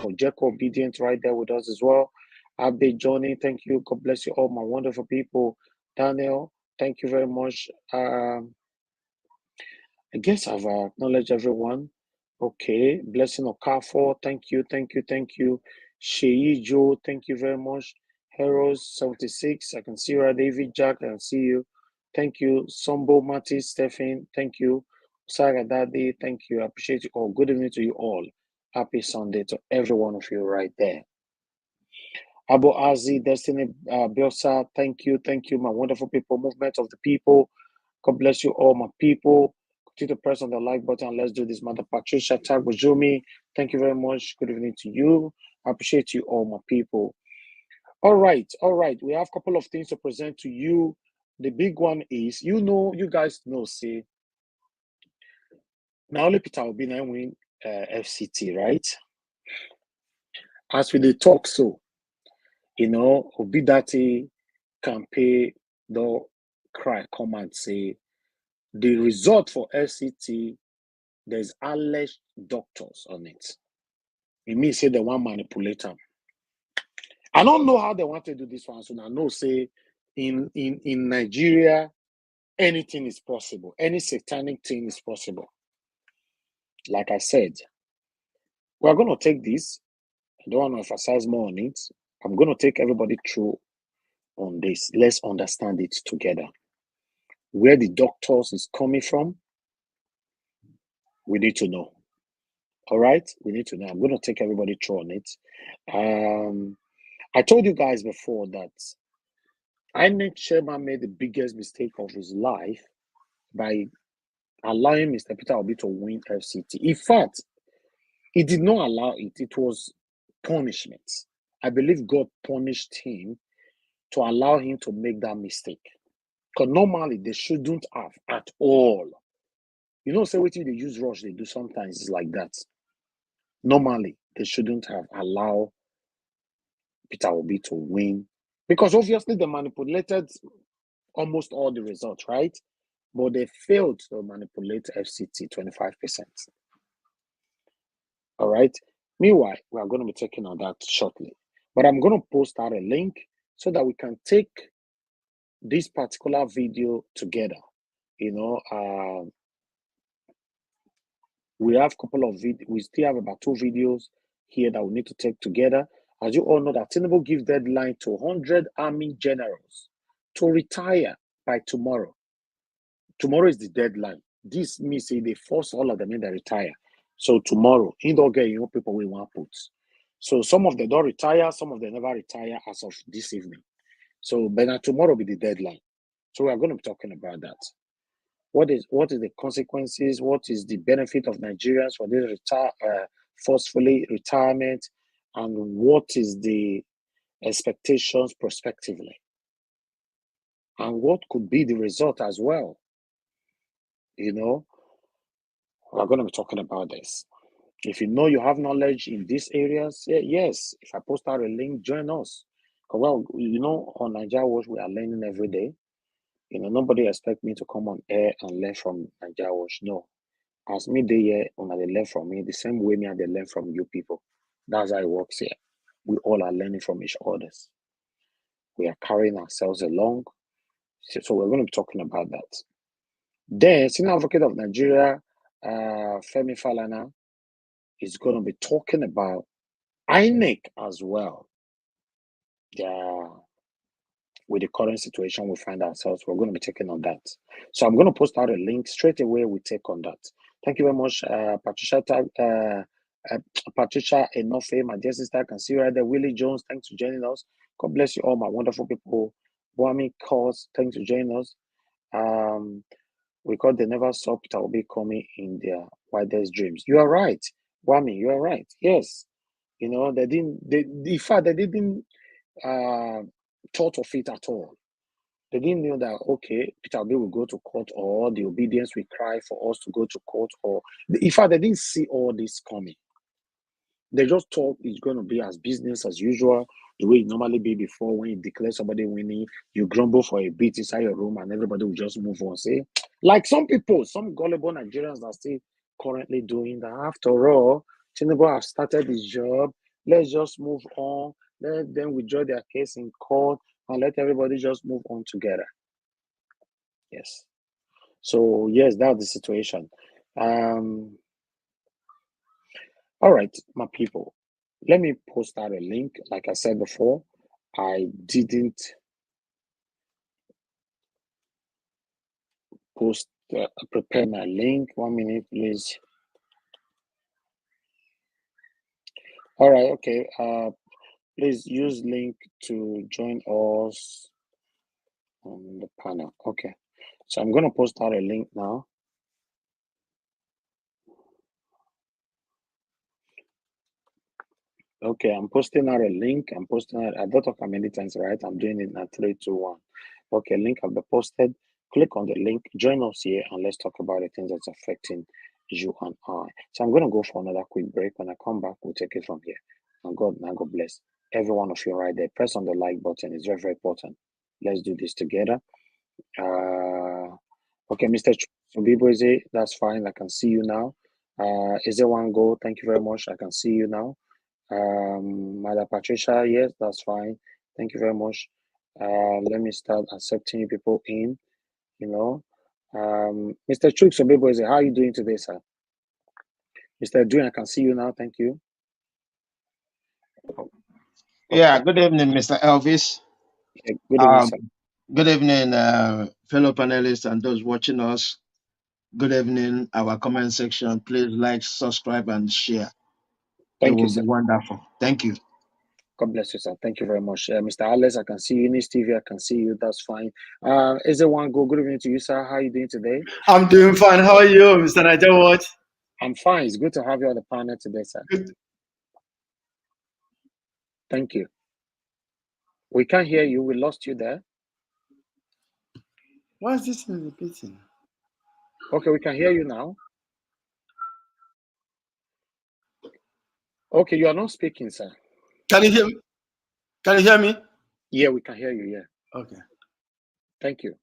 for Jacob Obedient right there with us as well. Abby, Johnny, thank you. God bless you all, my wonderful people. Daniel, thank you very much. I guess I've acknowledged everyone. Okay, Blessing Okafor, thank you. Sheyi Joe, thank you very much. Heroes 76, I can see you. David Jack, I can see you. Thank you. Sombo Mati, Stephen, thank you. Saga Daddy, thank you. I appreciate you all. Good evening to you all. Happy Sunday to every one of you right there. Abu Azi, Destiny Biosa, thank you, my wonderful people. Movement of the people. God bless you all, my people. Continue to press on the like button. Let's do this, Mother Patricia Tagbajumi. Thank you very much. Good evening to you. I appreciate you all, my people. All right. We have a couple of things to present to you. The big one is, you guys know, see, now only Peter Obi now win FCT, right? As we did talk, so, Obi-Datti campaign, the cry, come and say, the result for FCT, there's alleged doctors on it. It means say they want manipulate them. I don't know how they want to do this one. So I know say in Nigeria, anything is possible. Any satanic thing is possible. Like I said, we're going to take this. I don't want to emphasize more on it. I'm going to take everybody through on this. Let's understand it together. Where the doctors is coming from, we need to know. All right? We need to know. I'm going to take everybody through on it. I told you guys before that INEC chairman made the biggest mistake of his life by allowing Mr. Peter Obi to win FCT. In fact, he did not allow it. It was punishment. I believe God punished him to allow him to make that mistake. Because normally they shouldn't have at all. Say what they use rush, they do sometimes it's like that. Normally, they shouldn't have allowed Peter Obi to win. Because obviously they manipulated almost all the results, right? But they failed to manipulate FCT 25%. All right. Meanwhile, we are going to be taking on that shortly. But I'm going to post out a link so that we can take this particular video together. We have a couple of videos. We still have about 2 videos here that we need to take together. As you all know, that Tinubu gives deadline to 100 army generals to retire by tomorrow. Tomorrow is the deadline. This means they force all of them in to retire. So tomorrow, in the get people we want put. So some of them don't retire, some of them never retire as of this evening. So but tomorrow will be the deadline. So we are going to be talking about that. What is the consequences? What is the benefit of Nigerians for this forcefully retirement? And what is the expectations prospectively? And what could be the result as well? We're going to be talking about this. If you know you have knowledge in these areas, yes, if I post out a link, join us. Well, on Nigeria Watch, we are learning every day. Nobody expect me to come on air and learn from Nigeria Watch. No. As me they here, they learn from me, the same way me and they learn from you people. That's how it works here. We all are learning from each other. We are carrying ourselves along. So we're going to be talking about that. Then, Senior Advocate of Nigeria, Femi Falana, is going to be talking about INEC as well. With the current situation we find ourselves, we're going to be taking on that. So I'm going to post out a link straight away. We take on that. Thank you very much, Patricia Enofe, my dear sister. I can see you right there. Willie Jones, thanks for joining us. God bless you all, my wonderful people. Boami Cause, thanks for joining us. We call they never saw Peter Obi coming in their wildest dreams. You are right, Boami. You are right. Yes, they didn't. In fact, they didn't thought of it at all. They didn't know that, okay, Peter Obi will go to court, or the obedience will cry for us to go to court, or in fact, they didn't see all this coming. They just thought it's going to be as business as usual, the way it normally be before. When you declare somebody winning, you grumble for a bit inside your room and everybody will just move on. Say, like some people, some gullible Nigerians are still currently doing that. After all, Tinubu has started his job. Let's just move on. Let them withdraw their case in court and let everybody just move on together. Yes. So yes, that's the situation. All right, my people. Let me post out a link. Like I said before, I didn't prepare my link. 1 minute, please. All right, okay. Please use link to join us on the panel. Okay. So I'm going to post out a link now. Okay, I'm posting out a link. I don't talk many times, right? I'm doing it now. 3, 2, 1. Okay, link have been posted. Click on the link, join us here, and let's talk about the things that's affecting you and I. So I'm going to go for another quick break. When I come back, we'll take it from here. And God bless every one of you right there. Press on the like button. It's very, very important. Let's do this together. Okay, Mr. Chubiboze, that's fine. I can see you now. Is there one go? Thank you very much. I can see you now. Mother Patricia, yes, that's fine. Thank you very much. Let me start accepting people in. Mr. Chooks Obiboze, how are you doing today, sir? Mr. Edwin, I can see you now. Thank you. Okay. Yeah, good evening, Mr. Elvis. Yeah, good evening, sir. Good evening, fellow panelists and those watching us. Good evening, our comment section. Please like, subscribe, and share. Thank you, sir. It will be wonderful. Thank you. God bless you, sir. Thank you very much. Mr. Alex, I can see you. Nis TV, I can see you. That's fine. Is there one go? Good evening to you, sir. How are you doing today? I'm doing fine. How are you, Mr. Niger? I'm fine. It's good to have you on the panel today, sir. Good. Thank you. We can't hear you. We lost you there. Why is this repeating? Okay, we can hear you now. Okay, you are not speaking, sir. Can you hear me? Can you hear me? Yeah, we can hear you. Yeah. Okay. Thank you.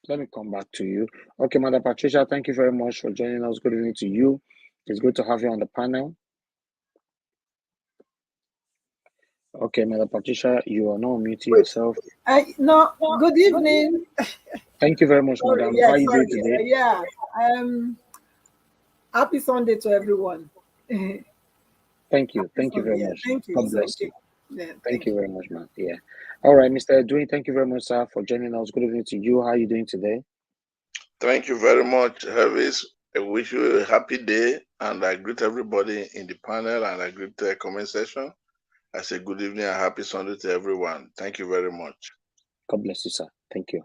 Let me come back to you. Okay, Mother Patricia, thank you very much for joining us. Good evening to you. It's good to have you on the panel. Okay, Mother Patricia, you are not muting yourself. No, good evening. Thank you very much, madam. How are you doing today? Yeah, happy Sunday to everyone. Thank you. Thank you very much. Thank you. God bless you. Yeah, thank you very much, man. Yeah. All right, Mr. Edwin, thank you very much, sir, for joining us. Good evening to you. How are you doing today? Thank you very much, Elvis. I wish you a happy day, and I greet everybody in the panel, and I greet the comment section. I say good evening and happy Sunday to everyone. Thank you very much. God bless you, sir. Thank you.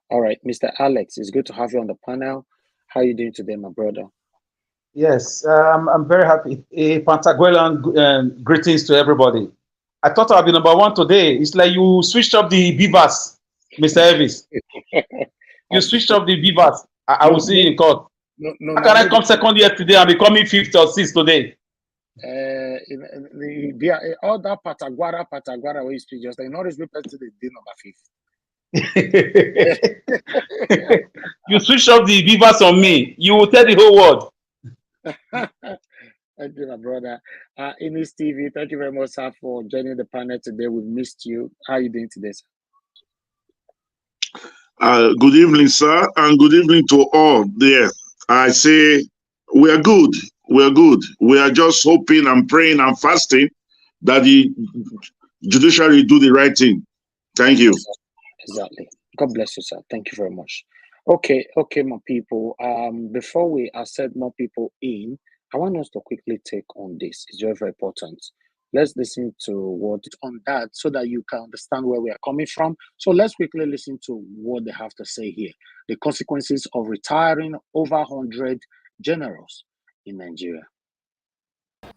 All right, Mr. Alex, it's good to have you on the panel. How are you doing today, my brother? Yes, I'm very happy. A Pantagruelan greetings to everybody. I thought I'd be number one today. It's like you switched up the beavers, Mr. Elvis. You switched up the beavers. I will see you in court. How can I come second year today and becoming fifth or sixth today? All that Pataguara where you speak, just like not respect to the day number fifth. You switched up the beavers on me. You will tell the whole world. Thank you, my brother. INEC TV, thank you very much, sir, for joining the panel today. We've missed you. How are you doing today, sir? Good evening, sir, and good evening to all there. I say we are good. We are good. We are just hoping and praying and fasting that the judiciary do the right thing. Thank you. Exactly. God bless you, sir. Thank you very much. Okay, my people. Before we accept more people in, I want us to quickly take on this. It's very, very important. Let's listen to what on that so that you can understand where we are coming from. So let's quickly listen to what they have to say here. The consequences of retiring over 100 generals in Nigeria.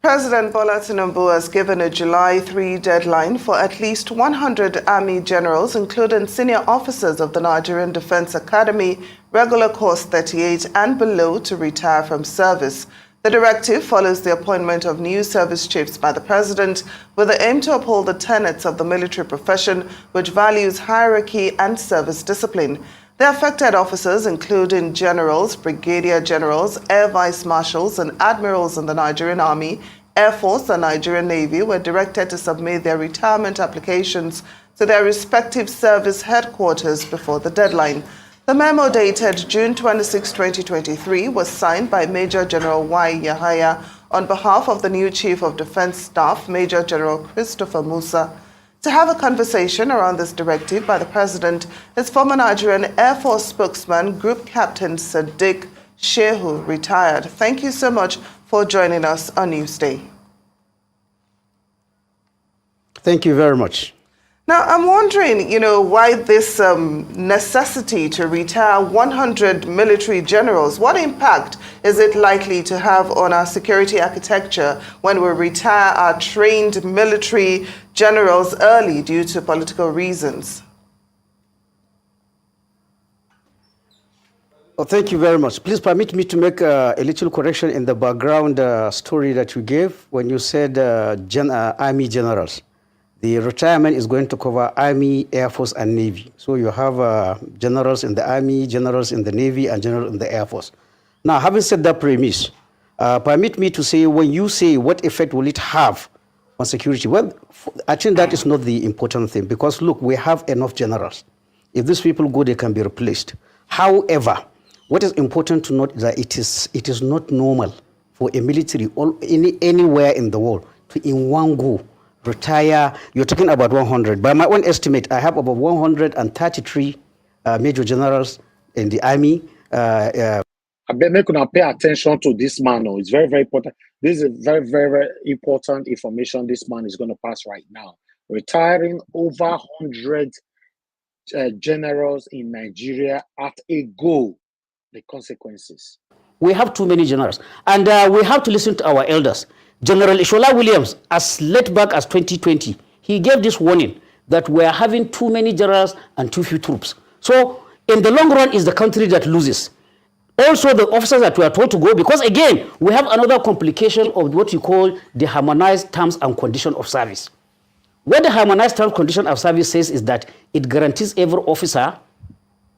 President Bola Tinubu has given a July 3 deadline for at least 100 army generals, including senior officers of the Nigerian Defense Academy, regular course 38 and below, to retire from service. The directive follows the appointment of new service chiefs by the president with the aim to uphold the tenets of the military profession, which values hierarchy and service discipline. The affected officers, including generals, brigadier generals, air vice marshals, and admirals in the Nigerian Army, Air Force and Nigerian Navy were directed to submit their retirement applications to their respective service headquarters before the deadline. The memo dated June 26, 2023 was signed by Major General Y. Yahaya on behalf of the new Chief of Defense Staff, Major General Christopher Musa. To have a conversation around this directive by the President is former Nigerian Air Force spokesman, Group Captain Sadiq Shehu, retired. Thank you so much for joining us on Newsday. Thank you very much. Now, I'm wondering, why this necessity to retire 100 military generals, what impact is it likely to have on our security architecture when we retire our trained military generals early due to political reasons? Well, thank you very much. Please permit me to make a little correction in the background story that you gave when you said Army generals. The retirement is going to cover Army, Air Force, and Navy. So you have generals in the Army, generals in the Navy, and generals in the Air Force. Now, having said that premise, permit me to say, when you say what effect will it have on security, well, I think that is not the important thing, because look, we have enough generals. If these people go, they can be replaced. However, what is important to note is that it is not normal for a military anywhere in the world to in one go retire. You're talking about 100. By my own estimate, I have about 133 major generals in the Army. I bet make una pay attention to this man. It's very, very important. This is very, very, very important information this man is going to pass right now. Retiring over 100 generals in Nigeria at a go. The consequences. We have too many generals, and we have to listen to our elders. General Ishola Williams, as late back as 2020, he gave this warning that we are having too many generals and too few troops. So in the long run, is the country that loses. Also, the officers that we are told to go, because again, we have another complication of what you call the harmonized terms and condition of service. What the harmonized terms and condition of service says is that it guarantees every officer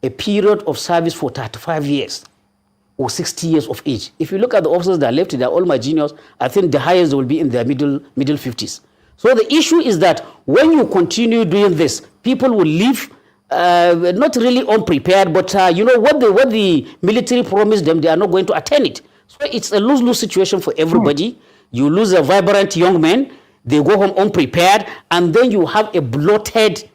a period of service for 35 years or 60 years of age. If you look at the officers that are left, they're all my juniors. I think the highest will be in their middle 50s. So the issue is that when you continue doing this, people will leave not really unprepared, but what the military promised them, they are not going to attain it. So it's a lose-lose situation for everybody. You lose a vibrant young man, they go home unprepared, and then you have a bloated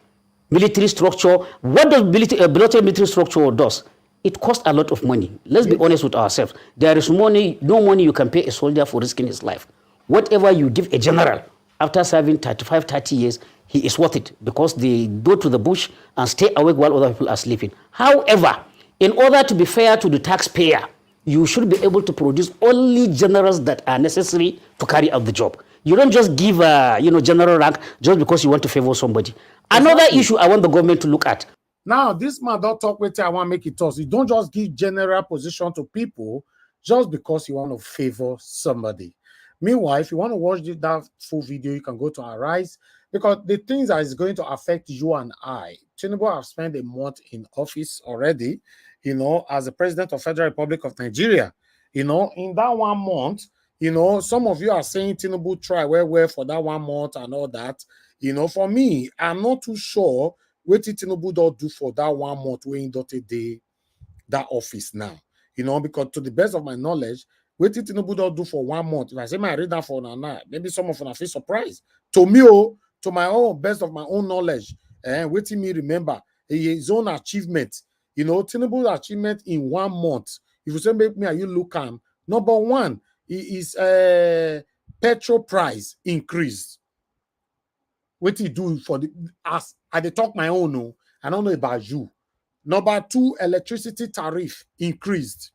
military structure. What does bloated military structure does? It costs a lot of money. Let's be honest with ourselves. There is no money you can pay a soldier for risking his life. Whatever you give a general after serving 30 years, he is worth it, because they go to the bush and stay awake while other people are sleeping. However, in order to be fair to the taxpayer, you should be able to produce only generals that are necessary to carry out the job. You don't just give general rank just because you want to favor somebody. Another issue I want the government to look at. Now, this man don't talk with you, I want to make it tough. You don't just give general position to people just because you want to favor somebody. Meanwhile, if you want to watch that full video, you can go to Arise, because the things that is going to affect you and I. Tinubu have spent a month in office already, as the president of Federal Republic of Nigeria. In that 1 month, some of you are saying Tinubu try well for that 1 month and all that. For me, I'm not too sure what Tinubu don't do for that 1 month when he don't take that office now. Because to the best of my knowledge, what Tinubu don't do for 1 month, if I say I read that for now, maybe some of them feel surprised. To me, to my own best of my own knowledge, waiting me remember his own achievement. Tinubu's achievement in 1 month. If you say make me, you look at number one, is petrol price increased. What he do for as I talk my own, no, I don't know about you. Number two, electricity tariff increased.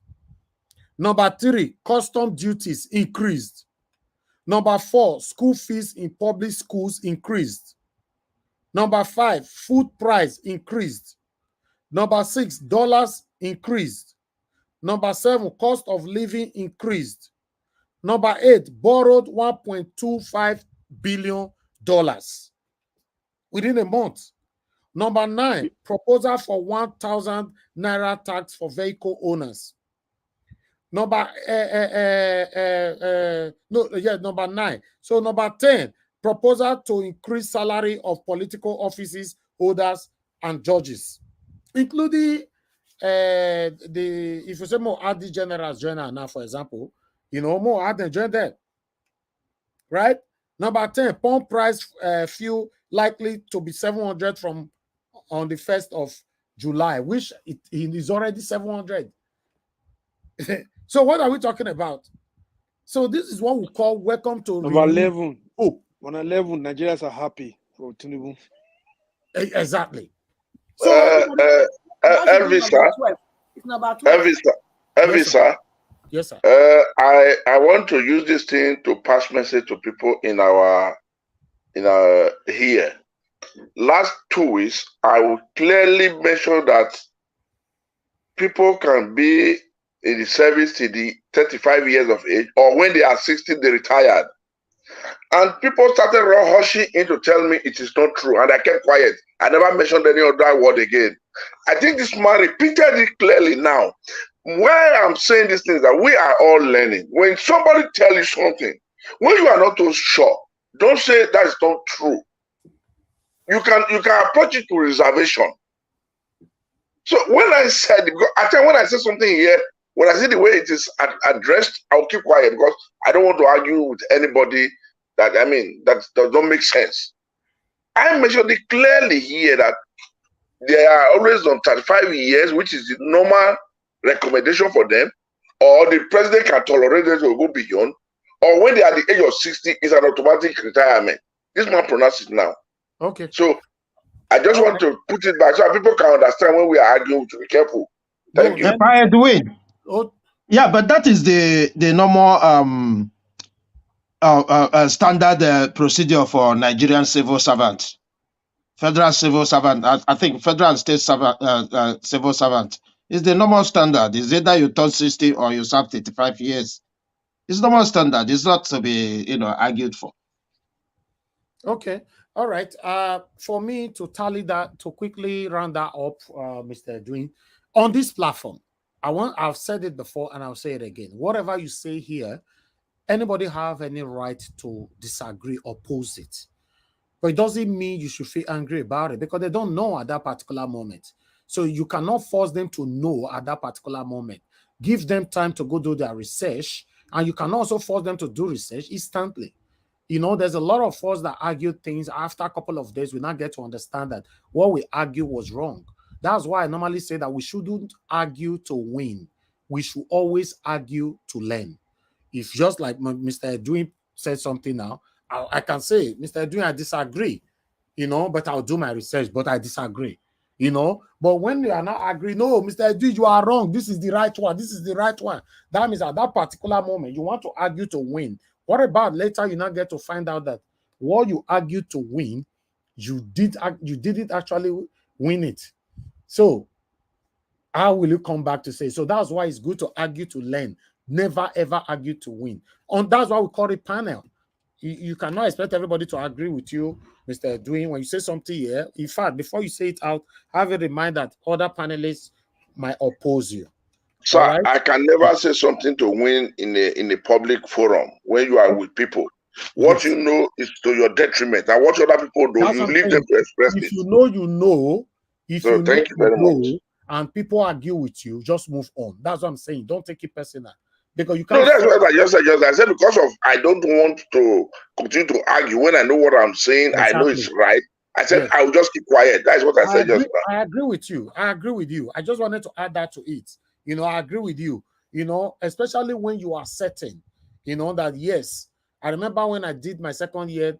Number three, custom duties increased. Number four, school fees in public schools increased. Number five, food price increased. Number six, dollars increased. Number seven, cost of living increased. Number eight, borrowed $1.25 billion within a month. Number nine, proposal for 1,000 naira tax for vehicle owners. Number number 9. So number 10, proposal to increase salary of political offices holders and judges, including if you say more add the generals journal now, for example, more add them join them, right? Number 10, pump price fuel likely to be 700 from on the 1st of July, which it is already 700. So what are we talking about? So this is what we call welcome to number 11. Oh, on 11, Nigerians are happy for Tinubu. Exactly. So Elvis, sir. Elvis, sir. Yes, sir. I want to use this thing to pass message to people in our here. Last 2 weeks, I will clearly mention that people can be in the service till the 35 years of age, or when they are 60, they retired. And people started rushing in to tell me it is not true, and I kept quiet. I never mentioned any other word again. I think this man repeated it clearly now. Why I'm saying these things that we are all learning. When somebody tells you something, when you are not too sure, don't say that is not true. You can approach it to reservation. So when I said, I tell you, when I say something here, when I see the way it is addressed, I'll keep quiet because I don't want to argue with anybody that does not make sense. I mentioned it clearly here that they are always on 35 years, which is the normal recommendation for them, or the president can tolerate them to go beyond, or when they are at the age of 60, it's an automatic retirement. This man pronounced it now. Okay. So I just want to put it back so people can understand when we are arguing to be careful. Thank you. Yeah, but that is the normal standard procedure for Nigerian civil servants. Federal civil servant, I think federal and state civil servant is the normal standard. It's either you turn 60 or you serve 35 years. It's normal standard. It's not to be, argued for. Okay. All right. For me to tally that, to quickly round that up, Mr. Edwin, on this platform, I've said it before and I'll say it again. Whatever you say here, anybody have any right to disagree, oppose it. But it doesn't mean you should feel angry about it because they don't know at that particular moment. So you cannot force them to know at that particular moment. Give them time to go do their research, and you can also force them to do research instantly. There's a lot of us that argue things after a couple of days. We now get to understand that what we argue was wrong. That's why I normally say that we shouldn't argue to win. We should always argue to learn. If just like Mr. Edwin said something now, I can say, Mr. Edwin, I disagree, but I'll do my research, but I disagree, But when we are not agreeing, no, Mr. Edwin, you are wrong. This is the right one. This is the right one. That means at that particular moment, you want to argue to win. What about later you now get to find out that what you argued to win, you didn't actually win it. So how will you come back to say? So that's why it's good to argue to learn. Never, ever argue to win. That's why we call it panel. You cannot expect everybody to agree with you, Mr. Edwin. When you say something here, in fact, before you say it out, have a reminder that other panelists might oppose you. So right? I can never say something to win in a public forum when you are with people. What you know is to your detriment, and what other people do, you leave them to express it. If you know, you know. Thank you very much. And people argue with you, just move on. That's what I'm saying. Don't take it personal. Because you can't. No, that's what I just said. I said because of I don't want to continue to argue when I know what I'm saying. Exactly. I know it's right. I said I will just keep quiet. That's what I said just now. I agree with you. I agree with you. I just wanted to add that to it. I agree with you. Especially when you are certain, that yes. I remember when I did my second year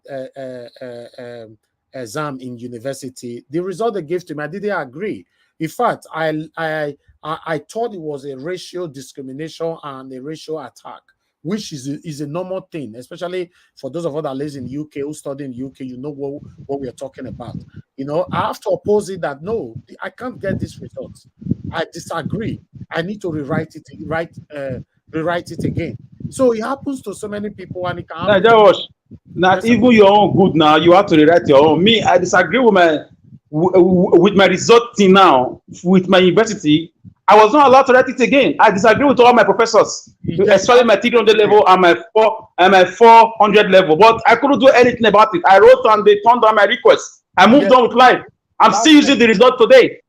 exam in university, the result they gave to me, I didn't agree. In fact, I thought it was a racial discrimination and a racial attack, which is a normal thing, especially for those of us that live in the UK, who study in the UK, what we are talking about. I have to oppose it that no, I can't get this result. I disagree. I need to rewrite it again. So it happens to so many people, and it can happen. Now, even your own good now, you have to rewrite your own. Me, I disagree with my result till now. With my university, I was not allowed to write it again. I disagree with all my professors, especially my 300 level and my 400 level. But I couldn't do anything about it. I wrote and they turned down my request. I moved on with life. I'm still using the result today.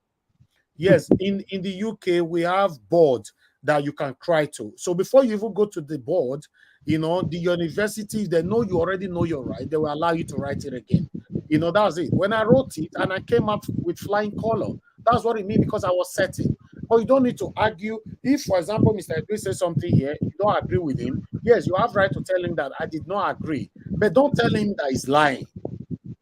Yes, in the UK, we have boards that you can cry to. So before you even go to the board, you know, the university, they know you already know your right. They will allow you to write it again. You know, that's it. When I wrote it and I came up with flying color, that's what it means, because I was certain. But you don't need to argue. If, for example, Mr. Edwin says something here, you don't agree with him. Yes, you have right to tell him that I did not agree. But don't tell him that he's lying.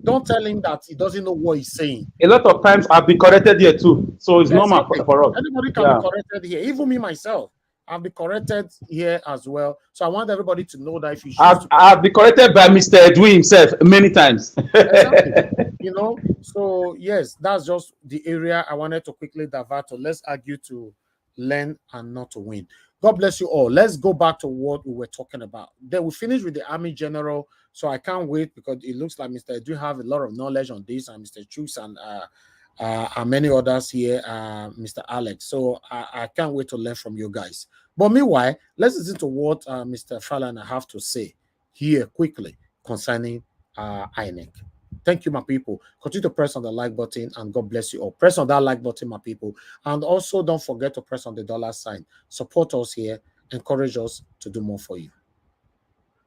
Don't tell him that he doesn't know what he's saying. A lot of times I've been corrected here too. So it's normal for us. Anybody can be corrected here. Even me myself, I've been corrected here as well. So I want everybody to know that if you I've been corrected by Mr. Edwin himself many times. Exactly. You know, so yes, that's just the area I wanted to quickly divert to. Let's argue to learn and not to win. God bless you all. Let's go back to what we were talking about. Then we finish with the Army General. So I can't wait, because it looks like Mr. Edu have a lot of knowledge on this, and Mr. Chooks and many others here, Mr. Alex. So I can't wait to learn from you guys. But meanwhile, let's listen to what Mr. Fallon have to say here quickly concerning INEC. Thank you, my people. Continue to press on the like button, and God bless you all. Press on that like button, my people. And also don't forget to press on the $sign. Support us here. Encourage us to do more for you.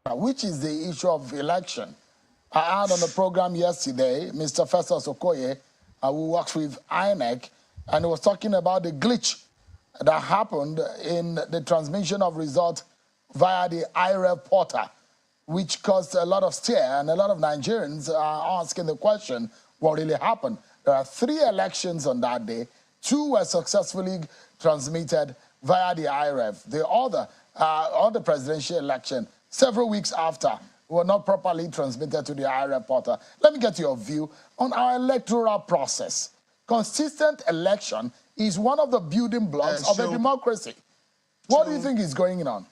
Which is the issue of election. I had on the program yesterday, Mr. Festus Okoye, who works with INEC, and he was talking about the glitch that happened in the transmission of results via the IREV portal, which caused a lot of stir, and a lot of Nigerians are asking the question, what really happened? There are 3 elections on that day. 2 were successfully transmitted via the IREV. The other, on the presidential election, several weeks after, were not properly transmitted to the IREV portal. Let me get your view on our electoral process. Consistent election is one of the building blocks of a democracy. What do you think is going on?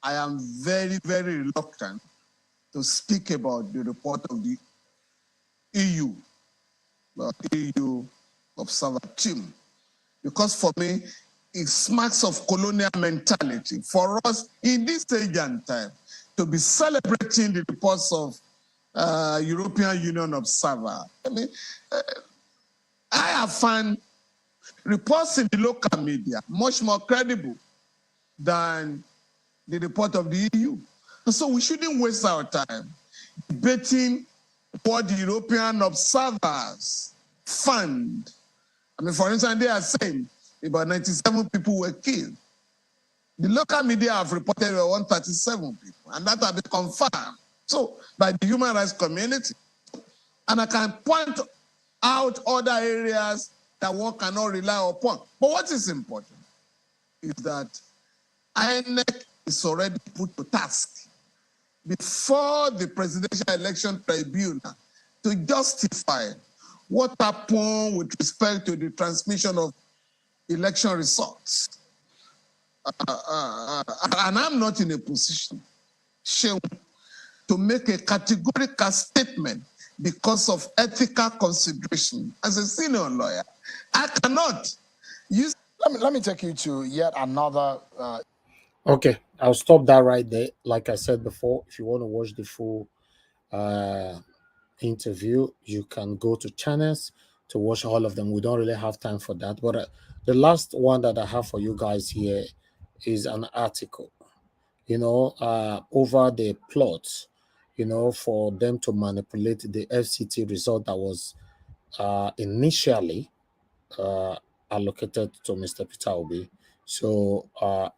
I am very, very reluctant to speak about the report of the EU observer team, because for me, it smacks of colonial mentality for us in this age and time to be celebrating the reports of European Union observer. I mean, I have found reports in the local media much more credible than the report of the EU. And so we shouldn't waste our time debating what the European observers fund. I mean, for instance, they are saying about 97 people were killed. The local media have reported 137 people, and that has been confirmed by the human rights community. And I can point out other areas that one cannot rely upon. But what is important is that INEC is already put to task before the Presidential Election Tribunal to justify what happened with respect to the transmission of election results. And I'm not in a position to make a categorical statement because of ethical consideration. As a senior lawyer, I cannot use... Let me take you to yet another... Okay, I'll stop that right there. Like I said before, if you want to watch the full interview, you can go to channels to watch all of them. We don't really have time for that. But the last one that I have for you guys here is an article, over the plots, for them to manipulate the FCT result that was initially allocated to Mr. Peter Obi. So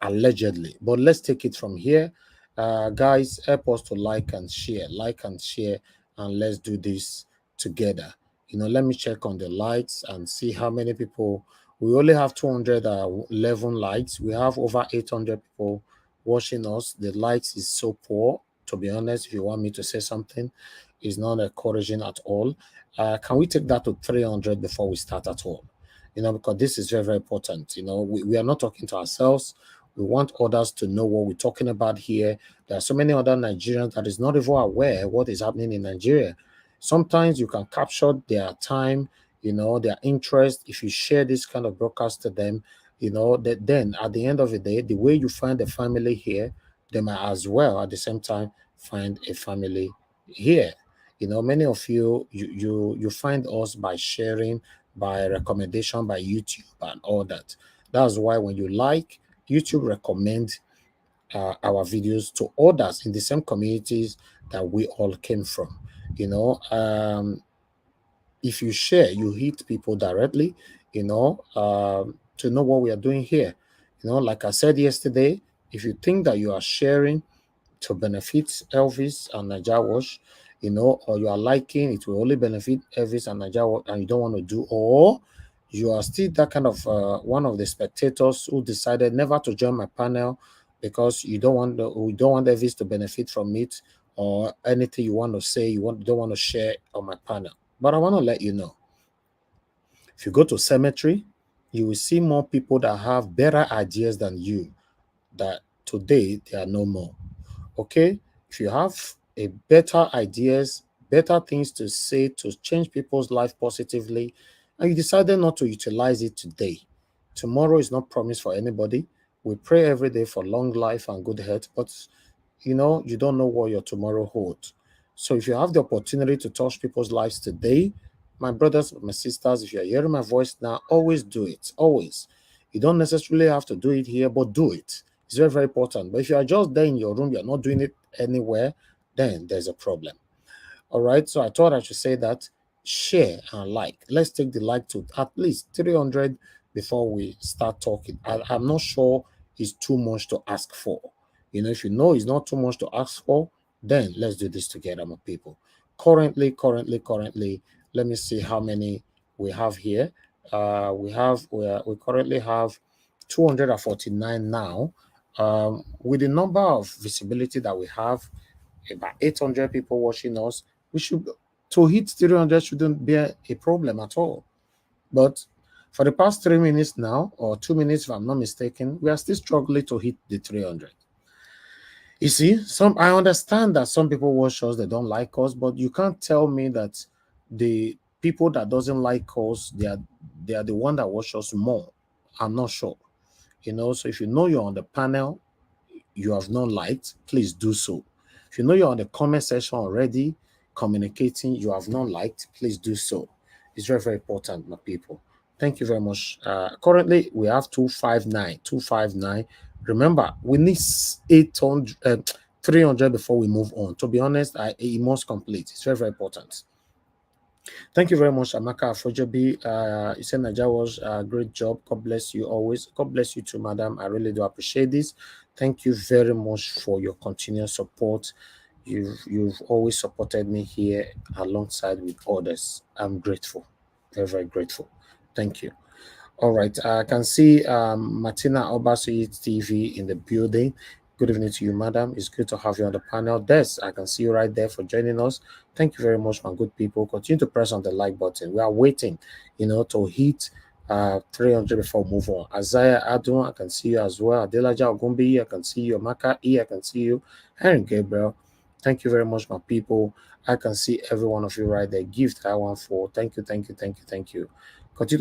allegedly, but let's take it from here. Guys, help us to like and share, and let's do this together. Let me check on the likes and see how many people. We only have 211 likes. We have over 800 people watching us. The likes is so poor, to be honest. If you want me to say something, it's not encouraging at all. Can we take that to 300 before we start at all? Because this is very, very important. We are not talking to ourselves. We want others to know what we're talking about here. There are so many other Nigerians that is not even aware what is happening in Nigeria. Sometimes you can capture their time, their interest. If you share this kind of broadcast to them, that then at the end of the day, the way you find a family here, they might as well at the same time find a family here. Many of you find us by sharing, by recommendation, by YouTube and all that. That's why when you like, YouTube recommend our videos to others in the same communities that we all came from. If you share, you hit people directly, to know what we are doing here. Like I said yesterday, if you think that you are sharing to benefit Elvis and Niger Wash, or you are liking it will only benefit Elvis and Niger Wash, and you don't want to do, or you are still that kind of one of the spectators who decided never to join my panel because you don't want Elvis to benefit from it, or anything you want to say, you don't want to share on my panel. But I want to let you know, if you go to cemetery, you will see more people that have better ideas than you, that today they are no more. Okay? If you have a better ideas, better things to say to change people's life positively, and you decided not to utilize it today, tomorrow is not promised for anybody. We pray every day for long life and good health, but you don't know what your tomorrow holds. So if you have the opportunity to touch people's lives today, my brothers, my sisters, if you're hearing my voice now, always do it. Always. You don't necessarily have to do it here, but do it. It's very, very important. But if you are just there in your room, you're not doing it anywhere, then there's a problem. All right. So I thought I should say that. Share and like. Let's take the like to at least 300 before we start talking. I'm not sure it's too much to ask for. If you know it's not too much to ask for, then let's do this together, my people. Currently, let me see how many we have here. We currently have 249 now. With the number of visibility that we have, about 800 people watching us, to hit 300 shouldn't be a problem at all. But for the past 3 minutes now, or 2 minutes, if I'm not mistaken, we are still struggling to hit the 300. You see, I understand that some people watch us, they don't like us, but you can't tell me that the people that doesn't like us, they are the one that watch us more. I'm not sure. So if you know you're on the panel, you have not liked, please do so. If you know you're on the comment section already, communicating, you have not liked, please do so. It's very, very important, my people. Thank you very much. Currently, we have 259. Remember, we need 300 before we move on. To be honest, it must complete. It's very, very important. Thank you very much, Amaka Afojobi. You said Naija was a great job. God bless you always. God bless you too, madam. I really do appreciate this. Thank you very much for your continuous support. You've always supported me here alongside with others. I'm grateful. Very, very grateful. Thank you. All right. I can see Martina Obasuyi TV in the building. Good evening to you, madam. It's good to have you on the panel. Des, I can see you right there for joining us. Thank you very much, my good people. Continue to press on the like button. We are waiting, to hit 300 before we move on. Isaiah Adun, I can see you as well. Adelaja Ogumbi, I can see you. Maka E, I can see you. Henry Gabriel, thank you very much, my people. I can see every one of you right there. Gift I want for. Thank you. Continue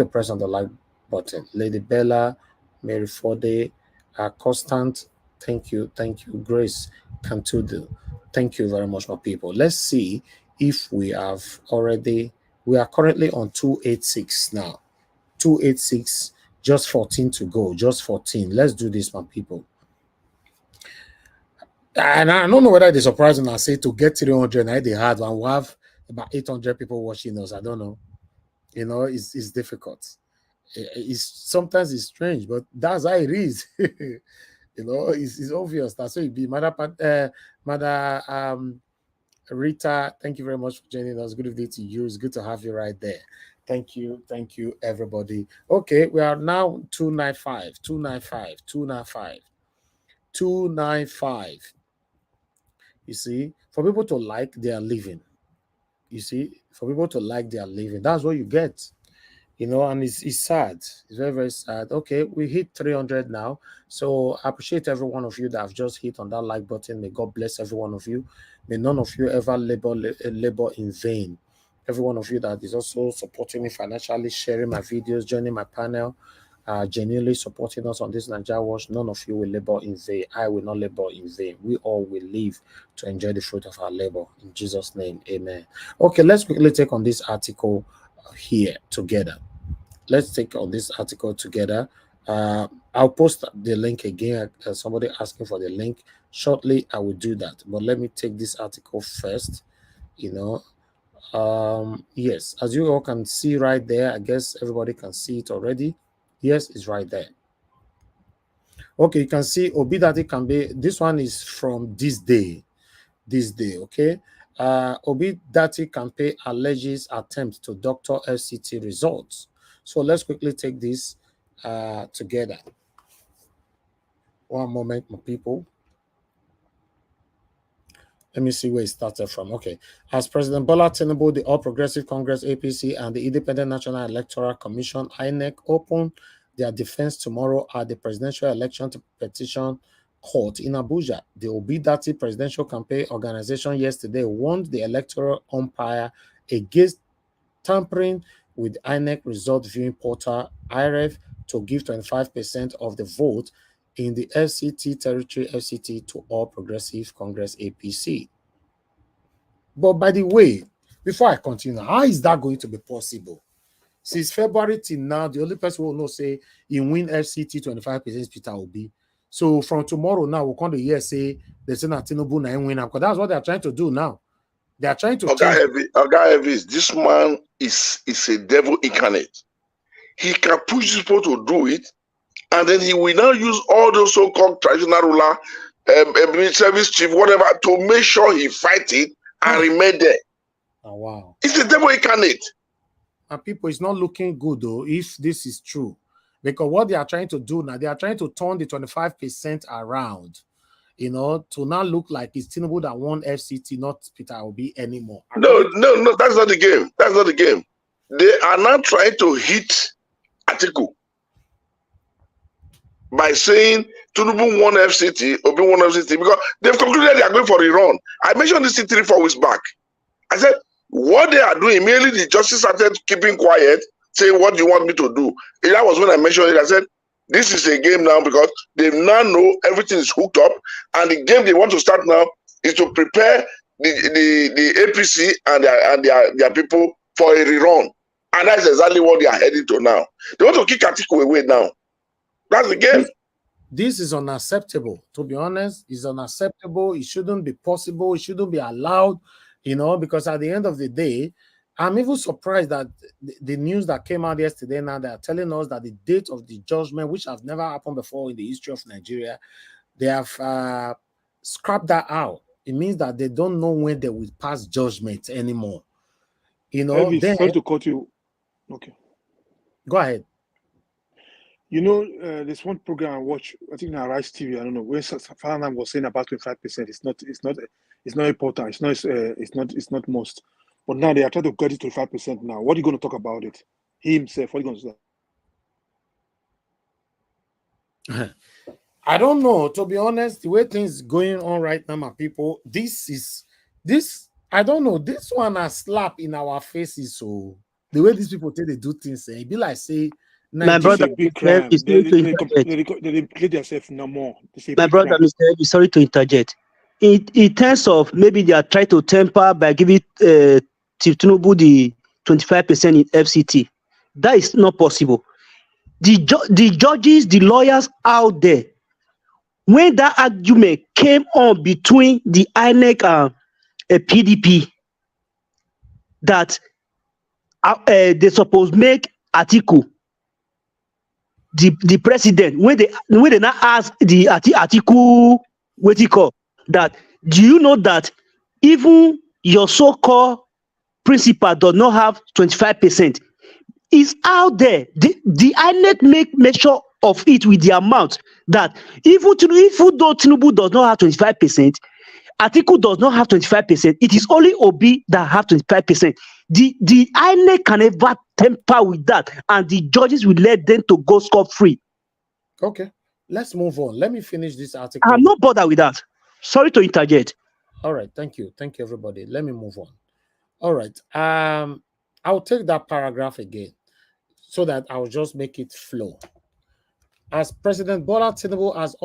to press on the like button. Lady Bella, Mary Forde, Constant, thank you. Grace Cantudo, thank you very much, my people. Let's see if we are currently on 286 now. 286, just 14 to go, just 14. Let's do this, my people. And I don't know whether it's surprising I say to get 300, they had and we'll have about 800 people watching us. I don't know. It's difficult. Sometimes it's strange, but that's how it is. It's obvious. That's what it be. Mother Rita, thank you very much for joining us. Good evening to you. It's good to have you right there. Thank you, everybody. Okay, we are now 295. You see, for people to like, they are living. That's what you get. And it's sad. It's very, very sad. Okay, we hit 300 now. So I appreciate every one of you that have just hit on that like button. May God bless every one of you. May none of you ever labor in vain. every one of you that is also supporting me financially, sharing my videos, joining my panel, genuinely supporting us on this Nigeria Watch. None of you will labor in vain. I will not labor in vain. We all will live to enjoy the fruit of our labor. In Jesus' name, amen. Okay, let's quickly take on this article here together. Let's take on this article together. I'll post the link again. Somebody asking for the link. Shortly, I will do that. But let me take this article first. Yes, as you all can see right there, I guess everybody can see it already. Yes, it's right there. Okay, you can see Obi-Datti can be, this one is from this day, okay? Obi-Datti campaign alleges attempt to doctor FCT results. So let's quickly take this together. One moment, my people. Let me see where it started from. Okay. As President Bola Tinubu, the All Progressive Congress, APC, and the Independent National Electoral Commission, INEC, open their defense tomorrow at the Presidential Election Petition Court in Abuja. The Obi-Datti Presidential Campaign Organization yesterday warned the electoral umpire against tampering with INEC result viewing portal IREF to give 25% of the vote in the FCT territory FCT to All Progressive Congress APC. But by the way, before I continue, how is that going to be possible? Since February till now, the only person who will know say he win FCT 25% is Peter Obi. So from tomorrow now, we'll come to here say they say that Tinubu na win, because that's what they're trying to do now. They are trying to this man is a devil incarnate. He can push people to do it, and then he will now use all those so-called traditional ruler, service chief, whatever, to make sure he fight it and remain there. Oh, wow. It's a devil incarnate. And people, it's not looking good, though, if this is true. Because what they are trying to do now, they are trying to turn the 25% around, to now look like it's Tinubu that won FCT, not Peter Obi anymore. No, that's not the game. That's not the game. They are now trying to hit Atiku by saying Tinubu won FCT, Obi won FCT, because they've concluded they are going for a run. I mentioned this 3-4 weeks back. I said, what they are doing, immediately the justice started keeping quiet, saying, what do you want me to do? And that was when I mentioned it. I said, this is a game now, because they now know everything is hooked up, and the game they want to start now is to prepare the APC and their people for a rerun. And that's exactly what they are heading to now. They want to kick Atiku away now. That's the game. This is unacceptable. To be honest, it's unacceptable. It shouldn't be possible. It shouldn't be allowed, because at the end of the day, I'm even surprised that the news that came out yesterday, now they're telling us that the date of the judgment, which has never happened before in the history of Nigeria, they have scrapped that out. It means that they don't know when they will pass judgment anymore. Elvis, sorry to cut you. Okay. Go ahead. There's one program I watch, I think on Rice TV, I don't know, where Farnham was saying about 25%. It's not important. It's not most. But now they are trying to get it to 5% now. What are you going to talk about it? He himself, what are you going to say? I don't know. To be honest, the way things going on right now, my people, I don't know. This one a slap in our faces. So the way these people they do things, it be like say, my brother, big crime. They declare themselves no more. My brother, Mr. Sorry to interject. In terms of maybe they are trying to temper by giving Tinubu the 25% in FCT, that is not possible. The judges, the lawyers out there, when that argument came on between the INEC and PDP, that they supposed make Atiku the president, when they now ask the Atiku, what he call that, do you know that even your so-called principal does not have 25%? Is out there. The INEC make sure of it with the amount that even though Tinubu does not have 25%, Atiku does not have 25%. It is only Obi that have 25%. The INEC can never temper with that, and the judges will let them to go scot-free. Okay, let's move on. Let me finish this article. I'm not bothered with that. Sorry to interject. All right, thank you, everybody. Let me move on. All right. I'll take that paragraph again so that I'll just make it flow. As President Bola Tinubu has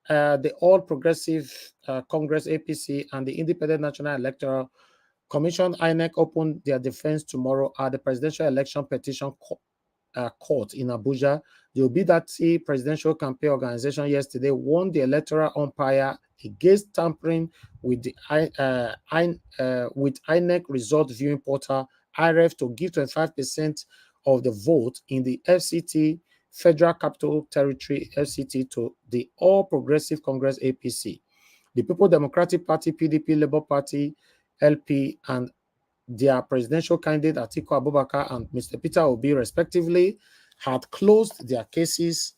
the All Progressive Congress APC and the Independent National Electoral Commission INEC opened their defense tomorrow at the Presidential Election Petition Court in Abuja. The Obi-Datti Presidential Campaign Organization yesterday warned the electoral umpire against tampering with the INEC result viewing portal IREF to give 25% of the vote in the FCT Federal Capital Territory FCT to the All Progressive Congress APC, the People Democratic Party PDP, Labour Party LP, and their presidential candidate Atiku Abubakar and Mr. Peter Obi, respectively, had closed their cases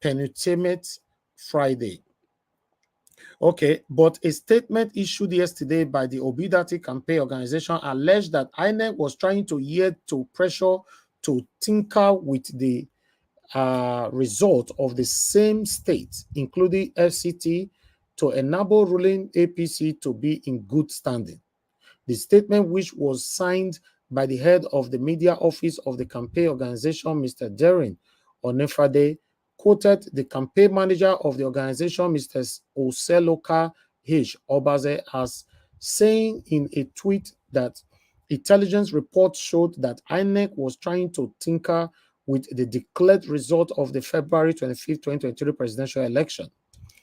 penultimate Friday. Okay, but a statement issued yesterday by the Obi-Datti campaign organization alleged that INEC was trying to yield to pressure to tinker with the result of the same state, including FCT, to enable ruling APC to be in good standing. The statement, which was signed by the head of the media office of the campaign organization, Mr. Derin Onefade, quoted the campaign manager of the organization, Mr. Oseloka H. Obaze, as saying in a tweet that intelligence reports showed that INEC was trying to tinker with the declared result of the February 25, 2023 presidential election.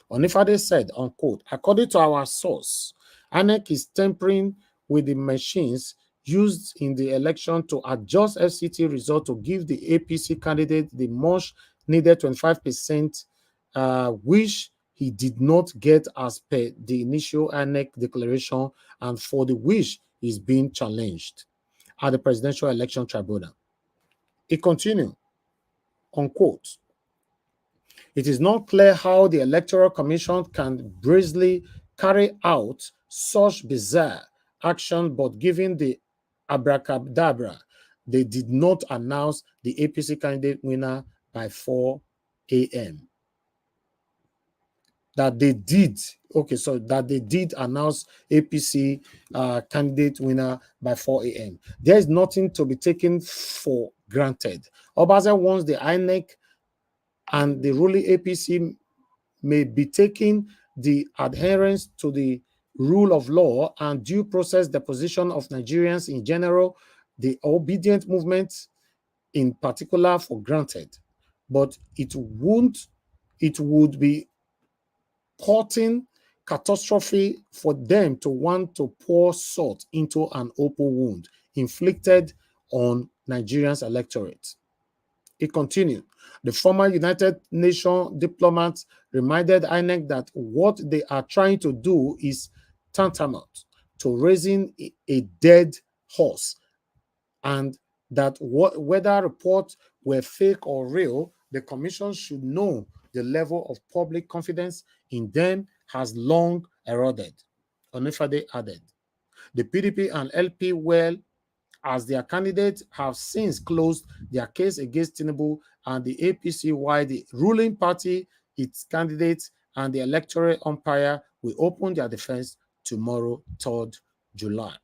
Onefade said, unquote, according to our source, INEC is tampering with the machines used in the election to adjust FCT result to give the APC candidate the much needed 25%, which he did not get as per the initial INEC declaration, and for the which is being challenged at the Presidential Election Tribunal. It continued, unquote, it is not clear how the Electoral Commission can brazenly carry out such bizarre action, but given the abracadabra, they did not announce the APC candidate winner by 4 a.m. That they did, okay, so that they did announce APC candidate winner by 4 a.m. There is nothing to be taken for granted. Obaze wants the INEC and the ruling APC may be taking the adherence to the rule of law and due process deposition of Nigerians in general, the obedient movement in particular, for granted. But it would be causing catastrophe for them to want to pour salt into an open wound inflicted on Nigerians' electorate. It continued. The former United Nations diplomat reminded INEC that what they are trying to do is tantamount to raising a dead horse, and that whether reports were fake or real, the commission should know the level of public confidence in them has long eroded. Onefade added. The PDP and LP, well, as their candidates have since closed their case against Tinubu and the APC, while the ruling party, its candidates, and the electoral umpire will open their defense tomorrow, 3rd July.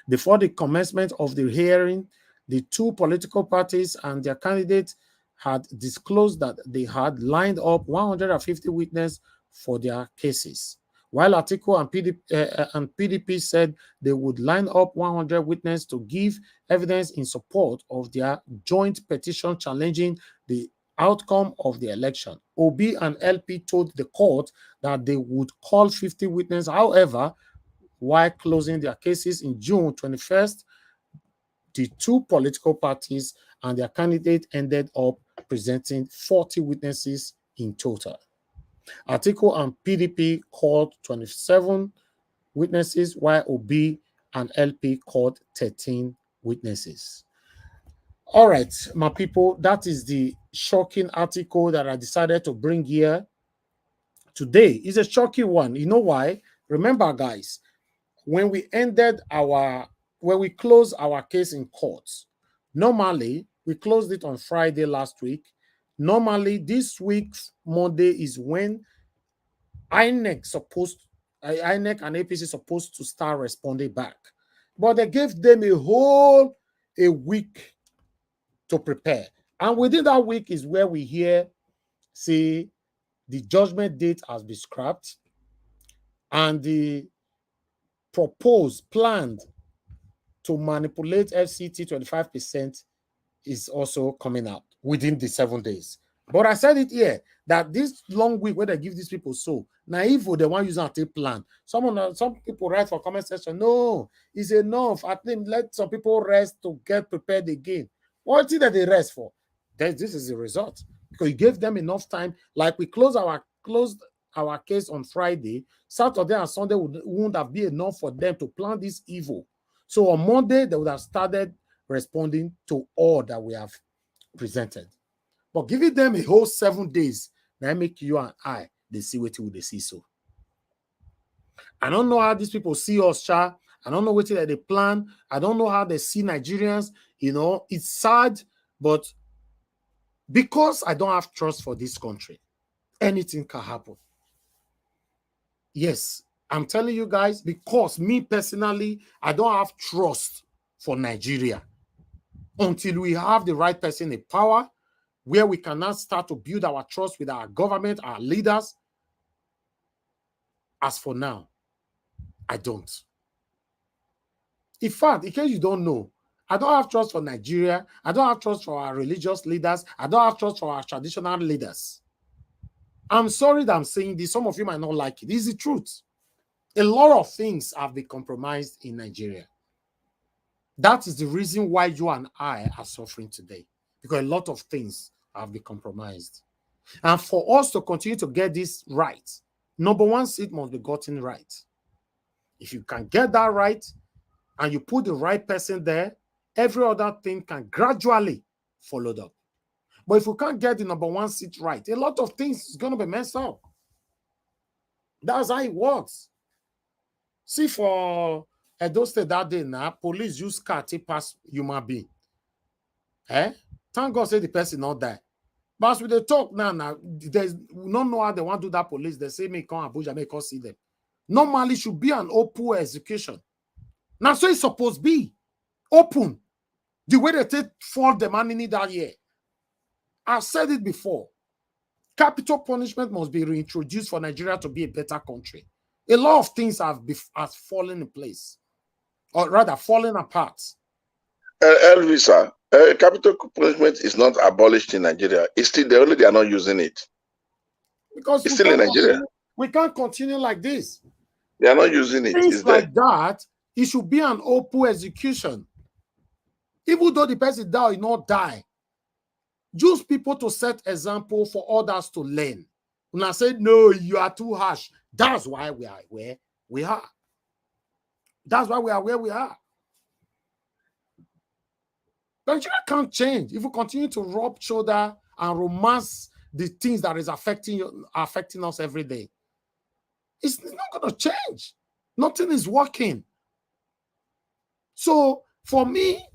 Before the commencement of the hearing, the two political parties and their candidates had disclosed that they had lined up 150 witnesses for their cases, while Atiku and PDP said they would line up 100 witnesses to give evidence in support of their joint petition challenging the outcome of the election. Obi and LP told the court that they would call 50 witnesses. However, while closing their cases in June 21st, the two political parties and their candidate ended up presenting 40 witnesses in total. Atiku and PDP called 27 witnesses, while Obi and LP called 13 witnesses. All right, my people, that is the shocking article that I decided to bring here today. It's a shocking one. You know why? Remember, guys, when we closed our case in courts, normally we closed it on Friday last week. Normally, this week, Monday, is when INEC and APC supposed to start responding back. But they gave them a week to prepare. And within that week is where we hear, see, the judgment date has been scrapped and the proposed, planned to manipulate FCT 25% is also coming out within the 7 days. But I said it here that this long week where they give these people so naive, they want to use a plan. Some people write for comment section, no, it's enough. I think let some people rest to get prepared again. What did they rest for? This is the result because you gave them enough time. Like we closed our case on Friday, Saturday and Sunday wouldn't have been enough for them to plan this evil. So on Monday they would have started responding to all that we have presented. But giving them a whole 7 days, that make you and I, they see what they see so. I don't know how these people see us, Cha. I don't know what they plan. I don't know how they see Nigerians. You know, it's sad, but because I don't have trust for this country, anything can happen. Yes, I'm telling you guys, because me personally, I don't have trust for Nigeria until we have the right person in power, where we cannot start to build our trust with our government, our leaders. As for now, I don't. In fact, in case you don't know, I don't have trust for Nigeria. I don't have trust for our religious leaders. I don't have trust for our traditional leaders. I'm sorry that I'm saying this. Some of you might not like it. This is the truth. A lot of things have been compromised in Nigeria. That is the reason why you and I are suffering today, because a lot of things have been compromised. And for us to continue to get this right, number one seat must be gotten right. If you can get that right and you put the right person there, every other thing can gradually follow up. But if you can't get the number one seat right, a lot of things is going to be messed up. That's how it works. See, for Edo State that day now, police use car to pass human being. Thank God say the person not die. But as we they talk now, there's we don't know how they want to do that police. They say, make come Abuja, make us see them. Normally should be an open execution. Now, so it's supposed to be open. The way they take for the man in that year. I've said it before. Capital punishment must be reintroduced for Nigeria to be a better country. A lot of things have fallen in place, or rather fallen apart. Elvisa, capital punishment is not abolished in Nigeria. It's still there, only they are not using it. Because it's still in Nigeria. We can't continue like this. They are not using it. Things like that, it should be an open execution. Even though the person die or not die, use people to set example for others to learn. When I say, no, you are too harsh, that's why we are where we are. That's why we are where we are. Nigeria can't change if we continue to rub shoulder and romance the things that is affecting us every day. It's not going to change. Nothing is working. So for me,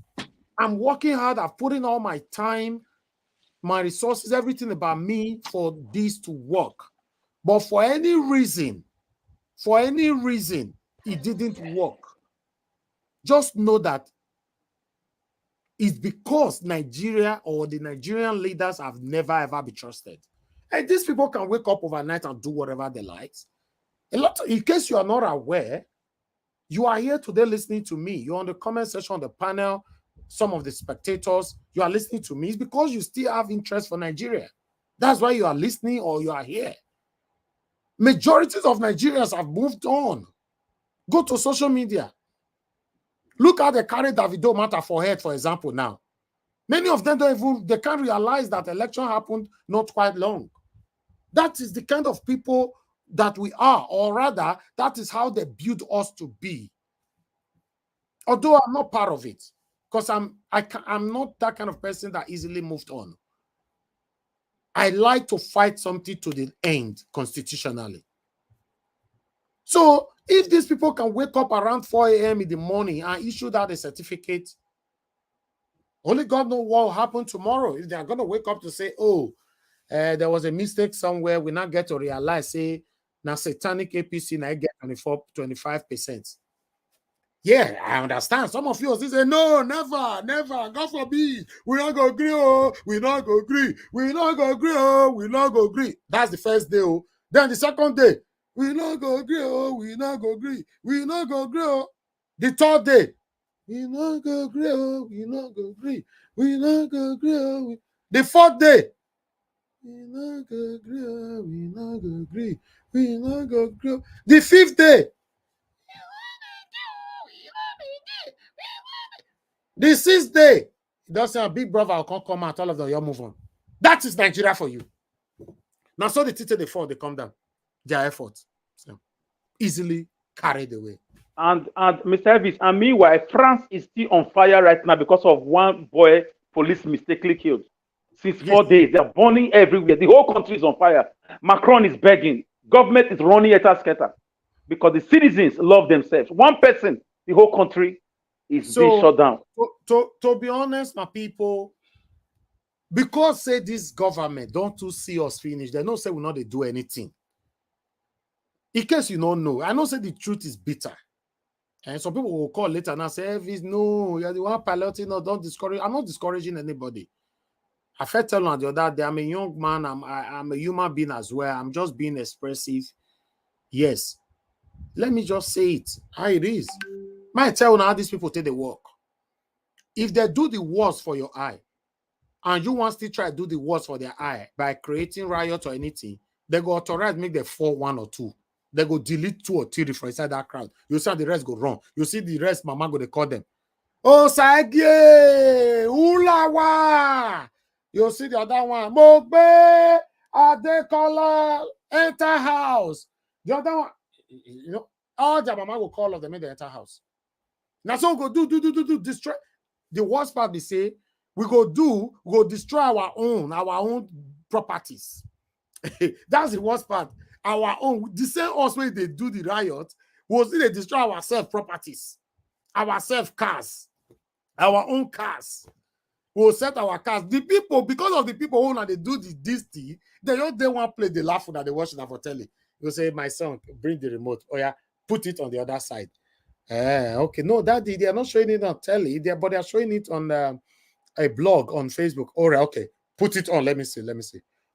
I'm working hard. I'm putting all my time, my resources, everything about me for this to work. But for any reason, it didn't work. Just know that it's because Nigeria or the Nigerian leaders have never ever been trusted. And these people can wake up overnight and do whatever they like. In case you are not aware, you are here today listening to me. You're on the comment section on the panel. Some of the spectators, you are listening to me. It's because you still have interest for Nigeria. That's why you are listening or you are here. Majorities of Nigerians have moved on. Go to social media. Look how they carry Davido matter for head, for example, now. Many of them they can't realize that election happened not quite long. That is the kind of people that we are, or rather, that is how they build us to be. Although I'm not part of it, because I'm not that kind of person that easily moved on. I like to fight something to the end constitutionally. So if these people can wake up around 4 a.m. in the morning and issue out a certificate, only God knows what will happen tomorrow. If they are going to wake up to say, oh, there was a mistake somewhere, we now get to realize, say, now satanic APC now get 25%. Yeah, I understand. Some of you will say, no, never, never. God forbid. We not go agree, oh. We not go agree. We not go agree, oh. We not go agree. That's the first day, oh. Then the second day, we not go agree, oh. We not go agree. We not go agree, oh. The third day, we not go agree, oh. We not go agree. We not go agree, oh. The fourth day, we not go agree, oh. We not go agree. We not go agree, oh. The fifth day, the sixth day, that's a big brother will come out, all of them, you move on. That is Nigeria for you. Now, so the teacher, they fall, they come down. Their efforts. So, easily carried away. And Mr. Elvis, and meanwhile, France is still on fire right now because of one boy police mistakenly killed. Since 4 days, they're burning everywhere. The whole country is on fire. Macron is begging. Government is running at a scatter because the citizens love themselves. One person, the whole country is being shut down. To be honest, my people, because say this government don't to see us finish, they don't say we not they do anything. In case you don't know, I know say the truth is bitter. And some people will call later and say, Elvis, no, you're the one piloting, no, don't discourage. I'm not discouraging anybody. I felt tell on the other day, I'm a young man, I'm a human being as well. I'm just being expressive. Yes. Let me just say it how it is. Might tell now these people take the work. If they do the worst for your eye, and you want to try to do the worst for their eye by creating riots or anything, they go authorize make them fall 1 or 2. They go delete 2 or 3 from inside that crowd. You see how the rest go wrong. You see the rest, mama go they call them. Oh, Sagie, Ulawa. You see the other one. Mogbe, Adekola, enter house. The other one, you know, all the mama will call of them in the enter house. Now, so we go do, destroy. The worst part they say, we go destroy our own properties. That's the worst part. Our own, the same us when they do the riot, was they destroy our self properties, our self cars, our own cars. We'll set our cars. The people, because of the people who now they do this thing, they want to play the laugh that they watch that for telly. You say, my son, bring the remote. Oh yeah, put it on the other side. Okay, no, Daddy, they are not showing it on telly, but they are showing it on a blog on Facebook. All right, okay, put it on. Let me see.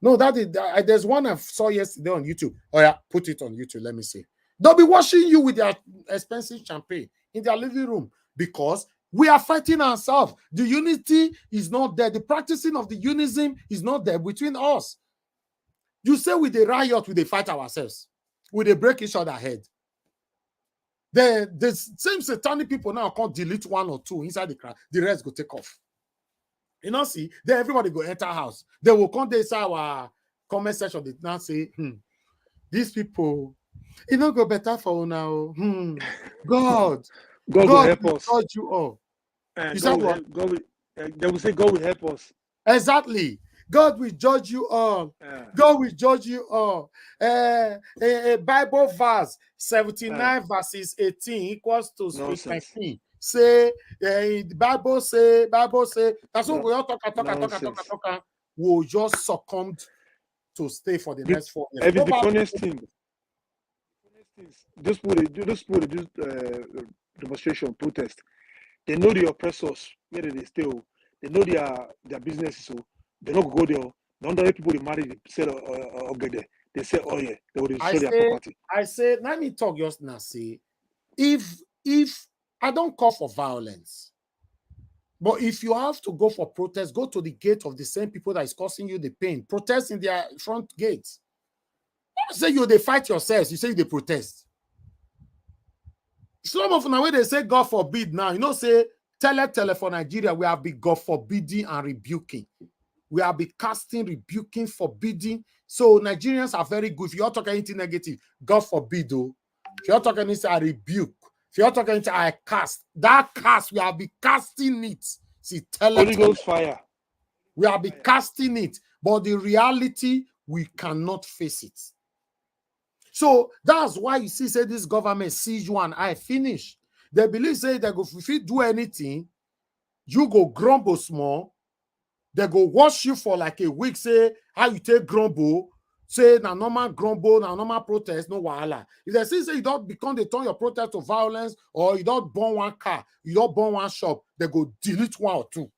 No, Daddy, there's one I saw yesterday on YouTube. Oh yeah, put it on YouTube. Let me see. They'll be watching you with their expensive champagne in their living room because we are fighting ourselves. The unity is not there. The practicing of the unism is not there between us. You say with the riot, we they fight ourselves. We they break each other head. The same satanic people now can't delete 1 or 2 inside the crowd. The rest go take off. You know, see, then everybody go enter house. They will come there inside our comment section. They now say, these people, it not go better for now. God will help us. God you all. You said what? They will say God will help us. Exactly. God will judge you all. God will judge you all. A Bible verse 79 verses 18 equals to 19. Say the Bible say. That's what we all talk. We'll just succumb to stay for the next 4 years. The funniest thing, those people do demonstration, protest. They know the oppressors where they stay. They know their businesses. So they don't go there. None of the people they marry, they sell or get there. They say, oh yeah, they will destroy their property. I say, let me talk just now. Say, if I don't call for violence, but if you have to go for protest, go to the gate of the same people that is causing you the pain. Protest in their front gates. Don't say they fight yourselves. You say they protest. Some of them, when they say God forbid now, you know, say, tele for Nigeria, we have been God forbidding and rebuking. We have been casting, rebuking, forbidding. So Nigerians are very good. If you're talking anything negative, God forbid, though. If you're talking anything, I rebuke. If you're talking anything, I cast. That cast, we have been casting it. See, Holy Ghost fire. We have been casting it. But the reality, we cannot face it. So that's why you see, say this government sees you and I finish. They believe, say, they go, if you do anything, you go grumble small. They go watch you for like a week, say, how you take grumble. say na normal grumble, na normal protest, no wahala. If they say you don't become they turn your protest to violence, or you don't burn one car, you don't burn one shop, they go delete one or two.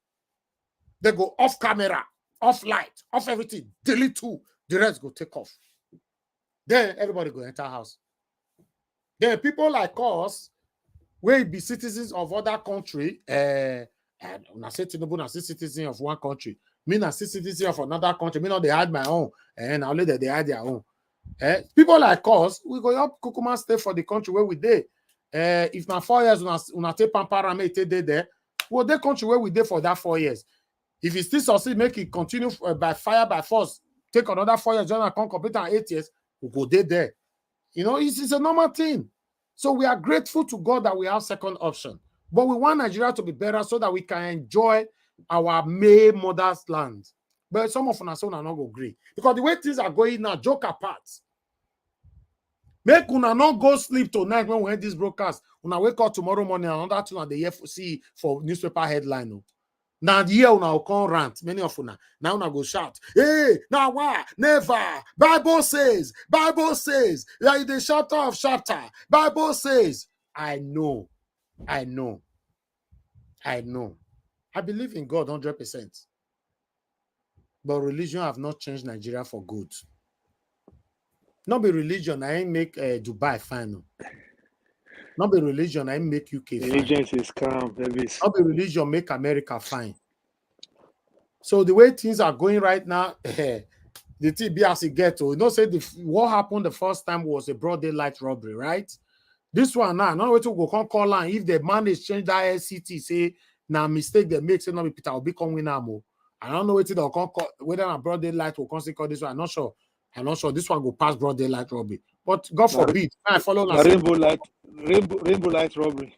They go off camera, off light, off everything, delete two. The rest go take off. Then everybody go enter house. Then people like us, we be citizens of other country, and when I say Tinubu, I say citizen of one country. Me not say citizen of another country. Me not they had my own, and only that they had their own. People like us, we go up Kukuma stay for the country where we did. If na 4 years, when I take Pampara, me take there, well, the country where we did for that 4 years. If it still succeed, make it continue by fire, by force, take another 4 years, join come complete in 8 years, we go there. You know, it's a normal thing. So we are grateful to God that we have second option. But we want Nigeria to be better so that we can enjoy our May mother's land. But some of us are not going to agree. Because the way things are going now, joke apart. Make una not go sleep tonight when we have this broadcast. Una wake up tomorrow morning, another thing on the year see for newspaper headline. No. Now the year una come rant, many of una. Now una go shout, hey, now why? Never. Bible says, like the chapter of chapter. Bible says, I know. I believe in God 100%. But religion have not changed Nigeria for good. Not be religion, I ain't make Dubai fine. No. Not be religion, I ain't make UK fine. Religion is scam. Not be religion, make America fine. So the way things are going right now, the TBS get to, you know, say what happened the first time was a broad daylight robbery, right? This one now, not way to go call line. If the manage change that FCT, say now mistake they make, say no be Peter will become winner more. I don't know whether they'll call whether a broad daylight will consider this one. I'm not sure. This one go past broad daylight robbery. But God forbid, I follow rainbow light robbery.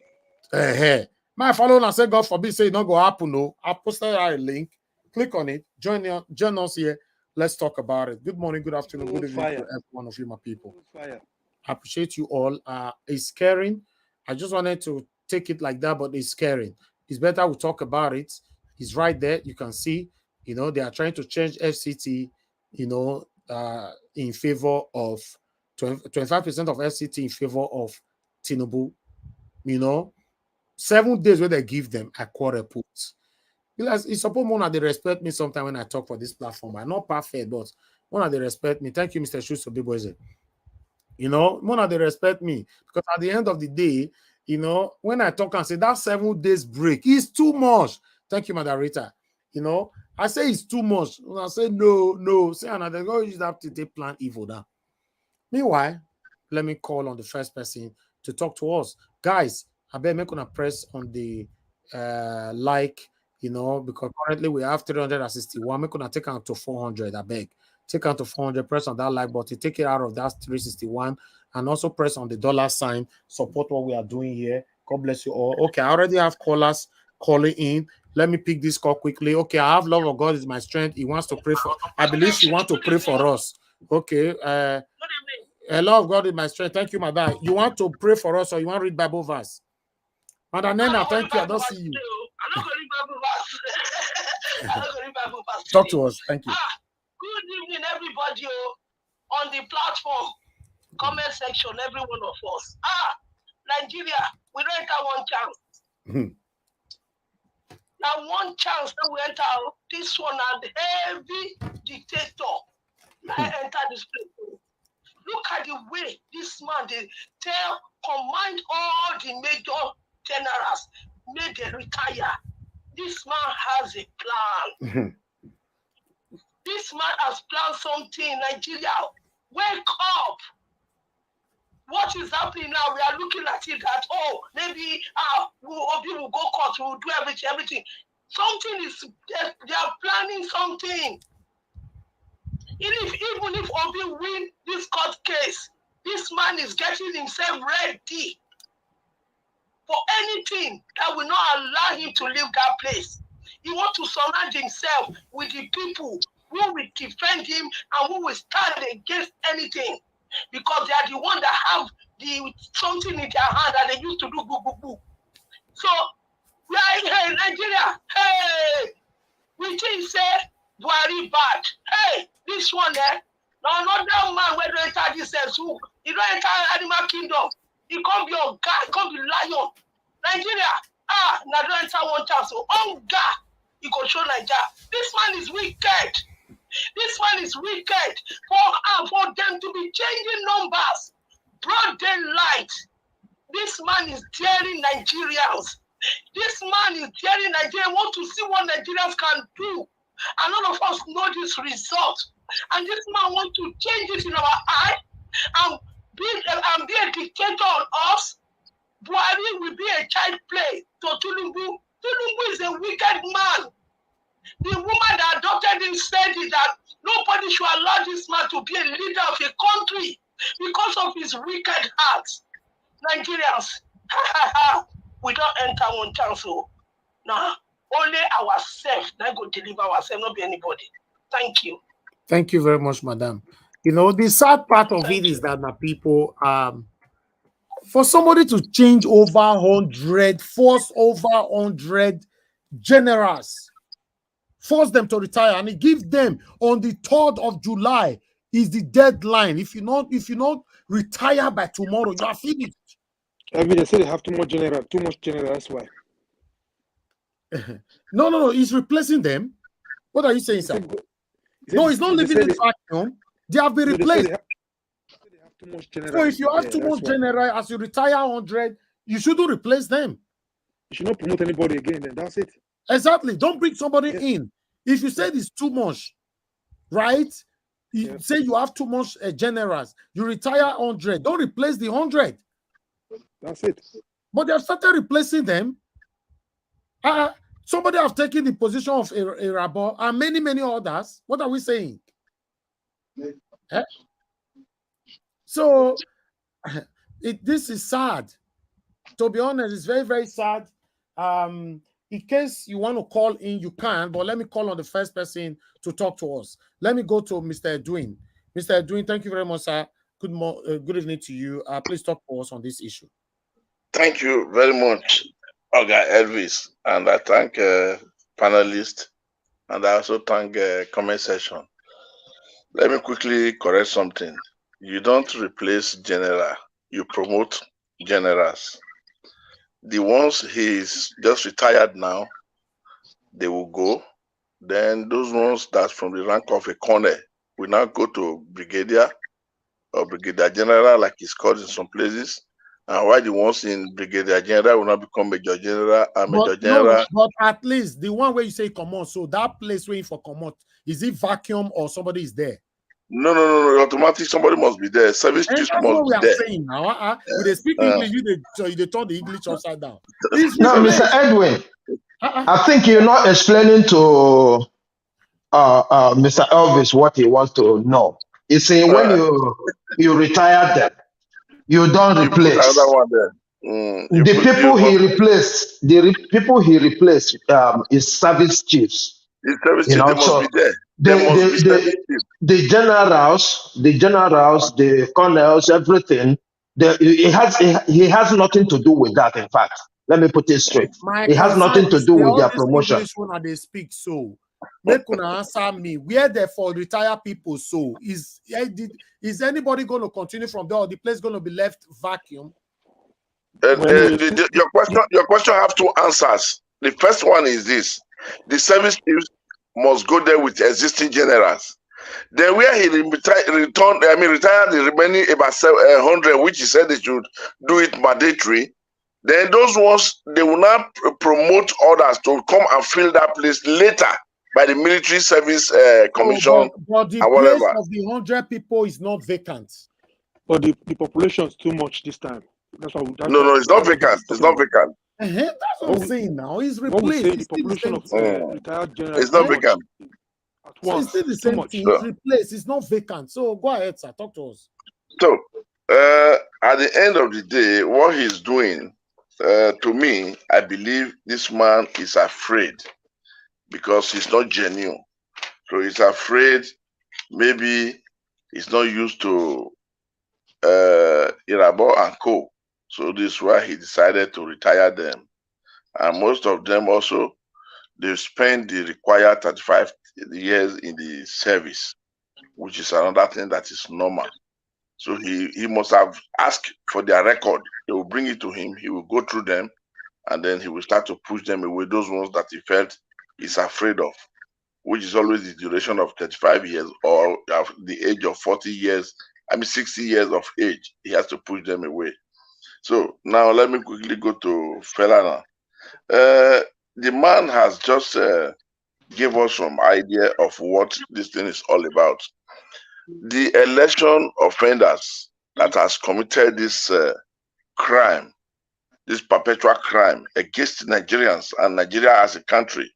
My follow and say God forbid, say it not go happen. No, I posted a link. Click on it. Join us here. Let's talk about it. Good morning, good afternoon, good evening to every one of you, my people. I appreciate you all. It's caring. I just wanted to take it like that, but it's caring. It's better we talk about it. It's right there. You can see, you know, they are trying to change FCT, you know, in favor of 25% of FCT in favor of Tinubu. You know, 7 days where they give them a quarter put. It's supposed more they respect me sometimes when I talk for this platform. I'm not perfect, but more they respect me. Thank you, Mr. Shuso Biboise. You know, more they respect me because at the end of the day, you know, when I talk and say that 7 days break is too much. Thank you, Madam Rita. You know, I say it's too much. When I say no, say another go use that to take plan evil now. Meanwhile, let me call on the first person to talk to us. Guys, I bet make gonna press on the like. You know, because currently we have 361. We're gonna take out to 400. I beg, take out to 400. Press on that like button, take it out of that 361, and also press on the dollar sign. Support what we are doing here. God bless you all. Okay, I already have callers calling in. Let me pick this call quickly. Okay, I have love of God is my strength. He wants to pray for. I believe she wants to pray for us. Okay. Love of God is my strength. Thank you, Madam. You want to pray for us, or you want to read Bible verse? Madam Nena, thank you. I don't see you. I'm not going to Talk to us. Thank you. Good evening, everybody on the platform, comment section, every one of us. Nigeria, we don't enter one chance. Now, one chance that we enter, this one and heavy dictator. I enter this place. Look at the way this man, they combined all the major generals, made them retire. This man has a plan. This man has planned something in Nigeria. Wake up. What is happening now? We are looking at it that, maybe Obi will go court, we will do everything. Something is, they are planning something. Even if Obi win this court case, this man is getting himself ready for anything that will not allow him to leave that place. He wants to surround himself with the people who will defend him and who will stand against anything, because they are the ones that have something in their hand that they used to do boo. So we are here in Nigeria. Hey, we think say Buhari bad. Hey, this one there, Now another man where don't enter this soup, he don't enter animal kingdom. He can't be a guy, he can't be lion. Nigeria, now don't enter one chance. So hunger, he go show Nigeria. This man is wicked. This one is wicked for them to be changing numbers. Broad daylight. This man is daring Nigerians. This man is daring Nigerians. Want to see what Nigerians can do. And all of us know this result. And this man wants to change it in our eye and be a dictator on us. Buhari will be a child play to Tinubu. Tinubu is a wicked man. The woman that adopted him said that nobody should allow this man to be a leader of a country because of his wicked heart. Nigerians, we don't enter one chance. So now, only ourselves that go deliver ourselves, not be anybody. Thank you. Thank you very much, madam. You know, the sad part of it is that the people, for somebody to change over 100, force over 100 generals, force them to retire, and it gives them on the 3rd of July is the deadline. If you not retire by tomorrow, you are finished. They say they have too much general, that's why. No, he's replacing them. What are you saying, sir? No, it's not leaving it vacuum. They have been replaced. Too much general. So if you have too much general, as you retire 100, you shouldn't replace them. You should not promote anybody again, then that's it. Exactly. Don't bring somebody in. If you said it's too much, right? You say you have too much generals, you retire 100. Don't replace the 100. That's it. But they have started replacing them. Somebody have taken the position of a Rabo and many others. What are we saying? So this is sad. To be honest, it's very, very sad. In case you want to call in, you can, but let me call on the first person to talk to us. Let me go to Mr. Edwin. Mr. Edwin, thank you very much, sir. Good evening to you. Please talk to us on this issue. Thank you very much, Oga Elvis, and I thank panelists, and I also thank comment section. Let me quickly correct something. You don't replace general, you promote generals. The ones he's just retired now, they will go. Then those ones that's from the rank of a colonel will now go to brigadier or brigadier general, like it's called in some places. And while the ones in brigadier general will not become major general and major general. But at least the one where you say come on, so that place waiting for come out, is it vacuum or somebody is there? No. Automatically, somebody must be there. Service chiefs must be there. That's what we are saying now. When they speak English, they turn the English upside down. No, Mr. Edwin, I think you're not explaining to Mr. Elvis what he wants to know. You see, when you retire them, you don't replace. The people he replaced is service chiefs. The service chiefs must be there. The generals, the colonels, everything. He has nothing to do with that. In fact, let me put it straight. It has nothing to do with their promotion. When they speak, so make una answer me. Where they for retired people? So is anybody going to continue from there, or the place going to be left vacuum? Your question have two answers. The first one is this: the service chiefs must go there with existing generals. Then where he retired the remaining about 100, which he said they should do it mandatory. Then those ones, they will not promote others to come and fill that place later by the military service commission but the and whatever. Place of the 100 people is not vacant. But the population is too much this time. It's not vacant. It's not vacant. That's what I'm saying now. He's replaced. The population of retired generals. It's not vacant. So it's still the same thing. It's replaced. It's not vacant. So go ahead, sir. Talk to us. So at the end of the day, what he's doing, to me, I believe this man is afraid because he's not genuine. So he's afraid maybe he's not used to Irabo and Co. So this is why he decided to retire them. And most of them also, they've spent the required 35 years in the service. which is another thing that is normal. So he must have asked for their record. They will bring it to him. He will go through them, and then he will start to push them away, those ones that he felt is afraid of, which is always the duration of 35 years or the age of 40 years, 60 years of age. He has to push them away. So now let me quickly go to Felana. The man has just gave us some idea of what this thing is all about. The election offenders that has committed this crime, this perpetual crime against Nigerians and Nigeria as a country,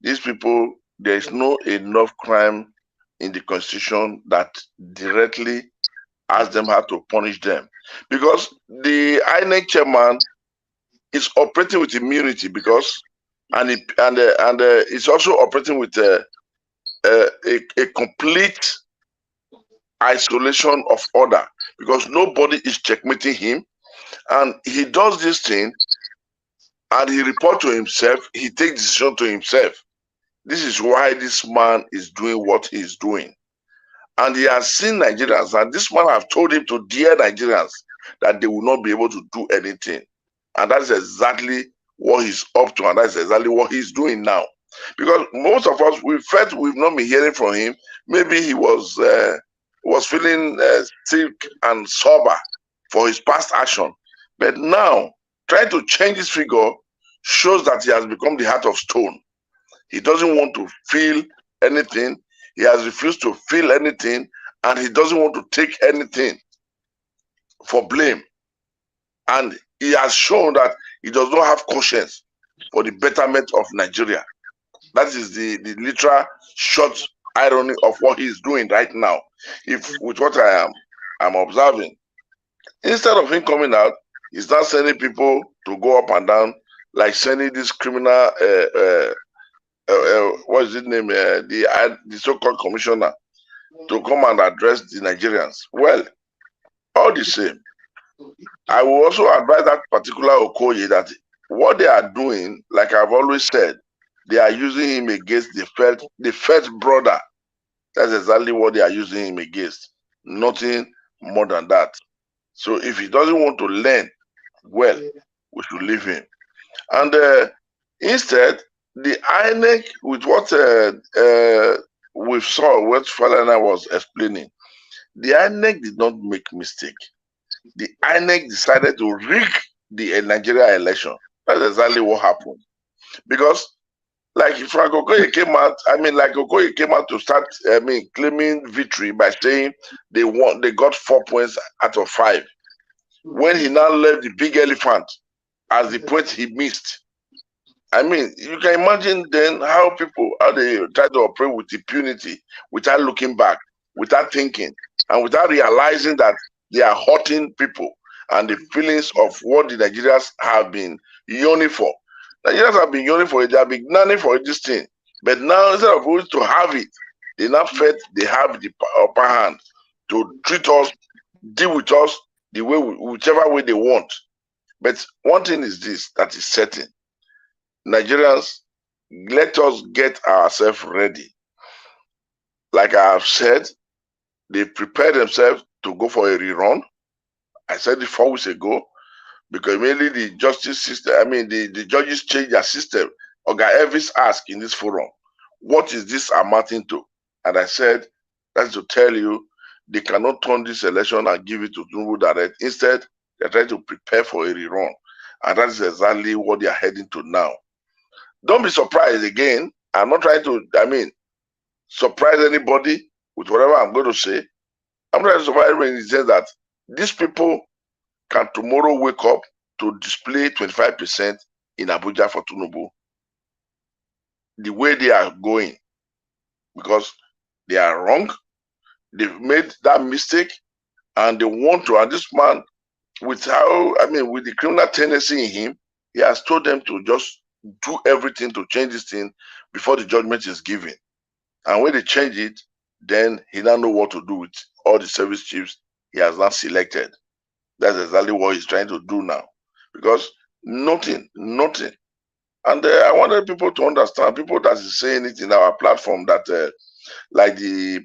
these people, there is no enough crime in the constitution that directly asks them how to punish them, because the INEC chairman is operating with immunity because, and it's also operating with a complete isolation of order, because nobody is checkmating him, and he does this thing and he reports to himself, he takes decision to himself. This is why this man is doing what he is doing. And he has seen Nigerians, and this man have told him to dare Nigerians that they will not be able to do anything. And that's exactly what he's up to, and that's exactly what he's doing now. Because most of us, we felt we've not been hearing from him. Maybe he was feeling sick and sober for his past action. But now, trying to change his figure shows that he has become the heart of stone. He doesn't want to feel anything. He has refused to feel anything, and he doesn't want to take anything for blame. And he has shown that he does not have conscience for the betterment of Nigeria. That is the literal short irony of what he is doing right now. If with what I'm observing, instead of him coming out, he's not sending people to go up and down, like sending this criminal what is his name, the so-called commissioner, to come and address the Nigerians. Well, all the same, I will also advise that particular Okoye that what they are doing, like I've always said, they are using him against the first brother. That's exactly what they are using him against. Nothing more than that. So if he doesn't want to learn, well, we should leave him. And instead, the INEC, with what we saw, what Falana was explaining, the INEC did not make mistake. The INEC decided to rig the Nigeria election. That's exactly what happened. Because, like Frank Okoye came out, Okoye came out to start, claiming victory by saying they got 4 points out of 5. When he now left the big elephant as the point he missed. You can imagine then how they try to operate with impunity without looking back, without thinking, and without realizing that they are hurting people and the feelings of what the Nigerians have been yearning for. Nigerians have been yearning for it, they have been gnawing for this thing. But now, instead of going to have it, they now felt they have the upper hand to treat us, deal with us the way, whichever way they want. But one thing is this that is certain. Nigerians, let us get ourselves ready. Like I have said, they prepared themselves to go for a rerun. I said it 4 weeks ago, because mainly the justice system, the judges changed their system. Oga Elvis asked in this forum, what is this amounting to? And I said, that's to tell you, they cannot turn this election and give it to Tinubu direct. Instead, they're trying to prepare for a rerun. And that is exactly what they are heading to now. Don't be surprised again. I'm not trying to, surprise anybody with whatever I'm going to say. I'm trying to surprise everybody in the sense that these people can tomorrow wake up to display 25% in Abuja for Tinubu. The way they are going, because they are wrong, they've made that mistake, and they want to. And this man, with with the criminal tendency in him, he has told them to just do everything to change this thing before the judgment is given. And when they change it, then he doesn't know what to do with all the service chiefs he has not selected. That's exactly what he's trying to do now. Because nothing. And I wanted people to understand, people that is saying it in our platform, that like the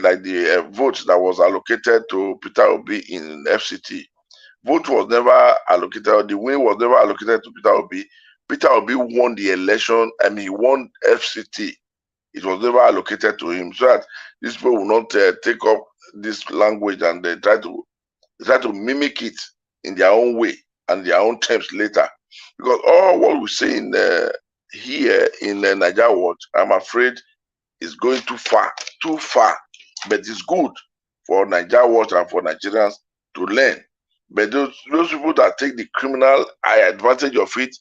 like the vote that was allocated to Peter Obi in FCT. Vote was never allocated, the win was never allocated to Peter Obi. Peter Obi won the election and he won FCT. It was never allocated to him, so that these people will not take up this language and they try to mimic it in their own way and their own terms later. Because all what we say in here in Nigeria Watch, I'm afraid, is going too far. But it's good for Nigeria Watch and for Nigerians to learn. But those people that take the criminal advantage of it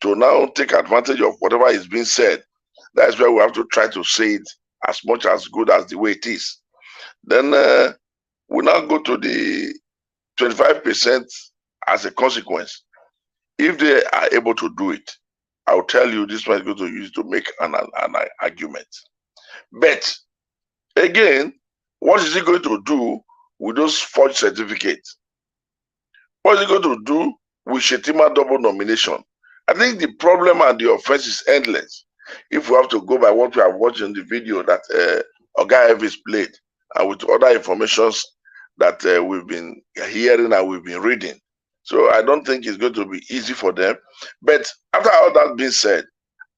to now take advantage of whatever is being said, that's where we have to try to say it as much as good as the way it is. Then we now go to the 25% as a consequence. If they are able to do it, I'll tell you this one is going to use to make an argument. But again, what is he going to do with those forged certificates? What is he going to do with Shetima double nomination? I think the problem and the offense is endless. If we have to go by what we have watched in the video that Oga Elvis played, and with other informations that we've been hearing and we've been reading. So I don't think it's going to be easy for them. But after all that being said,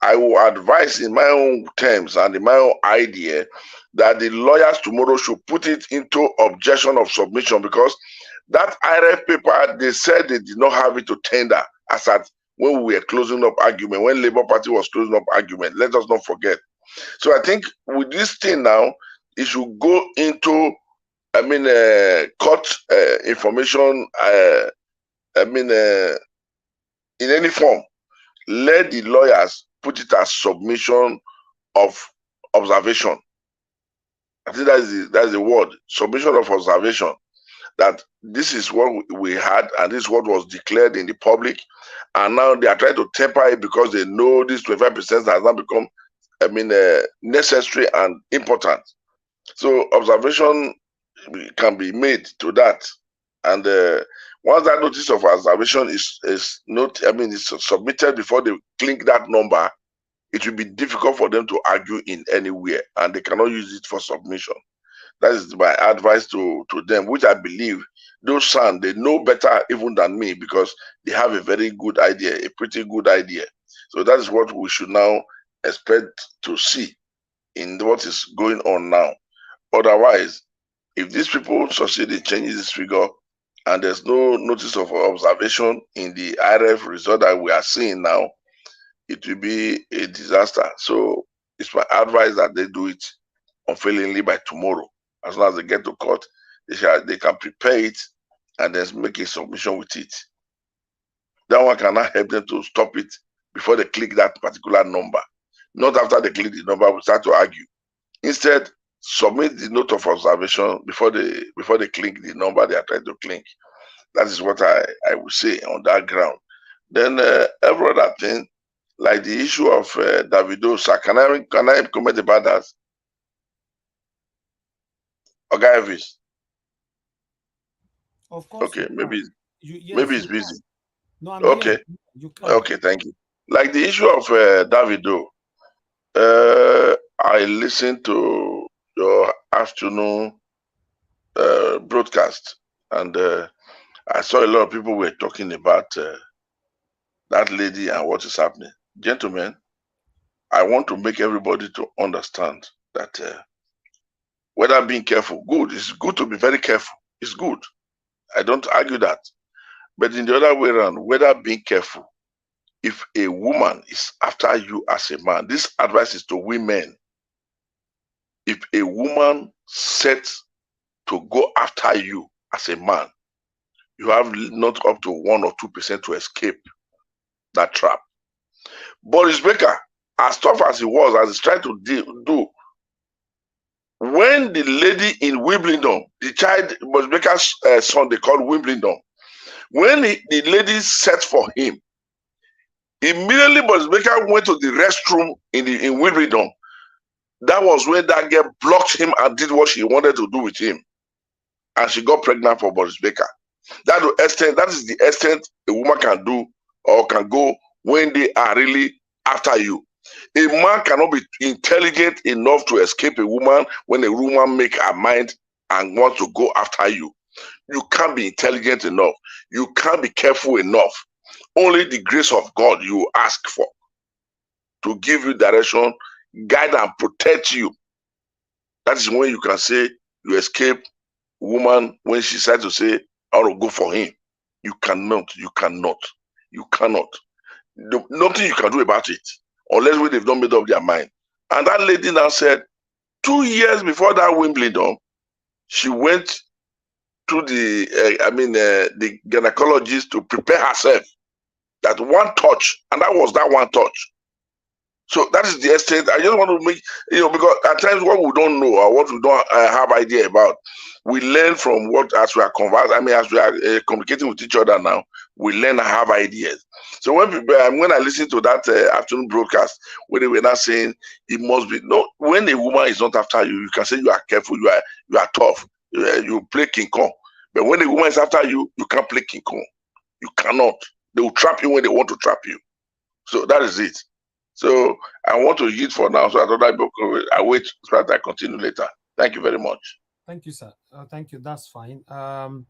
I will advise in my own terms and in my own idea that the lawyers tomorrow should put it into objection of submission, because that IRF paper, they said they did not have it to tender as at when we were closing up argument, when Labour Party was closing up argument. Let us not forget. So I think with this thing now, it should go into, court information, in any form. Let the lawyers put it as submission of observation. I think that's the word, submission of observation. That this is what we had and this is what was declared in the public, and now they are trying to temper it because they know this 25% has now become, necessary and important. So observation can be made to that, and once that notice of observation is not, it's submitted before they clink that number, it will be difficult for them to argue in anywhere, and they cannot use it for submission. That is my advice to them, which I believe those sons, they know better even than me, because they have a very good idea, a pretty good idea. So that is what we should now expect to see in what is going on now. Otherwise, if these people succeed in changing this figure and there's no notice of observation in the IRF result that we are seeing now, it will be a disaster. So it's my advice that they do it unfailingly by tomorrow. As soon as they get to court, they can prepare it and then make a submission with it. That one cannot help them to stop it before they click that particular number. Not after they click the number, we start to argue. Instead, submit the note of observation before they click the number they are trying to click. That is what I would say on that ground. Then every other thing, like the issue of Davido, sir, can I comment about that? Okay, Elvis. Of course. Okay, maybe yes, it's busy. No, I'm okay. Here. You can. Okay, thank you. Like the issue of Davido, I listened to your afternoon broadcast, and I saw a lot of people were talking about that lady and what is happening. Gentlemen, I want to make everybody to understand that whether being careful, good, it's good to be very careful. It's good. I don't argue that. But in the other way around, whether being careful, if a woman is after you as a man, this advice is to women. If a woman sets to go after you as a man, you have not up to 1 or 2% to escape that trap. Boris Becker, as tough as he was, as he's trying to do, when the lady in Wimbledon, the child, Boris Becker's son, they call Wimbledon, when the lady set for him, immediately Boris Becker went to the restroom in Wimbledon. That was when that girl blocked him and did what she wanted to do with him. And she got pregnant for Boris Becker. That is the extent a woman can do or can go when they are really after you. A man cannot be intelligent enough to escape a woman when a woman make her mind and wants to go after you. You can't be intelligent enough. You can't be careful enough. Only the grace of God you ask for to give you direction, guide and protect you. That is when you can say you escape a woman when she decides to say, I want to go for him. You cannot. Nothing you can do about it unless when they've not made up their mind. And that lady now said, 2 years before that Wimbledon, she went to the gynecologist to prepare herself. That one touch, and that was that one touch. So that is the extent. I just want to make, because at times what we don't know or what we don't have idea about, we learn from what, as we are as we are communicating with each other now, we learn and have ideas. So when I listen to that afternoon broadcast, where they were not saying it must be, no, when a woman is not after you, you can say you are careful, you are tough, you play King Kong. But when a woman is after you, you can't play King Kong. You cannot. They will trap you when they want to trap you. So that is it. So I want to eat for now. So I wait so that I continue later. Thank you very much. Thank you, sir. Thank you. That's fine. Thank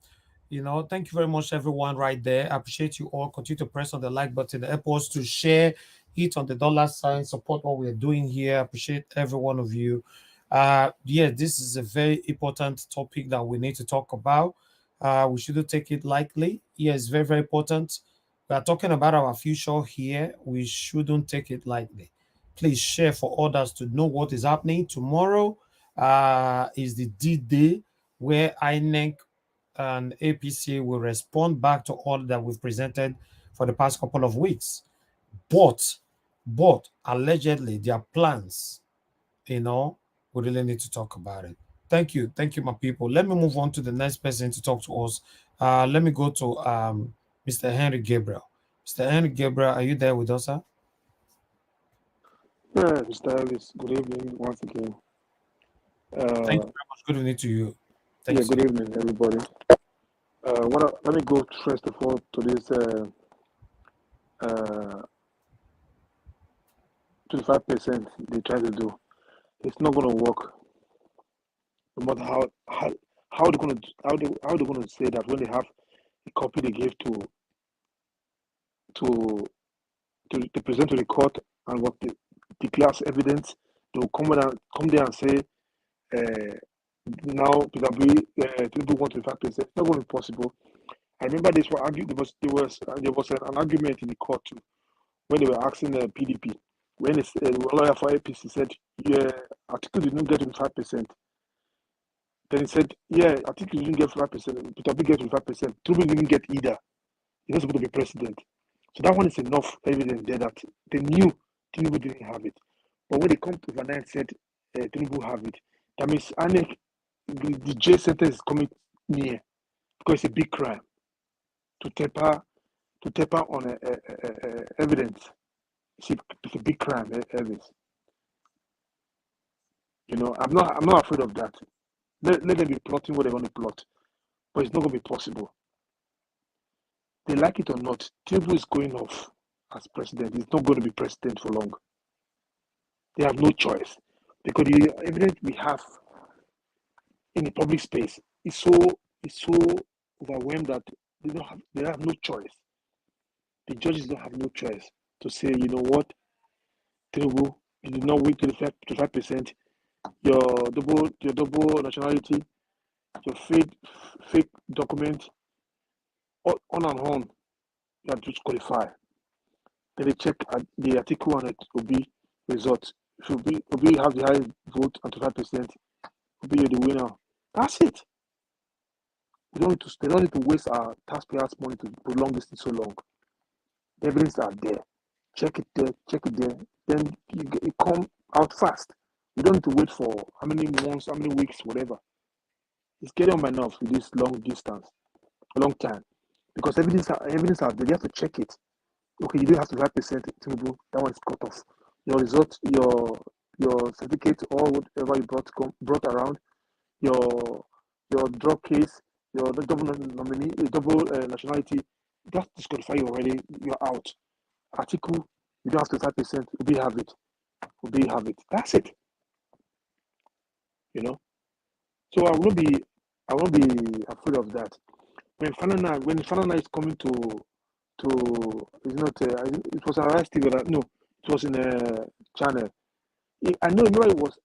you very much, everyone right there. I appreciate you all. Continue to press on the like button, help us to share it on the $sign, support what we're doing here. I appreciate every one of you. This is a very important topic that we need to talk about. We shouldn't take it lightly. It's very, very important. We are talking about our future here. We shouldn't take it lightly. Please share for others to know what is happening. Tomorrow is the D-Day where INEC and APC will respond back to all that we've presented for the past couple of weeks. But allegedly, their plans, we really need to talk about it. Thank you, my people. Let me move on to the next person to talk to us. Let me go to Mr. Henry Gabriel. Mr. Henry Gabriel, are you there with us, sir? Yeah, Mr. Ellis, good evening once again. Thank you very much. Good evening to you. Thank you. Good evening, everybody. Let me go first of all to this 25% they try to do. It's not going to work. No matter how they're going to say that when they have a copy they gave to present to the court and what they declare as evidence, they will come there and say now Tinubu want 25%. It's not going to be possible. I remember there was an argument in the court too when they were asking the PDP when the lawyer for APC said Atiku didn't get 25%. Then he said, Atiku didn't get 5%. Peter Obi get 25%. Tinubu didn't get either. He's not supposed to be president. So that one is enough evidence there that they knew Tinubu didn't have it. But when they come to Vanna and said Tinubu have it, that means INEC, the jail sentence is coming near because it's a big crime to taper on evidence. It's a big crime, Elvis. I'm not afraid of that. Let them be plotting what they want to plot, but it's not going to be possible. They like it or not, Tinubu is going off as president. He's not going to be president for long. They have no choice because the evidence we have in the public space is so overwhelmed that they have no choice. The judges don't have no choice to say, you know what, Tinubu, you did not win 25%. Your double nationality, your fake document, on and on, you have to qualify. Then they check the article on it will be results. If Obi have the highest vote and 25%, Obi you're the winner. That's it. They don't need to waste our taxpayers' money to prolong this thing so long. The evidence are there. Check it there. Then you come out fast. You don't need to wait for how many months, how many weeks, whatever. It's getting on my nerves with this long time. Because evidence are there. You have to check it. Okay, you do have to 5% Tinubu. That one is cut off. Your result, your certificate, or whatever you brought around, your drug case, your double nominee, double nationality, that disqualify you already. You're out. Article, you don't have to 5%. We have it. Obi have it. That's it. You know. So I won't be afraid of that. When Fanana is coming to it's not it was Arise TV, no, it was in a channel. I know it was.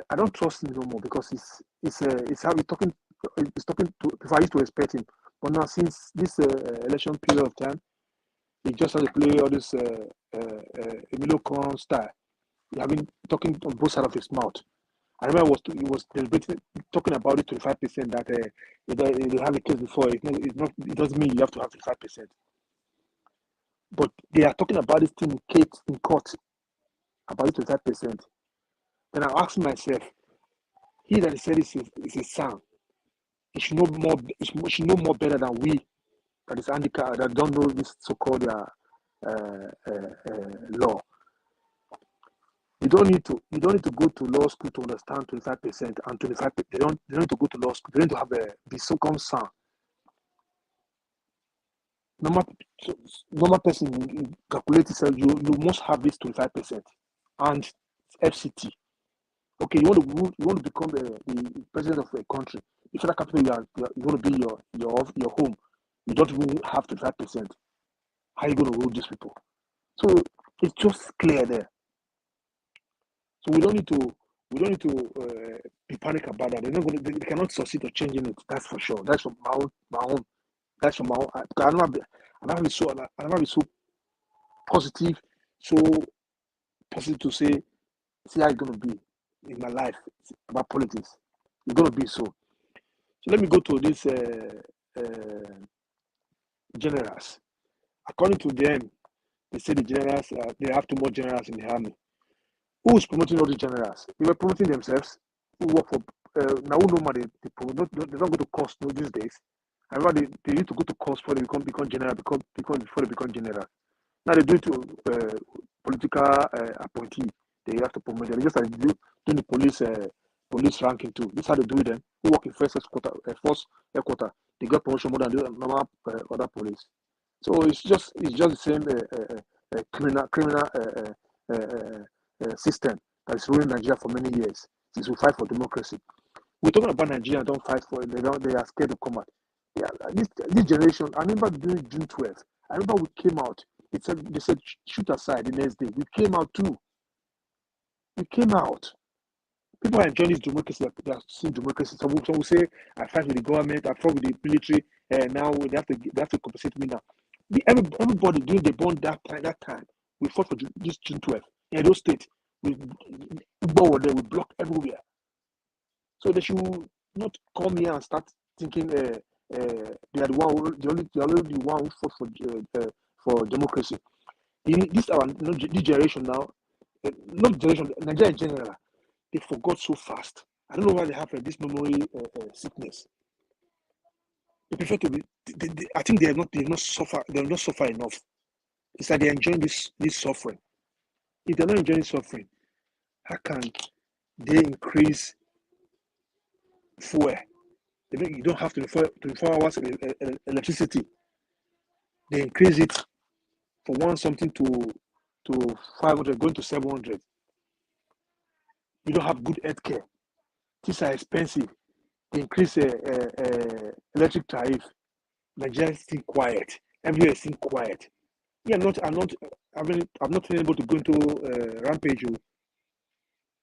I don't trust him no more because it's how he's talking. He's talking to. If I used to respect him, but now since this election period of time, he just has to play all this Emilio Con style. He have been talking on both sides of his mouth. I remember he was talking about it 25% that they have a case before. It doesn't mean you have to have 25%. But they are talking about this thing in court about it 25%. Then I asked myself, he that said this is his son. He should know more. He should know more better than we that is handicapped that don't know this so-called law. You don't need to go to law school to understand 25% and 25%. They don't need to go to law school. They need to have be so concerned. Normal person calculate itself. You must have this 25% and FCT. Okay, you want to become the president of a country. The federal capital you want to be your home. You don't even have 25%. How are you going to rule these people? So it's just clear there. So we don't need to be panic about that. They cannot succeed or changing it. That's for sure. That's from my own. That's from my own. I'm not be so positive, to say how it's gonna be in my life about politics. It's gonna be so. So let me go to these generals. According to them, they say the generals they have too much generals in the army. Who's promoting all the generals? They were promoting themselves. Who work for now? Who normally they don't go to course these days. I remember they used to go to course before they become general before they become general. Now they do it to political appointee. They have to promote them. They just like doing the police ranking too. This is how they do it. Then who work in first headquarter, they get promotion more than the normal other police. So it's just the same criminal system that is ruling Nigeria for many years since we fight for democracy. We're talking about Nigeria don't fight for it. They are scared to come out. This generation, I remember during June 12th, I remember we came out. They said shoot aside the next day. We came out too. We came out. People are enjoying this democracy. They are seeing democracy. Some will say I fight with the government, I fight with the military, and now they have to compensate me now. Everybody during the bond that time, we fought for this June 12th. In those states, we block everywhere. So they should not come here and start thinking they are the only one who fought for democracy. This generation now, not generation, Nigeria in general, they forgot so fast. I don't know why they have this memory sickness. They prefer to be. I think they have not suffer enough. It's like they're enjoying this suffering. If they're not enjoying suffering, how can they increase fuel? You don't have 24 hours electricity. They increase it for one something to 500, going to 700. You don't have good health care. These are expensive. They increase electric tariff. Nigeria is still quiet. Everywhere is still quiet. Yeah, I'm not able to go into rampage.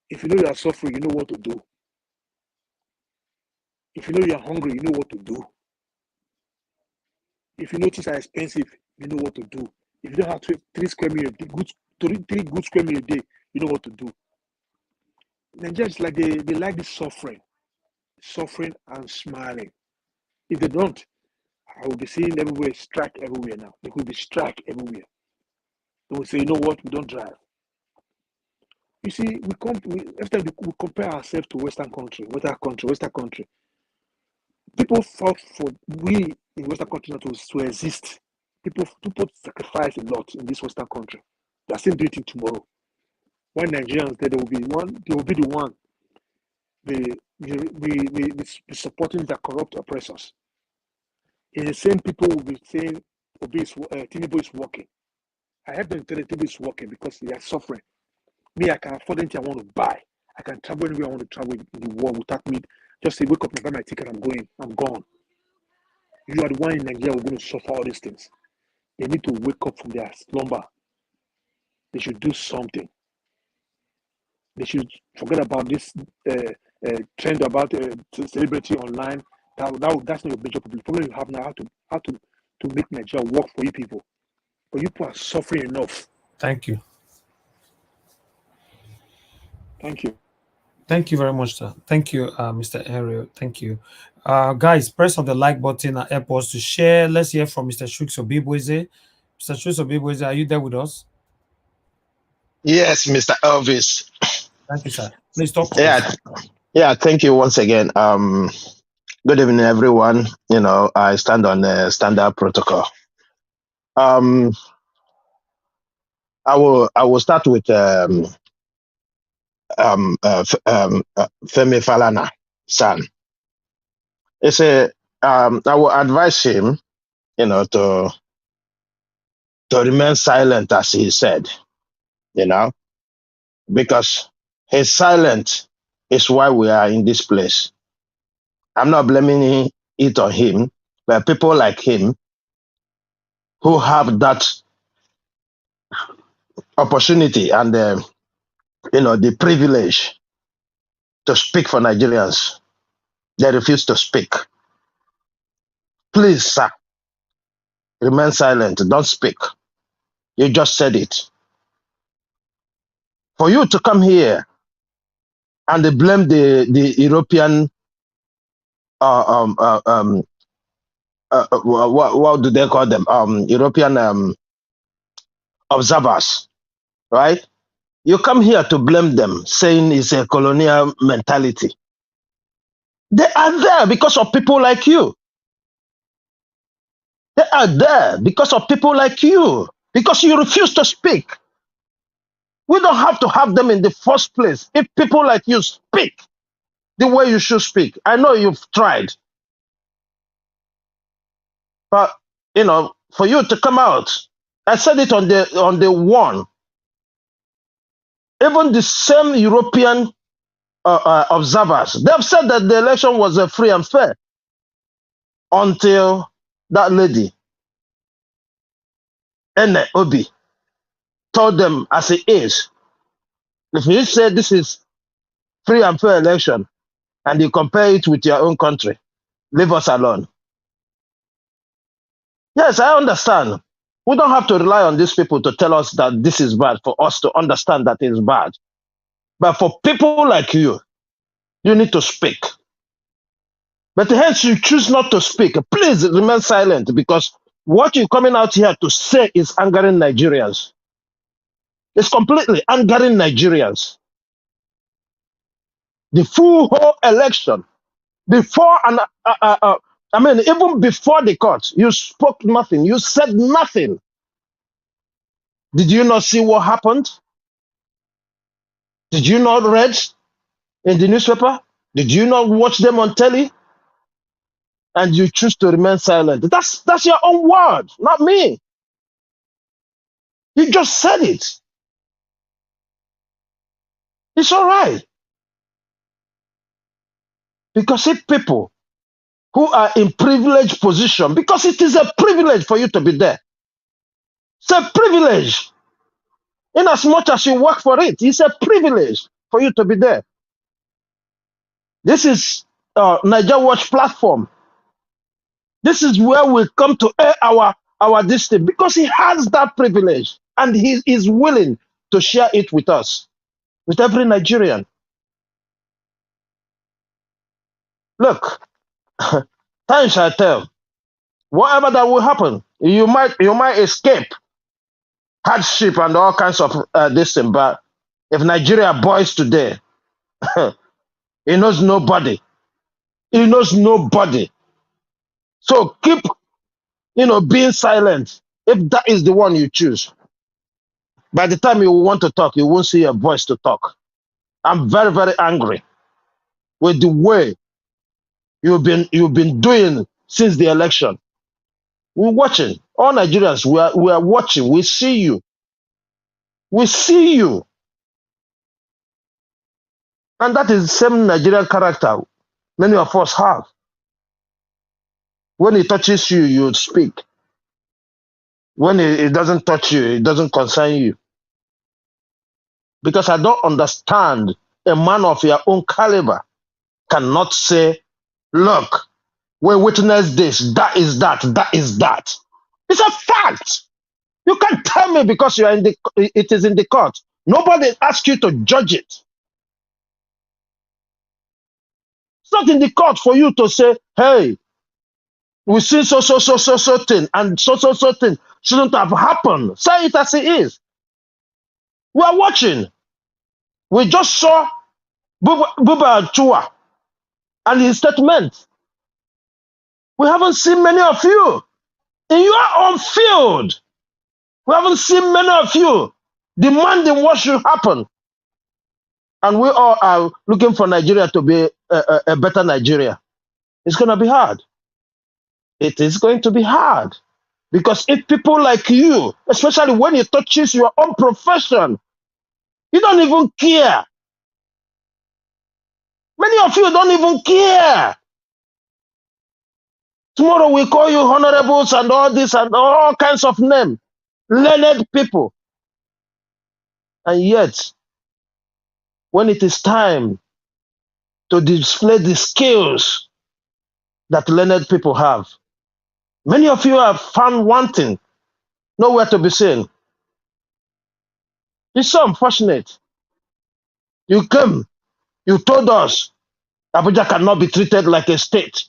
If you know you are suffering, you know what to do. If you know you are hungry, you know what to do. If you know things are expensive, you know what to do. If you don't have 3 square meter, 3 good square meter a day, you know what to do. Nigerians like they like this suffering and smiling. If they don't, I will be seeing everywhere strike everywhere now. There could be strike everywhere. They will say, you know what, we don't drive. You see, every time we compare ourselves to Western country. People fought for we in Western country to exist. People sacrifice a lot in this Western country. They are still doing it tomorrow. When Nigerians there will be the one be supporting the corrupt oppressors. It's the same people will be saying Tinubu is working. I have them tell Tinubu is working because they are suffering. Me, I can afford anything I want to buy. I can travel anywhere I want to travel in the world without me. Just say, wake up, buy my ticket, I'm going, I'm gone. You are the one in Nigeria who are going to suffer all these things. They need to wake up from their slumber. They should do something. They should forget about this trend about celebrity online. That's not your major problem. The problem you have now how to make Nigeria work for you people. But you people are suffering enough. Thank you. Thank you. Thank you very much, sir. Thank you, Mr. Ariel. Thank you. Guys, press on the like button and help us to share. Let's hear from Mr. Shukes Obibweze. Mr. Shukes Obibweze, are you there with us? Yes, Mr. Elvis. Thank you, sir. Please talk. Yeah. Thank you once again. Good evening, everyone. I stand on the standard protocol. I will start with Femi Falana son. I will advise him, to remain silent, as he said, because his silence is why we are in this place. I'm not blaming it on him, but people like him who have that opportunity and the privilege to speak for Nigerians, they refuse to speak. Please, sir, remain silent. Don't speak. You just said it. For you to come here and blame the European, what do they call them? European observers, right? You come here to blame them, saying it's a colonial mentality. They are there because of people like you. They are there because of people like you, because you refuse to speak. We don't have to have them in the first place. If people like you speak the way you should speak, I know you've tried, but for you to come out, I said it on the one. Even the same European observers, they've said that the election was free and fair until that lady, Obi, told them as it is. If you say this is free and fair election and you compare it with your own country, leave us alone. Yes, I understand. We don't have to rely on these people to tell us that this is bad for us to understand that it's bad. But for people like you, you need to speak. But hence you choose not to speak. Please remain silent, because what you're coming out here to say is angering Nigerians. It's completely angering Nigerians. The full whole election, before and even before the court, you spoke nothing. You said nothing. Did you not see what happened? Did you not read in the newspaper? Did you not watch them on telly? And you choose to remain silent. That's your own word, not me. You just said it. It's all right. Because if people who are in privileged position, because it is a privilege for you to be there. It's a privilege. In as much as you work for it, it's a privilege for you to be there. This is Niger Watch platform. This is where we come to air our district, because he has that privilege and he is willing to share it with us, with every Nigerian. Look, time shall tell. Whatever that will happen, you might escape hardship and all kinds of this thing. But if Nigeria boils today, he knows nobody. He knows nobody. So keep, being silent if that is the one you choose. By the time you want to talk, you won't see a voice to talk. I'm very, very angry with the way you've been doing since the election. We're watching. All Nigerians, we are watching. We see you. We see you. And that is the same Nigerian character many of us have. When it touches you, you speak. When it doesn't touch you, it doesn't concern you. Because I don't understand a man of your own caliber cannot say, look, we witnessed this, that is that, that is that. It's a fact. You can't tell me because you are in it is in the court. Nobody asked you to judge it. It's not in the court for you to say, hey, we see so thing, and so thing shouldn't have happened. Say it as it is. We are watching. We just saw Buba Chua and his statement. We haven't seen many of you in your own field. We haven't seen many of you demanding what should happen. And we all are looking for Nigeria to be a better Nigeria. It's going to be hard. It is going to be hard. Because if people like you, especially when it touches your own profession, you don't even care. Many of you don't even care. Tomorrow we call you honorables and all this and all kinds of names. Learned people. And yet, when it is time to display the skills that learned people have, many of you are found wanting, nowhere to be seen. It's so unfortunate. You came, you told us Abuja cannot be treated like a state.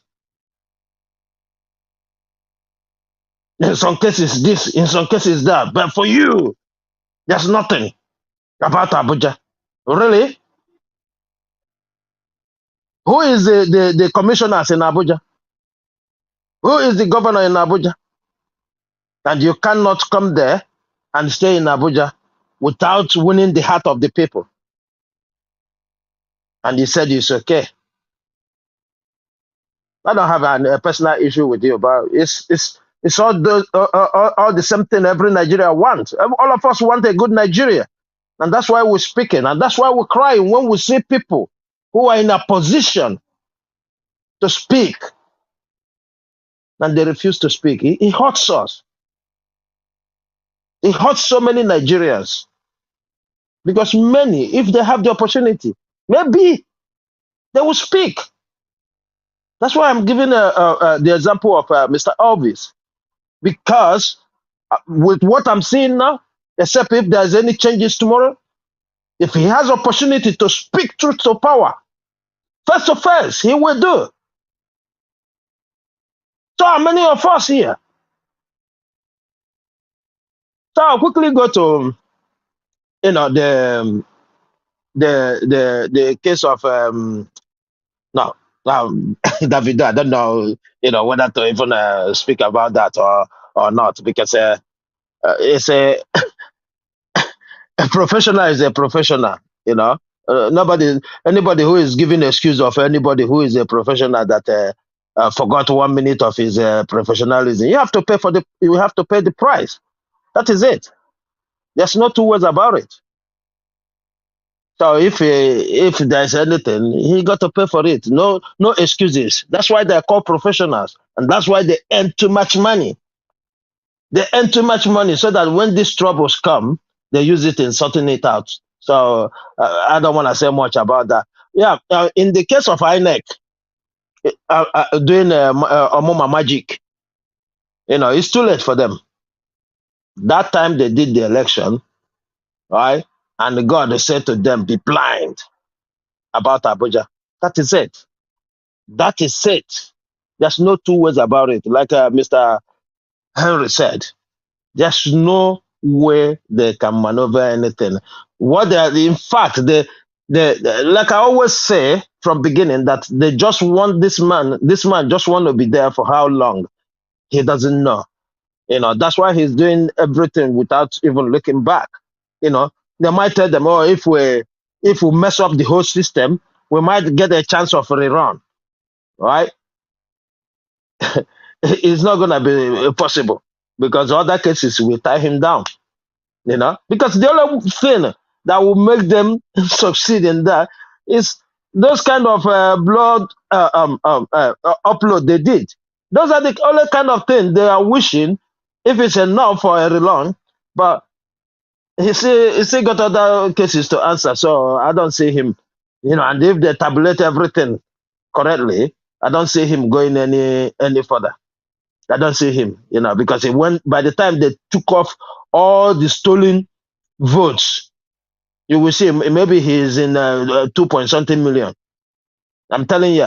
In some cases this, in some cases that. But for you, there's nothing about Abuja. Really? Who is the commissioners in Abuja? Who is the governor in Abuja? And you cannot come there and stay in Abuja without winning the heart of the people. And you said it's okay. I don't have a personal issue with you, but it's all the same thing every Nigeria wants. All of us want a good Nigeria. And that's why we're speaking. And that's why we're crying when we see people who are in a position to speak and they refuse to speak. It hurts us. It hurts so many Nigerians. Because many, if they have the opportunity, maybe they will speak. That's why I'm giving the example of Mr. Elvis. Because with what I'm seeing now, except if there's any changes tomorrow, if he has opportunity to speak truth to power, face to face, he will do. So how many of us here? So I'll quickly go to the case of David. I don't know whether to even speak about that or not, because it's a professional is a professional. Anybody who is giving excuse of anybody who is a professional that forgot 1 minute of his professionalism, you have to pay the price. That is it. There's no two ways about it. So if there's anything, he got to pay for it. No excuses. That's why they're called professionals, and that's why they earn too much money. They earn too much money so that when these troubles come, they use it in sorting it out. So I don't want to say much about that. Yeah, in the case of INEC doing Omoma magic, it's too late for them. That time they did the election, right? And God said to them, be blind about Abuja. That is it. That is it. There's no two ways about it. Like Mr. Henry said, there's no way they can maneuver anything. In fact, like I always say from beginning, that they just want this man just want to be there for how long? He doesn't know. That's why he's doing everything without even looking back. They might tell them, oh, if we mess up the whole system, we might get a chance of rerun, right? It's not going to be possible, because other cases will tie him down, because the only thing that will make them succeed in that It's those kind of blood upload they did. Those are the only kind of thing they are wishing if it's enough for a long. But he still got other cases to answer, so I don't see him, and if they tabulate everything correctly, I don't see him going any further. I don't see him, because by the time they took off all the stolen votes, you will see maybe he's in 2 point something million. I'm telling you,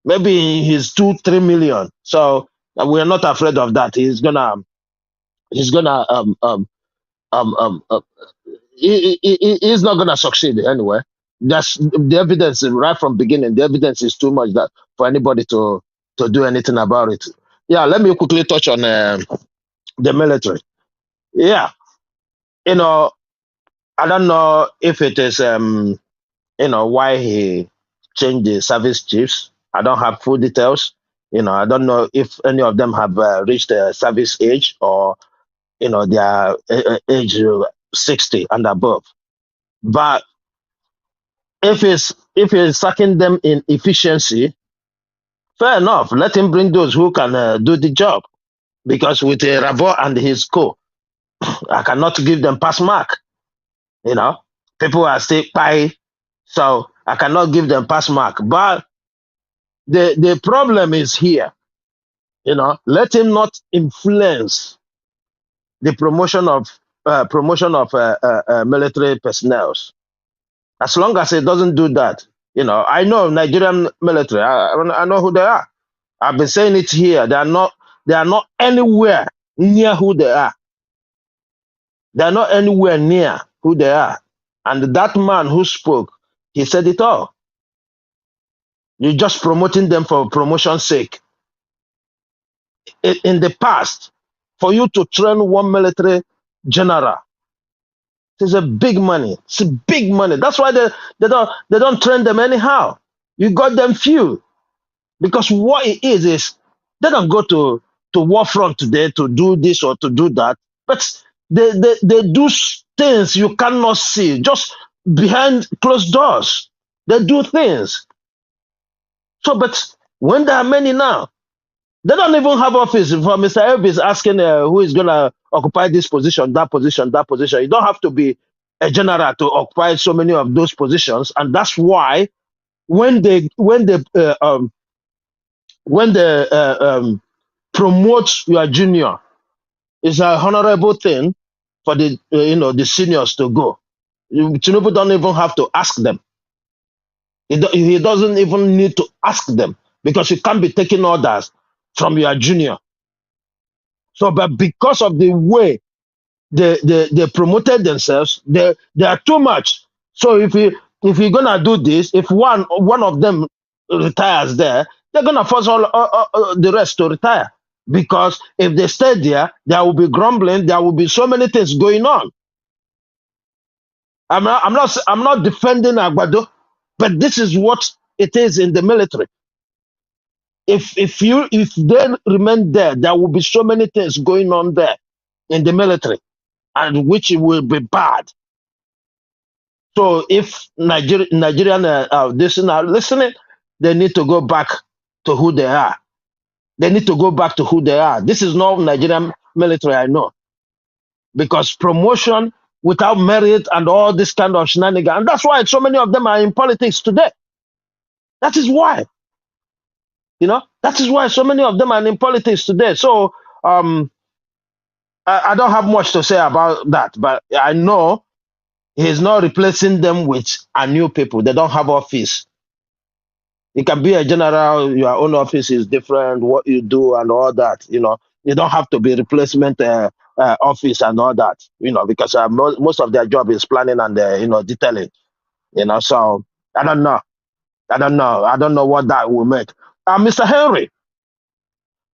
maybe he's 2-3 million. So we're not afraid of that. He's gonna he's not gonna succeed anyway. That's the evidence right from beginning. The evidence is too much that for anybody to do anything about it. Yeah, let me quickly touch on the military. Yeah, I don't know if it is why he changed the service chiefs. I don't have full details. I don't know if any of them have reached service age or they are age 60 and above. But if he's sucking them in efficiency, fair enough. Let him bring those who can do the job. Because with Rabo and his co, I cannot give them pass mark. People are still by, so I cannot give them pass mark. But the problem is here. Let him not influence the promotion of military personnel. As long as he doesn't do that, I know Nigerian military. I know who they are. I've been saying it here. They are not anywhere near who they are. They are not anywhere near who they are. And that man who spoke, he said it all. You're just promoting them for promotion's sake. In the past, for you to train one military general, it's a big money. It's a big money. That's why they don't train them anyhow. You got them few. Because what it is they don't go to war front today to do this or to do that. But they do things you cannot see, just behind closed doors. They do things. So, but when there are many now, they don't even have office. For Mr. Elvis asking who is going to occupy this position, that position, that position. You don't have to be a general to occupy so many of those positions, and that's why when they promote your junior, it's a honorable thing for the the seniors to go. Tinubu don't even have to ask them. He doesn't even need to ask them because you can't be taking orders from your junior. So, but because of the way they promoted themselves, they are too much. So if you're gonna do this, if one of them retires there, they're gonna force all the rest to retire. Because if they stay there, there will be grumbling. There will be so many things going on. I'm not defending Agbado, but this is what it is in the military. If they remain there, there will be so many things going on there in the military, and which will be bad. So if Nigerian are listening, they need to go back to who they are. They need to go back to who they are. This is not Nigerian military, I know. Because promotion without merit and all this kind of shenanigans, and that's why so many of them are in politics today. That is why. That is why so many of them are in politics today. So I don't have much to say about that, but I know he's not replacing them with a new people. They don't have office. You can be a general, your own office is different, what you do and all that. You don't have to be replacement office and all that, because most of their job is planning and detailing. So I don't know. I don't know what that will make. Mr. Henry,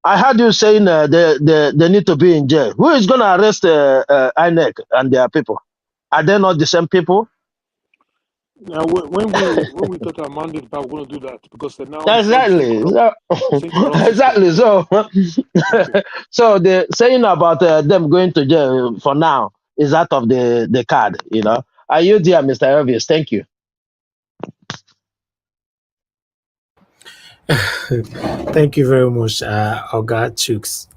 I heard you saying they need to be in jail. Who is going to arrest INEC and their people? Are they not the same people? Now, when we thought our mandate back, we're going to do that because now exactly. Exactly. So, so the saying about them going to jail for now is out of the card. Are you there, Mr. Elvis? Thank you. Thank you very much, Oga Chooks.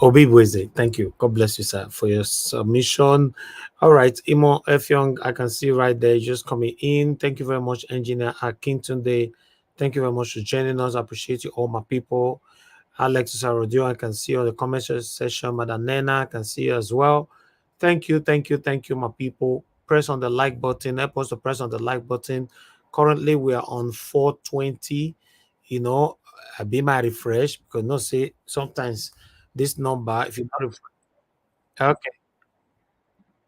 Obi-Datti, thank you. God bless you, sir, for your submission. All right, Imo Efyong, I can see right there, just coming in. Thank you very much, Engineer Akintunde. Thank you very much for joining us. I appreciate you all, my people. Alex Sarodio, I can see you on the comment section. Madam Nena, I can see you as well. Thank you, my people. Press on the like button. Help us to press on the like button. Currently, we are on 420. You know, I be my refresh because no say sometimes this number, if you not okay,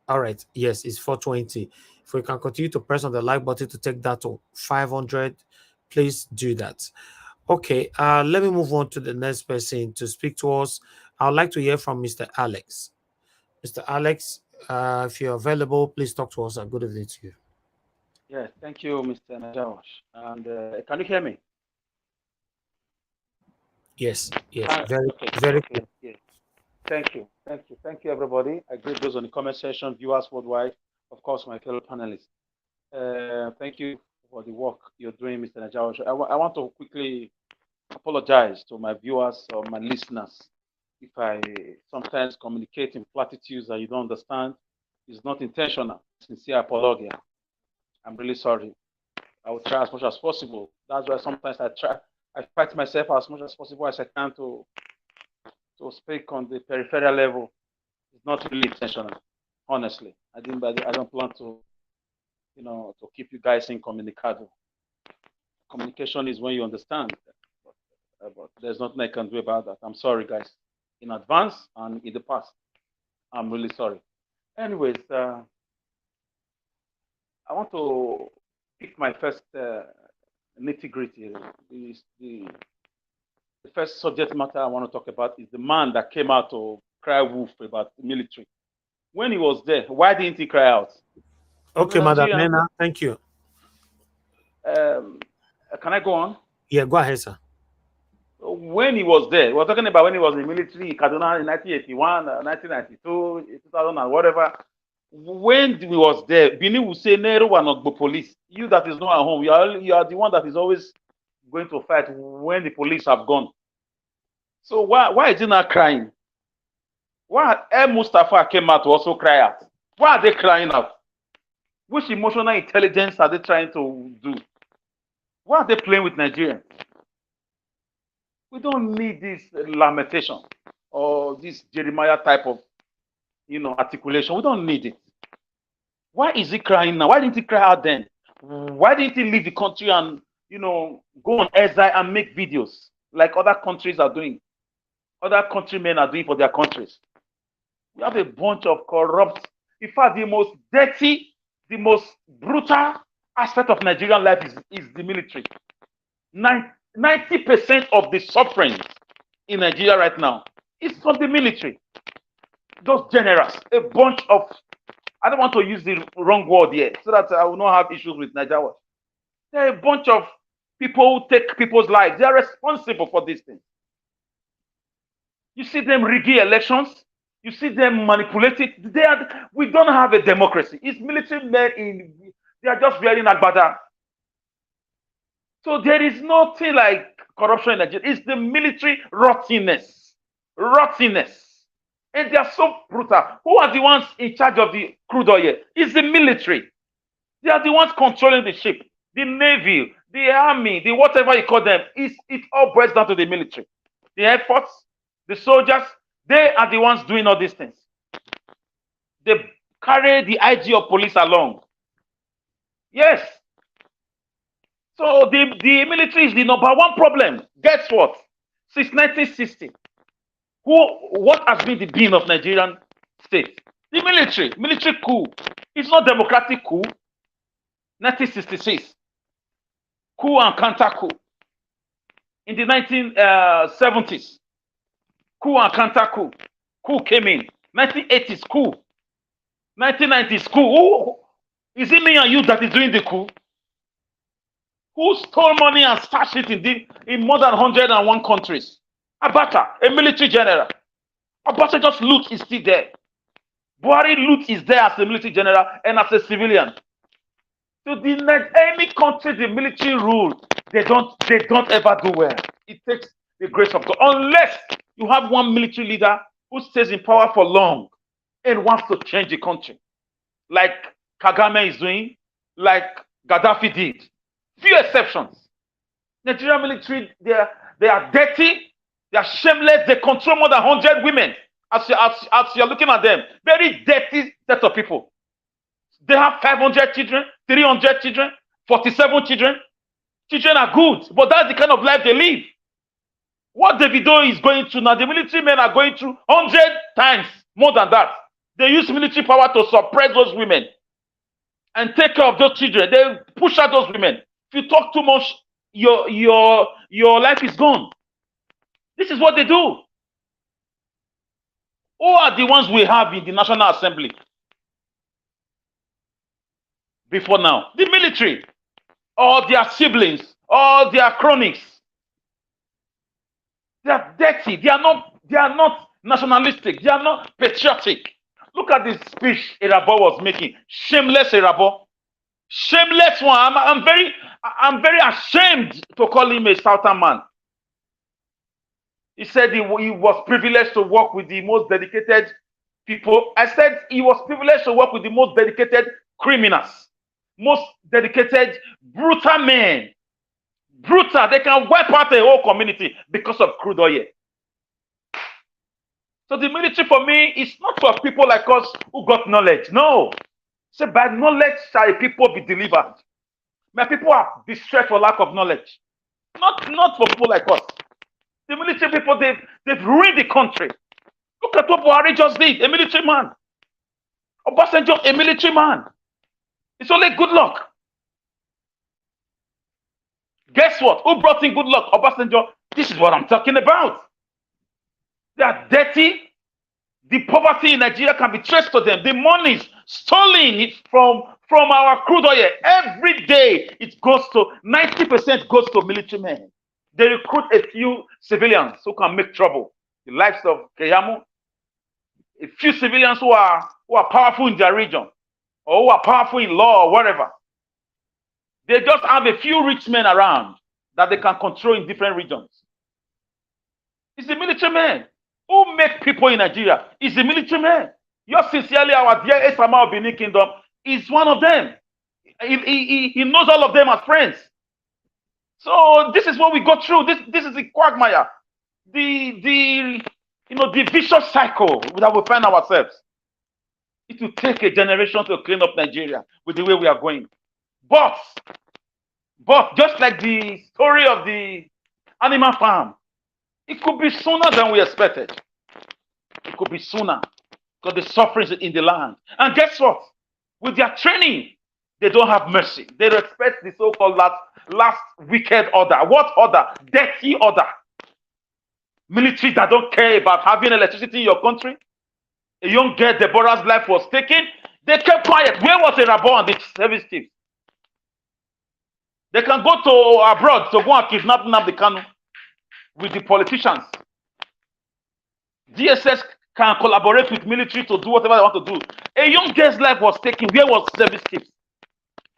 all right, yes, it's 420. If we can continue to press on the like button to take that to 500, please do that. Okay, let me move on to the next person to speak to us. I would like to hear from Mr. Alex. Mr. Alex, if you're available, please talk to us. Good evening to you. Yes, thank you, Mr. Najawash. And can you hear me? Yes, very okay, yes. Thank you, everybody. I greet those on the comment section, viewers worldwide, of course, my fellow panelists. Thank you for the work you're doing, Mr. Najawash. I want to quickly apologize to my viewers or my listeners if I sometimes communicate in platitudes that you don't understand. It's not intentional. Sincere apology. I'm really sorry. I will try as much as possible. That's why sometimes I fight myself as much as possible as I can to speak on the peripheral level. It's not really intentional, honestly. I don't plan to, to keep you guys incommunicado. Communication is when you understand. But there's nothing I can do about that. I'm sorry, guys, in advance and in the past. I'm really sorry. Anyways, I want to pick my first nitty-gritty. The first subject matter I want to talk about is the man that came out to cry wolf about the military. When he was there, why didn't he cry out? Okay, Madam Nena, thank you. Can I go on? Yeah, go ahead, sir. When he was there, we're talking about when he was in the military, Kaduna in 1981, 1992, 2000 and whatever. When he was there, Bini will say, Nero will not go police. You that is not at home, you are the one that is always going to fight when the police have gone. So why is he not crying? Why Mustafa came out to also cry out? Why are they crying out? Which emotional intelligence are they trying to do? Why are they playing with Nigerians? We don't need this lamentation or this Jeremiah type of, articulation. We don't need it. Why is he crying now? Why didn't he cry out then? Why didn't he leave the country and, go on exile and make videos like other countries are doing? Other countrymen are doing for their countries. We have a bunch of corrupt, in fact, the most dirty, the most brutal aspect of Nigerian life is the military. 90% of the suffering in Nigeria right now is from the military. Those generals, a bunch of, I don't want to use the wrong word here so that I will not have issues with Nigeria. There are a bunch of people who take people's lives. They are responsible for these things. You see them rigging elections. You see them manipulate it. We don't have a democracy. It's military men they are just wearing agbada. So there is nothing like corruption in Nigeria. It's the military rottenness. And they are so brutal. Who are the ones in charge of the crude oil? It's the military. They are the ones controlling the ship, the navy, the army, the whatever you call them. It all boils down to the military. The air force, the soldiers, they are the ones doing all these things. They carry the IG of police along. Yes. So the military is the number one problem. Guess what? Since 1960, what has been the being of Nigerian state? The military coup. It's not democratic coup. 1966, coup and counter coup. In the 1970s, coup and counter coup. Coup came in. 1980s coup. 1990s coup. Is it me and you that is doing the coup? Who stole money and stashed it in more than 101 countries? Abacha, a military general. Abacha just loot is still there. Buhari loot is there as a military general and as a civilian. So any country the military rule they don't ever do well. It takes the grace of God. Unless you have one military leader who stays in power for long and wants to change the country, like Kagame is doing, like Gaddafi did. Few exceptions. Nigerian military, they are dirty, they are shameless, they control more than 100 women. As you're looking at them, very dirty set of people. They have 500 children, 300 children, 47 children. Children are good, but that's the kind of life they live. What Davido is going through now, the military men are going through 100 times more than that. They use military power to suppress those women and take care of those children. They push out those women. If you talk too much, your life is gone. This is what they do. Who are the ones we have in the National Assembly? Before now, the military, or their siblings, or their cronies. They are dirty. They are not nationalistic. They are not patriotic. Look at the speech Irabo was making. Shameless Irabo. Shameless one. I'm very ashamed to call him a Southern man. He said he was privileged to work with the most dedicated people. I said he was privileged to work with the most dedicated criminals, most dedicated, brutal men. Brutal. They can wipe out a whole community because of crude oil. So the military for me is not for people like us who got knowledge. No. Say by knowledge shall people be delivered. My people are distressed for lack of knowledge. Not for people like us. The military people, they've ruined the country. Look at what Buhari just did, a military man. Obasanjo, a military man. It's only good luck. Guess what? Who brought in good luck? Obasanjo. This is what I'm talking about. They are dirty. The poverty in Nigeria can be traced to them. The money is stolen from our crude oil. Every day it goes to 90% goes to military men. They recruit a few civilians who can make trouble. The likes of Keyamo, a few civilians who are powerful in their region, or who are powerful in law or whatever. They just have a few rich men around that they can control in different regions. It's the military men who make people in Nigeria. It's the military men. Yours sincerely, our dear Esama of Benin Kingdom, is one of them. He knows all of them as friends. So this is what we go through. This is the quagmire, the vicious cycle that we find ourselves. It will take a generation to clean up Nigeria with the way we are going. But just like the story of the animal farm, it could be sooner than we expected. It could be sooner because the suffering is in the land. And guess what? With their training, they don't have mercy. They respect the so-called last wicked order. What order? Dirty order. Military that don't care about having electricity in your country. A young girl, Deborah's life was taken. They kept quiet. Where was Irabo and the service chief? They can go to abroad to go and kidnap Nnamdi Kanu with the politicians. DSS can collaborate with military to do whatever they want to do. A young girl's life was taken. Where was service chief?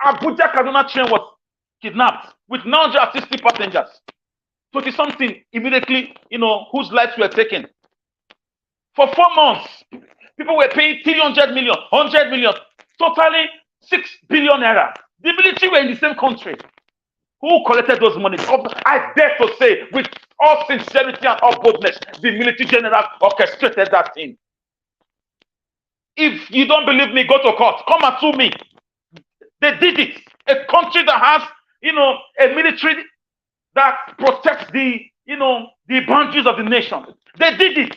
Abuja Kaduna train was kidnapped with 960 passengers. 20-something immediately, whose lives were taken. For 4 months, people were paying 300 million, 100 million, totally 6 billion naira. The military were in the same country. Who collected those money? I dare to say, with all sincerity and all boldness, the military general orchestrated that thing. If you don't believe me, go to court. Come and sue me. They did it. A country that has, a military that protects the boundaries of the nation. They did it.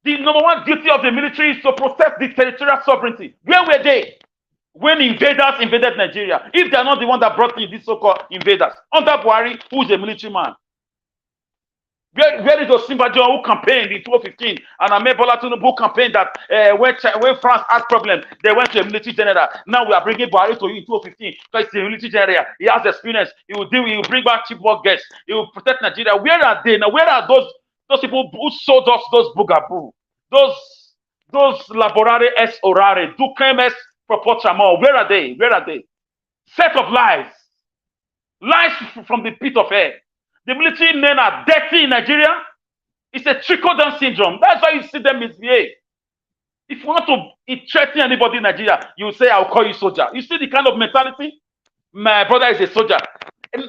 The number one duty of the military is to protect the territorial sovereignty. Where were they when invaders invaded Nigeria? If they are not the one that brought in these so-called invaders. Under Buhari, who is a military man. Where is Osinbajo who campaigned in 2015 and Amebola Tinubu who campaigned that when France had problems, they went to a military general. Now we are bringing Buhari to you in 2015 because he's a military general. He has experience. He will bring back cheap work guests. He will protect Nigeria. Where are they now? Where are those people who sold us those bugaboo? Those laborare es orare, ducem es proportamo. Where are they? Where are they? Set of lies. Lies from the pit of hell. The military men are dirty in Nigeria. It's a trickle-down syndrome. That's why you see them misbehave. If you want to threaten anybody in Nigeria, you say, I'll call you soldier. You see the kind of mentality? My brother is a soldier.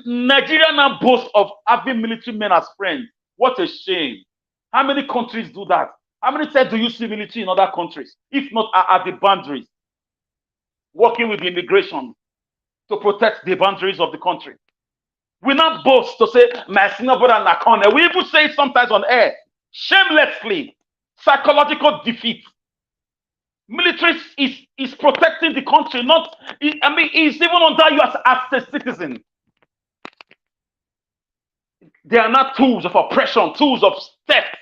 Nigeria now boasts of having military men as friends. What a shame. How many countries do that? How many times do you see military in other countries? If not at the boundaries, working with the immigration to protect the boundaries of the country. We not boast to say, my senior brother Nakone. We even say it sometimes on air. Shamelessly. Psychological defeat. Military is protecting the country, not, I mean, it's even under you as a citizen. They are not tools of oppression, tools of theft.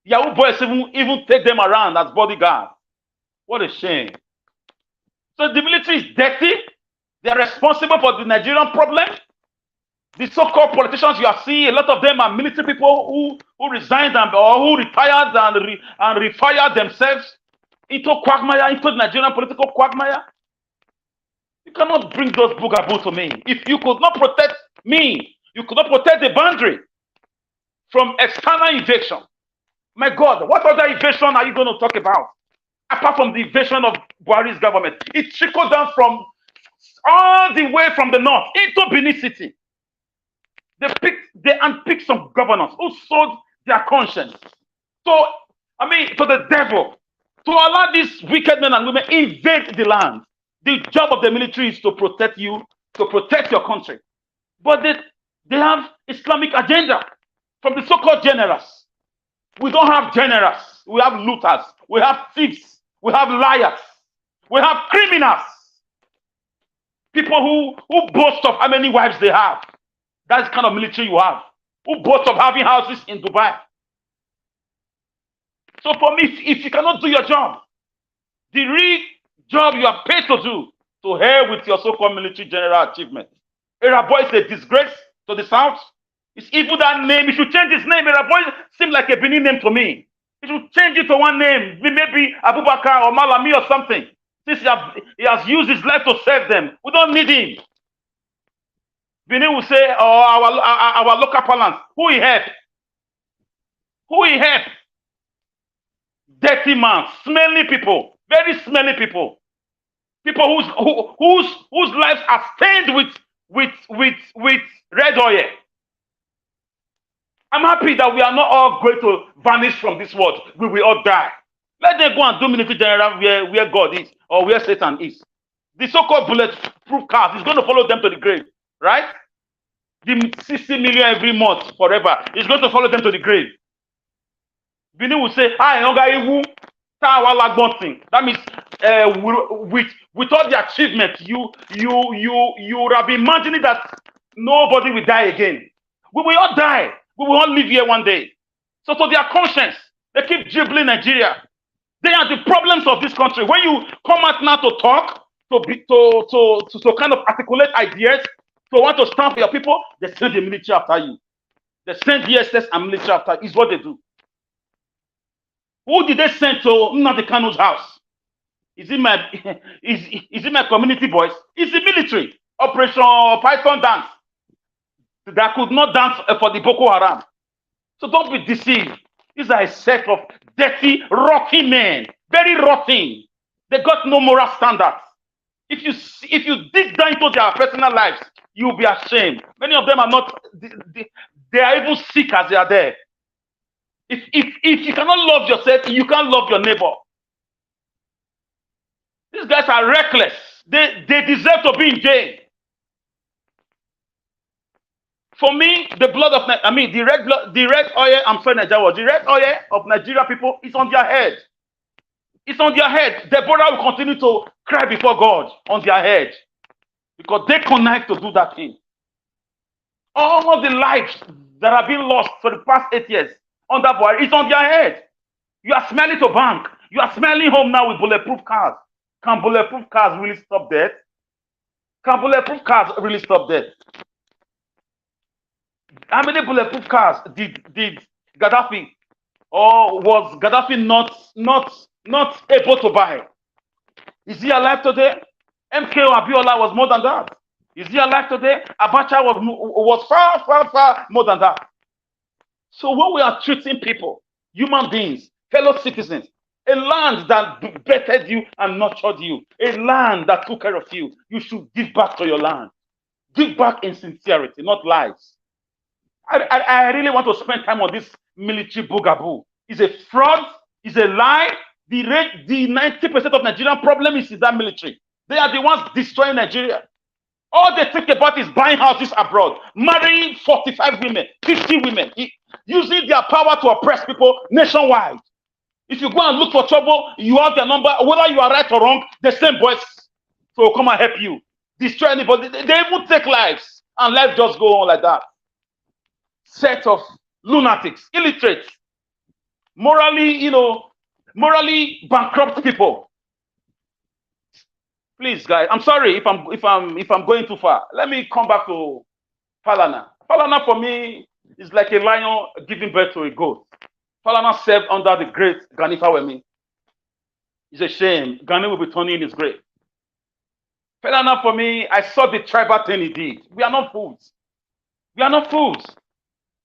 Yahoo boys even take them around as bodyguards. What a shame. So the military is dirty. They are responsible for the Nigerian problem. The so-called politicians you are seeing, a lot of them are military people who resigned or who retired and refired themselves into quagmire, into the Nigerian political quagmire. You cannot bring those bugaboo to me. If you could not protect me, you could not protect the boundary from external invasion. My God, what other invasion are you going to talk about? Apart from the invasion of Buhari's government. It trickled down from all the way from the north into Benin City. They unpicked some governors who sold their conscience. So, I mean, to the devil, to allow these wicked men and women invade the land. The job of the military is to protect you, to protect your country. But they have Islamic agenda from the so-called generals. We don't have generals. We have looters. We have thieves. We have liars. We have criminals. People who boast of how many wives they have. That's the kind of military you have. Who boast of having houses in Dubai. So for me, if you cannot do your job, the real job you are paid to do, to hell with your so-called military general achievement. Eraboy is a disgrace to the South. It's even that name. You should change his name. Eraboy seems like a Benin name to me. You should change it to one name. Maybe Abubakar or Malami or something. Since he has used his life to serve them. We don't need him. Benin will say, oh, our local parlance. Who he helped? Who he helped? Dirty man, smelly people, very smelly people. People whose lives are stained with red oil. I'm happy that we are not all going to vanish from this world. We will all die. Let them go and do military general where God is or where Satan is. The so-called bulletproof cars is going to follow them to the grave, right? The 60 million every month forever is going to follow them to the grave. Benin will say, that means with all the achievement, you would have been imagining that nobody will die again. We will all die. We will all live here one day. So to their conscience, they keep dribbling Nigeria. They are the problems of this country. When you come out now to talk, to kind of articulate ideas, to want to stand for your people, they send the military after you. They send DSS and military after you. Is what they do. Who did they send to Nnamdi Kanu's house? Is it my community boys? It's the military. Operation Python dance. That could not dance for the Boko Haram. So don't be deceived. These are a set of dirty, rotten men. Very rotten. They got no moral standards. If you dig down into their personal lives, you'll be ashamed. Many of them are not, they are even sick as they are there. If you cannot love yourself, you can't love your neighbor. These guys are reckless. They deserve to be in jail. For me, the blood of the red oil, I'm sorry, Nigeria, the red oil of Nigeria people is on their head. It's on their head. Deborah will continue to cry before God on their head. Because they connive to do that thing. All of the lives that have been lost for the past 8 years under Buhari, it's on their head. You are smelling to bank. You are smelling home now with bulletproof cars. Can bulletproof cars really stop death? Can bulletproof cars really stop death? How many bulletproof cars did Gaddafi, or was Gaddafi not able to buy? Is he alive today? MKO Abiola was more than that. Is he alive today? Abacha was far, far, far more than that. So when we are treating people, human beings, fellow citizens, a land that bettered you and nurtured you, a land that took care of you, you should give back to your land. Give back in sincerity, not lies. I really want to spend time on this military bugaboo. It's a fraud, it's a lie. The 90% of Nigerian problem is that military. They are the ones destroying Nigeria. All they think about is buying houses abroad, marrying 45 women, 50 women, using their power to oppress people nationwide. If you go and look for trouble, you have their number, whether you are right or wrong, the same boys will come and help you. Destroy anybody. They even take lives, and life just go on like that. Set of lunatics, illiterates, morally, morally bankrupt people. Please, guys, I'm sorry if I'm going too far. Let me come back to Falana. Falana for me is like a lion giving birth to a goat. Falana served under the great Gani Fawemi. It's a shame. Gani will be turning in his grave. Falana for me, I saw the tribal thing he did. We are not fools. We are not fools.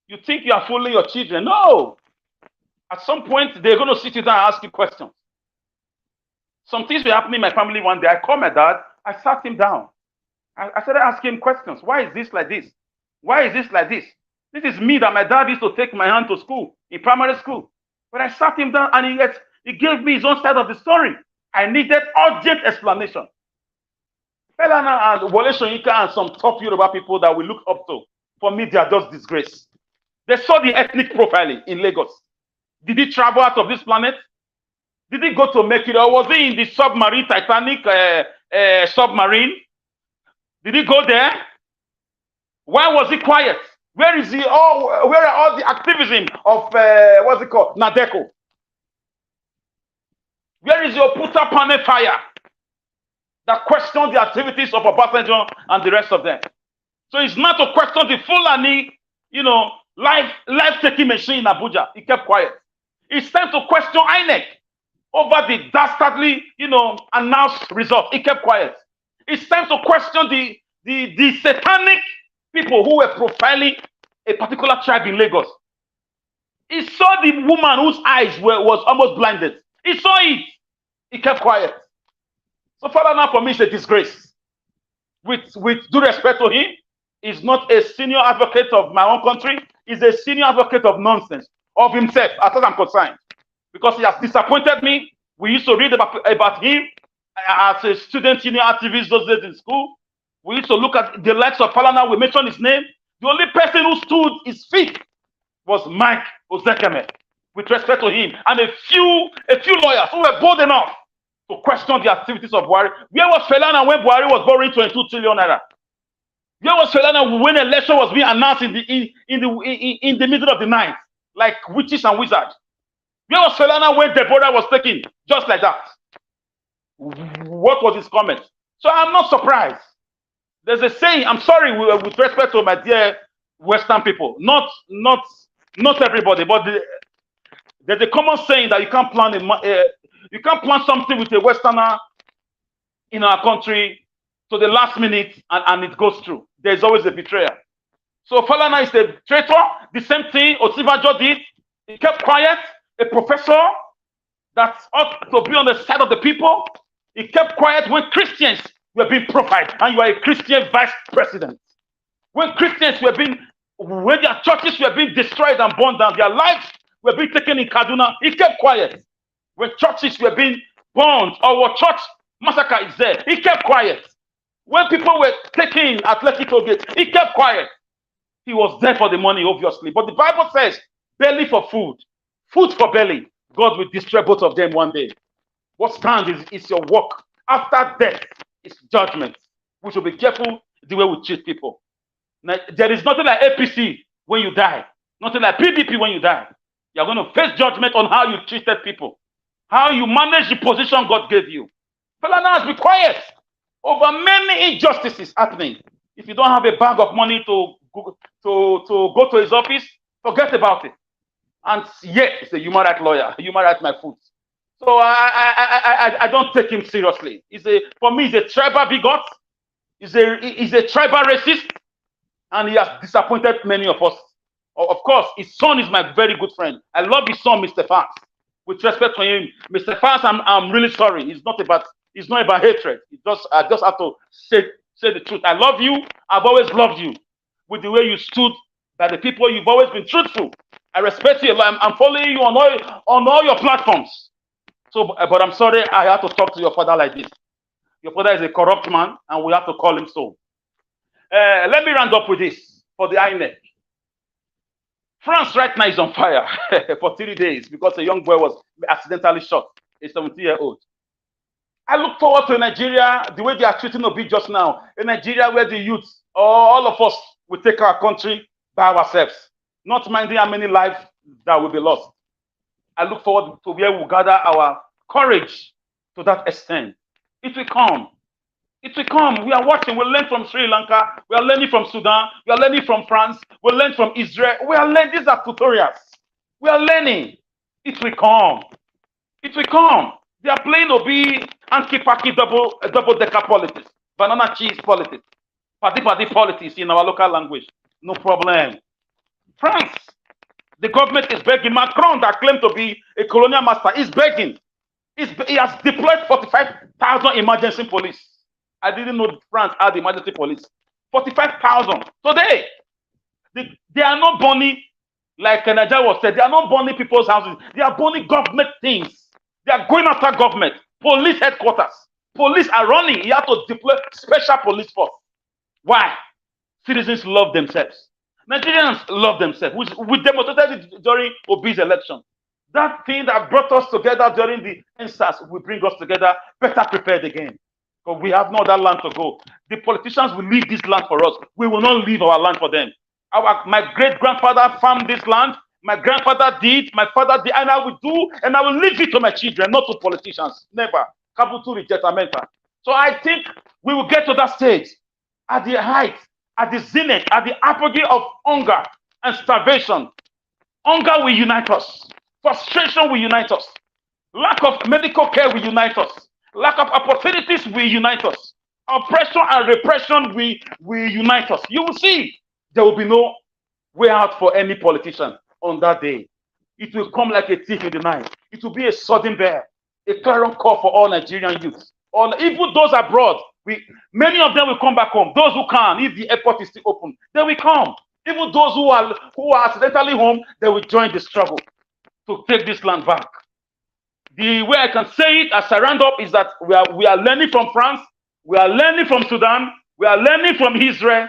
You think you are fooling your children? No. At some point, they're going to sit you down and ask you questions. Some things were happening in my family one day. I called my dad. I sat him down. I started asking him questions. Why is this like this? Why is this like this? This is me that my dad used to take my hand to school, in primary school. But I sat him down and he gave me his own side of the story. I needed urgent explanation. Felana and Wole Soyinka and some top Yoruba people that we look up to, for me, they are just disgrace. They saw the ethnic profiling in Lagos. Did he travel out of this planet? Did he go to make it, or was he in the submarine, Titanic submarine? Did he go there? Why was he quiet? Where is he? Oh, where are all the activism of what's it called? Nadeco? Where is your Puta Pane fire that questioned the activities of Obasanjo and the rest of them? So it's not to question the Fulani, life-taking machine in Abuja. He kept quiet. It's time to question INEC over the dastardly, announced results. He kept quiet. It's time to question the satanic people who were profiling a particular tribe in Lagos. He saw the woman whose eyes was almost blinded. He saw it. He kept quiet. So Falana for me is a disgrace. With due respect to him, he's not a senior advocate of my own country. He's a senior advocate of nonsense, of himself, as far as I'm concerned. Because he has disappointed me. We used to read about him as a student union activist those days in school. We used to look at the likes of Falana. We mentioned his name. The only person who stood his feet was Mike Ozekeme, with respect to him, and a few lawyers who were bold enough to question the activities of Buhari. Where was Falana when Buhari was borrowing 22 trillion naira? Where was Falana when an election was being announced in the middle of the night, like witches and wizards? Where was Falana when Deborah was taken just like that? What was his comment? So I'm not surprised. There's a saying, I'm sorry with respect to my dear Western people, not everybody, but there's a common saying that you can't plan something with a Westerner in our country to the last minute and it goes through. There's always a betrayer. So Falana is a traitor. The same thing Osibajo did. He kept quiet. A professor that ought to be on the side of the people. He kept quiet when Christians were being profiled, and you are a Christian vice president. When Christians when their churches were being destroyed and burned down, their lives were being taken in Kaduna, he kept quiet. When churches were being burned or what church massacre is there, he kept quiet. When people were taken at Lekki Gate, he kept quiet. He was there for the money, obviously. But the Bible says, belly for food, food for belly. God will destroy both of them one day. What stands is your work. After death is judgment. We should be careful the way we treat people. Now, there is nothing like APC when you die. Nothing like PDP when you die. You're going to face judgment on how you treated people. How you manage the position God gave you. Falana has been quiet over many injustices happening. If you don't have a bag of money to go to his office, forget about it. And yet, he's a human rights lawyer, human rights my foot. So I don't take him seriously. For me, he's a tribal bigot. He's a tribal racist, and he has disappointed many of us. Of course, his son is my very good friend. I love his son, Mr. Fans. With respect to him, Mr. Fans, I'm really sorry. It's not about hatred. I just have to say the truth. I love you. I've always loved you. With the way you stood by the people, you've always been truthful. I respect you. I'm following you on all your platforms. So, but I'm sorry I have to talk to your father like this. Your father is a corrupt man, and we have to call him so. Let me round up with this for the INEC. France right now is on fire for 3 days because a young boy was accidentally shot, a 17-year-old. I look forward to Nigeria, the way they are treating Obi just now, a Nigeria where the youth, all of us, will take our country by ourselves, not minding how many lives that will be lost. I look forward to where we'll gather our courage to that extent. It will come. It will come. We are watching. We'll learn from Sri Lanka. We are learning from Sudan. We are learning from France. We'll learn from Israel. We are learning. These are tutorials. We are learning. It will come. It will come. They are playing Obi anti-packy double-decker politics, banana cheese politics, party politics in our local language. No problem. France, the government is begging. Macron, that claimed to be a colonial master, is begging. He has deployed 45,000 emergency police. I didn't know France had emergency police. 45,000 today. They are not burning, like Nigeria was said, they are not burning people's houses. They are burning government things. They are going after government, police headquarters. Police are running. You have to deploy special police force. Why? Citizens love themselves. Nigerians love themselves. We demonstrated it during Obi's election. That thing that brought us together during the NSAS will bring us together better prepared again. Because we have no other land to go. The politicians will leave this land for us. We will not leave our land for them. My great-grandfather farmed this land. My grandfather did. My father did. And I will do. And I will leave it to my children, not to politicians. Never. Kabutu rejectamenta. So I think we will get to that stage at the height, at the zenith, at the apogee of hunger and starvation. Hunger will unite us. Frustration will unite us. Lack of medical care will unite us. Lack of opportunities will unite us. Oppression and repression will unite us. You will see there will be no way out for any politician on that day. It will come like a thief in the night. It will be a sudden bear, a clarion call for all Nigerian youths. Even those abroad, many of them will come back home. Those who can, if the airport is still open, they will come. Even those who are accidentally home, they will join the struggle to take this land back. The way I can say it as I round up is that we are learning from France, we are learning from Sudan, we are learning from Israel.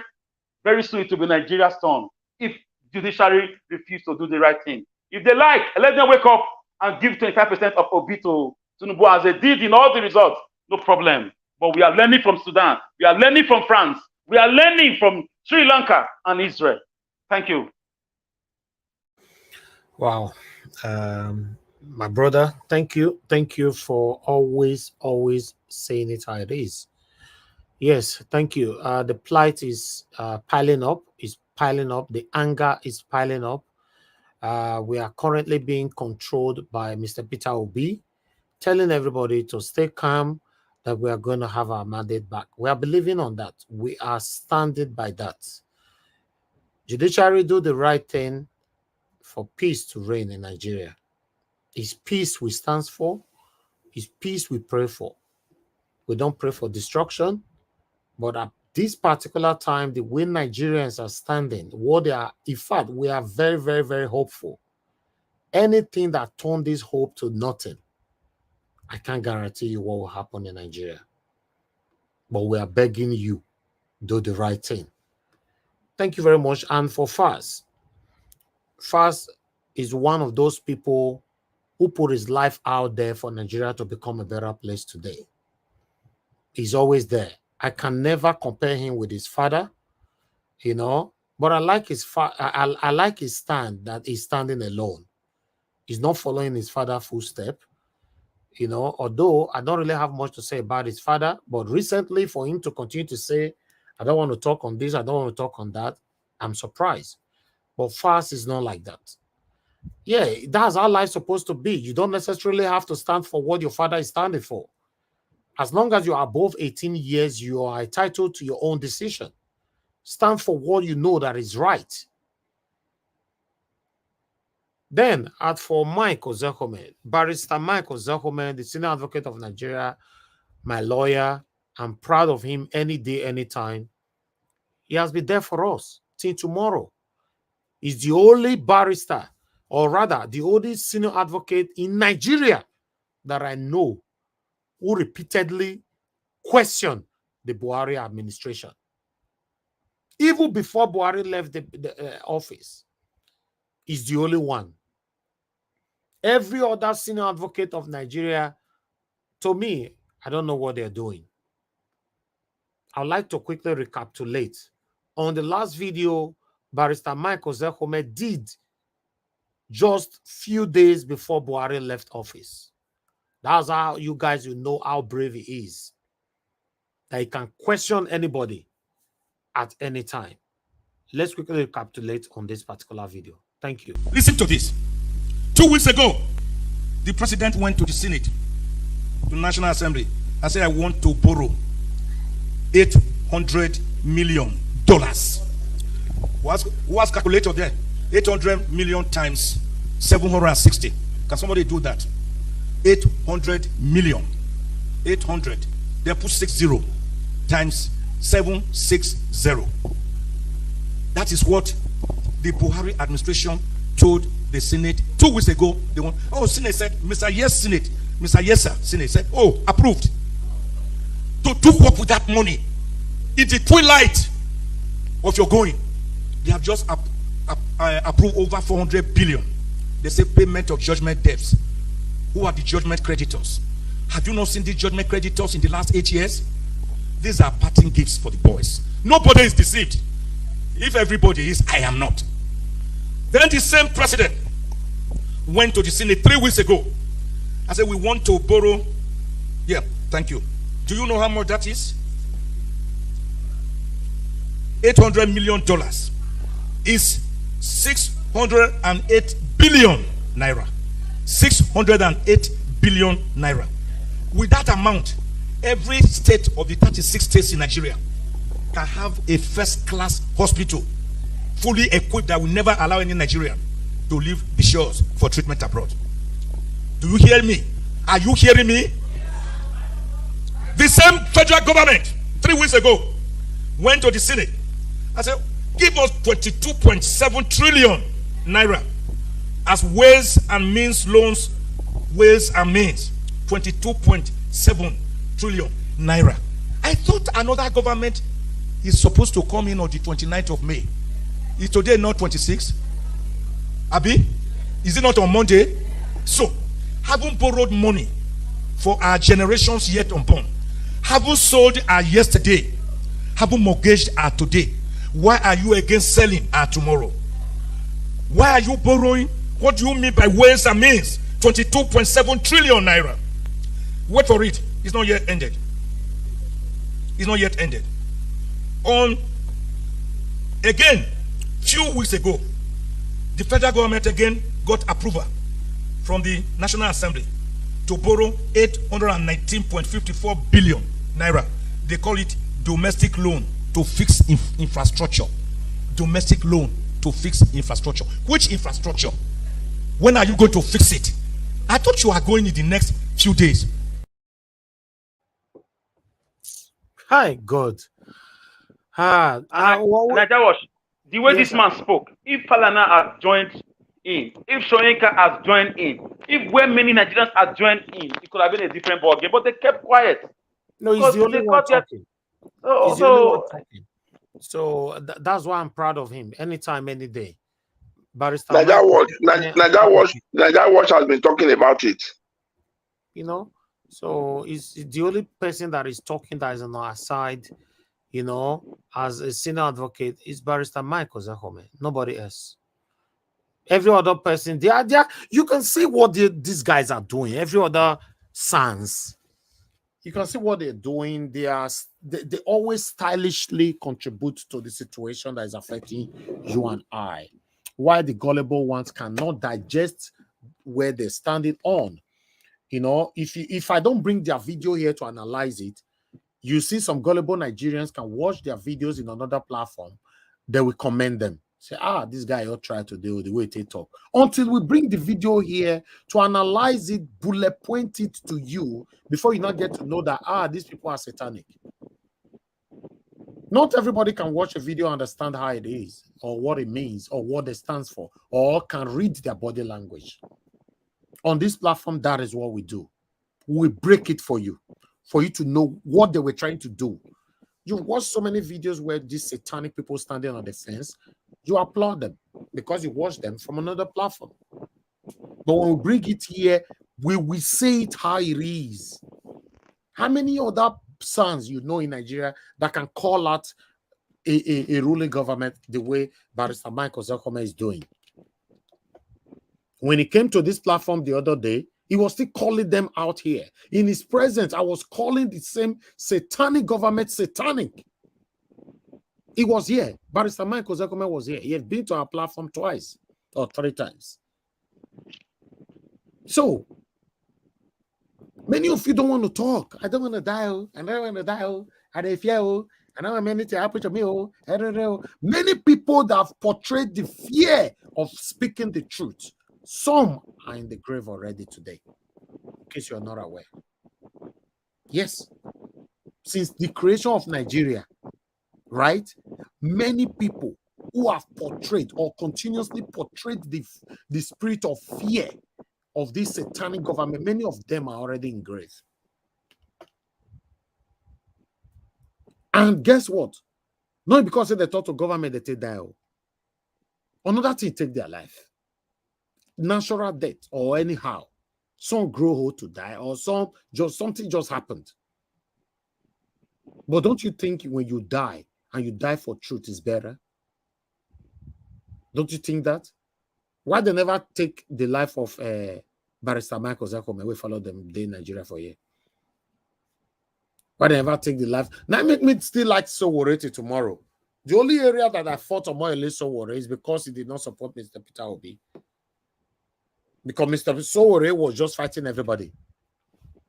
Very soon it will be Nigeria's turn if judiciary refuse to do the right thing. If they like, let them wake up and give 25% of Obi to Tinubu as they did in all the results. No problem. But we are learning from Sudan, we are learning from France, we are learning from Sri Lanka and Israel. Thank you. Wow. My brother, thank you. Thank you for always saying it how it is. Yes, thank you. The plight is piling up, The anger is piling up. We are currently being controlled by Mr. Peter Obi, telling everybody to stay calm, that we are going to have our mandate back. We are believing on that. We are standing by that. Judiciary do the right thing for peace to reign in Nigeria. It's peace we stand for. It's peace we pray for. We don't pray for destruction. But at this particular time, the way Nigerians are standing, what they are, in fact, we are very, very, very hopeful. Anything that turned this hope to nothing, I can't guarantee you what will happen in Nigeria. But we are begging you, do the right thing. Thank you very much. And for Faz is one of those people who put his life out there for Nigeria to become a better place today. He's always there. I can never compare him with his father, but I like I like his stand, that he's standing alone. He's not following his father's footstep, although I don't really have much to say about his father, but recently for him to continue to say, I don't want to talk on this, I don't want to talk on that, I'm surprised. But Faz is not like that. Yeah, that's how life's supposed to be. You don't necessarily have to stand for what your father is standing for. As long as you are above 18 years, you are entitled to your own decision. Stand for what you know that is right. Then, as for Mike Ozekome, Barrister Mike Ozekome, the senior advocate of Nigeria, my lawyer, I'm proud of him any day, anytime. He has been there for us till tomorrow. He's the only barrister, or rather, the only senior advocate in Nigeria that I know who repeatedly questioned the Buhari administration. Even before Buhari left the office, he's the only one. Every other senior advocate of Nigeria, to me, I don't know what they're doing. I'd like to quickly recapitulate. On the last video, Barrister Mike Ozekome did just few days before Buhari left office. That's how you guys will know how brave he is. That he can question anybody at any time. Let's quickly recapitulate on this particular video. Thank you. Listen to this. 2 weeks ago, the president went to the Senate, to the National Assembly, and said, I want to borrow $800 million. What's calculator there? 800 million times 760. Can somebody do that? 800 million. 800. They put 60 times 760. That is what the Buhari administration told the Senate 2 weeks ago. They want, oh, Senate said, Mr. Yes, Senate. Mr. Yes, sir. Senate said, oh, approved. To do what with that money? In the twilight of your going, they have just approved over 400 billion. They say payment of judgment debts. Who are the judgment creditors? Have you not seen the judgment creditors in the last 8 years? These are parting gifts for the boys. Nobody is deceived. If everybody is, I am not. Then the same president went to the Senate 3 weeks ago and said, we want to borrow. Yeah, thank you. Do you know how much that is? $800 million is 608 billion naira. 608 billion naira. With that amount, every state of the 36 states in Nigeria can have a first-class hospital fully equipped that will never allow any Nigerian to leave the shores for treatment abroad. Do you hear me? Are you hearing me? The same federal government 3 weeks ago went to the Senate and said, give us 22.7 trillion naira as ways and means loans, ways and means. 22.7 trillion naira. I thought another government is supposed to come in on the 29th of May. Is today not 26? Abi? Is it not on Monday? So, haven't borrowed money for our generations yet unborn. Haven't sold our yesterday. Haven't mortgaged our today. Why are you against selling our tomorrow? Why are you borrowing? What do you mean by ways and means? 22.7 trillion naira. Wait for it. It's not yet ended. It's not yet ended. On again, few weeks ago, the federal government again got approval from the National Assembly to borrow 819.54 billion naira. They call it domestic loan to fix infrastructure. Domestic loan to fix infrastructure. Which infrastructure? When are you going to fix it? I thought you are going in the next few days. Hi, God. The way Yes, this sir. man spoke, if Falana has joined in, if Shoyinka has joined in, if where many Nigerians have joined in, it could have been a different ballgame, but they kept quiet. No, he's Because the only they one thought that- talking. Oh, He's the only one so talking. So that's why I'm proud of him. Anytime, any day. Barrister Niger Mike, Watch has been talking about it. you know, so he's the only person that is talking that is on our side, you know, as a senior advocate is Barrister Mike Ozekome. Nobody else. Every other person, they are you can see what these guys are doing. Every other sons, you can see what they're doing. They always stylishly contribute to the situation that is affecting you and I. Why the gullible ones cannot digest where they're standing on. You know, if I don't bring their video here to analyze it, you see some gullible Nigerians can watch their videos in another platform. They will commend them. Say, this guy will try to do the way they talk. Until we bring the video here to analyze it, bullet point it to you before you not get to know that, these people are satanic. Not everybody can watch a video and understand how it is, or what it means, or what it stands for, or can read their body language. On this platform, that is what we do. We break it for you to know what they were trying to do. You watch so many videos where these satanic people standing on the fence, you applaud them because you watch them from another platform. But when we bring it here, we will say it how it is. How many other sons you know in Nigeria that can call out a ruling government the way Barrister Michael Zekome is doing? When he came to this platform the other day, he was still calling them out here. In his presence, I was calling the same satanic government satanic. He was here. Barrister Michael Zekome was here. He had been to our platform twice or 3 times. So, many of you don't want to talk. I don't want to die. I don't want to die. I don't fear. I don't want anything to happen to me. I don't know. Many people that have portrayed the fear of speaking the truth. Some are in the grave already today, in case you're not aware. Yes. Since the creation of Nigeria, right? Many people who have portrayed or continuously portrayed the spirit of fear of this satanic government, many of them are already in grave. And guess what? Not because they thought of government, they take die. Another thing take their life. Natural death or anyhow. Some grow old to die, or something just happened. But don't you think when you die and you die for truth is better? Don't you think that? Why they never take the life of Barrister Michael Zekome? We follow them in Nigeria for a year. Why they never take the life? Now make me still like Sowore tomorrow. The only area that I fought on Omoyele Sowore is because he did not support Mr. Peter Obi. Because Mr. Sowore was just fighting everybody.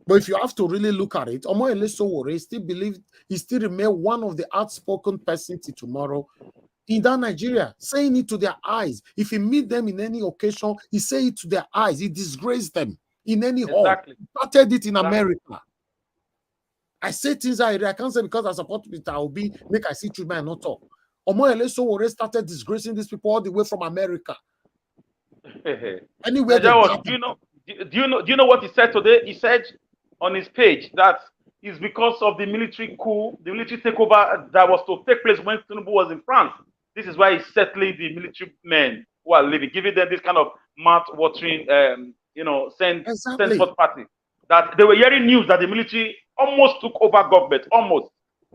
But if you have to really look at it, Omoyele Sowore still remain one of the outspoken person till tomorrow in that Nigeria, saying it to their eyes. If he meet them in any occasion, he say it to their eyes. He disgraced them in any hall. He started it in America. I say things I can't say because I support Peter Obi, make I see through my not talk. Omoyele Sowore started disgracing these people all the way from America. Anywhere do you know what he said today? He said on his page that it's because of the military coup, the military takeover that was to take place when Tinubu was in France. This is why he's settling the military men who are living, giving them this kind of mouth-watering, send forth party. That they were hearing news that the military almost took over government, almost.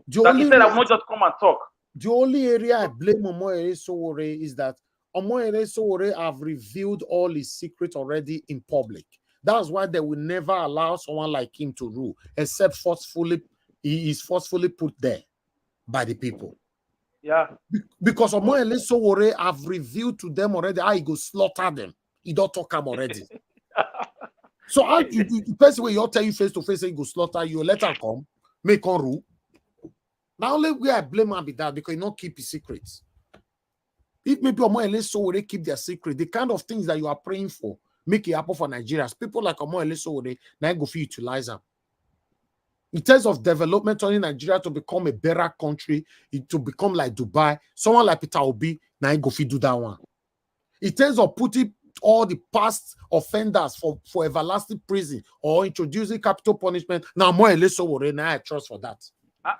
That he said, I will not just come and talk. The only area I blame Omoyele Sowore is that Omoyele Sowore have revealed all his secrets already in public. That's why they will never allow someone like him to rule, except he is forcefully put there by the people. Yeah. Because Omoyele Sowore have revealed to them already how he go slaughter them. He don't talk him already. So how the person where you tell you face to face, he go slaughter you, let him come, make on rule. Now only where I blame him be that because he not keep his secrets. If maybe Omoyele Sowore keep their secret, the kind of things that you are praying for, make it happen for Nigerians. People like Omoyele Sowore, now go for utilize them. In terms of development, turning Nigeria to become a better country, to become like Dubai, someone like Peter Obi, now go for do that one. In terms of putting all the past offenders for everlasting prison or introducing capital punishment, now Omoyele Sowore, now I trust for that.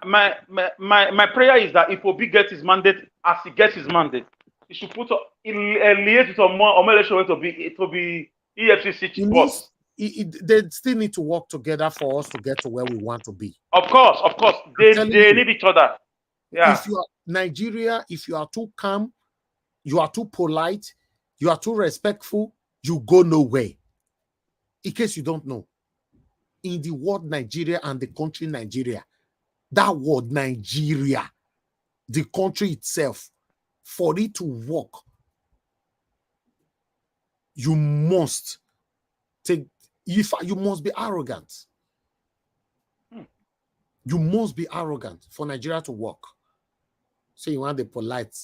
My prayer is that if Obi gets his mandate, as he gets his mandate, he should put a liaise with Omoyele Sowore to be EFCC boss. They still need to work together for us to get to where we want to be. Of course. They need each other. Yeah. If you are Nigeria, if you are too calm, you are too polite, you are too respectful, you go nowhere. In case you don't know, in the word Nigeria and the country Nigeria, that word Nigeria, the country itself, for it to work, you must take you must be arrogant. You must be arrogant for Nigeria to work. So you want the polite,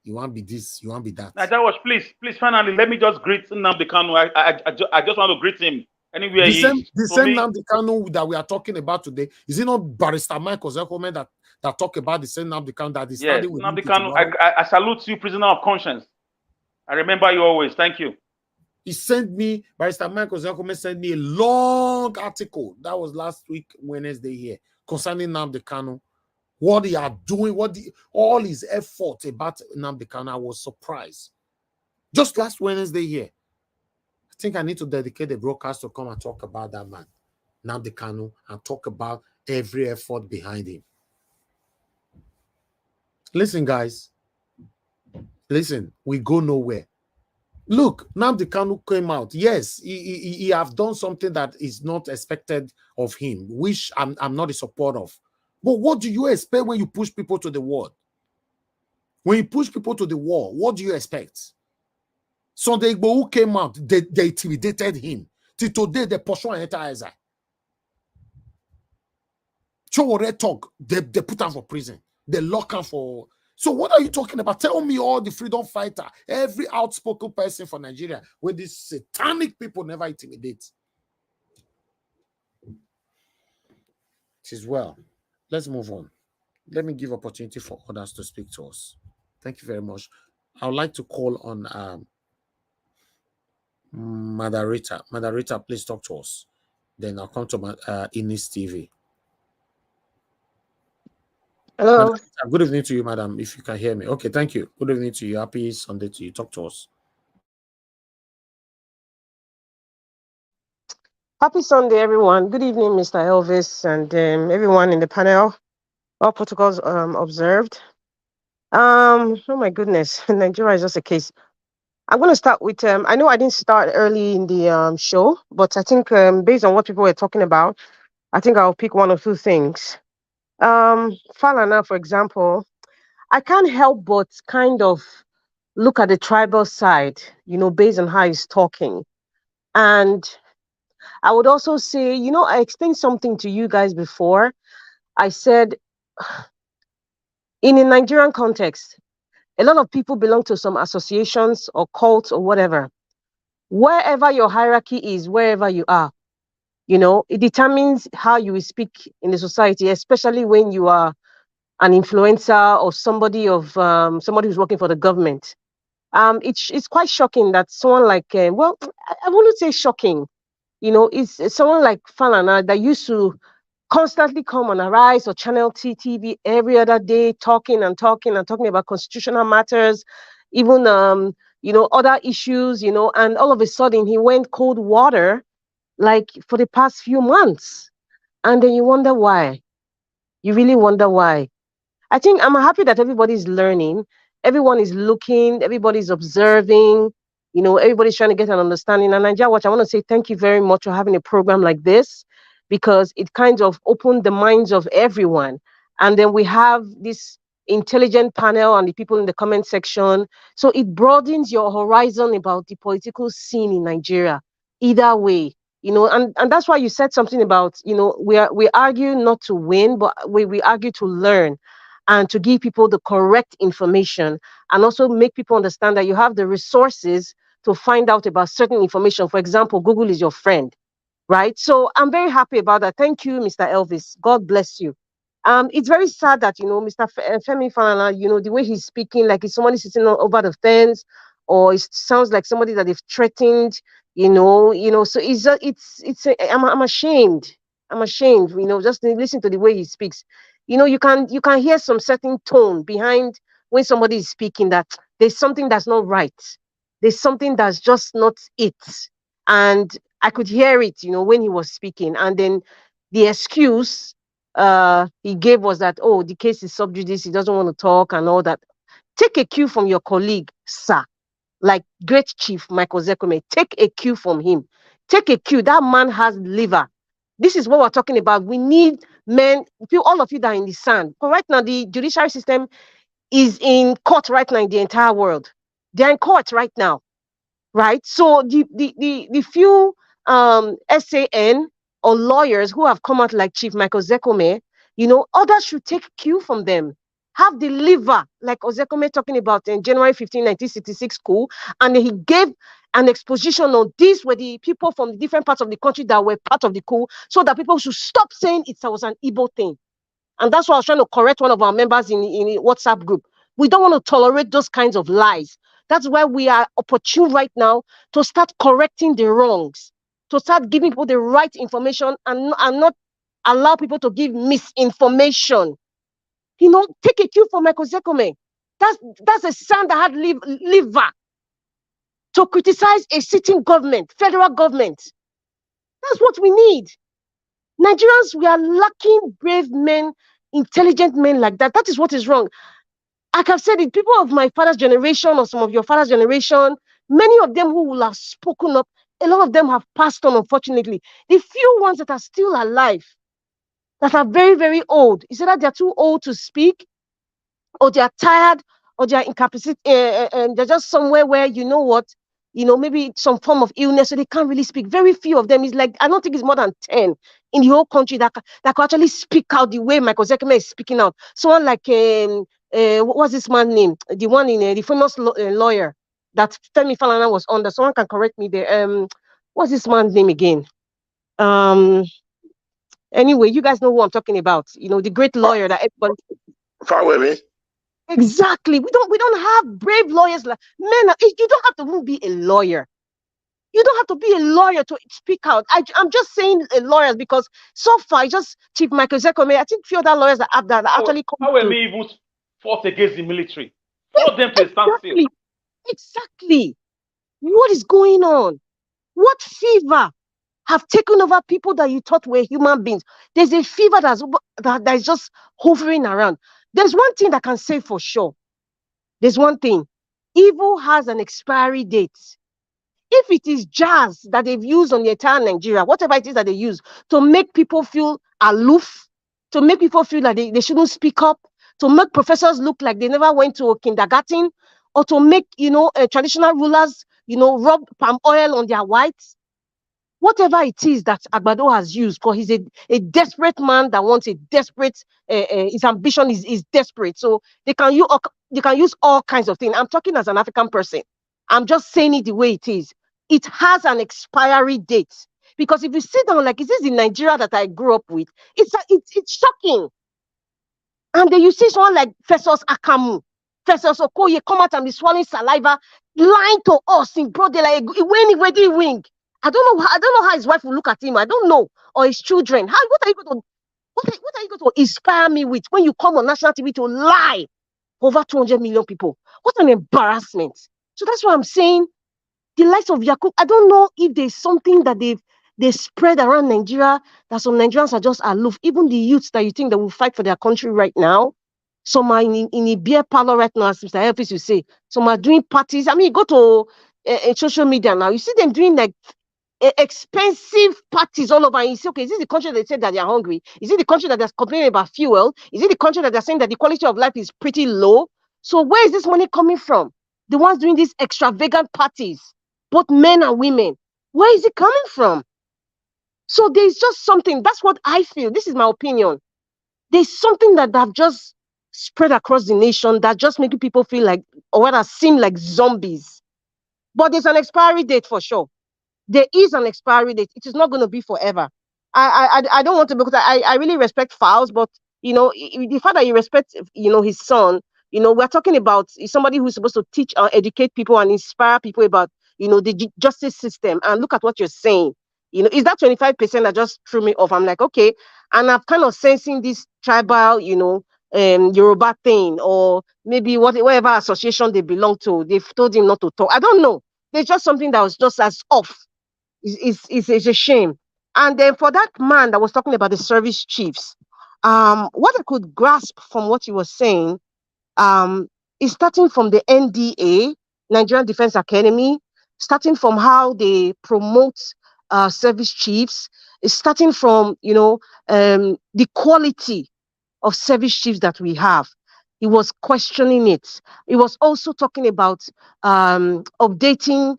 you want to be this, you want to be that. Nigeria Watch, please, finally, let me just greet Nnamdi Kanu. I just want to greet him anywhere he is. The same Nnamdi Kanu that we are talking about today, is it not Barrister Michael Zekome that talk about the same Nnamdi Kanu that is starting with Nnamdi Kanu, I salute you, prisoner of conscience. I remember you always. Thank you. He sent me, Barrister Michael Zekome sent me a long article. That was last week, Wednesday here, concerning Nnamdi Kanu. What they are doing, all his effort about Nnamdi Kanu. I was surprised. Just last Wednesday here. I think I need to dedicate a broadcast to come and talk about that man, Nnamdi Kanu, and talk about every effort behind him. Listen, guys. Listen, we go nowhere. Look, Nnamdi Kanu came out. Yes, he have done something that is not expected of him, which I'm not a support of. But what do you expect when you push people to the wall? When you push people to the wall, what do you expect? Sunday Igboho came out, they intimidated him. Till today, they pursue and enter Isaiah. Chowore talk, they put him for prison. They lock him for... So what are you talking about? Tell me all the freedom fighter, every outspoken person for Nigeria, where these satanic people never intimidate. It is well. Let's move on. Let me give opportunity for others to speak to us. Thank you very much. I would like to call on Madarita. Madarita, please talk to us. Then I'll come to INEC TV. Hello. Madarita, good evening to you, madam, if you can hear me. Okay, thank you. Good evening to you. Happy Sunday to you. Talk to us. Happy Sunday, everyone. Good evening, Mr. Elvis, and everyone in the panel. All protocols observed. Oh my goodness, Nigeria is just a case. I'm going to start with, I know I didn't start early in the show, but I think based on what people were talking about, I think I'll pick one or two things. Falana, for example, I can't help but kind of look at the tribal side, based on how he's talking. And I would also say, I explained something to you guys before. I said, in a Nigerian context, a lot of people belong to some associations or cults or whatever. Wherever your hierarchy is, wherever you are, it determines how you will speak in the society, especially when you are an influencer or somebody who's working for the government. It's quite shocking that someone like, I wouldn't say shocking, it's someone like Falana that used to constantly come on Arise or Channel TV every other day, talking about constitutional matters, even other issues, and all of a sudden he went cold water, like for the past few months, and then you wonder why. You really wonder why. I think I'm happy that everybody's learning, everyone is looking, everybody's observing, everybody's trying to get an understanding. And Nigeria Watch, I want to say thank you very much for having a program like this, because it kind of opened the minds of everyone. And then we have this intelligent panel and the people in the comment section. So it broadens your horizon about the political scene in Nigeria. Either way, and that's why you said something about, we argue not to win, but we argue to learn and to give people the correct information, and also make people understand that you have the resources to find out about certain information. For example, Google is your friend. Right? So I'm very happy about that. Thank you, Mr. Elvis. God bless you. It's very sad that, Mr. Femi Falana, the way he's speaking, like he's somebody sitting over the fence, or it sounds like somebody that they've threatened, so I'm ashamed. I'm ashamed, just listen to the way he speaks. You can hear some certain tone behind when somebody is speaking, that there's something that's not right. There's something that's just not it. And I could hear it, when he was speaking. And then the excuse he gave was that, oh, the case is sub judice, he doesn't want to talk and all that. Take a cue from your colleague, sir, like great chief Michael Zekome. Take a cue from him. Take a cue. That man has liver. This is what we're talking about. We need men, all of you that are in the sand. But right now, the judiciary system is in court right now in the entire world. They're in court right now. Right, so the few SAN or lawyers who have come out like Chief Michael Zekome, others should take cue from them. Have the liver, like Ozekome talking about in January 15, 1966 coup, and he gave an exposition on these were the people from the different parts of the country that were part of the coup, so that people should stop saying it was an Igbo thing. And that's why I was trying to correct one of our members in a WhatsApp group. We don't want to tolerate those kinds of lies. That's why we are opportune right now to start correcting the wrongs, to start giving people the right information and not allow people to give misinformation. Take a cue from Michael Zekome. That's a son that had liver to criticize a sitting government, federal government. That's what we need. Nigerians, we are lacking brave men, intelligent men like that. That is what is wrong. Like I've said it, people of my father's generation or some of your father's generation, many of them who will have spoken up, a lot of them have passed on, unfortunately. The few ones that are still alive, that are very, very old, is either they're too old to speak, or they're tired, or they're incapacitated, and they're just somewhere where, maybe some form of illness, so they can't really speak. Very few of them. Is like, I don't think it's more than 10 in the whole country that could actually speak out the way Michael Zekome is speaking out. Someone like, what's this man's name? The one in the famous lawyer that Femi Falana was under. Someone can correct me there. What's this man's name again? Anyway, you guys know who I'm talking about. The great lawyer that everybody. Fawele. Exactly. We don't have brave lawyers like men. You don't have to be a lawyer. You don't have to be a lawyer to speak out. I'm just saying lawyers because so far, just Chief Michael Zekome, I think few other lawyers that actually come. How will me even fought against the military? Force them to stand still. Exactly. What is going on? What fever have taken over people that you thought were human beings? There's a fever that is just hovering around. There's one thing that I can say for sure. There's one thing. Evil has an expiry date. If it is jazz that they've used on the entire Nigeria, whatever it is that they use to make people feel aloof, to make people feel like they shouldn't speak up, to make professors look like they never went to a kindergarten, or to make, traditional rulers, rub palm oil on their whites, whatever it is that Agbado has used, because he's a desperate man that wants a desperate, his ambition is desperate. So they can use all kinds of things. I'm talking as an African person. I'm just saying it the way it is. It has an expiry date. Because if you sit down, like, is this the Nigeria that I grew up with? It's shocking. And then you see someone like Festus Akamu, Festus Okoye come out and be swallowing saliva, lying to us in broad daylight. When he wing. I don't know how his wife will look at him. I don't know. Or his children. What are you going to inspire me with when you come on national TV to lie over 200 million people? What an embarrassment. So that's why I'm saying the likes of Yakub, I don't know if there's something that they spread around Nigeria that some Nigerians are just aloof. Even the youths that you think that will fight for their country right now, some are in a beer parlor right now, as Mr. Elvis will say. Some are doing parties. I mean, you go to social media now, you see them doing like expensive parties all over, and you say, okay, is this the country that they said that they're hungry? Is it the country that they're complaining about fuel? Is it the country that they're saying that the quality of life is pretty low? So where is this money coming from? The ones doing these extravagant parties, both men and women, where is it coming from? So there's just something, that's what I feel. This is my opinion. There's something that have just spread across the nation that just making people feel like, or rather seem like zombies. But there's an expiry date for sure. There is an expiry date. It is not going to be forever. I don't want to, because I really respect Fowles, but the fact that you respect his son, we're talking about somebody who's supposed to teach or educate people and inspire people about the justice system. And look at what you're saying. Is that 25% that just threw me off? I'm like, okay, and I'm kind of sensing this tribal, Yoruba thing, or maybe whatever association they belong to, they've told him not to talk. I don't know. There's just something that was just as off. It's a shame. And then for that man that was talking about the service chiefs, what I could grasp from what he was saying is starting from the NDA, Nigerian Defense Academy, starting from how they promote service chiefs, is starting from the quality of service chiefs that we have. He was questioning it. He was also talking about updating,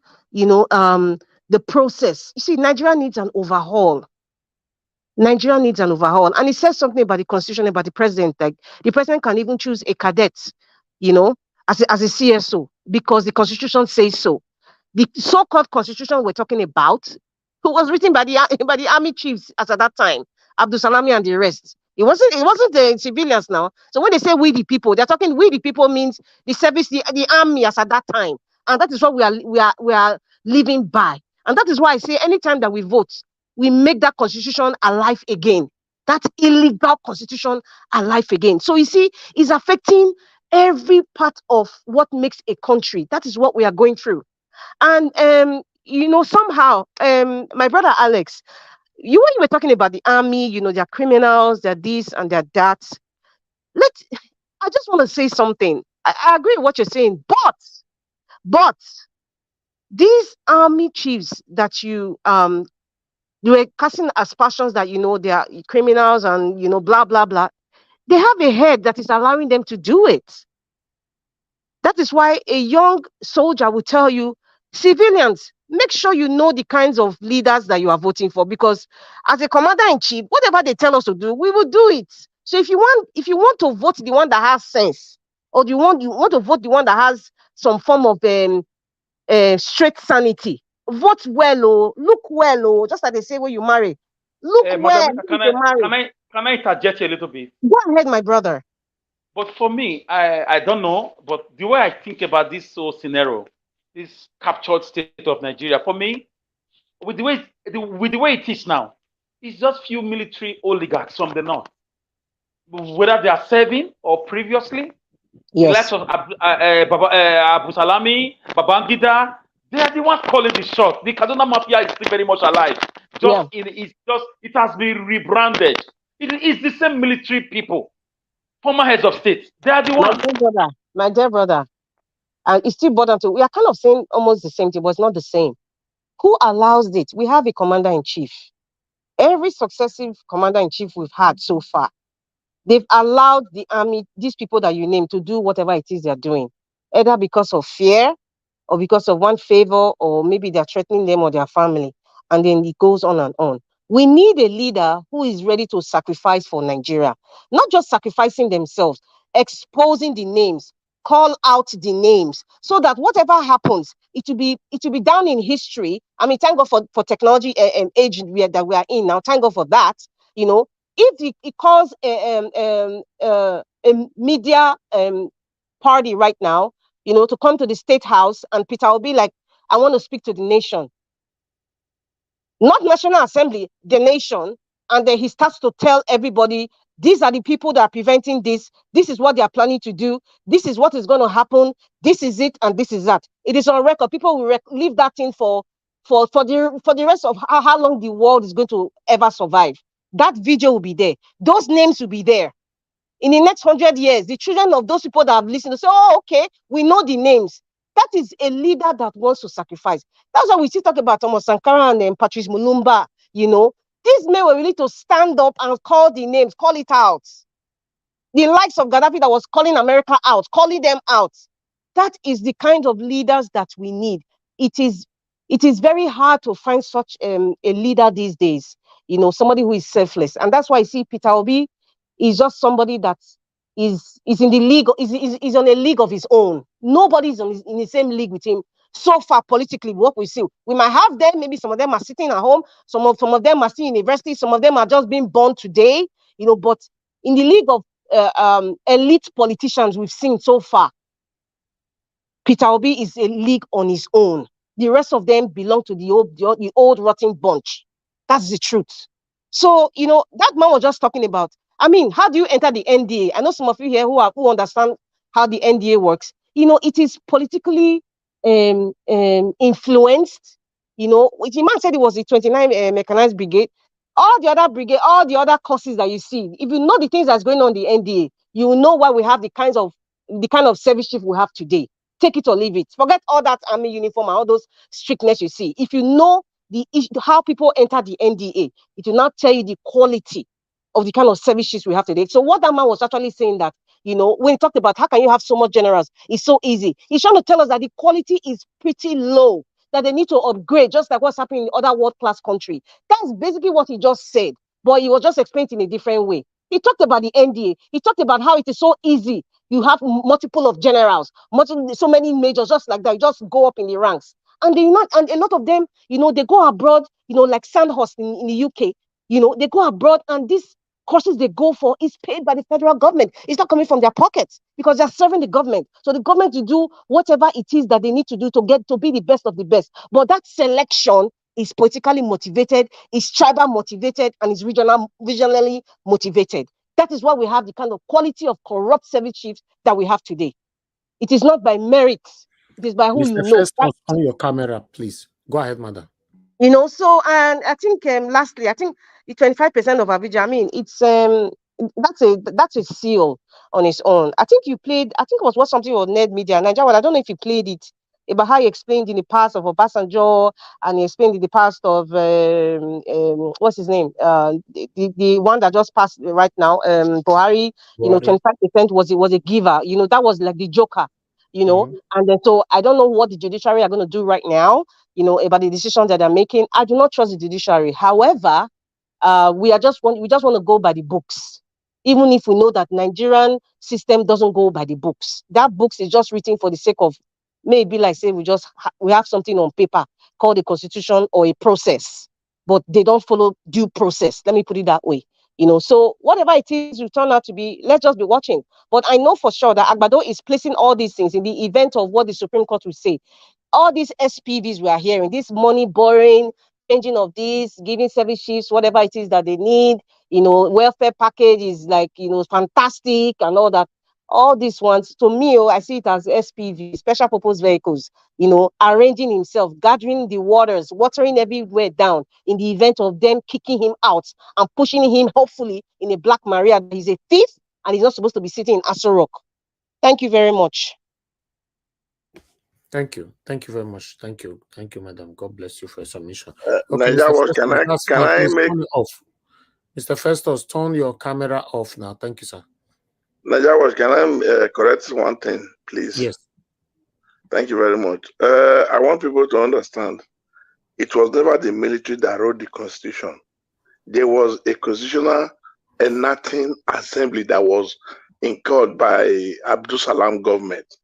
the process. You see, Nigeria needs an overhaul. Nigeria needs an overhaul. And it says something about the constitution, about the president. Like the president can even choose a cadet, you know, as a CSO, because the constitution says so. The so-called constitution we're talking about, who was written by the army chiefs as at that time, Abdul Salami and the rest. It wasn't the civilians now. So when they say we the people, they're talking we the people means the service, the army as at that time. And that is what we are living by. And that is why I say anytime that we vote, we make that constitution alive again. That illegal constitution alive again. So you see, it's affecting every part of what makes a country. That is what we are going through. And you know, somehow, my brother Alex, when you were talking about the army, you know, they're criminals, they're this and they're that. I just want to say something. I agree with what you're saying, but these army chiefs that you were casting aspersions that, you know, they are criminals and, you know, blah blah blah, they have a head that is allowing them to do it. That is why a young soldier will tell you, civilians, make sure you know the kinds of leaders that you are voting for, because as a commander-in-chief, whatever they tell us to do, we will do it. So if you want to vote the one that has sense, or you want to vote the one that has some form of straight sanity, vote well, oh, look well, oh, just like they say when you marry. Look well. Can I interject a little bit? Go ahead, my brother. But for me, I don't know, but the way I think about this whole scenario, this captured state of Nigeria, for me, with the way it is now, it's just few military oligarchs from the north, whether they are serving or previously. Yes. The likes of Abu Salami, Babangida, they are the ones calling the shot. The Kaduna Mafia is still very much alive. It has been rebranded. It is the same military people. Former heads of state, they are the ones. My dear brother, it's still bothered to. We are kind of saying almost the same thing, but it's not the same. Who allows it? We have a commander-in-chief. Every successive commander-in-chief we've had so far, they've allowed the army, these people that you name, to do whatever it is they're doing, either because of fear or because of one favor, or maybe they're threatening them or their family, and then it goes on and on. We need a leader who is ready to sacrifice for Nigeria, not just sacrificing themselves, exposing the names, call out the names, so that whatever happens, it will be down in history. I mean, thank God for technology and age that we are in now. Thank God for that. You know, if it calls a media party right now, you know, to come to the State House, and Peter will be like, I want to speak to the nation. Not National Assembly, the nation, and then he starts to tell everybody, these are the people that are preventing this. This is what they are planning to do. This is what is going to happen. This is it, and this is that. It is on record. People will leave that thing for the rest of how long the world is going to ever survive. That video will be there. Those names will be there. In the next 100 years, the children of those people that have listened will say, oh, okay, we know the names. That is a leader that wants to sacrifice. That's why we still talk about Thomas Sankara and Patrice Mulumba. You know, these men were willing to stand up and call the names, call it out. The likes of Gaddafi that was calling America out, calling them out. That is the kind of leaders that we need. It is very hard to find such a leader these days. You know, somebody who is selfless, and that's why I see Peter Obi is just somebody that is in the league, is on a league of his own. Nobody's in the same league with him so far politically. What we see, we might have them. Maybe some of them are sitting at home. Some of them are still in university. Some of them are just being born today. You know, but in the league of elite politicians we've seen so far, Peter Obi is a league on his own. The rest of them belong to the old rotten bunch. That's the truth. So, you know, that man was just talking about, I mean, how do you enter the NDA? I know some of you here who understand how the NDA works. You know, it is politically influenced. You know, the man said it was the 29 mechanized brigade. All the other brigade, all the other courses that you see, if you know the things that's going on in the NDA, you will know why we have the kind of service chief we have today. Take it or leave it. Forget all that army uniform and all those strictness you see. If you know how people enter the NDA, it will not tell you the quality of the kind of service chiefs we have today. So what that man was actually saying, that, you know, when he talked about how can you have so much generals, it's so easy. He's trying to tell us that the quality is pretty low. that they need to upgrade, just like what's happening in other world-class countries. That's basically what he just said, but he was just explained in a different way. He talked about the NDA. He talked about how it is so easy. You have multiple of generals, so many majors, just like that. You just go up in the ranks. And and a lot of them, they go abroad, like Sandhurst in the UK, they go abroad, and these courses they go for is paid by the federal government. It's not coming from their pockets because they're serving the government. So the government to do whatever it is that they need to do to get to be the best of the best. But that selection is politically motivated, is tribal motivated, and is regionally motivated. That is why we have the kind of quality of corrupt service chiefs that we have today. It is not by merit. It is by who Mr. you know. Festus, on your camera, please. Go ahead, madam. So, and I think lastly, I think the 25% of Avija, I mean, it's that's a seal on its own. I think you played, I think it was something on Ned Media, Nigeria. I don't know if you played it about how he explained in the past of Obasanjo, and he explained in the past of what's his name? The one that just passed right now, Buhari. 25% was a giver. That was like the joker. And then so I don't know what the judiciary are going to do right now, about the decisions that they're making. I do not trust the judiciary. However, we just want to go by the books, even if we know that Nigerian system doesn't go by the books. That books is just written for the sake of maybe like say we have something on paper called a constitution or a process, but they don't follow due process. Let me put it that way. So whatever it is will turn out to be, let's just be watching. But I know for sure that Agbado is placing all these things in the event of what the Supreme Court will say. All these SPVs we are hearing, this money borrowing, changing of this, giving service chiefs, whatever it is that they need, welfare package is like, fantastic and all that. All these ones, to me, I see it as SPV, special purpose vehicles, arranging himself, gathering the waters, watering everywhere down in the event of them kicking him out and pushing him, hopefully, in a Black Maria. He's a thief and he's not supposed to be sitting in Aso Rock. Thank you very much. Thank you. Thank you very much. Thank you. Thank you, madam. God bless you for your submission. Can I make off? Mr. Festus, turn your camera off now. Thank you, sir. Najawas, can I correct one thing, please? Yes. Thank you very much. I want people to understand it was never the military that wrote the constitution. There was a constitutional enacting assembly that was incurred by Abdul Salam government.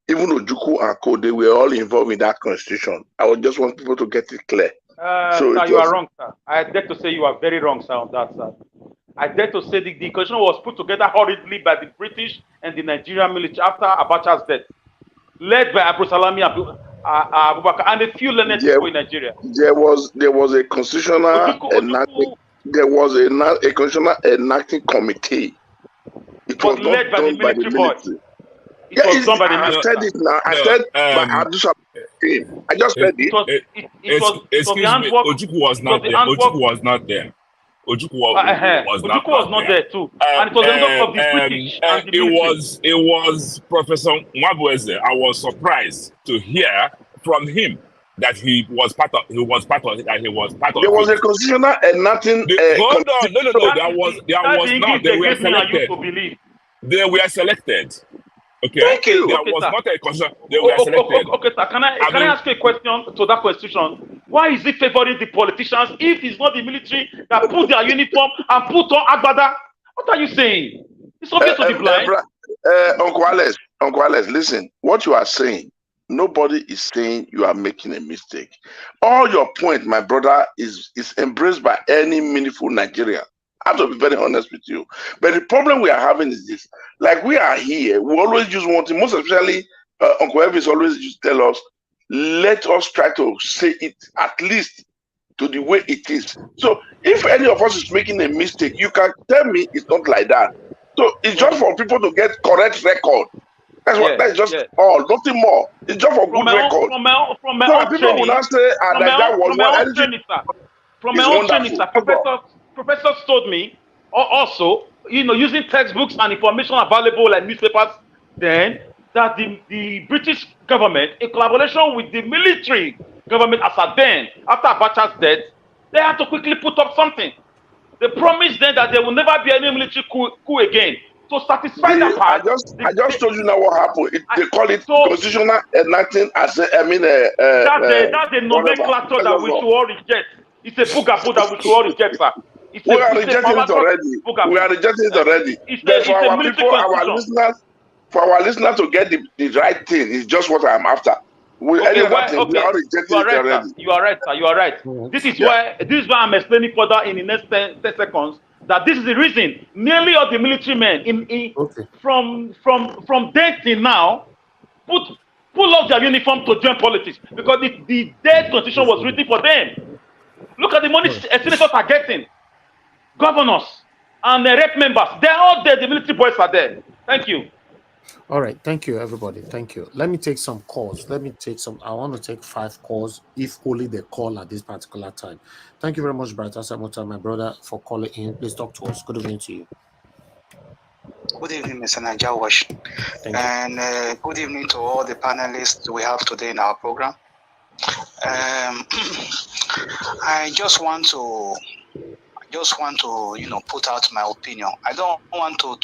Even Ojukwu and Co, they were all involved in that constitution. I would just want people to get it clear. Sir, you are wrong, sir. I dare to say you are very wrong, sir, on that, sir. I dare to say the constitution was put together hurriedly by the British and the Nigerian military after Abacha's death, led by Abu Salami Abubakar and a few learned people in Nigeria. There was a constitutional enacting. There was a constitutional enacting committee. It was led by the military boys. I said it now. I said by Abdul Salam. I just said it. Excuse me. Ojukwu was not there. Ojukwu was not there. Ojukwu was not there too, and it was the end of the British. And the it was Professor Mwabueze. I was surprised to hear from him that he was part of it. There was a constitutional enacting. Hold on, no. There was not. They were selected. They were selected. Okay. Thank you. There was not a constitution. They were selected. Okay, sir. Can I ask you a question to that question? Why is it favoring the politicians if it's not the military that put their uniform and put on Agbada? What are you saying? It's obvious to the blind. Uncle Alex, listen. What you are saying, nobody is saying you are making a mistake. All your point, my brother, is embraced by any meaningful Nigerian. I have to be very honest with you. But the problem we are having is this. Like we are here, we always just want to, most especially Uncle Elvis always just tell us, let us try to say it at least to the way it is. So if any of us is making a mistake, you can tell me it's not like that. So it's just for people to get correct record. That's just all, nothing more. It's just for good record. From my own people will not say that was from my own training, sir. Professors told me also, using textbooks and information available like newspapers, then that the British government, in collaboration with the military government as at then, after Abacha's death, they had to quickly put up something. They promised then that there will never be any military coup again. to satisfy that I part. just told you now what happened. They call it constitutional enacting as that's a whatever. nomenclature that we should all reject. It's a bugaboo that we should all reject, sir. We are rejecting it already. We are rejecting it already. But for our people, our listeners to get the right thing is just what I'm after. Any other thing, we are rejecting it already. You are right, sir. You are right. This is why I'm explaining further in the next 10 seconds that this is the reason. Nearly all the military men from then till now pull off their uniform to join politics because the dead constitution was written for them. Look at the money senators are getting, governors and rep members. They're all there. The military boys are there. Thank you. All right, thank you, everybody. Thank you. Let me take some calls. I want to take 5 calls, if only they call at this particular time. Thank you very much, Brighter Samota, my brother, for calling in. Please talk to us. Good evening to you. Good evening, Mr. Najawash. And good evening to all the panelists we have today in our program. I just want to put out my opinion. I don't want to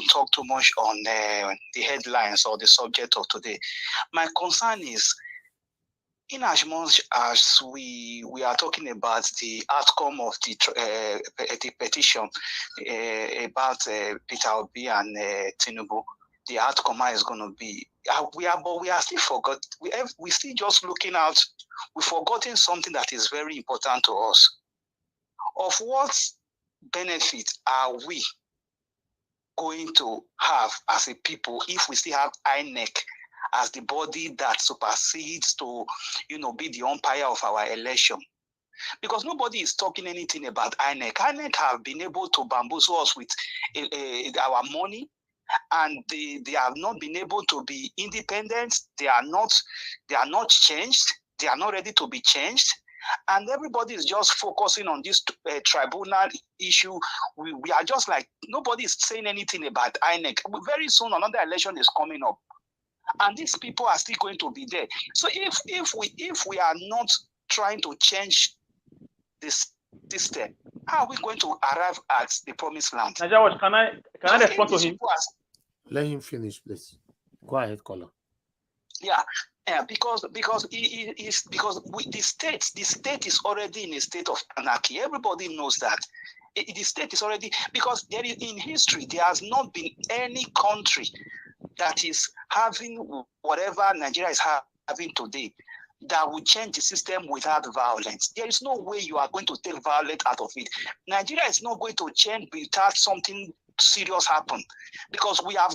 talk too much on the headlines or the subject of today. My concern is, in as much as we are talking about the outcome of the petition about Peter Obi and Tinubu, the outcome is going to be. We are still forgot. We still just looking out. We've forgotten something that is very important to us. Of what benefit are we going to have as a people if we still have INEC as the body that supersedes to, be the umpire of our election? Because nobody is talking anything about INEC. INEC have been able to bamboozle us with our money, and they have not been able to be independent. They are not changed. They are not ready to be changed. And everybody is just focusing on this tribunal issue. We are just like, nobody is saying anything about INEC. Very soon, another election is coming up. And these people are still going to be there. So if we are not trying to change this system, how are we going to arrive at the promised land? Najawash, can I respond to him? Let him finish, please. Go ahead, caller. Yeah, because the state is already in a state of anarchy. Everybody knows that. The state is already, because in history there has not been any country that is having whatever Nigeria is having today that will change the system without violence. There is no way you are going to take violence out of it. Nigeria is not going to change without something serious happen, because we have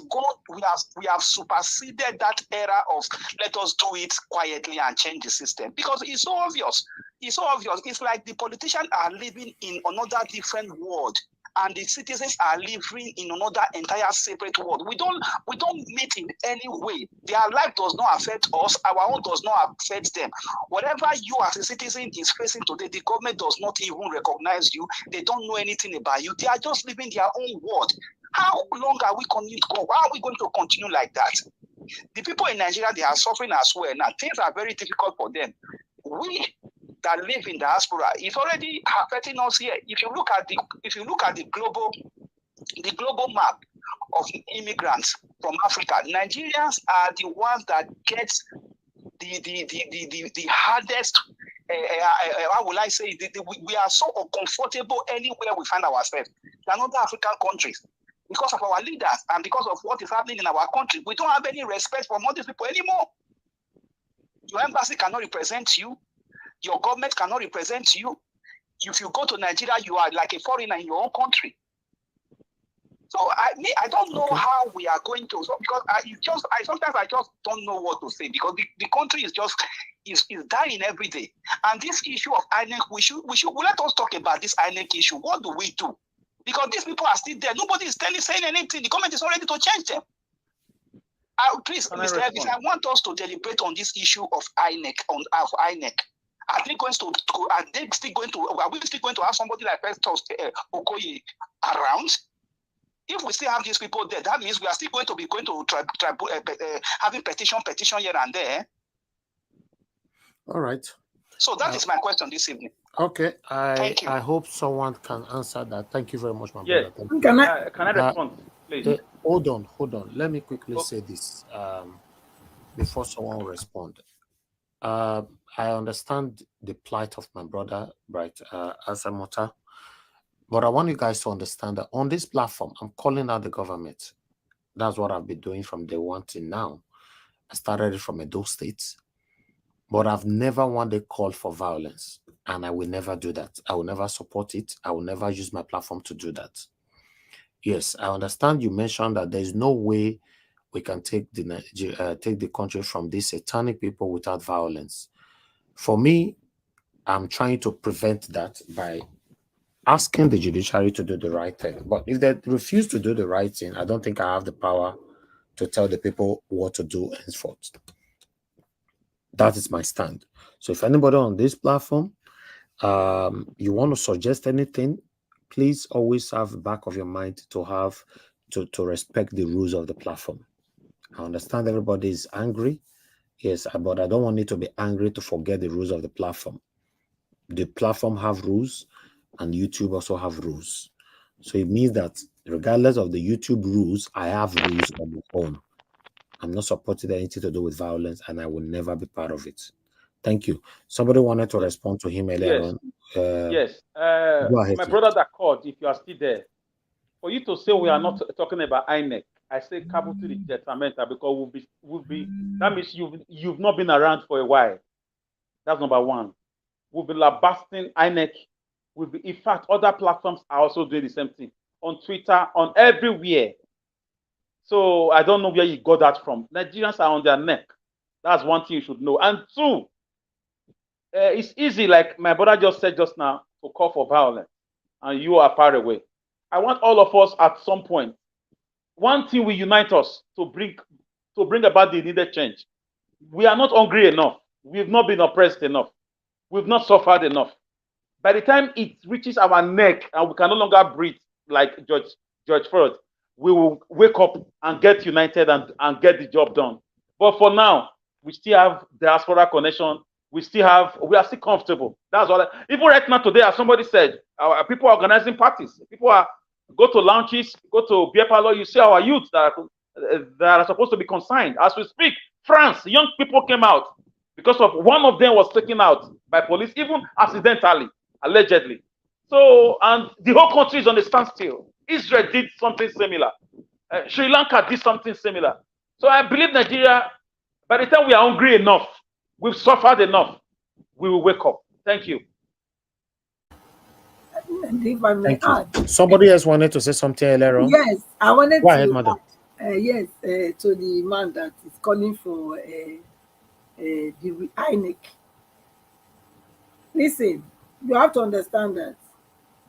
superseded that era of let us do it quietly and change the system, because it's so obvious. It's like the politicians are living in another different world, and the citizens are living in another entire separate world. We don't meet in any way. Their life does not affect us. Our own does not affect them. Whatever you as a citizen is facing today, the government does not even recognize you. They don't know anything about you. They are just living their own world. How long are we going to go? How are we going to continue like that? The people in Nigeria, they are suffering as well. Now, things are very difficult for them. We that live in diaspora, it's already affecting us here. If you look at the global map of immigrants from Africa, Nigerians are the ones that get the hardest. How will I say? We are so uncomfortable anywhere we find ourselves than other African countries, because of our leaders and because of what is happening in our country. We don't have any respect for all these people anymore. Your embassy cannot represent you. Your government cannot represent you. If you go to Nigeria, you are like a foreigner in your own country. So I don't know how we are going to. So because sometimes I just don't know what to say, because the country is dying every day. And this issue of INEC, we should let us talk about this INEC issue. What do we do? Because these people are still there. Nobody is saying anything. The government is not ready to change them. Please, Mr. Elvis, I want us to deliberate on this issue of INEC. Are we still going to have somebody like Festus Okoye around? If we still have these people there, that means we are still going to having petition here and there. All right. So that is my question this evening. Okay, Thank you. I hope someone can answer that. Thank you very much, my Yes. brother. Thank you. Can I? Can I respond, please? Hold on. Let me quickly Oh. say this before someone respond. I understand the plight of my brother, right, Asamota, but I want you guys to understand that on this platform, I'm calling out the government. That's what I've been doing from day one till now. I started it from Edo State, but I've never one day called for violence, and I will never do that. I will never support it. I will never use my platform to do that. Yes, I understand you mentioned that there is no way we can take the country from these satanic people without violence. For me, I'm trying to prevent that by asking the judiciary to do the right thing. But if they refuse to do the right thing, I don't think I have the power to tell the people what to do henceforth. That is my stand. So if anybody on this platform, you want to suggest anything, please always have the back of your mind to have to respect the rules of the platform. I understand everybody is angry. Yes, but I don't want it to be angry to forget the rules of the platform. The platform have rules and YouTube also have rules. So it means that regardless of the YouTube rules, I have rules of my own. I'm not supporting anything to do with violence, and I will never be part of it. Thank you. Somebody wanted to respond to him earlier Yes. on. Yes. Go ahead, My please. brother that called, if you are still there, for you to say we are not talking about INEC, I say cabo to the detrimental because we'll be. That means you've not been around for a while. That's number one. We'll be lambasting INEC. In fact, other platforms are also doing the same thing on Twitter, on everywhere. So I don't know where you got that from. Nigerians are on their neck. That's one thing you should know. And two, it's easy, like my brother just said just now, to call for violence, and you are far away. I want all of us at some point. One thing will unite us to bring about the needed change. We are not hungry enough. We've not been oppressed enough. We've not suffered enough. By the time it reaches our neck and we can no longer breathe like George Floyd, we will wake up and get united and get the job done. But for now, we still have diaspora connection. We are still comfortable. That's all. Even right now today, as somebody said, our people are organizing parties. People go to lounges, go to beer parlor. You see our youth that are supposed to be consigned. As we speak, France, young people came out because of one of them was taken out by police, even accidentally, allegedly. So, and the whole country is on a standstill. Israel did something similar. Sri Lanka did something similar. So I believe Nigeria, by the time we are hungry enough, we've suffered enough, we will wake up. Thank you. And if I may add. Somebody else wanted to say something earlier on. Yes, I wanted Go ahead, madam. Yes, to the man that is calling for the INEC. Listen, you have to understand that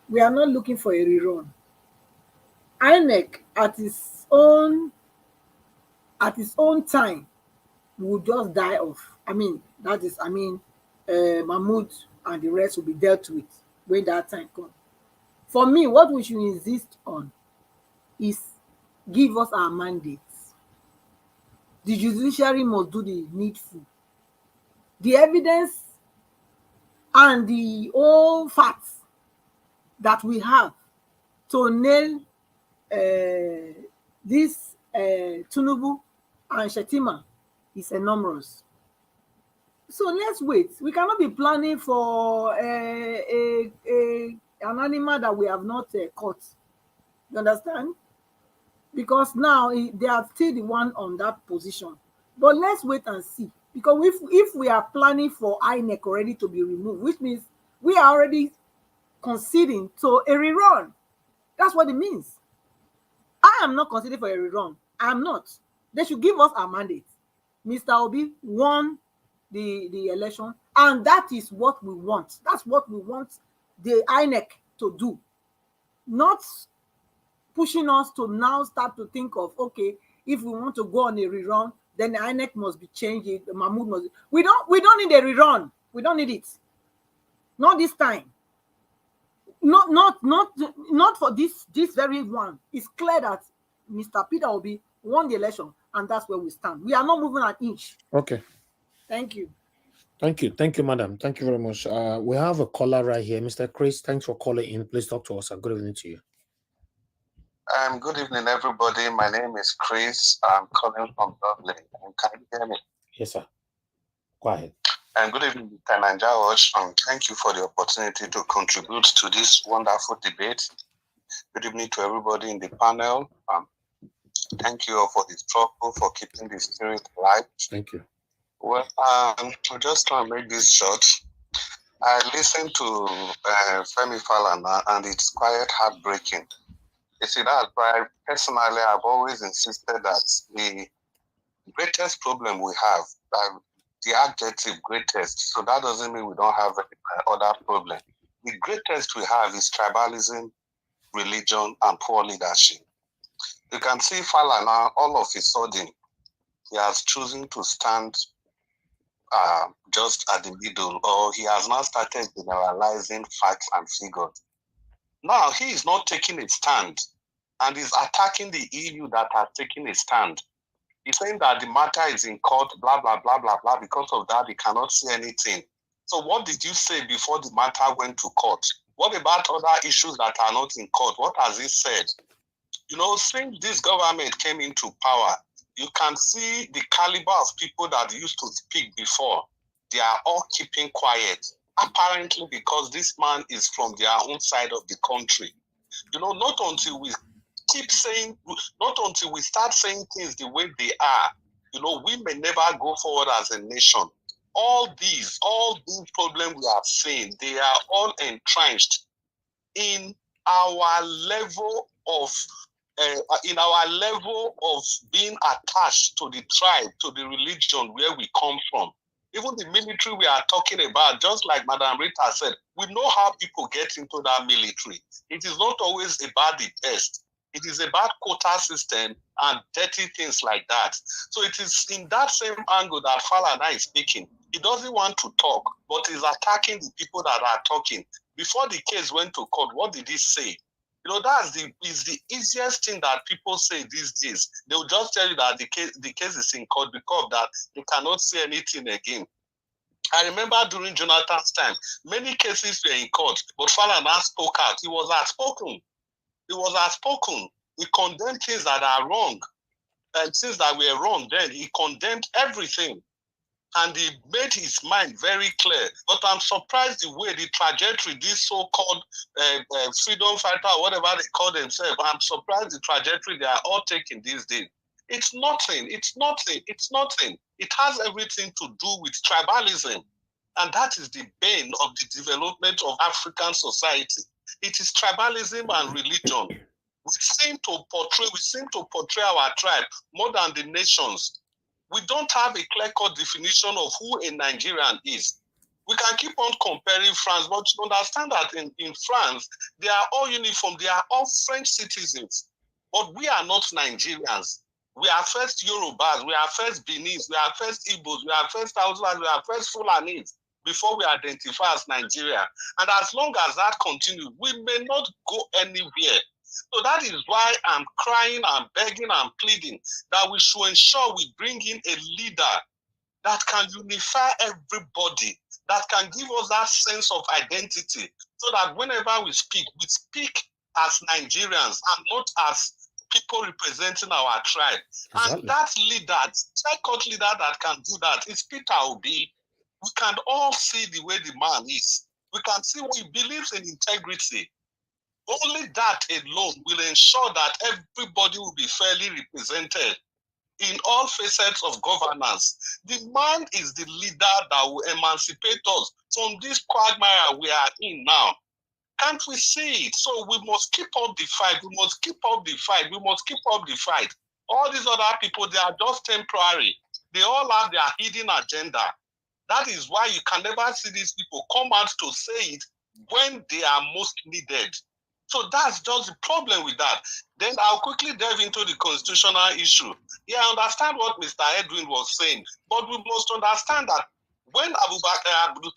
we are not looking for a rerun. INEC at its own time will just die off. Mahmoud and the rest will be dealt with when that time comes. For me, what we should insist on is give us our mandates. The judiciary must do the needful. The evidence and the old facts that we have to nail this Tinubu and Shetima is enormous. So let's wait. We cannot be planning for an animal that we have not caught. You understand? Because now they are still the one on that position. But let's wait and see. Because if we are planning for INEC already to be removed, which means we are already conceding to a rerun. That's what it means. I am not conceding for a rerun. I am not. They should give us our mandate. Mr. Obi won the election, and that is what we want. That's what we want the INEC to do. Not pushing us to now start to think of, okay, if we want to go on a rerun, then the INEC must be changed. Mahmoud must. We don't need a rerun. We don't need it. Not this time. Not for this very one. It's clear that Mr. Peter Obi won the election, and that's where we stand. We are not moving an inch. Okay. Thank you. Thank you, madam. Thank you very much. We have a caller right here, Mr. Chris. Thanks for calling in. Please talk to us. Good evening to you. Good evening, everybody. My name is Chris. I'm calling from Dublin. Can you hear me? Yes, sir. Go ahead. And good evening, Mr. Nigeria. Thank you for the opportunity to contribute to this wonderful debate. Good evening to everybody in the panel. Thank you all for the struggle, for keeping the spirit alive. Thank you. Well, I'm just trying to make this short. I listened to Femi Falana, and it's quite heartbreaking. You see, that's why personally I've always insisted that the greatest problem we have, the adjective greatest, so that doesn't mean we don't have other problem. The greatest we have is tribalism, religion, and poor leadership. You can see Falana, all of a sudden, he has chosen to stand just at the middle, or he has now started generalizing facts and figures. Now, he is not taking a stand and is attacking the EU that has taken a stand. He's saying that the matter is in court, blah, blah, blah, blah, blah. Because of that, he cannot say anything. So what did you say before the matter went to court? What about other issues that are not in court? What has he said? You know, since this government came into power, you can see the caliber of people that used to speak before. They are all keeping quiet, apparently because this man is from their own side of the country. You know, not until we start saying things the way they are, you know, we may never go forward as a nation. All these problems we have seen, they are all entrenched in our level of being attached to the tribe, to the religion where we come from. Even the military we are talking about, just like Madam Rita said, we know how people get into that military. It is not always about the best. It is about quota system and dirty things like that. So it is in that same angle that Falana is speaking. He doesn't want to talk, but he's attacking the people that are talking. Before the case went to court, what did he say? You know, is the easiest thing that people say these days. They will just tell you that the case is in court because of that they cannot say anything again. I remember during Jonathan's time, many cases were in court, but Falana spoke out. He was outspoken. He condemned things that are wrong, and things that were wrong. Then he condemned everything. And he made his mind very clear. But I'm surprised the way the trajectory, these so-called freedom fighter, whatever they call themselves, I'm surprised the trajectory they are all taking these days. It's nothing. It has everything to do with tribalism. And that is the bane of the development of African society. It is tribalism and religion. We seem to portray our tribe more than the nations. We don't have a clear-cut definition of who a Nigerian is. We can keep on comparing France, but you understand that in France, they are all uniform. They are all French citizens. But we are not Nigerians. We are first Yorubas, we are first Benis, we are first Igbos, we are first Hausas, we are first Fulanis before we identify as Nigeria. And as long as that continues, we may not go anywhere. So that is why I'm crying, I'm begging, I'm pleading that we should ensure we bring in a leader that can unify everybody, that can give us that sense of identity, so that whenever we speak as Nigerians and not as people representing our tribe. Exactly. And that leader, second leader that can do that is Peter Obi. We can all see the way the man is. We can see what he believes in integrity. Only that alone will ensure that everybody will be fairly represented in all facets of governance. The man is the leader that will emancipate us from this quagmire we are in now. Can't we see it? So we must keep up the fight. We must keep up the fight. We must keep up the fight. All these other people, they are just temporary. They all have their hidden agenda. That is why you can never see these people come out to say it when they are most needed. So that's just the problem with that. Then I'll quickly delve into the constitutional issue. Yeah, I understand what Mr. Edwin was saying, but we must understand that when Abdul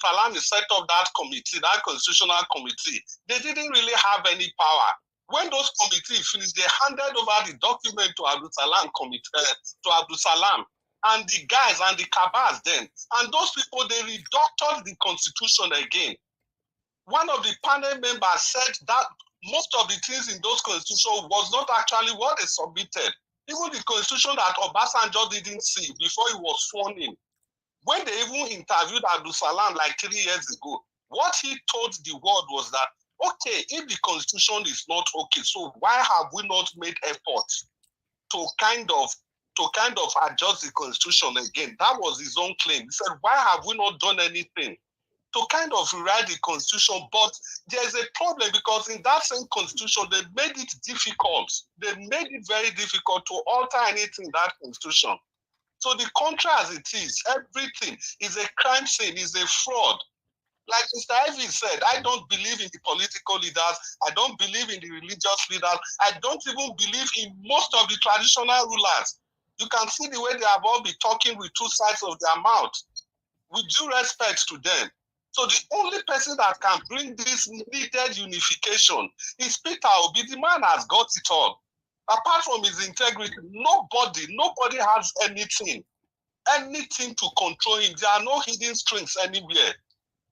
Salam set up that committee, that constitutional committee, they didn't really have any power. When those committees finished, they handed over the document to Abdul Salam. and the guys and the cabals then. And those people, they reducted the constitution again. One of the panel members said that most of the things in those constitutions was not actually what they submitted. Even the constitution that Obasanjo didn't see before he was sworn in. When they even interviewed Abdul Salam like 3 years ago, what he told the world was that, okay, if the constitution is not okay, so why have we not made efforts to kind of adjust the constitution again? That was his own claim. He said, why have we not done anything to kind of rewrite the constitution? But there's a problem, because in that same constitution, they made it difficult. They made it very difficult to alter anything in that constitution. So the country as it is, everything is a crime scene, is a fraud. Like Mr. Ivy said, I don't believe in the political leaders. I don't believe in the religious leaders. I don't even believe in most of the traditional rulers. You can see the way they have all been talking with two sides of their mouth. With due respect to them. So the only person that can bring this needed unification is Peter Obi. The man has got it all. Apart from his integrity, nobody has anything to control him. There are no hidden strings anywhere.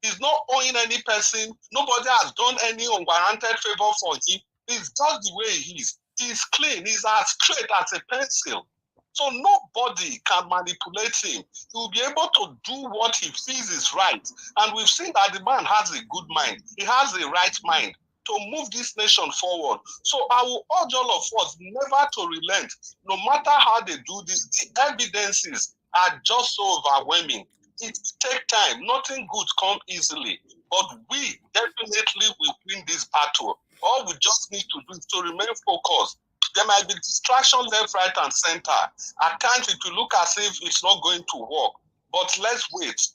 He's not owing any person. Nobody has done any unwarranted favor for him. He's just the way he is. He's clean. He's as straight as a pencil. So nobody can manipulate him. He will be able to do what he feels is right. And we've seen that the man has a good mind. He has a right mind to move this nation forward. So I will urge all of us never to relent. No matter how they do this, the evidences are just so overwhelming. It takes time. Nothing good comes easily. But we definitely will win this battle. All we just need to do is to remain focused. There might be distraction left, right, and center. At times it will look as if it's not going to work. But let's wait.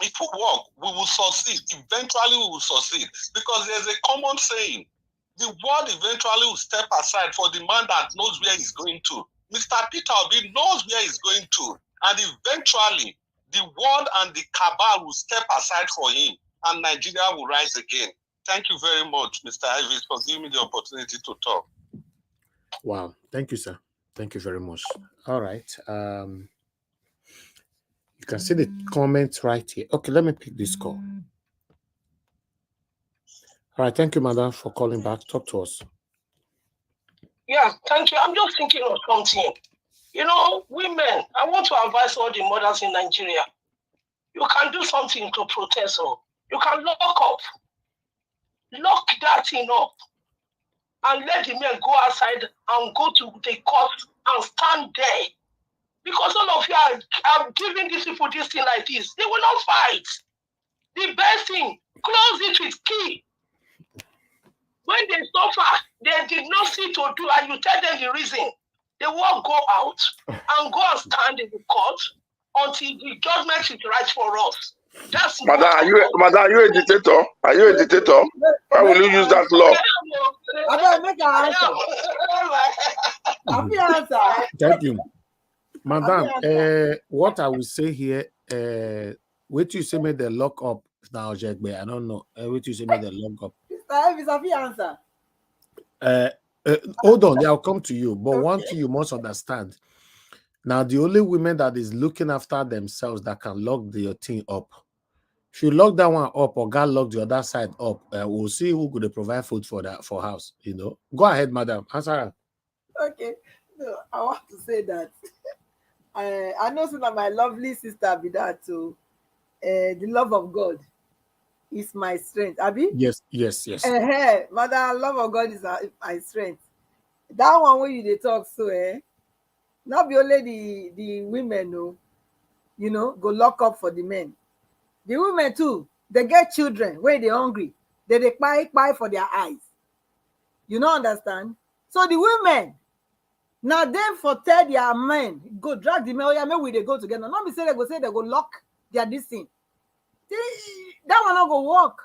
If we work, we will succeed. Eventually we will succeed. Because there's a common saying. The world eventually will step aside for the man that knows where he's going to. Mr. Peter Obi knows where he's going to. And eventually, the world and the cabal will step aside for him. And Nigeria will rise again. Thank you very much, Mr. Ivis, for giving me the opportunity to talk. Wow. Thank you, sir. Thank you very much. All right. You can see the comments right here. Okay, let me pick this call. All right. Thank you, madam, for calling back. Talk to us. Yeah, thank you. I'm just thinking of something. You know, women, I want to advise all the mothers in Nigeria. You can do something to protest her. You can lock that thing up, and let the men go outside and go to the court and stand there. Because all of you are giving these people this thing like this. They will not fight. The best thing, close it with key. When they suffer, they did not see to do, and you tell them the reason. They will go out and go and stand in the court until the judgment is right for us. That's Madam, are you a dictator? Are you a dictator? Why will you use that law? Thank you. Madam, what I will say here, what you say made the lock up now, Jegbe. I don't know. What you say made the lock up. Hold on, I'll come to you. But one thing you must understand. Now, the only women that is looking after themselves that can lock the thing up. If you lock that one up or God lock the other side up, we'll see who could provide food for that for house. You know, go ahead, madam. Answer. Okay, so I want to say that I know that my lovely sister be that too. The love of God is my strength. Abi? Yes. Madam, love of God is my strength. That one where they talk so not be only the women, no, you know, go lock up for the men. The women too, they get children when they're hungry. They buy for their eyes. You don't understand? So the women, now them for tell their men, go drag the men, maybe they go together. Not be say they go lock their this thing. That one not go work,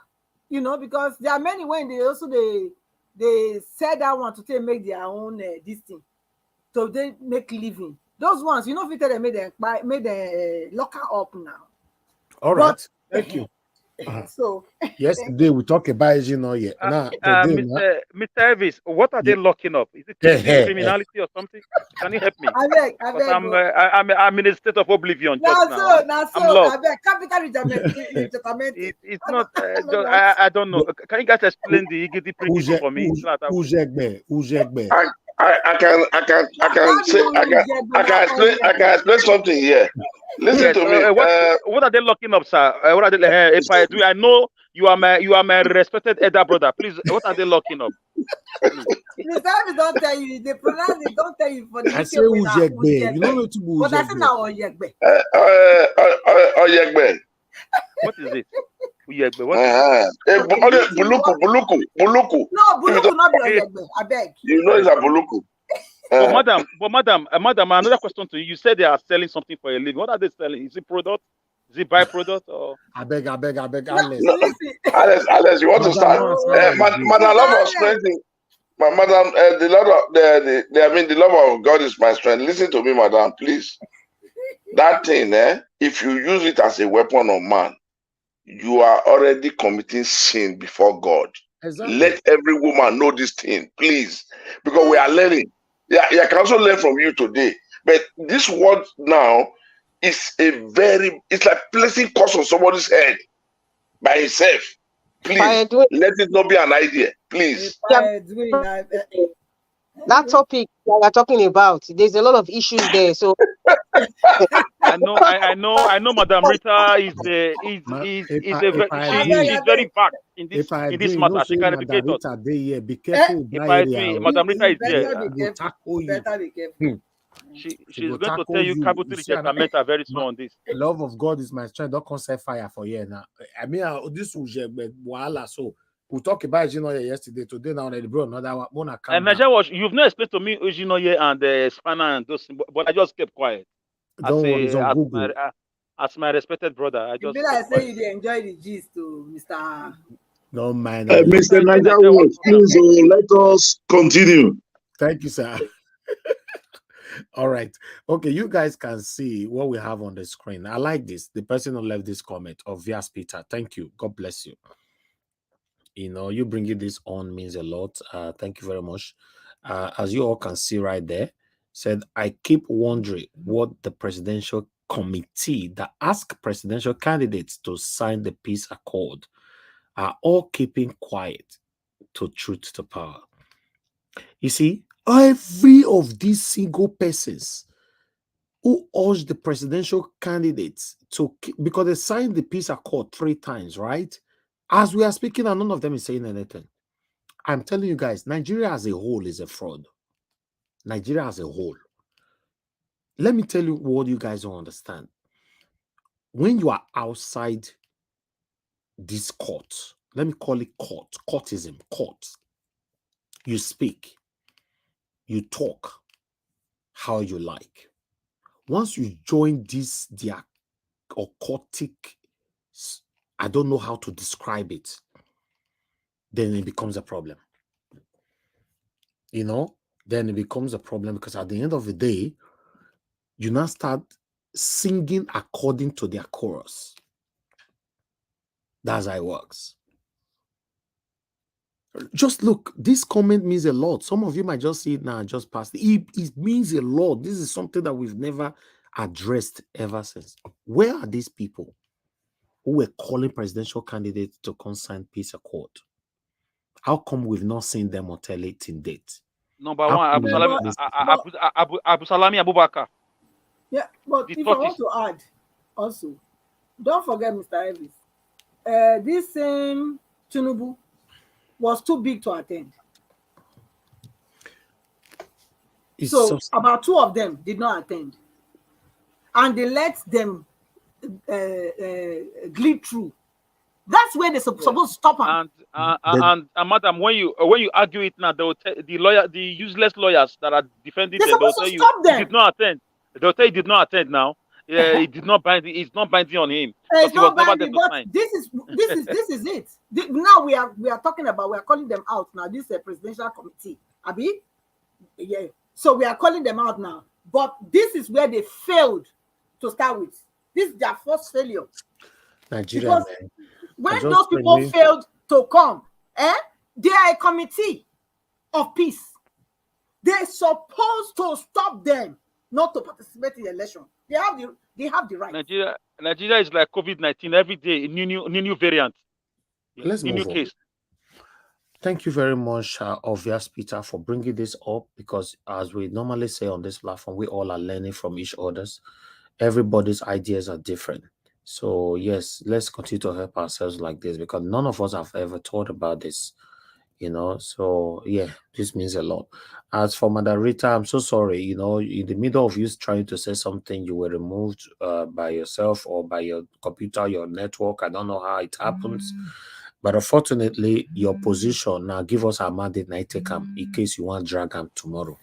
you know, because there are many when they also they said that one to make their own this thing. So they make living. Those ones, you know, if you tell them made them lock her up now. All right. Thank you. So yesterday we talked about it, Now today, Mr. Elvis, what are they locking up? Is it criminality or something? Can you help me? I beg, I'm in a state of oblivion now just now. now I'm lost. I beg, capital It's not. I don't know. Can you guys explain the Igiti principle for me? Ujegbe. I can explain something here. Listen to me. What are they locking up, sir? What are they? If I do, I know you are my respected elder brother. Please, what are they locking up? The service don't tell you. They pronounce it. Don't tell you for the I say Ujegbe. You don't know to be But I say now Ojegbe. Ojegbe. What is it? Ujegbe. What? Buluku. No, Buluku not be Ojegbe. I beg. You know it's a Buluku. But madam, another question to you. You said they are selling something for a living. What are they selling? Is it product? Is it byproduct or? I beg, Alex. No, Alex, you want to start? Madam, love of strength. Madam, the love of God is my strength. Listen to me, madam, please. That thing, if you use it as a weapon of man, you are already committing sin before God. Exactly. Let every woman know this thing, please, because we are learning. Yeah, I can also learn from you today. But this word now is it's like placing curse on somebody's head by himself. Please, let it not be an idea, please. That topic that we're talking about, there's a lot of issues there. So I know. Madam Rita is very back in this matter. She can educate us. Be careful. If I do, Madam Rita is there. Better be careful. She's going to tell you capital rejectment are very small on this. Love of God is my strength. Don't concept fire for you now. I mean, this was Wala. So we talked about yesterday. Today now they brought another one. And Nigeria, you've not explained to me Ujinoye and Spanner and those, but I just kept quiet. Don't worry, it's on Google. As my respected brother, I just. I say you enjoy the gist to Mr. Don't mind. Mr. Nigeria, please let us continue. Thank you, sir. All right. Okay, you guys can see what we have on the screen. I like this. The person who left this comment of Vias Peter. Thank you. God bless you. You bringing this on means a lot. Thank you very much. As you all can see right there, said, I keep wondering what the presidential committee that ask presidential candidates to sign the peace accord are all keeping quiet to truth to power. You see, every of these single persons who urged the presidential candidates to, because they signed the peace accord 3 times, right? As we are speaking, and none of them is saying anything. I'm telling you guys, Nigeria as a whole is a fraud. Nigeria as a whole. Let me tell you what you guys don't understand. When you are outside this court, let me call it courtism, you speak, you talk how you like. Once you join their occultic, I don't know how to describe it, then it becomes a problem. Then it becomes a problem because at the end of the day, you now start singing according to their chorus. That's how it works. Just look, this comment means a lot. Some of you might just see it now and just pass it. It means a lot. This is something that we've never addressed ever since. Where are these people who were calling presidential candidates to consign peace accord? How come we've not seen them until 18 date? Number one, Abu Salami Abubakar. Yeah, but if I want to add also, don't forget, Mr. Elvis, this same Tinubu was too big to attend. So about 2 of them did not attend. And they let them glide through. That's where they're supposed to stop them. And madam, when you argue it now, they will tell the useless lawyers that are defending them, they'll tell you he did not attend. They'll tell you he did not attend now. He did not bind. It's not binding on him. It's not binding, but this is it. Now we are talking about, we are calling them out now. This is a presidential committee, Abi. Yeah. So we are calling them out now. But this is where they failed to start with. This is their first failure. Nigeria, when those people failed to come, they are a committee of peace. They're supposed to stop them not to participate in the election. They have the right. Nigeria is like COVID-19 every day, new variant. Let's move on. Case. Thank you very much, Obvious Peter, for bringing this up, because as we normally say on this platform, we all are learning from each other's. Everybody's ideas are different. So yes, let's continue to help ourselves like this, because none of us have ever thought about this, you know. So yeah, this means a lot. As for Madarita, I'm so sorry, you know, in the middle of you trying to say something, you were removed by yourself or by your computer, your network. I don't know how it happens. But unfortunately, your position now, give us our mandate, Naitekam, in case you want drag him tomorrow.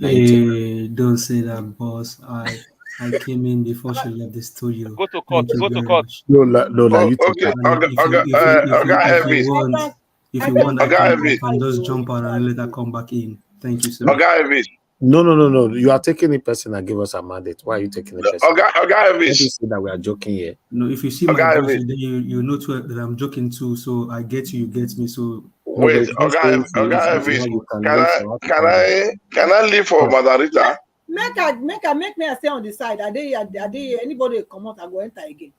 Hey, don't say that, boss. I came in before she left the studio. Go to court. Go to court. No, you okay. If you want, I can just jump out and let her come back in. Thank you, sir. No. You are taking it personal. Give us a mandate. Why are you taking it personal? Let me see that we are joking here. No, if you see my voice, then you know that I'm joking too. So I get you get me. So wait, can I leave for Madarita? Make me stay on the side. Are they anybody come out? I go enter again.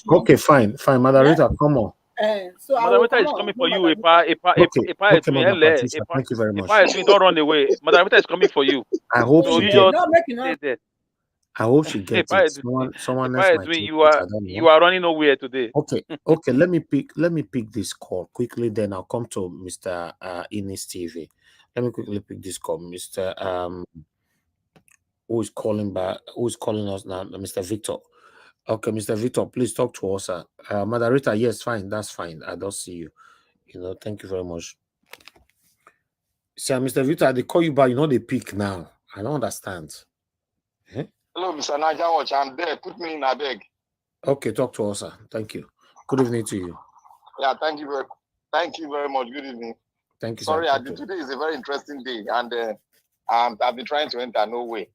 Okay, fine. Madarita, come on. So Madarita is coming for you. Thank you very much. Don't run away. Madarita is coming for you. I hope so she gets. I hope she gets it. Someone else might you are running nowhere today. Okay. Let me pick this call quickly. Then I'll come to Mr. Ines TV. Let me quickly pick this call, Mr. Who is calling us now? Mr. Victor. Okay, Mr. Victor, please talk to us. Madarita, yes, fine, that's fine. I don't see you. You know, thank you very much. Sir, Mr. Victor, they call you back. You know they pick now. I don't understand. Hello, Mr. Naja, I'm there. Put me in a beg. Okay, talk to us, sir. Thank you. Good evening to you. Yeah, thank you very much. Good evening. Thank you. Sorry, today is a very interesting day, and I've been trying to enter no way.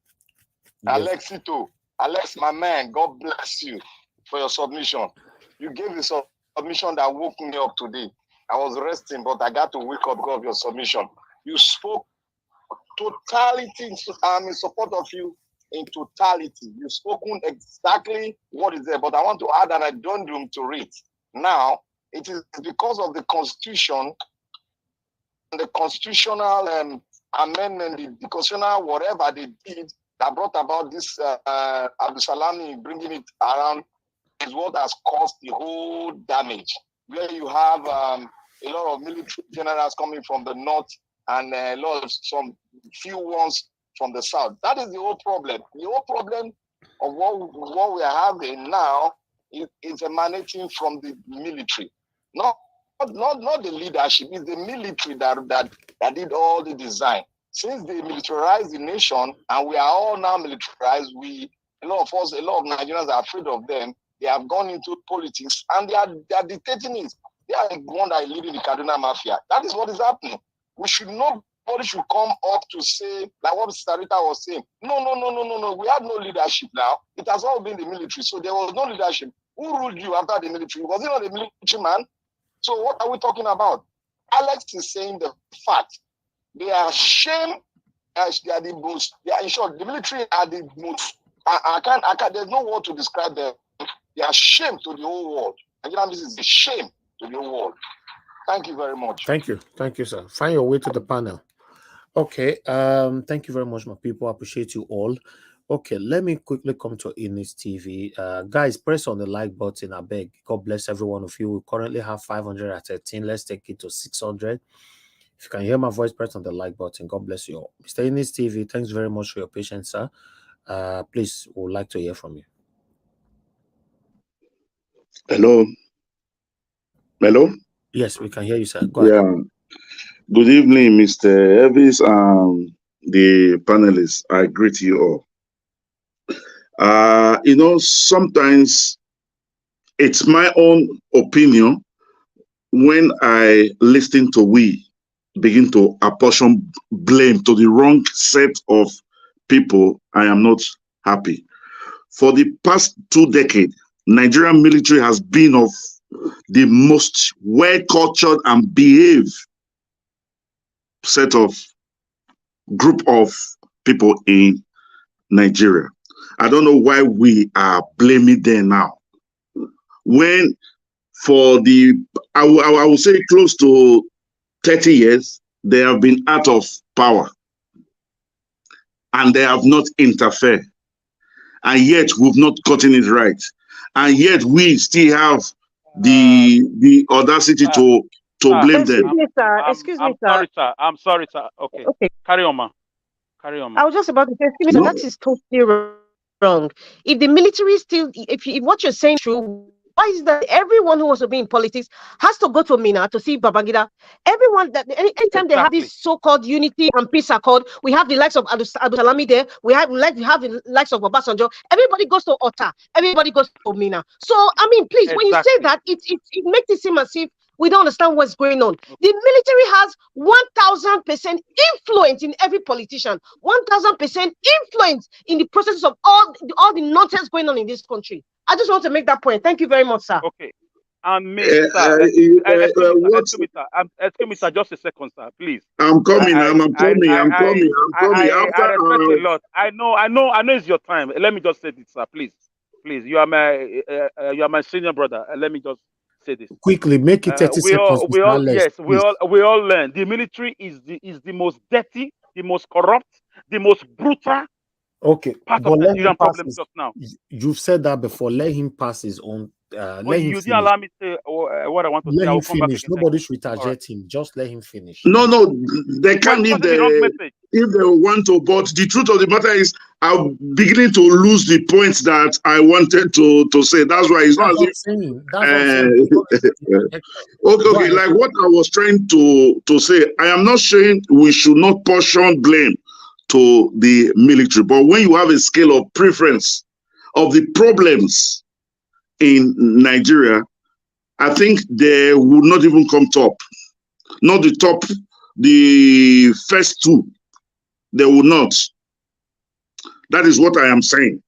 Yes. Alex, my man, God bless you for your submission. You gave the submission that woke me up today. I was resting, but I got to wake up because of your submission. You spoke totality. I'm in support of you in totality. You've spoken exactly what is there, but I want to add that I don't do to read. Now, it is because of the Constitution, the constitutional amendment, the constitutional whatever they did, that brought about this Abdulsalami bringing it around is what has caused the whole damage. Where you have a lot of military generals coming from the north and some few ones from the south. That is the whole problem. The whole problem of what we are having now is emanating from the military, not the leadership. It's the military that did all the design. Since they militarized the nation, and we are all now militarized, a lot of Nigerians are afraid of them. They have gone into politics, and they are dictating it. They are the one that is leading the Kaduna Mafia. That is what is happening. Nobody should come up to say, like what Sarita was saying, no. We have no leadership now. It has all been the military. So there was no leadership. Who ruled you after the military? Was it not the military man? So what are we talking about? Alex is saying the fact. They are ashamed as they are the most. They are in short, the military are the most. I can't. There's no word to describe them. They are shame to the whole world. Again, this is a shame to the whole world. Thank you very much. Thank you, sir. Find your way to the panel. Okay. Thank you very much, my people. I appreciate you all. Okay, let me quickly come to Ines TV. Guys, press on the like button. I beg. God bless every one of you. We currently have 513. Let's take it to 600. If you can hear my voice, press on the like button. God bless you all. Mr. Ines TV, thanks very much for your patience, sir. Please, we would like to hear from you. Hello? Yes, we can hear you, sir. Go ahead. Good evening, Mr. Elvis and the panelists. I greet you all. Sometimes it's my own opinion when I listen to begin to apportion blame to the wrong set of people, I am not happy. For the past 2 decades, Nigerian military has been of the most well-cultured and behaved set of group of people in Nigeria. I don't know why we are blaming them now. When for the, I will say close to 30 years, they have been out of power and they have not interfered. And yet we've not gotten it right. And yet we still have the audacity to blame them. Excuse me, sir. Sorry, sir. I'm sorry, sir. Okay. Carry on, ma. Carry on, ma. I was just about to say, excuse me, sir, that is totally wrong. If the military still, if what you're saying is true, why is that everyone who wants to be in politics has to go to Mina to see Babangida? Everyone that anytime they have this so-called unity and peace accord, we have the likes of Abdul Salami there. We have the likes of Obasanjo. Everybody goes to Ota. Everybody goes to Mina. So I mean, please, when you say that, it makes it seem as if we don't understand what's going on. The military has 1,000% influence in every politician, 1,000% influence in the process of all the nonsense going on in this country. I just want to make that point. Thank you very much, sir. Okay. And excuse me, sir, just a second, sir, please. I'm coming. I'm coming. I respect a lot. I know it's your time. Let me just say this, sir, please. You are my senior brother. Let me just say this. Quickly, make it 30 seconds. We all learn. The military is the most dirty, the most corrupt, the most brutal. Okay, part of the Nigerian problem just now. You've said that before. Let him pass his own. But you didn't allow me to say what I want to say. Let him finish. Nobody should target him. Just let him finish. No, they can't if they want to. But the truth of the matter is, I'm beginning to lose the points that I wanted to say. That's why it's not as if. Okay. Like what I was trying to say, I am not saying we should not portion blame to the military, but when you have a scale of preference of the problems in Nigeria, I think they would not even come top. Not the top, the first two, they will not. That is what I am saying.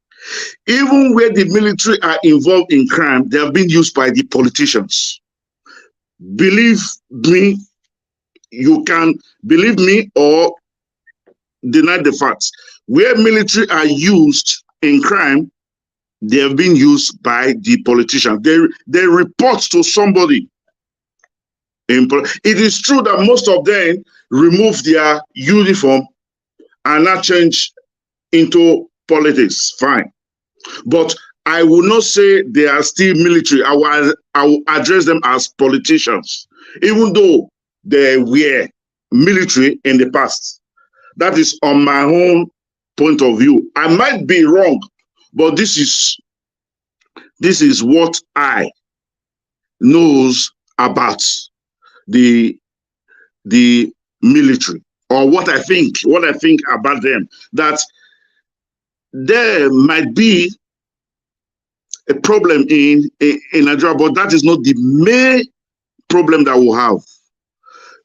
Even where the military are involved in crime, they have been used by the politicians. Believe me, you can believe me or deny the facts. Where military are used in crime, they have been used by the politicians. They report to somebody. It is true that most of them remove their uniform and not change into politics. Fine. But I will not say they are still military. I will address them as politicians, even though they were military in the past. That is on my own point of view. I might be wrong, but this is what I knows about the military, or what I think about them. That there might be a problem in Nigeria, but that is not the main problem that we have.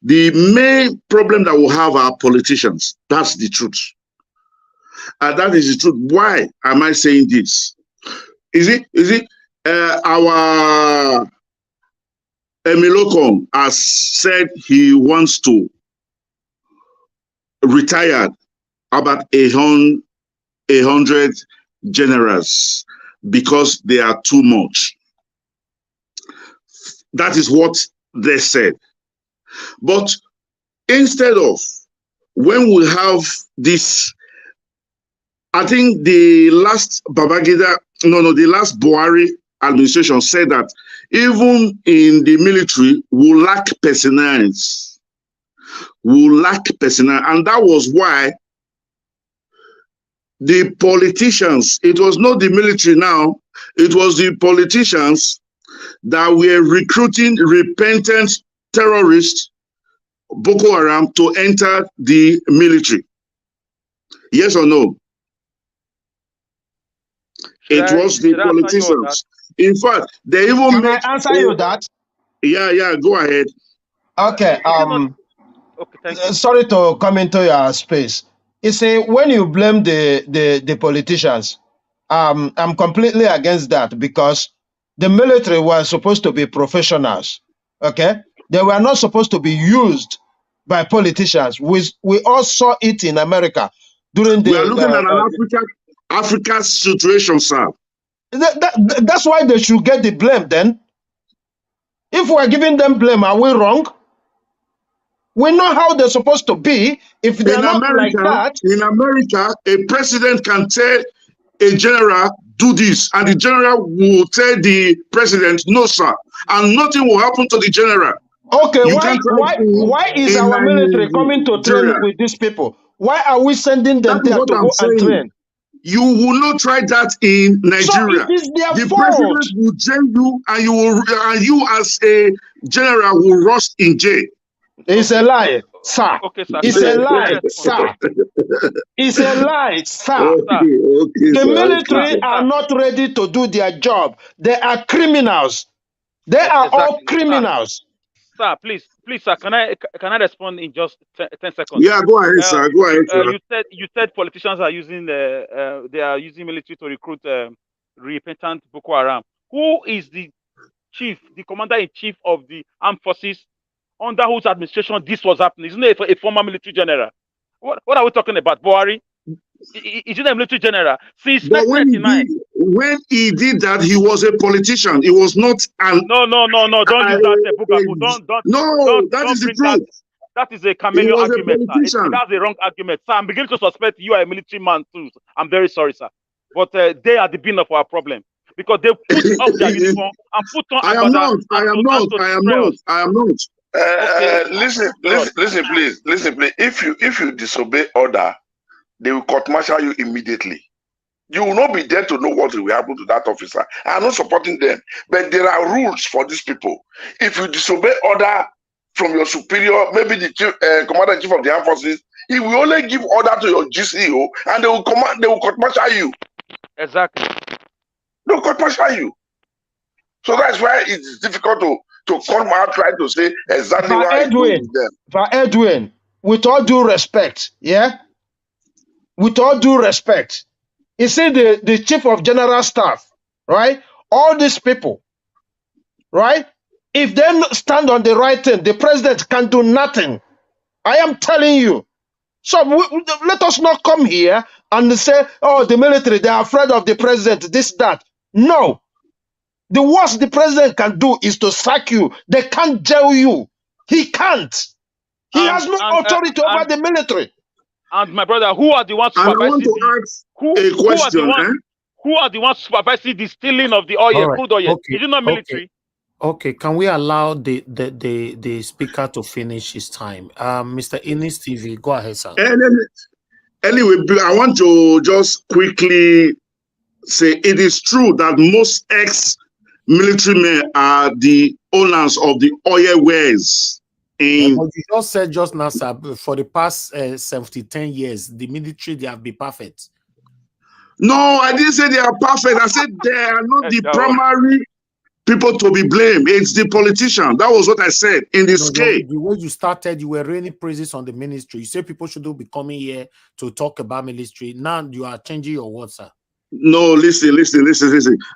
The main problem that we have are politicians. That's the truth. And that is the truth. Why am I saying this? Is it our Emilokon has said he wants to retire about 100 generals because they are too much. That is what they said. But instead of, when we have this, I think the last the last Buhari administration said that even in the military, we lack personnel. And that was why the politicians, it was not the military now, it was the politicians that were recruiting repentant terrorists, Boko Haram, to enter the military. Yes or no? It was the politicians. In fact, they even Can I answer you that? Yeah, go ahead. Okay. Okay, sorry to come into your space. You see, when you blame the politicians, I'm completely against that, because the military were supposed to be professionals. Okay, they were not supposed to be used by politicians. We all saw it in America during the. We are looking at an Africa situation, sir. That's why they should get the blame. Then, if we are giving them blame, are we wrong? We know how they're supposed to be. If they're not like that, in America, a president can tell a general, do this, and the general will tell the president, no, sir, and nothing will happen to the general. Okay, why is our military coming to train with these people? Why are we sending them there to go and train? You will not try that in Nigeria. So it is their the fault. President will jail you, and you as a general will rust in jail. It's a lie, sir. Okay, sir. It's a lie, sir. It's a lie, sir. The military are not ready to do their job. They are criminals. They are all criminals. Sir, please, sir, can I respond in just 10 seconds? Yeah, go ahead, sir. Go ahead, sir. You said politicians are using military to recruit repentant Boko Haram. Who is the commander-in-chief of the armed forces under whose administration this was happening? Isn't it a former military general? What are we talking about? Buhari? Is it a military general? Since 1999. When he did that, he was a politician. He was not an. No. Don't use that. That is the truth. That is a chameleon argument, sir. That's a wrong argument, sir. I'm beginning to suspect you are a military man too. I'm very sorry, sir. But they are the beginning of our problem because they put up their uniform and put on. I am not. Listen, please. If you disobey order, they will court-martial you immediately. You will not be there to know what will happen to that officer. I'm not supporting them, but there are rules for these people. If you disobey order from your superior, maybe the commander-in-chief of the armed forces, he will only give order to your GCO, and they will court-martial you. Exactly. They will court-martial you. So that's why it's difficult to come out trying to say exactly why it's doing them. Edwin, with all due respect, yeah? With all due respect, you see the chief of general staff, right? All these people, right? If they stand on the right thing, the president can do nothing. I am telling you. So let us not come here and say, oh, the military, they are afraid of the president, this, that. No. The worst the president can do is to sack you. They can't jail you. He can't. He has no authority over the military. And my brother, who are the ones supervising who are the ones supervising the stealing of the oil, crude oil? Okay. Is it not military? Okay, can we allow the speaker to finish his time? Mr. Innis TV, go ahead, sir. Anyway, I want to just quickly say it is true that most ex-military men are the owners of the oil wells. But you just said just now, sir, for the past 10 years, the military, they have been perfect. No, I didn't say they are perfect. I said they are not the primary people to be blamed. It's the politician. That was what I said in this case. The way you started, you were raining praises on the ministry. You said people shouldn't be coming here to talk about military. Now you are changing your words, sir. No, listen.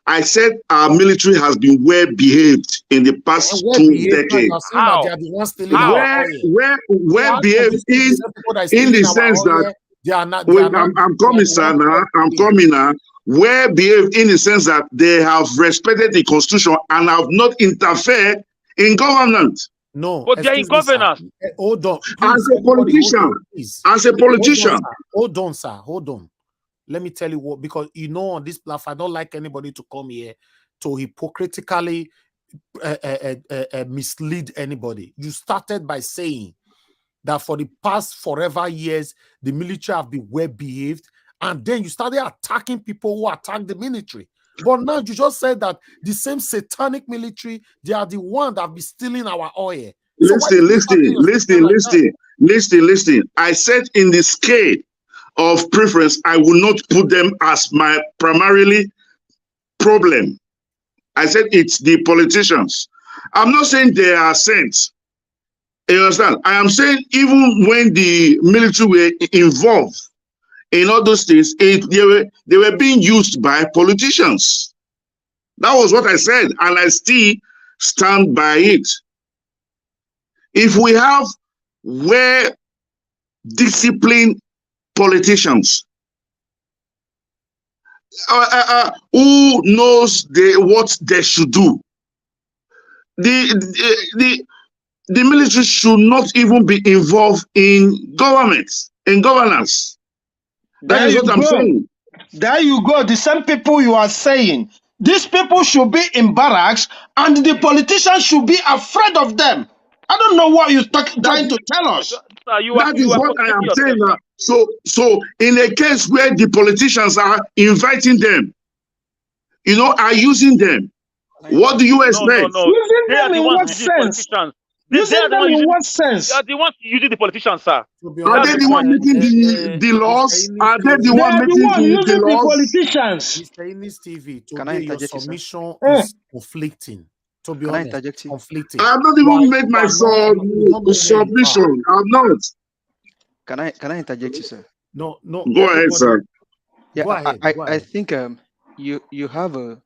I said our military has been well behaved in the past 2 decades. How? Well behaved in the sense that I'm coming, sir. Now I'm coming now. Well behaved in the sense that they have respected the constitution and have not interfered in government. No, but they're in governance. Hold on. As a politician. Hold on, sir. Hold on. Let me tell you what, because on this platform, I don't like anybody to come here to hypocritically mislead anybody. You started by saying that for the past forever years, the military have been well behaved, and then you started attacking people who attack the military. But now you just said that the same satanic military, they are the one that be stealing our oil. Listen. I said in the scale of preference, I will not put them as my primarily problem. I said it's the politicians. I'm not saying they are saints. You understand? I am saying even when the military were involved in all those things, they were being used by politicians. That was what I said, and I still stand by it. If we have well-disciplined politicians who knows what they should do, the military should not even be involved in governance. That is what I'm saying. There you go. The same people you are saying. These people should be in barracks and the politicians should be afraid of them. I don't know what you're trying to tell us. That is what I am saying now. So in a case where the politicians are inviting them, are using them, what do you expect? No. Using They are them the in ones what using sense? politicians. Using them in what sense? They are the ones using the politicians, sir. Are they the one making the laws? Are they the They one are the making one the using the laws? politicians. Mr. Ennis TV, Can I today your interject, sir? submission is conflicting. To be Can I honest, interject you? conflicting. I have not even made my submission. I have not. Can I interject you, sir? No. Go ahead, sir. Yeah, Go ahead. I think you have a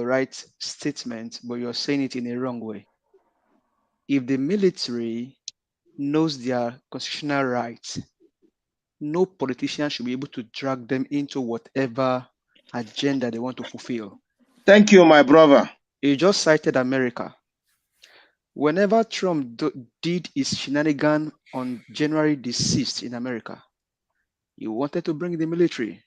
right statement, but you're saying it in a wrong way. If the military knows their constitutional rights, no politician should be able to drag them into whatever agenda they want to fulfill. Thank you, my brother. You just cited America. Whenever Trump did his shenanigan on January the 6th in America, he wanted to bring the military.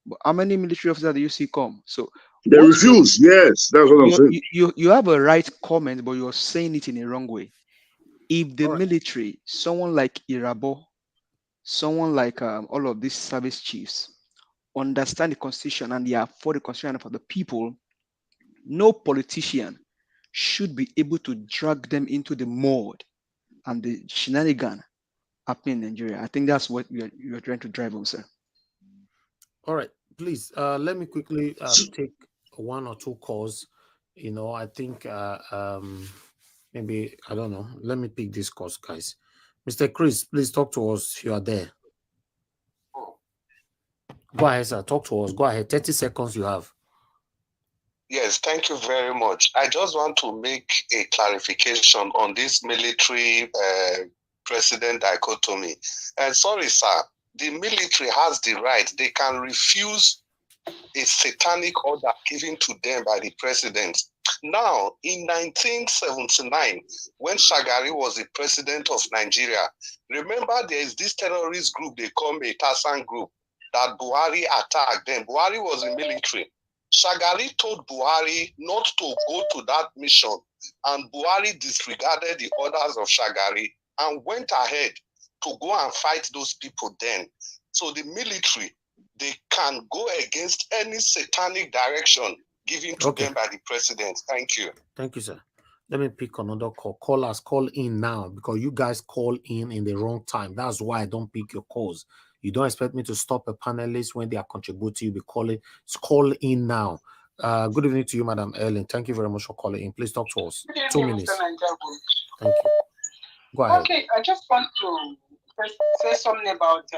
But how many military officers do you see come? So they refuse. Yes, that's what I'm saying. You have a right comment, but you're saying it in a wrong way. If the military, someone like Irabo, someone like all of these service chiefs, understand the constitution and they are for the constitution and for the people, no politician should be able to drag them into the mud and the shenanigan happening in Nigeria. I think that's what you're trying to drive on, sir. All right, please let me quickly take one or two calls. I think maybe, I don't know. Let me pick this course, guys. Mr. Chris, please talk to us if you are there. Go ahead, sir. Talk to us. Go ahead. 30 seconds you have. Yes, thank you very much. I just want to make a clarification on this military president dichotomy. And sorry, sir, the military has the right. They can refuse a satanic order given to them by the president. Now, in 1979, when Shagari was the president of Nigeria, remember there is this terrorist group they call a Tasan group that Buhari attacked them. Buhari was in military. Shagari told Buhari not to go to that mission, and Buhari disregarded the orders of Shagari and went ahead to go and fight those people then. So the military, they can go against any satanic direction given to them by the president. Thank you. Thank you, sir. Let me pick another call. Callers, call in now because you guys call in the wrong time. That's why I don't pick your calls. You don't expect me to stop a panelist when they are contributing. You'll be calling. Call in now. Good evening to you, Madam Ellen. Thank you very much for calling in. Please talk to us. 2 minutes. Thank you. Go ahead. Okay, I just want to first say something about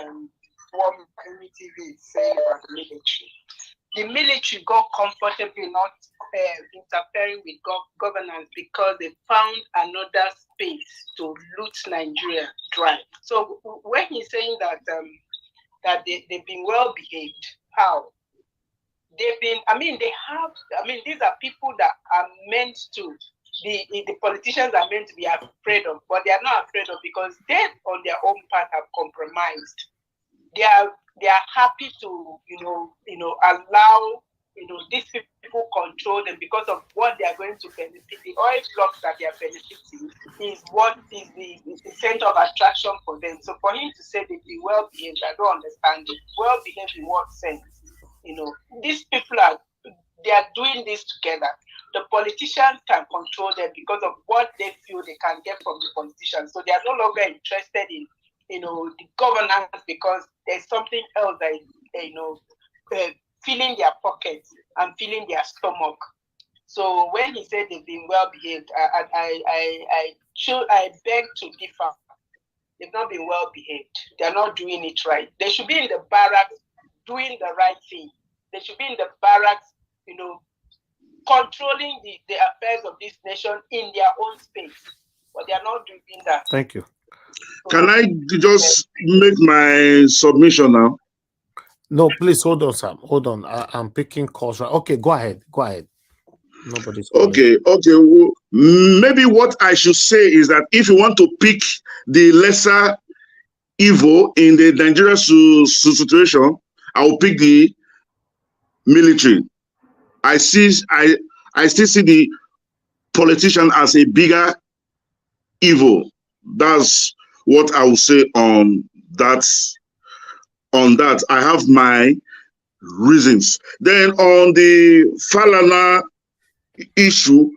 what Henry TV is saying about the military. The military got comfortably not interfering with governance because they found another space to loot Nigeria dry. So when he's saying that that they've been well behaved, how? They've been, these are people that are meant to, the politicians are meant to be afraid of, but they are not afraid of because they on their own part have compromised. They are happy to, allow, these people control them because of what they are going to benefit. The oil blocks that they are benefiting is what is the center of attraction for them. So for him to say they be well behaved, I don't understand it. Well behaved in what sense? These people they are doing this together. The politicians can control them because of what they feel they can get from the politicians. So they are no longer interested in, the governance because there's something else that is, filling their pockets and filling their stomach. So when he said they've been well behaved, I beg to differ. They've not been well behaved. They're not doing it right. They should be in the barracks doing the right thing. They should be in the barracks, controlling the affairs of this nation in their own space. But they are not doing that. Thank you. Can I just make my submission now? No, please hold on, Sam. Hold on. I'm picking calls. Okay, go ahead. Go ahead. Nobody's calling. Okay. Well, maybe what I should say is that if you want to pick the lesser evil in the Nigerian situation, I will pick the military. I still see the politician as a bigger evil. That's what I will say on that. I have my reasons. Then on the Falana issue,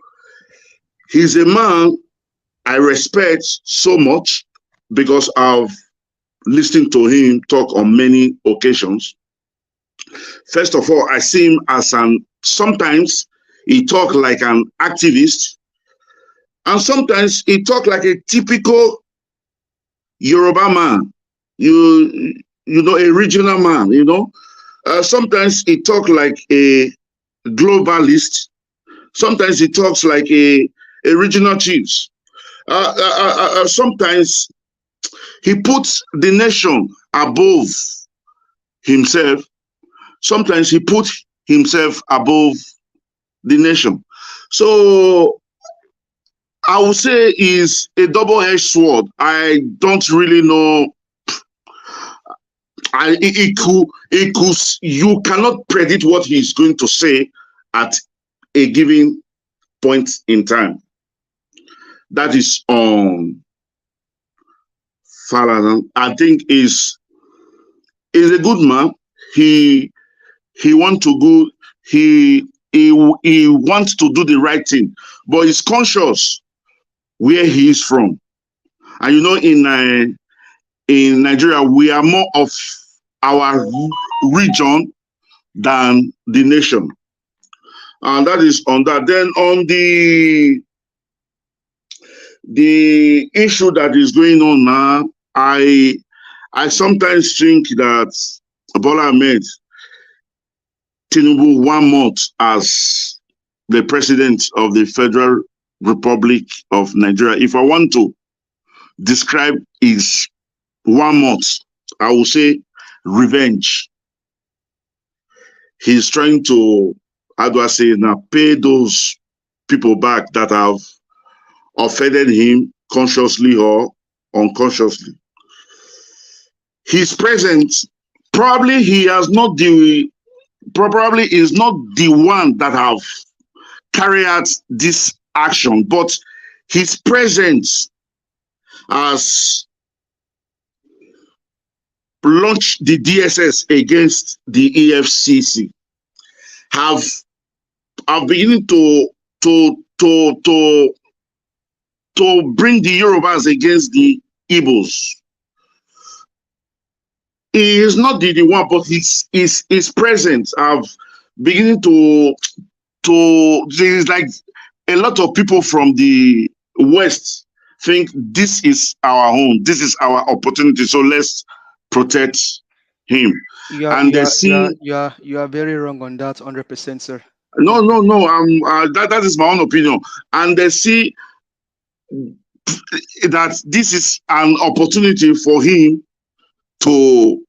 he's a man I respect so much because I've listened to him talk on many occasions. First of all, I see him as sometimes he talk like an activist, and sometimes he talk like a typical Yoruba man, you know, a regional man, you know. Sometimes he talk like a globalist. Sometimes he talks like a regional chiefs. Sometimes he puts the nation above himself. Sometimes he puts himself above the nation. So I would say is a double-edged sword. I don't really know. You cannot predict what he's going to say at a given point in time. That is on Falana. I think is a good man. He wants to go. He wants to do the right thing, but he's conscious where he is from. And you know, in Nigeria, we are more of our region than the nation. And that is on that. Then on the issue that is going on now, I sometimes think that Bola Ahmed Tinubu 1 month as the president of the Federal Republic of Nigeria. If I want to describe his 1 month, I will say revenge. He's trying to, how do I say now, pay those people back that have offended him consciously or unconsciously. His presence, probably he has not probably is not the one that have carried out this action, but his presence has launched the DSS against the EFCC, have beginning to bring the Yorubas against the Igbos. He is not the one, but his presence have beginning to there's like a lot of people from the West think this is our home, this is our opportunity, so let's protect him. You are very wrong on that, 100%, sir. No. That is my own opinion, and they see that this is an opportunity for him to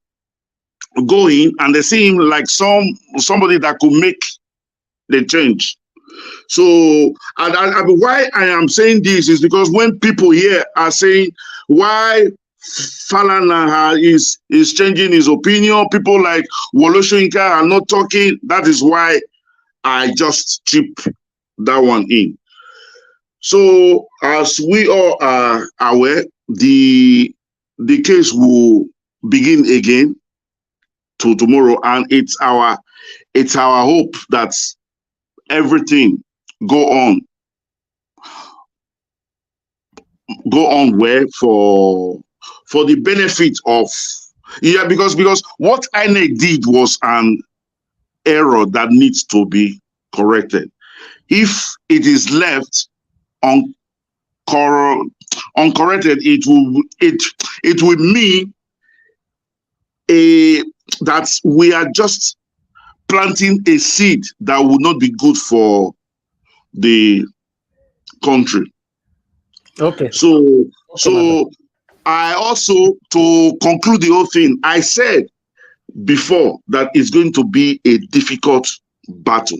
go in, and they see him like somebody that could make the change. So, and why I am saying this is because when people here are saying why Falana is changing his opinion, people like Wole Soyinka are not talking. That is why I just chip that one in. So, as we all are aware, the case will begin again to tomorrow, and it's our hope that everything go on well for the benefit of because what INEC did was an error that needs to be corrected. If it is left uncorrected, it will mean that we are just planting a seed that will not be good for the country. Okay. So I also, to conclude the whole thing, I said before that it's going to be a difficult battle.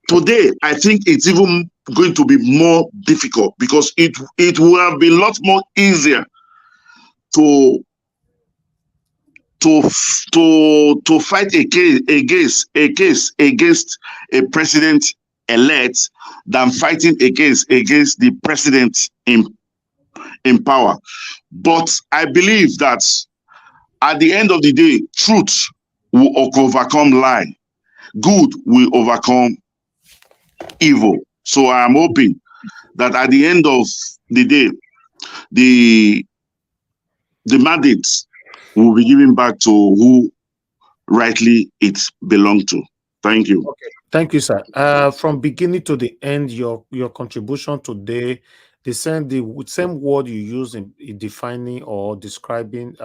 Today, I think it's even going to be more difficult because it will have been a lot more easier to fight against a president elect than fighting against the president in power. But I believe that at the end of the day, truth will overcome lie. Good will overcome evil. So I am hoping that at the end of the day, the mandates will be given back to who rightly it belonged to. Thank you. Okay. Thank you, sir. From beginning to the end, your contribution today, the same word you use in defining or describing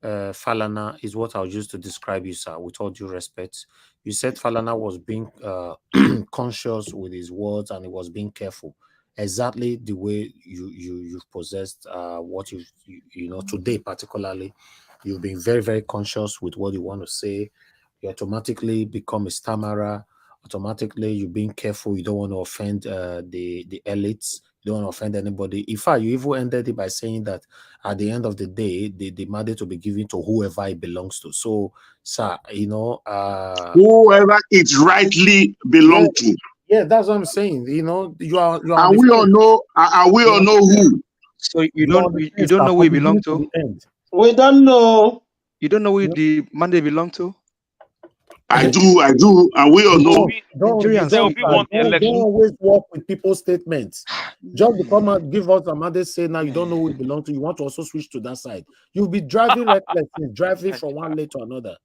Falana is what I'll use to describe you, sir, with all due respect. You said Falana was being conscious with his words and he was being careful. Exactly the way you've possessed what you know today, particularly. You've been very, very conscious with what you want to say. You automatically become a stammerer. Automatically, you're being careful. You don't want to offend the elites. You don't want to offend anybody. In fact, you even ended it by saying that at the end of the day, the mandate will be given to whoever it belongs to. So, sir, you know, whoever it rightly belongs to. Yeah, that's what I'm saying. You know, you are. And we all know. And we all know who. So you don't know who it belongs to. We don't know. You don't know who the mandate belong to. I do, and we all know. Don't always work with people's statements. Just become and give us a mandate, say now you don't know who it belongs to. You want to also switch to that side. You'll be driving recklessly, driving from one lane to another.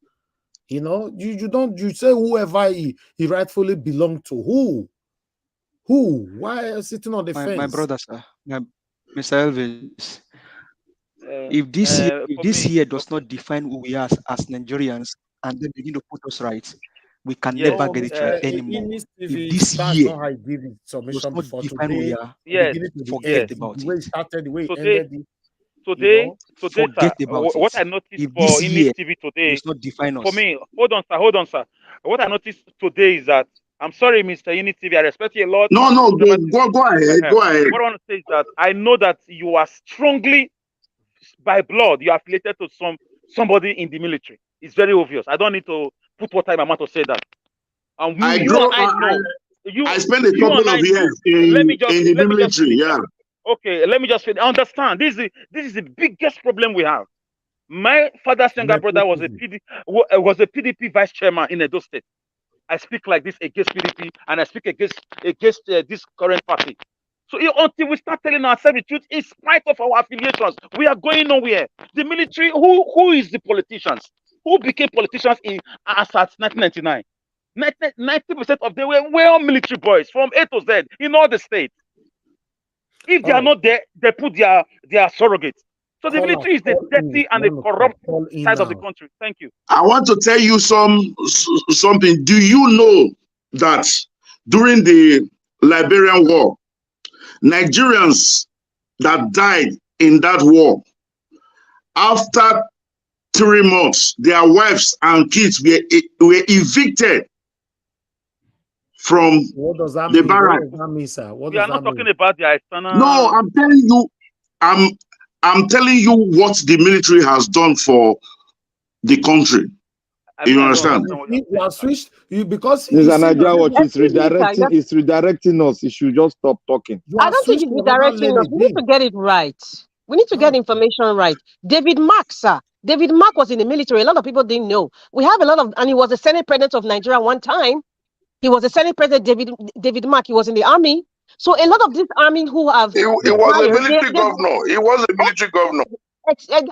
You know, you say whoever he rightfully belonged to. Who? Why sitting on the fence? My brother, sir, Mr. Elvis. If this year does not define who we are as Nigerians and then begin to put us right, we can never get it right anymore. If this year does not define who we are, forget about it. The way it started, the way it ended. Today, forget sir, about what it. I noticed If for this year INEC TV today does not define us. For me, hold on, sir. What I noticed today is that I'm sorry, Mr. INEC TV, I respect you a lot. No, go ahead. What I want to say is that I know that you are strongly, by blood, you are affiliated to somebody in the military. It's very obvious. I don't need to put what time I'm to say that. And I spent a couple of years in the military. Yeah. Okay, let me just understand. This is the biggest problem we have. My father's younger brother was a PDP vice chairman in Edo State. I speak like this against PDP, and I speak against this current party. So until we start telling ourselves the truth, in spite of our affiliations, we are going nowhere. The military, who is the politicians? Who became politicians as at 1999? 90% of them were all military boys from A to Z in all the states. If they are not there, they put their surrogates. So the military is the dirty and the corrupt side of the country. Thank you. I want to tell you something. Do you know that during the Liberian War, Nigerians that died in that war, after 3 months, their wives and kids were evicted from the barrack? What does that mean, sir? We are not talking about the external. No, I'm telling you, I'm telling you what the military has done for the country. You understand? You are switched because Mr. Naija Watch is redirecting us. You should just stop talking. I don't think it's redirecting us. We need to get it right. We need to get information right. David Mark, sir. David Mark was in the military. A lot of people didn't know. We have a lot of, and he was the Senate President of Nigeria one time. He was the Senate President, David Mark. He was in the army. So a lot of this army who have... He was a military governor. He was a military governor.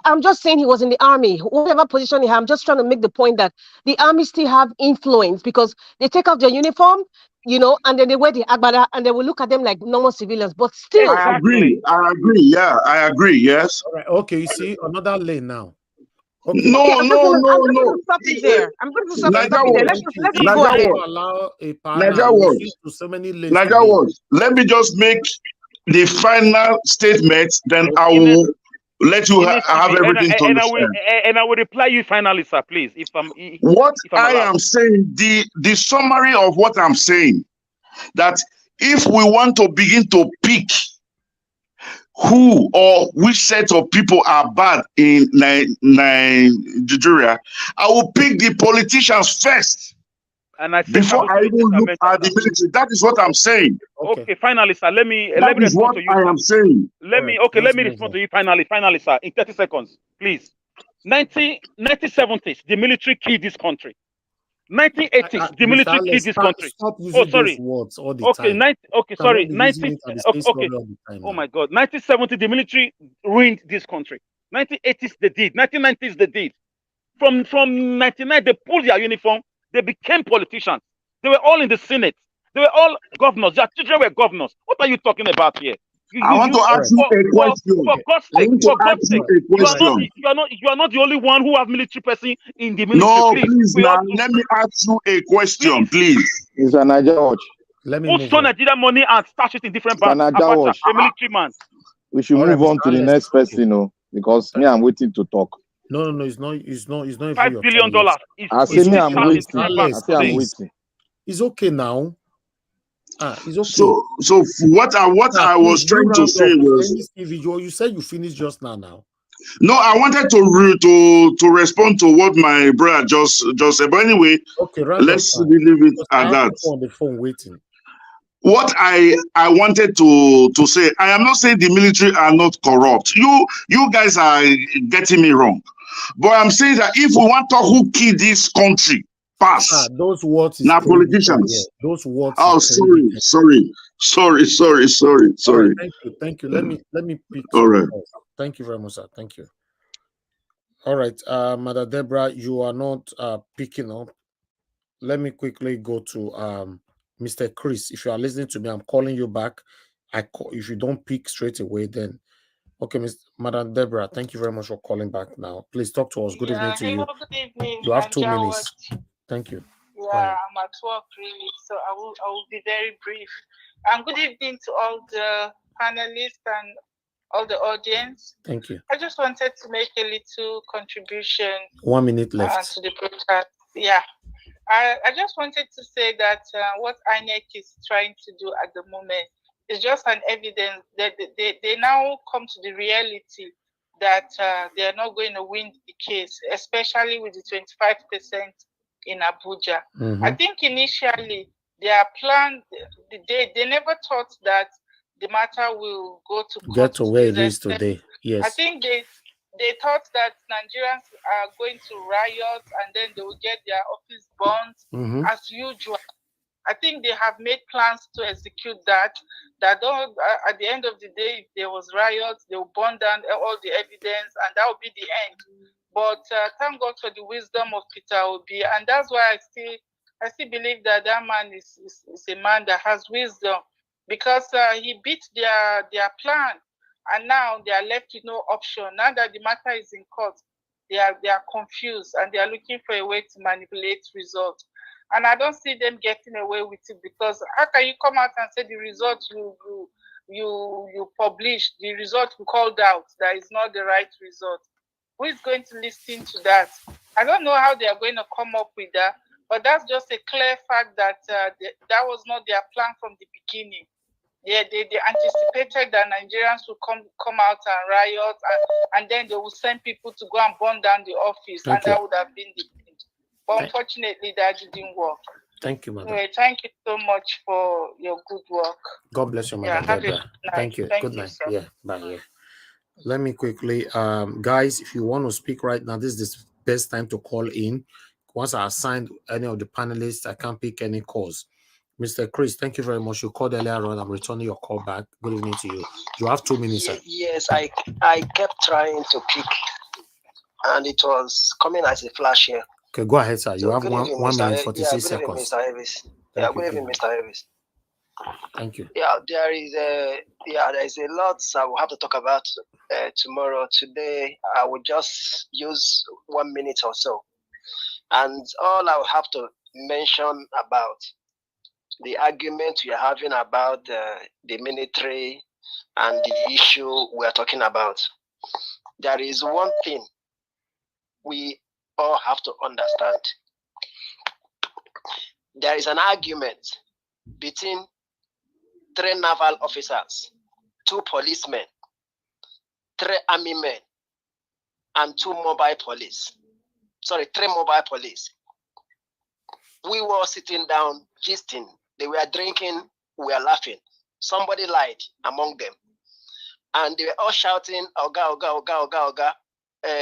I'm just saying he was in the army. Whatever position he had, I'm just trying to make the point that the army still have influence because they take off their uniform, you know, and then they wear the agbada and they will look at them like normal civilians. But still... I agree. Yeah, I agree. Yes. All right. Okay, you see, another lane now. Okay. No, Okay, I'm no, going no, no. to stop it there. I'm going to stop it Niger there. watch. Let's You go Niger ahead. watch. allow a Niger panel watch. listen to so many lanes Niger today. watch. Let me just make the final statement, then I In will let you have and everything to understand. I will reply you finally, sir, please. If I'm I allowed. am saying, the summary of what I'm saying, that if we want to begin to pick who or which set of people are bad in Nigeria, I will pick the politicians first And I said before I even look at the military. That is what I'm saying. Okay, finally, sir. Let me That is respond what to you. I am saying. Let me respond to you finally, sir, in 30 seconds, please. 1970s, the military killed this country. 1980s, the military killed this country. Stop using those words all the time. Sorry. Cannot be using it at the same story all the time Oh now. my God. 1970, the military ruined this country. 1980s, they did. 1990s, they did. From 99, they pulled their uniform. They became politicians. They were all in the Senate. They were all governors. Their children were governors. What are you talking about here? I want to ask you a question. For God's sake, you are not the only one who have military person in the military. No, please now let me ask you a question, please. It's a Niger watch. Let me who stole Nigerian money and stash it in different banks? Niger Abacha, watch. a military man. We should move on to the next person, you know, because me, I'm waiting to talk. No, it's not even $5 your billion. turn yet. I say me, I'm stashed in waiting. three I banks say I'm today. waiting. It's okay now. It's okay. So what I was trying to say was, you said you finished just now. no, I wanted to respond to what my brother just said. But anyway, okay, let's leave it at that. On the phone waiting. What I wanted to say, I am not saying the military are not corrupt. You guys are getting me wrong. But I'm saying that if we want to talk who killed this country, pass. Those words now politicians. Those words. Oh, sorry. Right, thank you. Let me pick. All right. Thank you very much, sir. Thank you. All right, Mother Deborah, you are not picking up. Let me quickly go to Mr. Chris. If you are listening to me, I'm calling you back. If you don't pick straight away, then okay, Madam Deborah, thank you very much for calling back now. Please talk to us. Good evening to you. Good evening. You have 2 minutes. Thank you. Yeah, I'm at work really, so I will be very brief. Good evening to all the panelists and all the audience. Thank you. I just wanted to make a little contribution. 1 minute left. To the broadcast. Yeah. I just wanted to say that what INEC is trying to do at the moment is just an evidence that they now come to the reality that they are not going to win the case, especially with the 25% in Abuja. Mm-hmm. I think initially their plan, they never thought that the matter will go to court. Get to where it is today. Yes. I think they thought that Nigerians are going to riot and then they will get their office burned as usual. I think they have made plans to execute that. At the end of the day, if there was riots, they will burn down all the evidence, and that will be the end. But thank God for the wisdom of Peter Obi, and that's why I still believe that man is a man that has wisdom, because he beat their plan, and now they are left with no option. Now that the matter is in court, they are confused and they are looking for a way to manipulate results. And I don't see them getting away with it, because how can you come out and say the results you published, the result you called out, that is not the right result? Who is going to listen to that? I don't know how they are going to come up with that, but that's just a clear fact that that was not their plan from the beginning. They anticipated that Nigerians would come out and riot, and then they would send people to go and burn down the office, and that would have been the end. But unfortunately, that didn't work. Thank you, madam. Anyway, thank you so much for your good work. God bless you, madam. Thank you. Good night. Sir. Yeah, bye. Yeah. Let me quickly, guys, if you want to speak right now, this is the best time to call in. Once I assign any of the panelists, I can't pick any calls. Mr. Chris, thank you very much. You called earlier on. I'm returning your call back. Good evening to you. You have 2 minutes, sir. Yes, I kept trying to pick, and it was coming as a flash here. Okay, go ahead, sir. You have 1 minute, 46 seconds. Mr. Good evening, Mr. Elvis. Good evening, Mr. Elvis. Thank you. Yeah, there is a lot I will have to talk about tomorrow. Today, I will just use 1 minute or so, and all I will have to mention about the argument we are having about the military and the issue we are talking about. There is one thing we all have to understand. There is an argument between 3 naval officers, 2 policemen, 3 army men, and 2 mobile police. Sorry, 3 mobile police. We were sitting down, gisting. They were drinking, we were laughing. Somebody lied among them. And they were all shouting, Oga, Oga, Oga, Oga, Oga.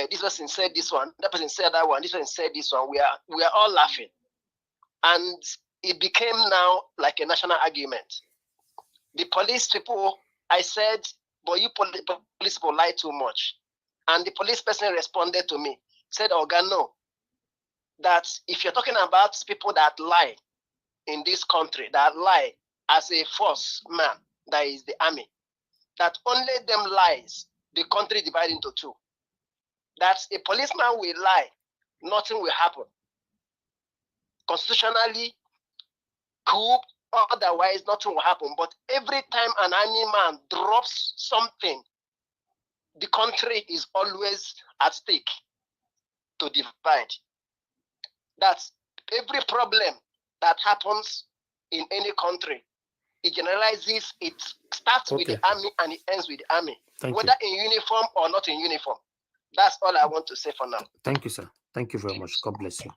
This person said this one, that person said that one, this person said this one. We are all laughing. And it became now like a national argument. The police people, I said, but you police people lie too much. And the police person responded to me, said, Oga, no, that if you're talking about people that lie in this country, that lie as a force man, that is the army, that only them lies, the country divided into 2. That a policeman will lie, nothing will happen. Constitutionally, coup, otherwise nothing will happen. But every time an army man drops something, the country is always at stake to divide. That's every problem that happens in any country. It generalizes, it starts with the army and it ends with the army. Whether in uniform or not in uniform. That's all I want to say for now. Thank you, sir. Thank you very much. God bless you.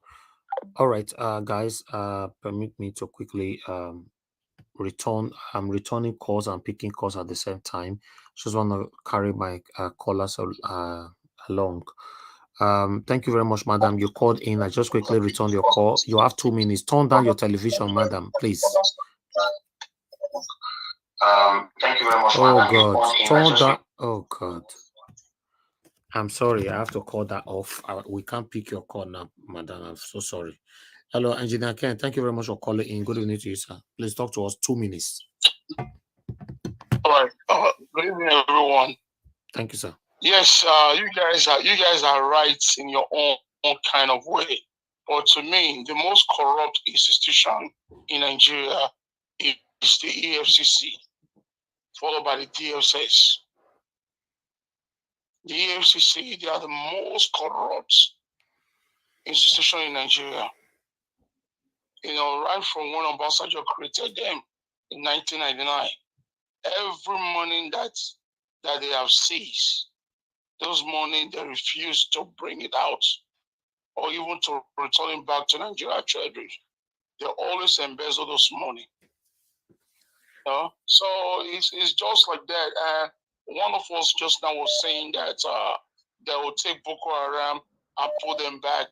All right, guys, permit me to quickly return. I'm returning calls and picking calls at the same time. Just want to carry my callers along. Thank you very much, madam. You called in. I just quickly returned your call. You have 2 minutes. Turn down your television, madam, please. Thank you very much, Oh, madam. God. Turn down. Oh, God. I'm sorry. I have to call that off. We can't pick your call now, madam. I'm so sorry. Hello, Engineer Ken. Thank you very much for calling in. Good evening to you, sir. Please talk to us. 2 minutes. All right. Good evening, everyone. Thank you, sir. Yes, you guys are right in your own kind of way. But to me, the most corrupt institution in Nigeria is the EFCC, followed by the DSS. The EFCC, they are the most corrupt institution in Nigeria. You know, right from when Obasanjo created them in 1999, every money that they have seized, those money they refuse to bring it out or even to return it back to Nigeria treasury. They always embezzle those money. You know? So it's just like that. One of us just now was saying that they will take Boko Haram and put them back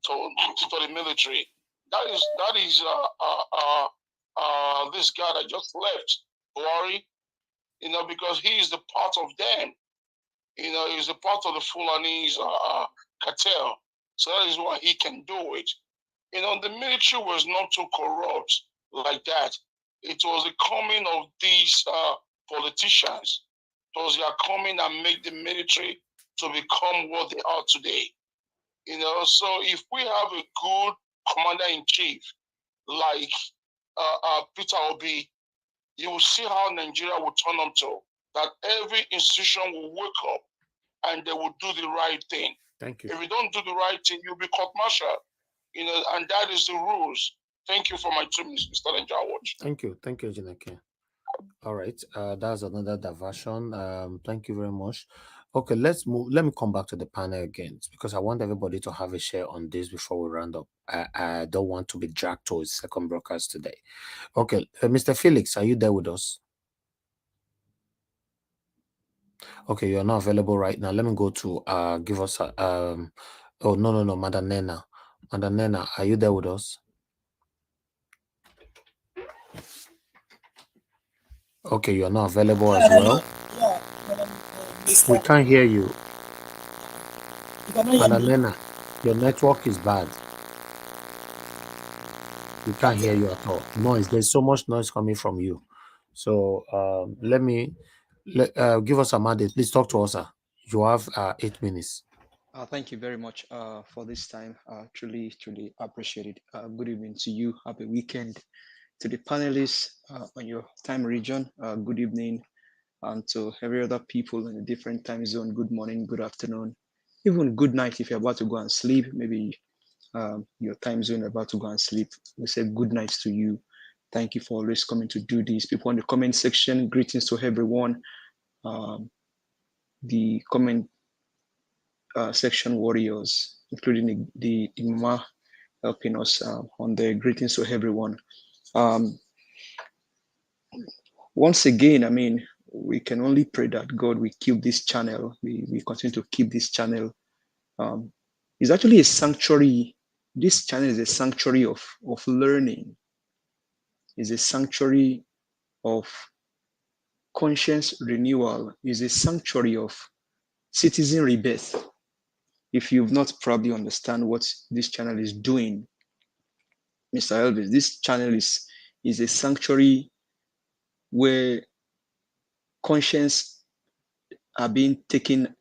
to the military. That is this guy that just left, Buhari, you know, because he is the part of them. You know, he's a part of the Fulani's cartel. So that is why he can do it. You know, the military was not too corrupt like that. It was the coming of these politicians. It was their coming and make the military to become what they are today. You know, so if we have a good commander-in-chief like Peter Obi, you will see how Nigeria will turn up to. That every institution will wake up and they will do the right thing. Thank you. If you don't do the right thing, you'll be court-martialed. You know, and that is the rules. Thank you for my 2 minutes, Mr. Watch. Thank you. Thank you, Jinake. All right. That's another diversion. Thank you very much. Okay, let's move. Let me come back to the panel again because I want everybody to have a share on this before we round up. I don't want to be dragged to a second broadcast today. Okay, Mr. Felix, are you there with us? Okay, you're not available right now. Let me go to give us a oh no, Madam Nena. Madam Nena, are you there with us? Okay, you're not available as well. We can't hear you. Madam Nena, your network is bad. We can't hear you at all. Noise. There's so much noise coming from you. So give us a mandate. Please talk to us, sir. You have 8 minutes. Thank you very much for this time. Truly appreciate it. Good evening to you. Happy weekend to the panelists on your time region. Good evening, and to every other people in a different time zone. Good morning, good afternoon, even good night if you're about to go and sleep. Maybe your time zone about to go and sleep. We say good night to you. Thank you for always coming to do this. People in the comment section, greetings to everyone. The comment section warriors, including the Mama helping us on the greetings to everyone. Once again, I mean, we can only pray that God will keep this channel. We continue to keep this channel. It's actually a sanctuary. This channel is a sanctuary of learning. It's a sanctuary of conscience renewal. It's a sanctuary of citizen rebirth. If you've not probably understand what this channel is doing, Mr. Elvis, this channel is a sanctuary where conscience are being taken,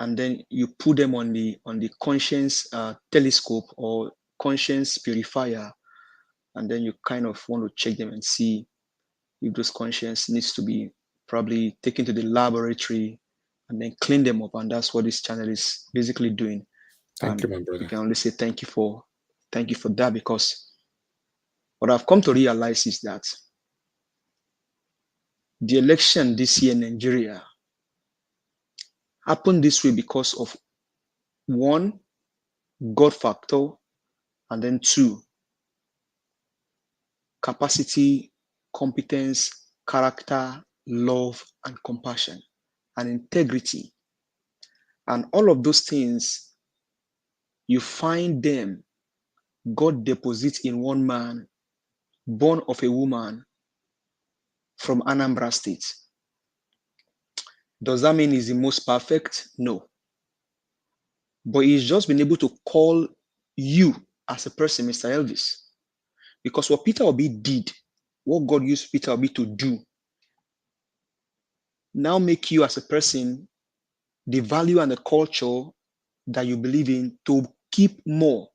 and then you put them on the conscience telescope or conscience purifier, and then you kind of want to check them and see if those conscience needs to be probably taken to the laboratory and then clean them up. And that's what this channel is basically doing. Thank you, my brother. We can only say thank you for that, because what I've come to realize is that the election this year in Nigeria happened this way because of one, God factor, and then two, capacity, competence, character, love, and compassion, and integrity. And all of those things, you find them, God deposits in one man, born of a woman from Anambra State. Does that mean he's the most perfect? No. But he's just been able to call you as a person, Mr. Elvis. Because what Peter Obi did, what God used Peter Obi to do, now make you as a person the value and the culture that you believe in to keep more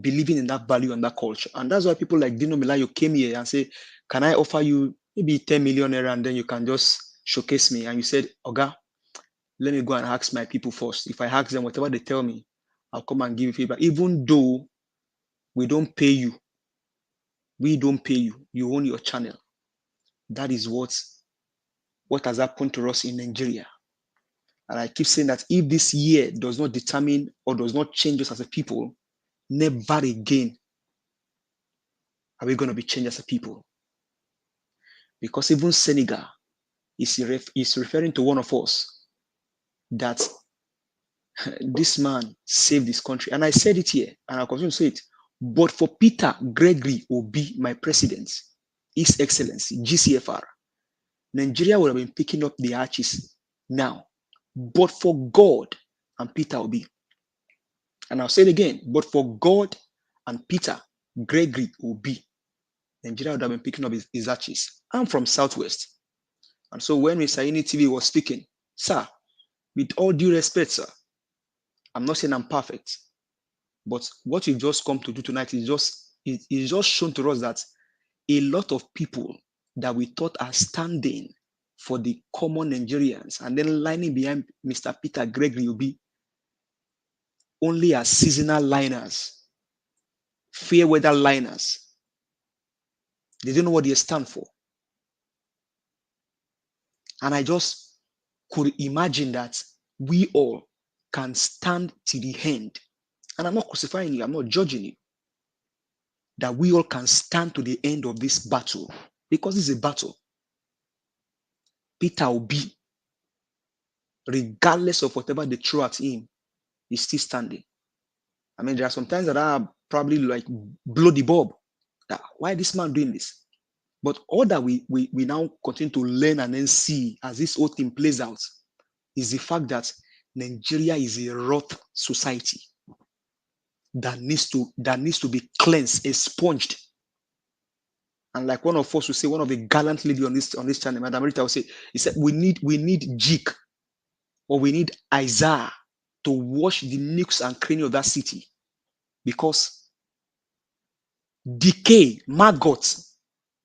believing in that value and that culture. And that's why people like Dino Melayo came here and say, can I offer you maybe 10 million naira and then you can just showcase me? And you said, Oga, let me go and ask my people first. If I ask them, whatever they tell me, I'll come and give you feedback. Even though we don't pay you, you own your channel. That is what has happened to us in Nigeria. And I keep saying that if this year does not determine or does not change us as a people, never again are we going to be changed as a people. Because even Senegal is referring to one of us that this man saved this country. And I said it here, and I'll continue to say it. But for Peter Gregory Obi, my president, His Excellency, GCFR, Nigeria would have been picking up the arches now. But for God and Peter Obi, and I'll say it again, but for God and Peter Gregory Obi, Nigeria would have been picking up his arches. I'm from Southwest. And so when Mr. TV was speaking, sir, with all due respect, sir, I'm not saying I'm perfect, but what you've just come to do tonight is just shown to us that a lot of people that we thought are standing for the common Nigerians and then lining behind Mr. Peter Gregory Obi only as seasonal liners, fair weather liners. They don't know what they stand for. And I just could imagine that we all can stand to the end. And I'm not crucifying you, I'm not judging you. That we all can stand to the end of this battle, because it's a battle. Peter Obi, regardless of whatever they throw at him, is still standing. I mean, there are some times that I probably like blow the bulb. That, why is this man doing this? But all that we now continue to learn and then see as this whole thing plays out is the fact that Nigeria is a rot society that needs to be cleansed, expunged. And like one of us will say, one of the gallant lady on this channel, Madam Rita will say, he said, we need Jik, or we need Isaiah to wash the nooks and crannies of that city, because decay, maggot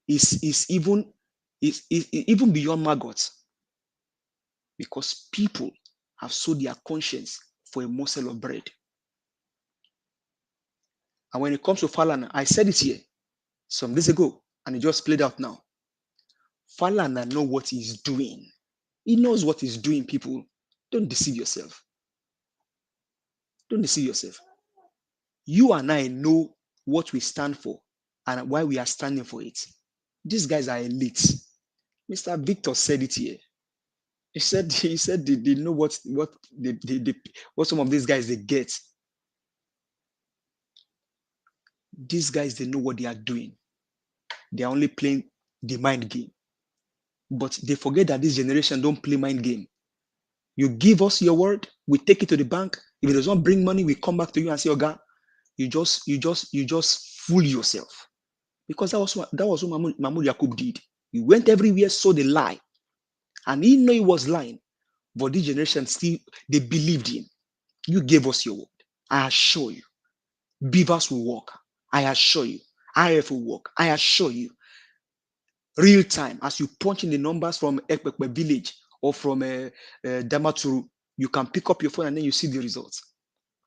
is even beyond maggot, because people have sold their conscience for a morsel of bread. And when it comes to Falana, I said it here some days ago, and it just played out now. Falana knows what he's doing. He knows what he's doing, people. Don't deceive yourself. Don't deceive yourself. You and I know what we stand for and why we are standing for it. These guys are elite. Mr. Victor said it here. He said they know what some of these guys they get. These guys, they know what they are doing. They are only playing the mind game. But they forget that this generation don't play mind game. You give us your word, we take it to the bank. If it does not bring money, we come back to you and say, "Oga, you just fool yourself." Because that was what Mahmoud Yakub did. He went everywhere, saw the lie, and he knew he was lying. But this generation still, they believed him. You gave us your word. I assure you, Beavers will work. I assure you, IF will work. I assure you, real time, as you punch in the numbers from Ekpekpe village or from Damaturu, you can pick up your phone and then you see the results.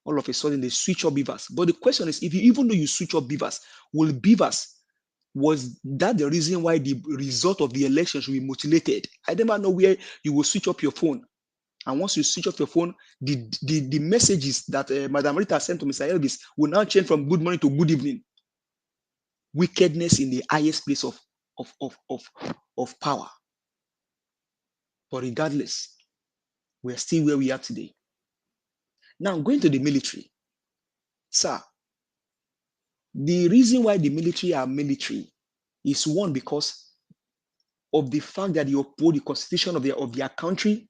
All of a sudden, they switch up Beavers. But the question is, even though you switch up Beavers, was that the reason why the result of the election should be mutilated? I never know where you will switch up your phone. And once you switch off your phone, the messages that Madam Rita sent to Mr. Elvis will now change from good morning to good evening. Wickedness in the highest place of power. But regardless, we're still where we are today. Now, going to the military. Sir, the reason why the military are military is one, because of the fact that they uphold the constitution of their country.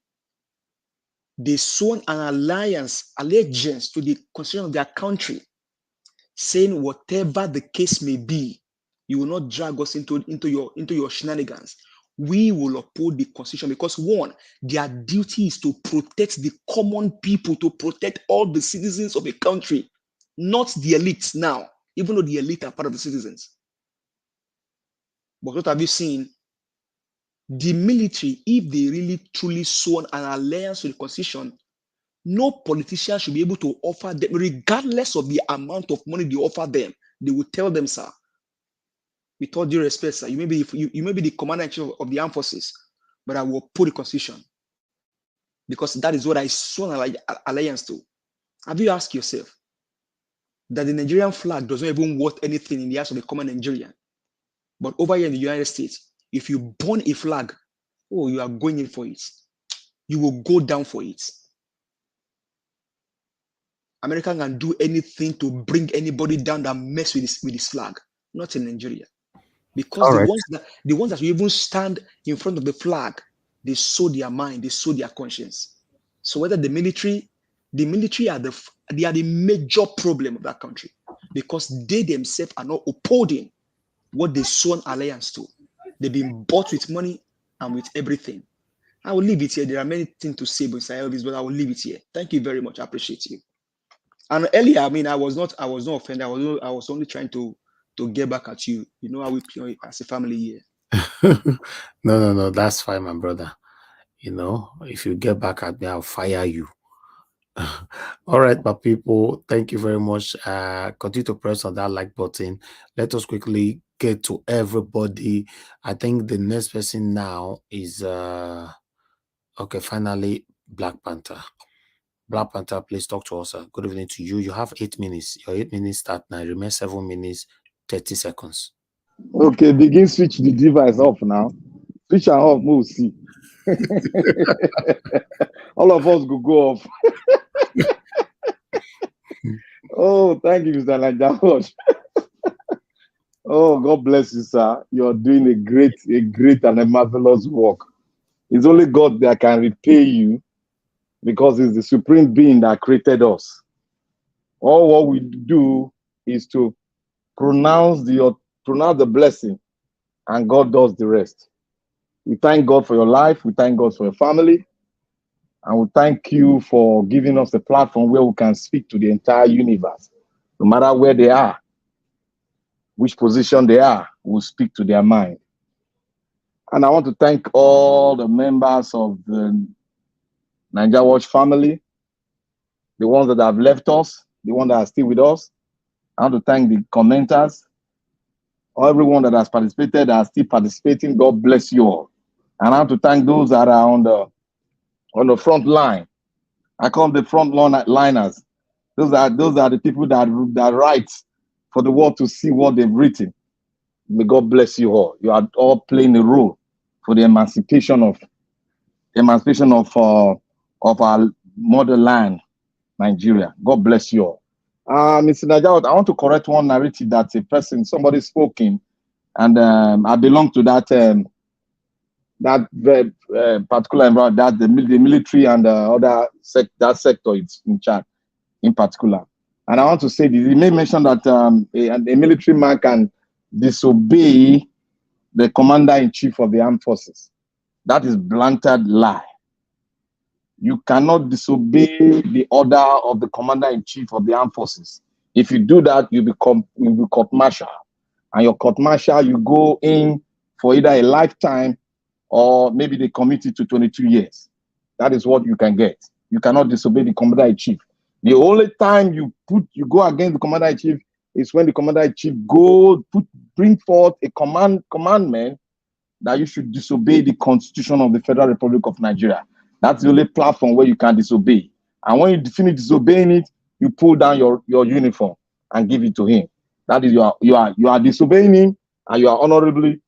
They sworn an allegiance to the constitution of their country, saying whatever the case may be, you will not drag us into your shenanigans. We will uphold the constitution, because one, their duty is to protect the common people, to protect all the citizens of a country, not the elites now, even though the elite are part of the citizens. But what have you seen? The military, if they really truly sworn an alliance to the constitution, no politician should be able to offer them, regardless of the amount of money they offer them. They will tell them, sir, with all due respect, sir, you may be the commander-in-chief of the armed forces, but I will put the constitution, because that is what I sworn an alliance to. Have you asked yourself that the Nigerian flag does not even worth anything in the eyes of a common Nigerian? But over here in the United States, if you burn a flag, oh, you are going in for it. You will go down for it. America can do anything to bring anybody down that mess with his flag. Not in Nigeria. Because the ones that will even stand in front of the flag, they sold their mind, they sold their conscience. So whether the military are the major problem of that country, because they themselves are not upholding what they sworn alliance to. They've been bought with money and with everything. I will leave it here. There are many things to say, but I will leave it here. Thank you very much. I appreciate you. And earlier, I mean, I was not offended. I was only trying to get back at you. You know how we play as a family here. No, that's fine, my brother. You know, if you get back at me, I'll fire you. All right, my people, thank you very much. Continue to press on that like button. Let us quickly get to everybody. I think the next person now is okay, finally, Black Panther. Black Panther, please talk to us. Good evening to you. You have 8 minutes. Your 8 minutes start now. Remain 7 minutes, 30 seconds. Okay, begin switch the device off now. Switch and off, we'll see. All of us go off. Oh, thank you, Mr. Najahosh. Oh, God bless you, sir. You're doing a great and a marvelous work. It's only God that can repay you, because it's the supreme being that created us. All what we do is to pronounce the blessing and God does the rest. We thank God for your life. We thank God for your family. And we thank you for giving us a platform where we can speak to the entire universe. No matter where they are, which position they are, we'll speak to their mind. And I want to thank all the members of the Nigeria Watch family, the ones that have left us, the ones that are still with us. I want to thank the commenters, everyone that has participated, that are still participating. God bless you all. And I want to thank those that are on the front line. I call them the front liners. Those are the people that write for the world to see what they've written. May God bless you all. You are all playing a role for the emancipation of our motherland, Nigeria. God bless you all. Mr. Najawat, I want to correct one narrative that somebody spoke in, and I belong to that particular environment, that the military and that sector is in charge in particular. And I want to say this, he may mention that a military man can disobey the commander-in-chief of the armed forces. That is blanted lie. You cannot disobey the order of the commander-in-chief of the armed forces. If you do that, you'll be court-martial. And your court-martial, you go in for either a lifetime or maybe they commit it to 22 years. That is what you can get. You cannot disobey the commander-in-chief. The only time you go against the commander-in-chief is when the commander-in-chief bring forth a commandment that you should disobey the Constitution of the Federal Republic of Nigeria. That's the only platform where you can disobey. And when you finish disobeying it, you pull down your uniform and give it to him. That is, you are disobeying him, and you are honorably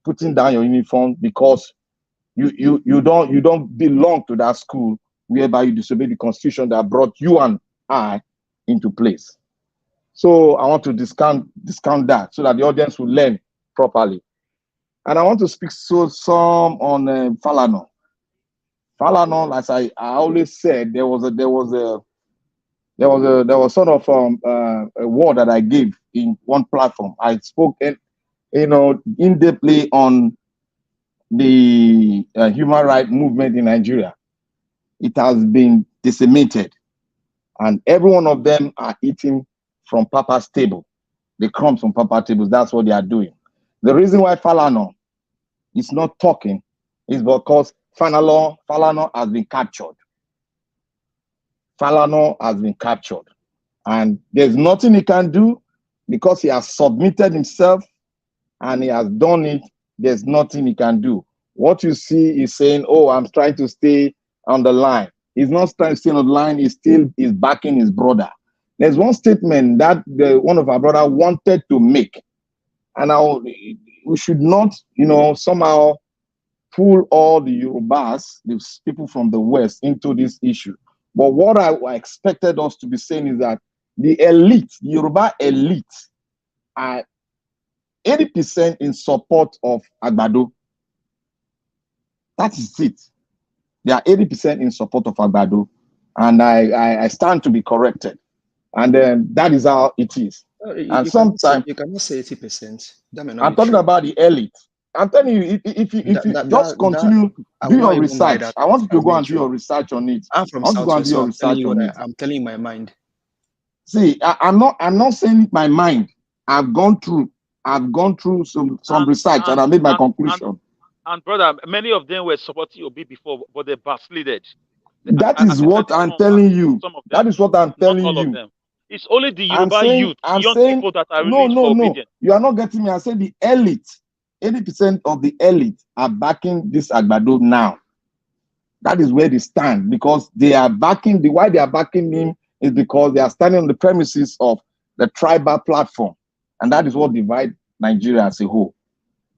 putting down your uniform because you don't belong to that school whereby you disobey the Constitution that brought you and I into place. So I want to discount that so that the audience will learn properly. And I want to speak some on Falana. Falana, as I always said, there was sort of a word that I gave in one platform. I spoke, in-depthly on the human rights movement in Nigeria. It has been decimated, and every one of them are eating from Papa's table. The crumbs from Papa's tables. That's what they are doing. The reason why Falana is not talking is because Falana has been captured. Falana has been captured. And there's nothing he can do because he has submitted himself and he has done it. There's nothing he can do. What you see is saying, oh, I'm trying to stay on the line. He's not trying to stay on the line. He's backing his brother. There's one statement that one of our brother wanted to make. And we should not, somehow pull all the Yorubas, the people from the West, into this issue. But what I expected us to be saying is that the elite, the Yoruba elite, are 80% in support of Agbado. That is it. They are 80% in support of Agbado. And I stand to be corrected. And that is how it is. And sometimes you cannot say 80%. I'm talking about the elite. I'm telling you, if you just continue do your research, I want you to go and do your research on it. I'm from Southwest, so I'm telling you my mind. See, I'm not saying my mind. I've gone through some research and I made my conclusion. And brother, many of them were supporting Obi before, but they backslided. That is what I'm telling you. That is what I'm telling you. It's only the Yoruba youth, young people that are really obedient. You are not getting me. I say the elite. 80% of the elite are backing this Agbado now. That is where they stand, because they are backing. Why they are backing him is because they are standing on the premises of the tribal platform, and that is what divides Nigeria as a whole,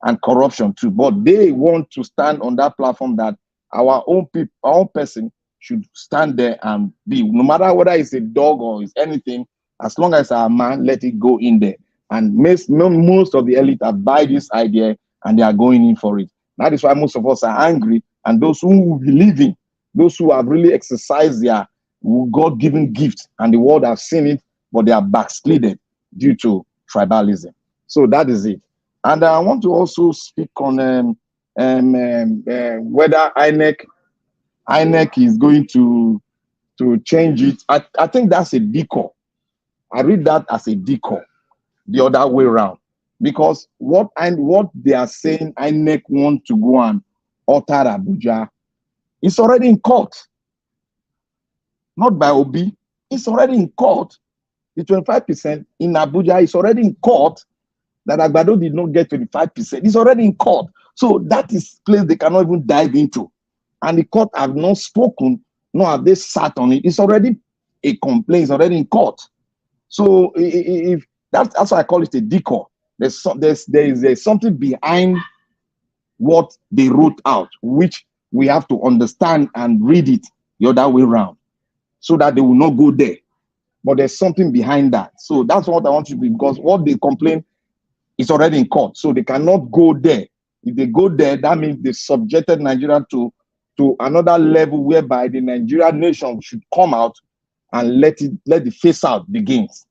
and corruption too. But they want to stand on that platform that our own people, our own person should stand there and be. No matter whether it's a dog or it's anything, as long as our man, let it go in there. And most of the elite have buy this idea and they are going in for it. That is why most of us are angry. And those who believe in, those who have really exercised their God-given gift, and the world have seen it, but they are backslided due to tribalism. So that is it. And I want to also speak on whether INEC is going to change it. I think that's a decoy. I read that as a decoy, the other way around, because what they are saying, INEC want to go and alter Abuja, it's already in court, not by Obi. It's already in court. The 25% in Abuja is already in court. That Agbado did not get 25%. It's already in court. So that is place they cannot even dive into. And the court have not spoken, nor have they sat on it. It's already a complaint. It's already in court. So if that's why I call it a decoy. There's something behind what they wrote out, which we have to understand and read it the other way around, so that they will not go there. But there's something behind that. So that's what I want you to be, because what they complain is already in court. So they cannot go there. If they go there, that means they subjected Nigeria to another level whereby the Nigerian nation should come out and let the face out begins.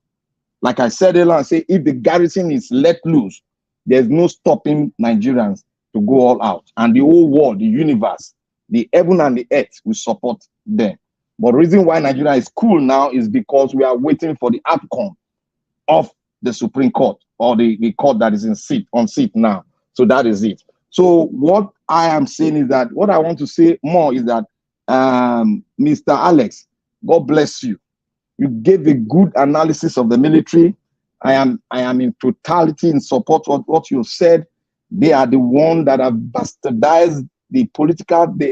Like I said earlier, I say if the garrison is let loose, there's no stopping Nigerians to go all out. And the whole world, the universe, the heaven and the earth will support them. But the reason why Nigeria is cool now is because we are waiting for the outcome of the Supreme Court, or the court that is on seat now. So that is it. So what I am saying is that, what I want to say more is that, Mr. Alex, God bless you. You gave a good analysis of the military. I am in totality in support of what you said. They are the one that have bastardized the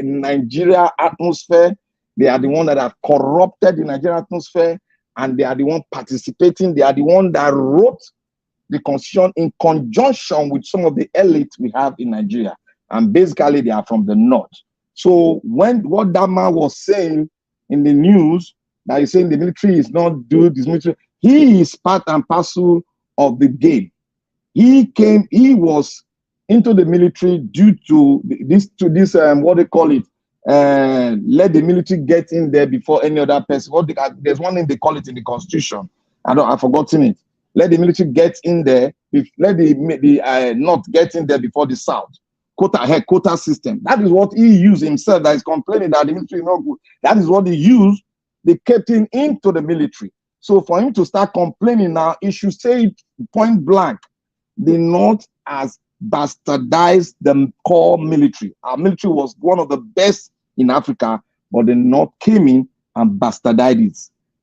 Nigeria atmosphere. They are the one that have corrupted the Nigerian atmosphere, and they are the one participating. They are the one that wrote the constitution in conjunction with some of the elites we have in Nigeria. And basically, they are from the north. So what that man was saying in the news, that he's saying the military is not doing this military, he is part and parcel of the game. He was into the military due to this what they call it, let the military get in there before any other person. There's one thing they call it in the constitution. I've forgotten it. Let the military get in there. Let the North get in there before the South. Quota system. That is what he used himself. That is complaining that the military is not good. That is what he used. They kept him into the military. So for him to start complaining now, he should say it point blank. The North has bastardized the core military. Our military was one of the best in Africa, but the North came in and bastardized it.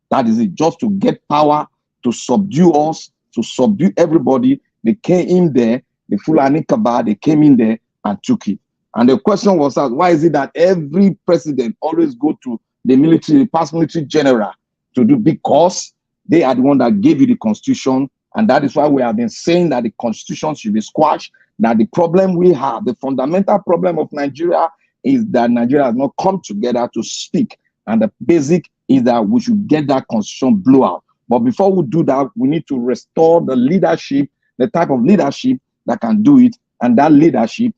That is it. Just to get power, to subdue us, to subdue everybody. They came in there, the Fulani Kaba, they came in there and took it. And the question was asked, why is it that every president always go to the military, the past military general to do? Because they are the one that gave you the constitution. And that is why we have been saying that the constitution should be squashed. That the problem we have, the fundamental problem of Nigeria, is that Nigeria has not come together to speak. And the basic is that we should get that constitution blew out. But before we do that, we need to restore the leadership, the type of leadership that can do it. And that leadership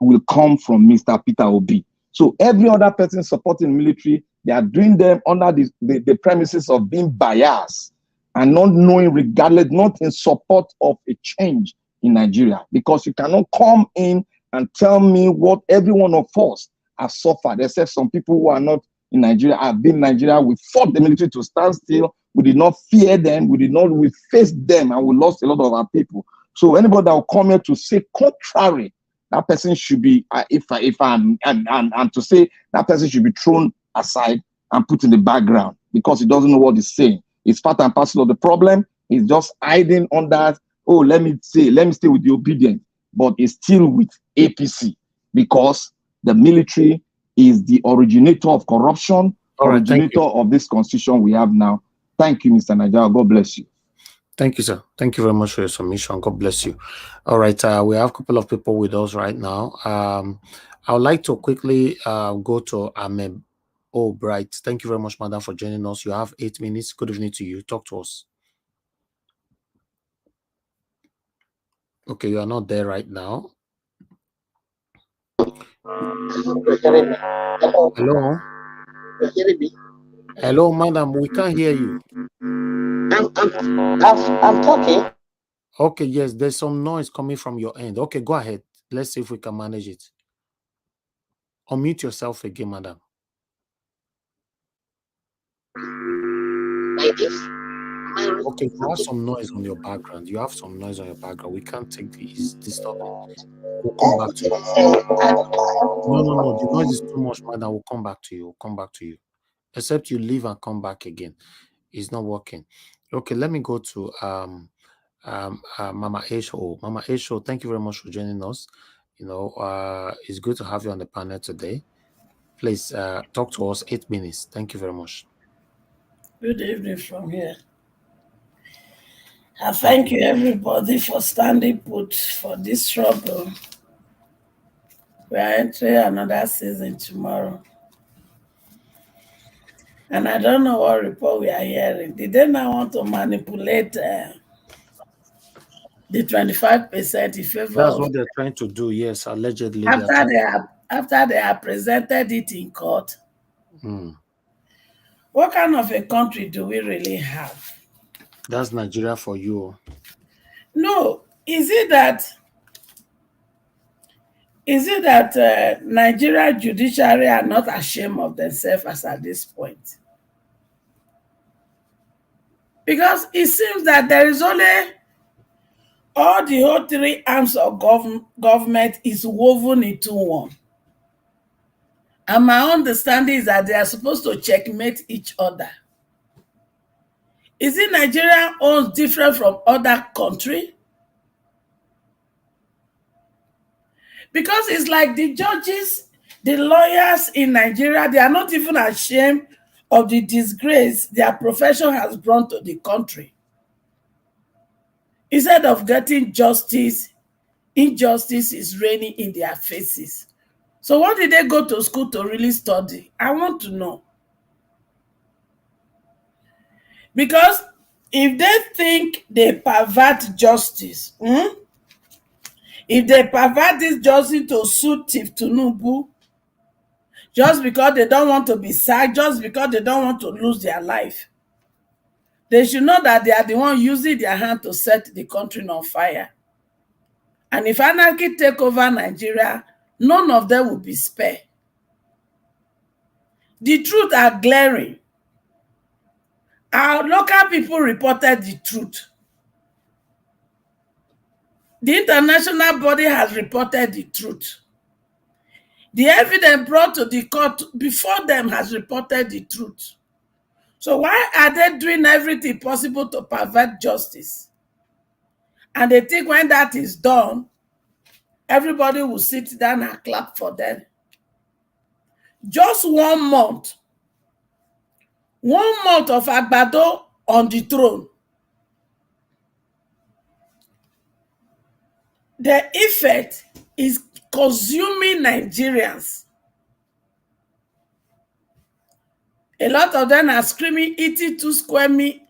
will come from Mr. Peter Obi. So every other person supporting military, they are doing them under the premises of being biased and not knowing, regardless, not in support of a change in Nigeria. Because you cannot come in and tell me what every one of us has suffered, except some people who are not in Nigeria, have been in Nigeria. We fought the military to stand still. We did not fear them. We faced them, and we lost a lot of our people. So anybody that will come here to say contrary, that person should be, and to say that person should be thrown aside and put in the background because he doesn't know what he's saying. It's part and parcel of the problem. He's just hiding on that. Oh, let me stay with the obedient, but it's still with APC because the military is the originator of corruption, originator of this constitution we have now. Thank you, Mr. Nigeria. God bless you. Thank you, sir. Thank you very much for your submission. God bless you. All right, we have a couple of people with us right now. I would like to quickly go to Ahmed Bright. Thank you very much, madam, for joining us. You have 8 minutes. Good evening to you. Talk to us. Okay, you are not there right now. Hello? Hello, madam. We can't hear you. I'm talking. Okay, yes, there's some noise coming from your end. Okay, go ahead. Let's see if we can manage it. Unmute yourself again, madam. Okay, you have some noise on your background. You have some noise on your background. We can't take this disturbing. We'll come back to you. No. The noise is too much, madam. We'll come back to you. We'll come back to you. Except you leave and come back again. It's not working. Okay, let me go to Mama Esho. Mama Esho, thank you very much for joining us. You know, it's good to have you on the panel today. Please talk to us 8 minutes. Thank you very much. Good evening from here. I thank you everybody for standing put for this struggle. We are entering another season tomorrow. And I don't know what report we are hearing. Did they now want to manipulate the 25% in favor That's of... what they're trying to do, yes, allegedly. After they have presented it in court. What kind of a country do we really have? That's Nigeria for you. No, is it that Nigeria judiciary are not ashamed of themselves as at this point? Because it seems that there is only all the whole three arms of government is woven into one. And my understanding is that they are supposed to checkmate each other. Is it Nigeria owns different from other countries? Because it's like the judges, the lawyers in Nigeria, they are not even ashamed of the disgrace their profession has brought to the country. Instead of getting justice, injustice is reigning in their faces. So what did they go to school to really study? I want to know. Because if they think they pervert justice, if they pervert this justice to suit Tinubu, just because they don't want to be sacked, just because they don't want to lose their life, they should know that they are the one using their hand to set the country on fire. And if anarchy take over Nigeria, none of them will be spared. The truth are glaring. Our local people reported the truth. The international body has reported the truth. The evidence brought to the court before them has reported the truth. So why are they doing everything possible to pervert justice? And they think when that is done, everybody will sit down and clap for them. Just 1 month. 1 month of Agbado on the throne. The effect is consuming Nigerians. A lot of them are screaming, eating 2 square meals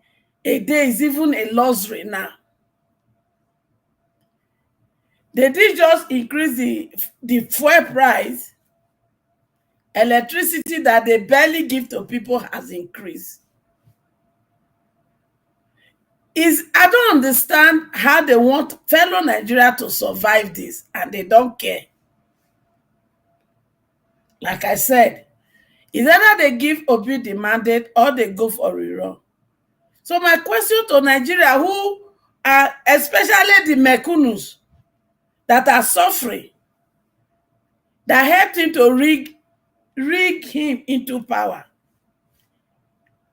a day is even a luxury now. They did just increase the fuel price. Electricity that they barely give to people has increased. I don't understand how they want fellow Nigeria to survive this, and they don't care. Like I said, it's either they give Obi the mandate or they go for rerun. So my question to Nigeria, who are especially the Mekunus that are suffering, that helped him to rig him into power.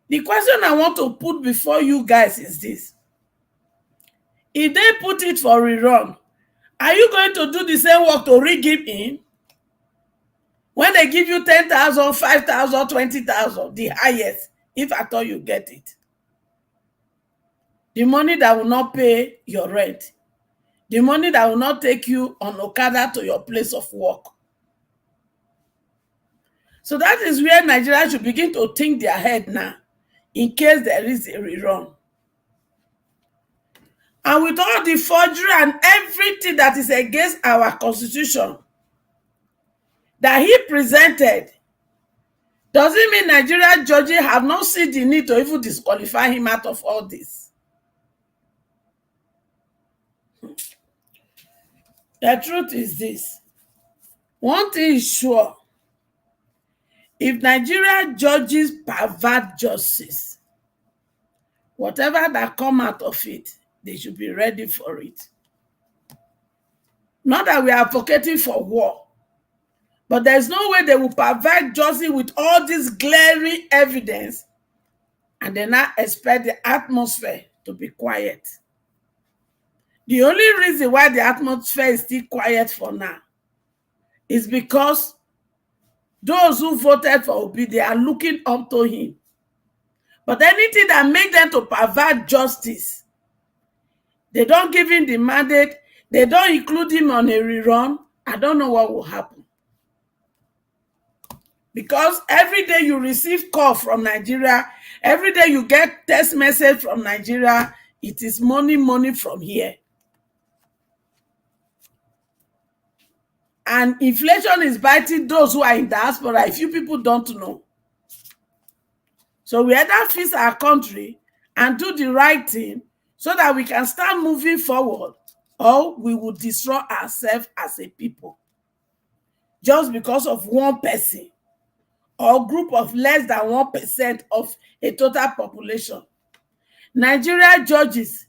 The question I want to put before you guys is this. If they put it for rerun, are you going to do the same work to rig him in? When they give you 10,000, 5,000, 20,000, the highest, if at all you get it. The money that will not pay your rent. The money that will not take you on Okada to your place of work. So that is where Nigeria should begin to think their head now, in case there is a rerun. And with all the forgery and everything that is against our constitution that he presented, does it mean Nigeria judges have not seen the need to even disqualify him out of all this? The truth is this. One thing is sure. If Nigeria judges pervert justice, whatever that come out of it, they should be ready for it. Not that we are advocating for war, but there's no way they will pervert justice with all this glaring evidence and then not expect the atmosphere to be quiet. The only reason why the atmosphere is still quiet for now is because those who voted for Obi, they are looking up to him. But anything that makes them to pervert justice, they don't give him the mandate, they don't include him on a rerun, I don't know what will happen. Because every day you receive call from Nigeria, every day you get text message from Nigeria, it is money, money from here. And inflation is biting those who are in diaspora, if you people don't know. So we either fix our country and do the right thing so that we can start moving forward, or we will destroy ourselves as a people. Just because of one person or group of less than 1% of a total population. Nigeria judges,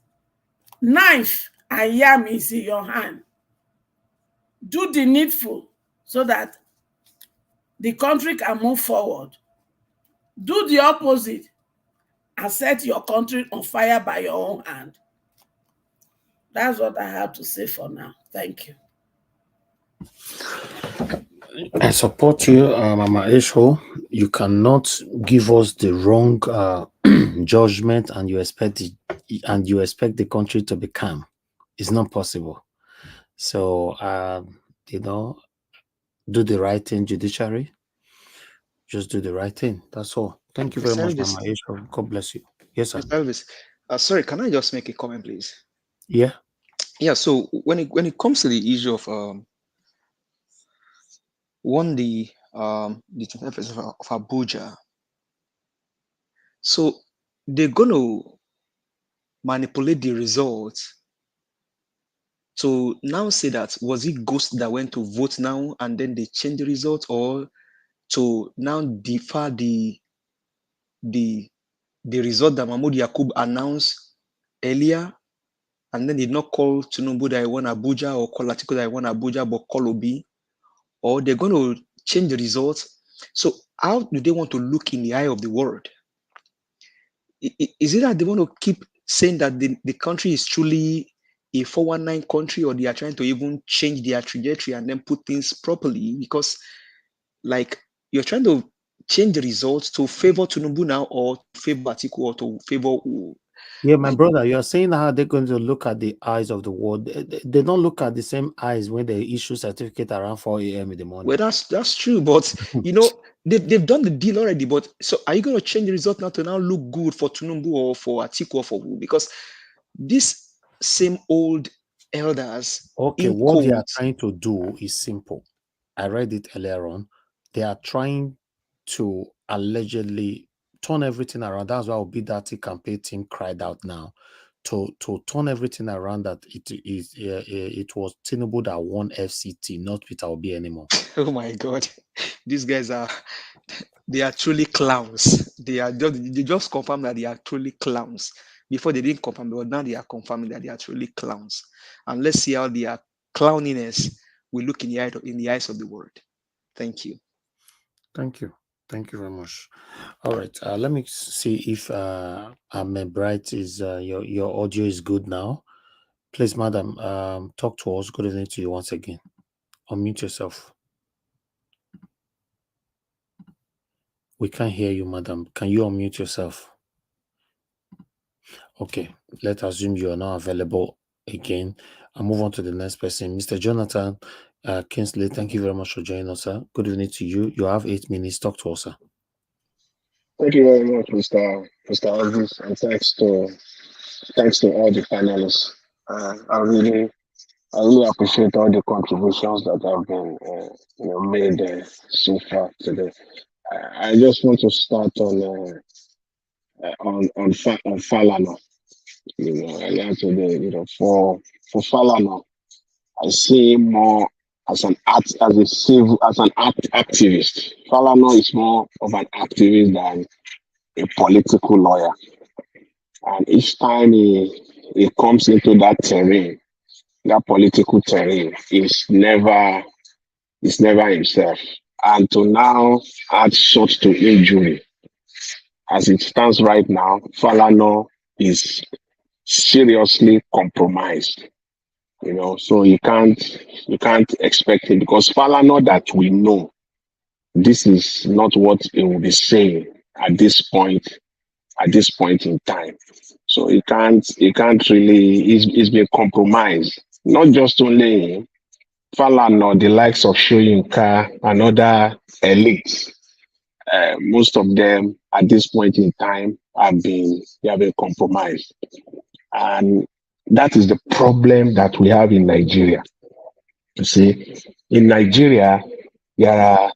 knife and yam is in your hand. Do the needful so that the country can move forward. Do the opposite and set your country on fire by your own hand. That's what I have to say for now. Thank you. I support you, Mama Esho. You cannot give us the wrong judgment and you expect the country to be calm. It's not possible. So do the right thing, judiciary. Just do the right thing. That's all. Thank you very much, Mama Esho. God bless you. Yes, sir. Mr. Elvis, sorry, can I just make a comment, please? Yeah. Yeah. So when it comes to the issue of the 25th of Abuja, so they're gonna manipulate the results to now say that was it Ghost that went to vote now and then they change the result, or to now defer the result that Mahmoud Yakub announced earlier, and then did not call Tinubu that I won Abuja, or call Atiku that I won Abuja, but call Obi, or they're going to change the results. So how do they want to look in the eye of the world? Is it that they want to keep saying that the country is truly a 419 country, or they are trying to even change their trajectory and then put things properly? Because like you're trying to change the results to favor Tinubu now, or to favor Atiku, or to favor who? Yeah, my brother, you're saying how they're going to look at the eyes of the world. They don't look at the same eyes when they issue certificate around 4 a.m. in the morning. Well, that's true, but they've done the deal already. But so are you going to change the result now to now look good for Tinubu or for Atiku or for who? Because this same old elders. Okay, what they are trying to do is simple. I read it earlier on. They are trying to allegedly turn everything around. That's why Obi-Datti campaign team cried out now to turn everything around, that it was Tinubu that won FCT, not Peter Obi anymore. Oh my God, these guys they are truly clowns. They just confirmed that they are truly clowns. Before they didn't confirm, but now they are confirming that they are truly clowns. And let's see how their clowniness will look in the eyes of the world. Thank you. Thank you. Thank you very much. All right. Let me see if Ahmed Bright is your audio is good now. Please, madam, talk to us. Good evening to you once again. Unmute yourself. We can't hear you, madam. Can you unmute yourself? Okay. Let's assume you are now available again. I'll move on to the next person. Mr. Jonathan Kingsley, thank you very much for joining us, sir. Good evening to you. You have 8 minutes. Talk to us, sir. Thank you very much, Mr. Aldous, and thanks to all the panelists. I really appreciate all the contributions that have been made so far today. I just want to start on Falana. Earlier today, for Falana, I see him more as an activist. Falana is more of an activist than a political lawyer. And each time he comes into that terrain, that political terrain, is never himself. And to now add salt to injury, as it stands right now, Falana is seriously compromised. So you can't expect it, because Falana that we know, this is not what he will be saying at this point in time. So he can't really, he's been compromised. Not just only him, Falana, the likes of Shoyinka and other elites. Most of them at this point in time have been compromised. And that is the problem that we have in Nigeria. You see, in Nigeria, there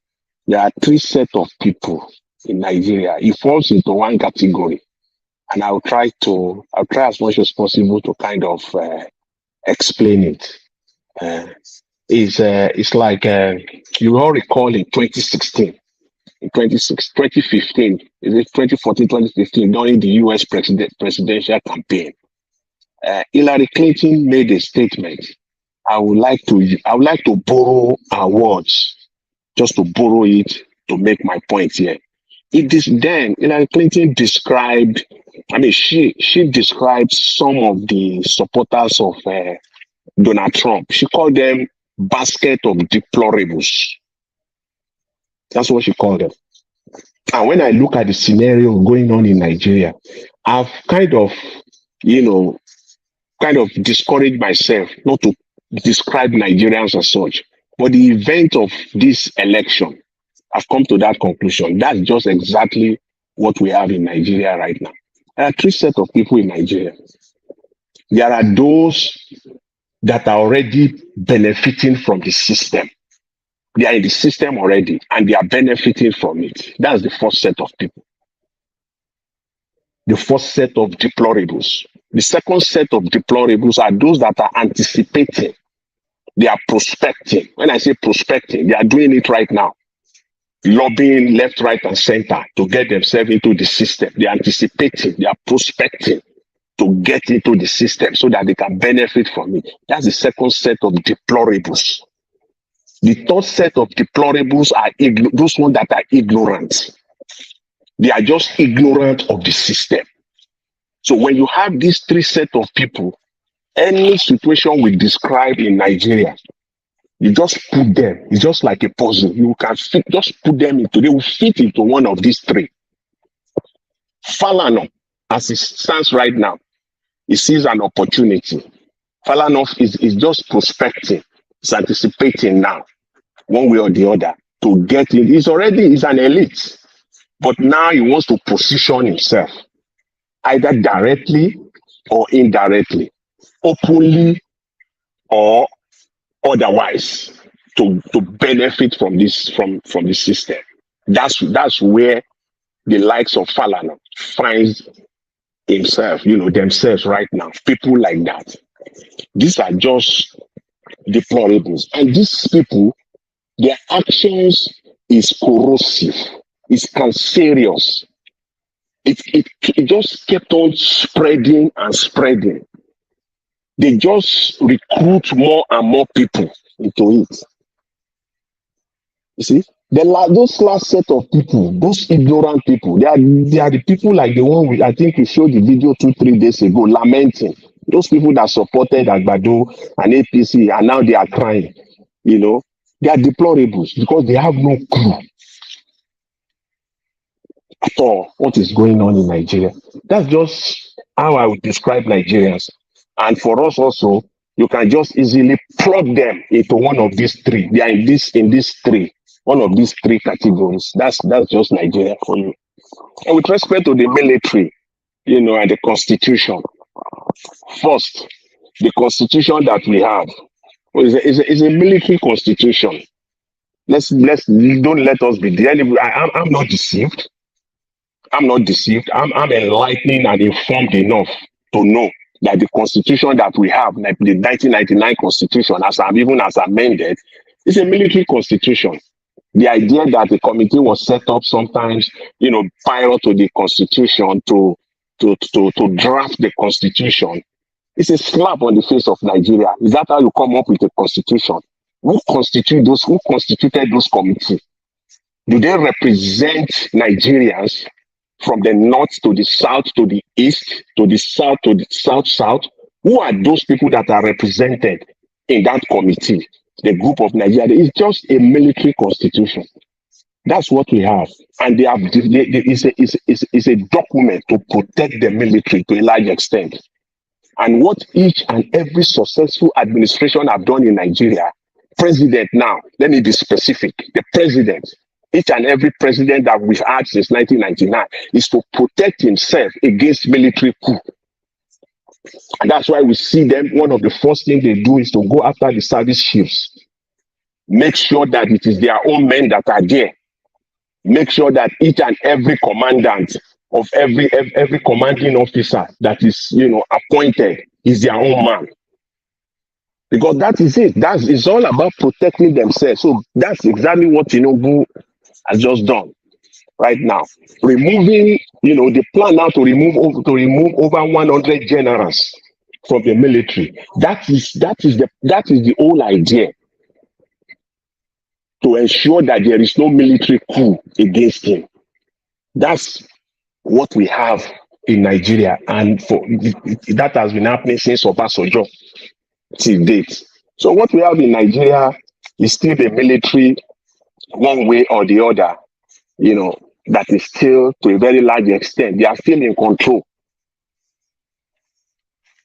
are three sets of people in Nigeria. It falls into one category. And I'll try as much as possible to kind of explain it. It's like you all recall in 2016, in 2015, is it 2014, 2015, during the US presidential campaign, Hillary Clinton made a statement. I would like to borrow her words, just to borrow it to make my point here. It is then Hillary Clinton described, she described some of the supporters of Donald Trump. She called them basket of deplorables. That's what she called them. And when I look at the scenario going on in Nigeria, I've kind of discouraged myself not to describe Nigerians as such. But the event of this election, I've come to that conclusion. That's just exactly what we have in Nigeria right now. There are three sets of people in Nigeria. There are those that are already benefiting from the system. They are in the system already and they are benefiting from it. That's the first set of people. The first set of deplorables. The second set of deplorables are those that are anticipating. They are prospecting. When I say prospecting, they are doing it right now. Lobbying left, right, and center to get themselves into the system. They are anticipating, they are prospecting to get into the system so that they can benefit from it. That's the second set of deplorables. The third set of deplorables are those ones that are ignorant. They are just ignorant of the system. So when you have these three sets of people, any situation we describe in Nigeria, you just put them, it's just like a puzzle. You can just put them into, they will fit into one of these three. Falana, as it stands right now, he sees an opportunity. Falana is just prospecting, it's anticipating now, one way or the other, to get in. He's an elite, but now he wants to position himself, either directly or indirectly, openly or otherwise, to benefit from this from the system. That's where the likes of Falana finds himself, themselves right now. People like that. These are just deplorables. And these people, their actions is corrosive, it's cancerous. It just kept on spreading and spreading. They just recruit more and more people into it. You see, those last set of people, those ignorant people, they are the people like the one I think we showed the video 2-3 days ago, lamenting. Those people that supported Agbado and APC and now they are crying. They are deplorables because they have no clue at all what is going on in Nigeria. That's just how I would describe Nigerians. And for us also, you can just easily plug them into one of these three. They are in these three, one of these three categories. That's just Nigeria for you. And with respect to the military, and the constitution. First, the constitution that we have is a military constitution. Don't let us be there. I'm not deceived. I'm enlightening and informed enough to know that the constitution that we have, like the 1999 constitution, even as amended, is a military constitution. The idea that the committee was set up sometimes, prior to the constitution to draft the constitution, it's a slap on the face of Nigeria. Is that how you come up with a constitution? Who constituted those committees? Do they represent Nigerians from the north to the south to the east to the south to the south? Who are those people that are represented in that committee? The group of Nigeria. It's just a military constitution. That's what we have, and it's a document to protect the military to a large extent. And what each and every successful administration have done in Nigeria, president now, let me be specific, the president, each and every president that we've had since 1999 is to protect himself against military coup. And that's why we see them, one of the first things they do is to go after the service chiefs. Make sure that it is their own men that are there. Make sure that each and every commandant of every commanding officer that is appointed is their own man, because that is it. It's all about protecting themselves. So that's exactly what Tinubu has just done right now, removing the plan now to remove over 100 generals from the military. That is the whole idea, to ensure that there is no military coup against him. That's what we have in Nigeria, and that has been happening since Obasanjo till date. So what we have in Nigeria is still the military, one way or the other, that is still, to a very large extent, they are still in control,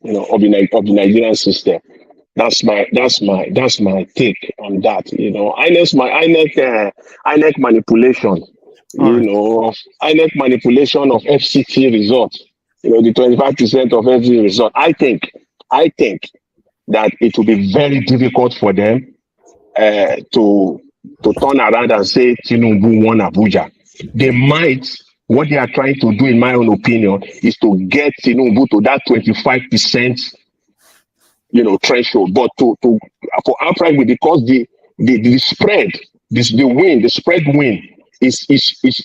of the Nigerian system. That's my take on that. INEC manipulation. INEC manipulation of FCT results, the 25% of FCT result. I think that it will be very difficult for them to turn around and say Tinubu won Abuja. They might, what they are trying to do, in my own opinion, is to get Tinubu to that 25%, threshold. But for outright win, because the spread, the spread win is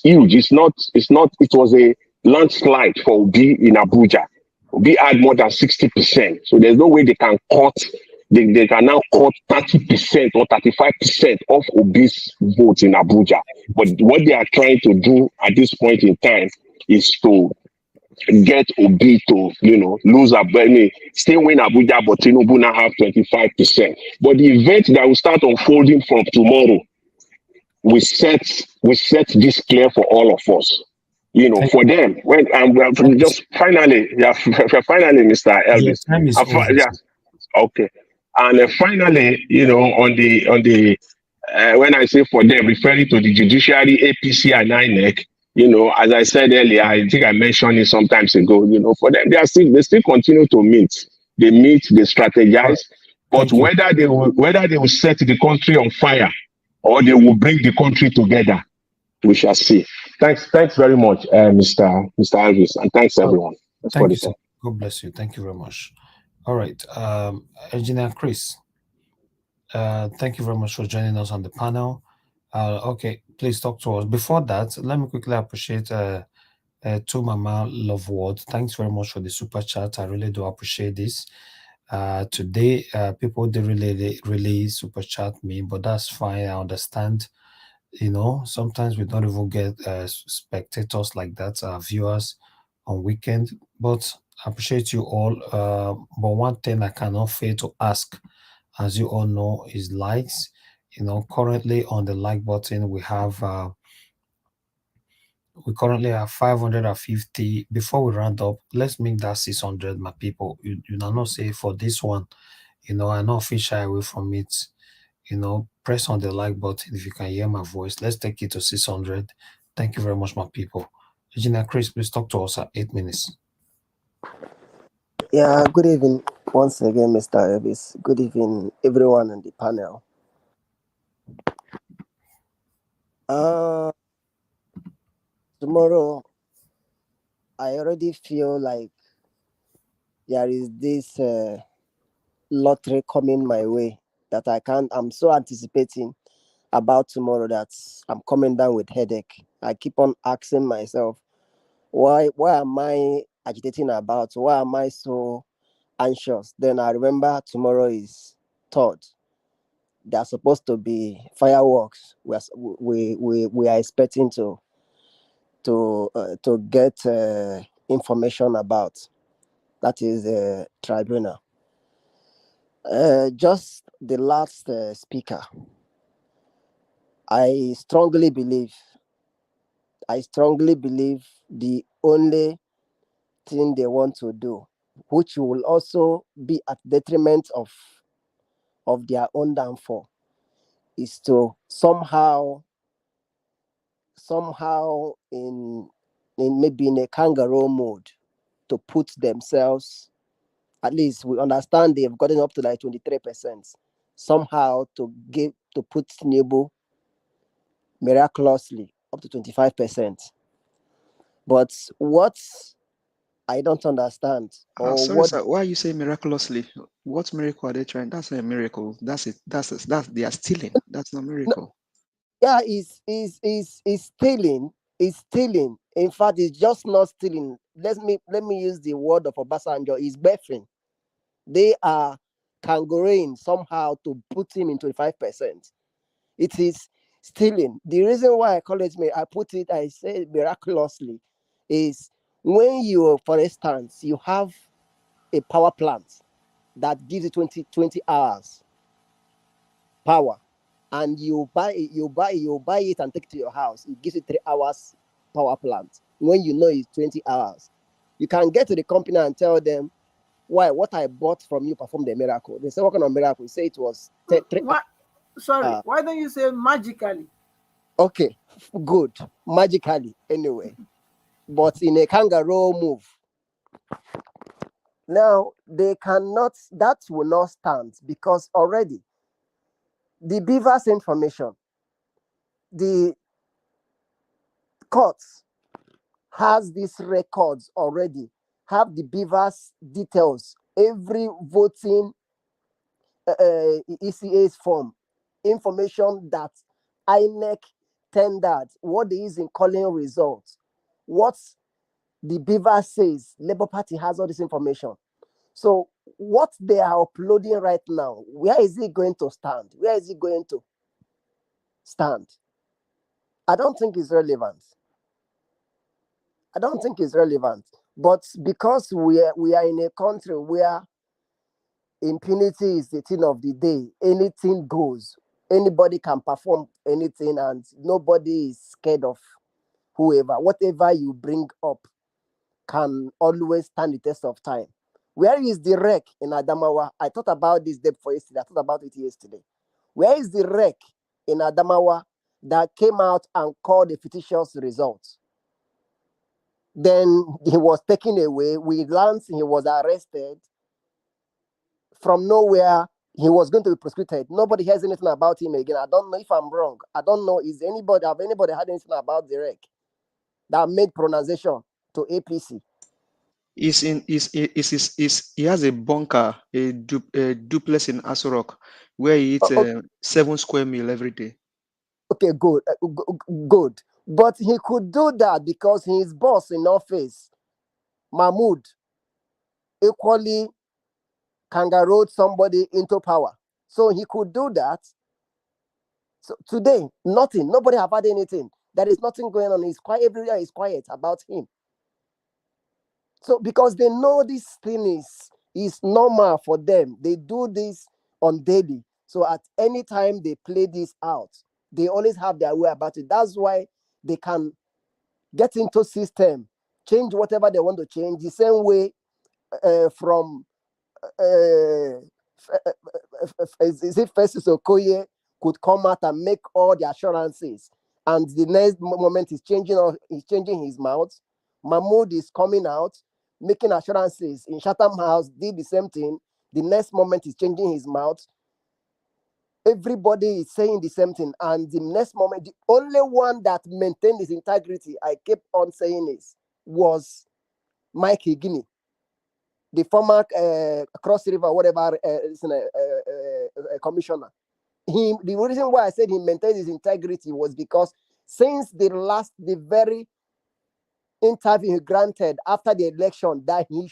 huge. It was a landslide for Obi in Abuja. Obi had more than 60%. So there's no way they can cut, they can now cut 30% or 35% of Obi's votes in Abuja. But what they are trying to do at this point in time is to get Obi to, lose Abuja, still win Abuja, but Tinubu now have 25%. But the event that will start unfolding from tomorrow, we set this clear for all of us. For them, when just finally, Mr. Elvis. Okay. And finally, on the when I say for them, referring to the judiciary, APC and INEC, as I said earlier, I think I mentioned it some times ago, for them, they still continue to meet. They meet, they strategize, but whether they will set the country on fire or they will bring the country together, we shall see. Thanks very much, Mr. Elvis, and thanks everyone. Thank you, sir. God bless you. Thank you very much. All right, Engineer Chris, thank you very much for joining us on the panel. Okay, please talk to us. Before that, let me quickly appreciate to Mama Loveward. Thanks very much for the super chat. I really do appreciate this. Today, people didn't really super chat me, but that's fine. I understand. Sometimes we don't even get spectators like that, viewers on weekend, but I appreciate you all. But one thing I cannot fail to ask, as you all know, is likes. Currently on the like button, we currently have 550. Before we round up, let's make that 600, my people. You not say for this one, I not feel shy away from it. Press on the like button if you can hear my voice. Let's take it to 600. Thank you very much, my people. Engineer Chris, please talk to us at 8 minutes. Yeah, good evening once again, Mr. Elvis. Good evening, everyone on the panel. Tomorrow, I already feel like there is this lottery coming my way that I'm so anticipating about tomorrow that I'm coming down with headache. I keep on asking myself, why am I agitating about? Why am I so anxious? Then I remember tomorrow is third. There's supposed to be fireworks. We are expecting to get information about. That is a tribunal. Just the last speaker. I strongly believe the only thing they want to do, which will also be at detriment of their own downfall, is to somehow in maybe in a kangaroo mode to put themselves, at least we understand they've gotten up to like 23%, somehow to put Tinubu miraculously up to 25%. But what I don't understand, or Sorry, what sir. Why you say miraculously? What miracle are they trying? That's not a miracle. That's it. That's they are stealing. That's not a miracle. yeah, is stealing. Is stealing. In fact, it's just not stealing. Let me use the word of Obasanjo. Is buffering. They are kangarooing somehow to put him in 25%. It is stealing. The reason why I say miraculously, is when you, for instance, you have a power plant that gives you 20 hours power, and you buy it and take it to your house. It gives you 3 hours power plant. When you know it's 20 hours, you can get to the company and tell them, why what I bought from you performed a miracle. They say, what kind of miracle? You say it was 3 What? Sorry, why don't you say magically? Okay, good. Magically, anyway. But in a kangaroo move. Now, that will not stand, because already the beavers information, the courts has these records already, have the beavers details, every voting ECA's form, information that INEC tendered, what they use in calling results, what the beaver says. Labour Party has all this information. So what they are uploading right now, where is it going to stand? Where is it going to stand? I don't think it's relevant. But because we are in a country where impunity is the thing of the day, anything goes. Anybody can perform anything, and nobody is scared of whoever. Whatever you bring up can always stand the test of time. Where is the wreck in Adamawa? I thought about this day before yesterday. I thought about it yesterday. Where is the wreck in Adamawa that came out and called a fictitious result? Then he was taken away. We learned he was arrested. From nowhere, he was going to be prosecuted. Nobody hears anything about him again. I don't know if I'm wrong. I don't know. Have anybody heard anything about the wreck that made pronunciation to APC? He has a bunker, a duplex in Asorok, where he eats 7 square meal every day. Okay, good. Good. But he could do that because his boss in office, Mahmoud, equally kangarooed somebody into power. So he could do that. So today, nothing. Nobody have had anything. There is nothing going on. He's quiet. Everywhere is quiet about him. So because they know this thing is normal for them. They do this on daily. So at any time they play this out, they always have their way about it. That's why they can get into system, change whatever they want to change. The same way from is it Festus Okoye could come out and make all the assurances, and the next moment he's changing his mouth. Mahmoud is coming out, making assurances in Chatham House, did the same thing. The next moment he's changing his mouth. Everybody is saying the same thing, and the next moment, the only one that maintained his integrity, I kept on saying this, was Mike Higini. the former Cross River, whatever, commissioner. The reason why I said he maintained his integrity was because since the very interview he granted after the election, that he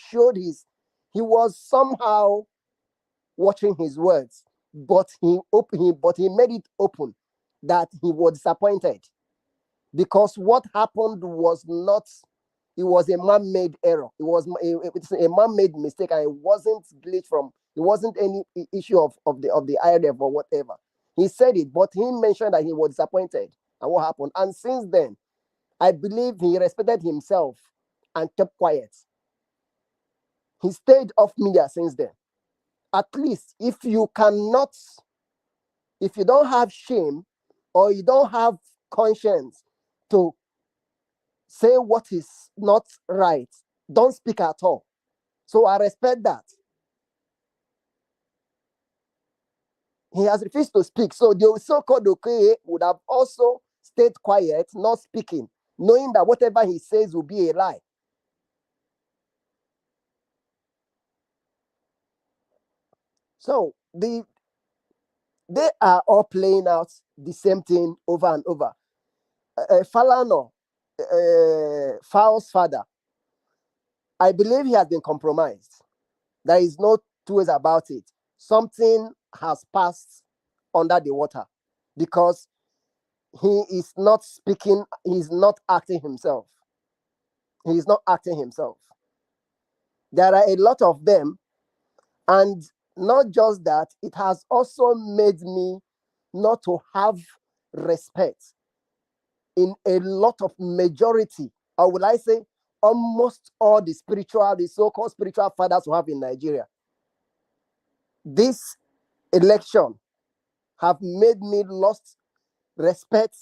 was somehow watching his words, but he made it open that he was disappointed because what happened was not. It was a man-made error. It was a man-made mistake, and it wasn't glitch from. It wasn't any issue of the IRF or whatever. He said it, but he mentioned that he was disappointed and what happened. And since then, I believe he respected himself and kept quiet. He stayed off media since then. At least if you don't have shame or you don't have conscience to say what is not right, don't speak at all. So I respect that. He has refused to speak. So the so-called Okoye would have also stayed quiet, not speaking, knowing that whatever he says will be a lie. So they are all playing out the same thing over and over. Falano, Fal's father, I believe he has been compromised. There is no two ways about it. Something has passed under the water because he is not speaking, he's not acting himself. He is not acting himself. There are a lot of them, and not just that, it has also made me not to have respect in a lot of majority, or would I say almost all the so-called spiritual fathers we have in Nigeria. This election have made me lost respect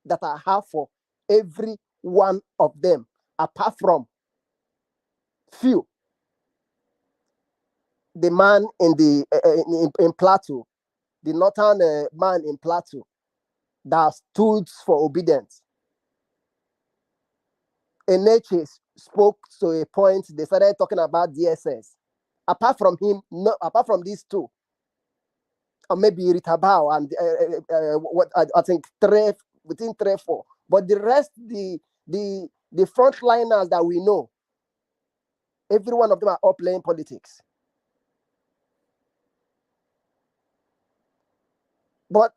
that I have for every one of them, apart from few. The man in Plateau, the northern man in Plateau that stood for obedience. INEC spoke to a point, they started talking about DSS. Apart from him, apart from these two, or maybe Ritabao and what I think within 3-4. But the rest, the frontliners that we know, every one of them are all playing politics. But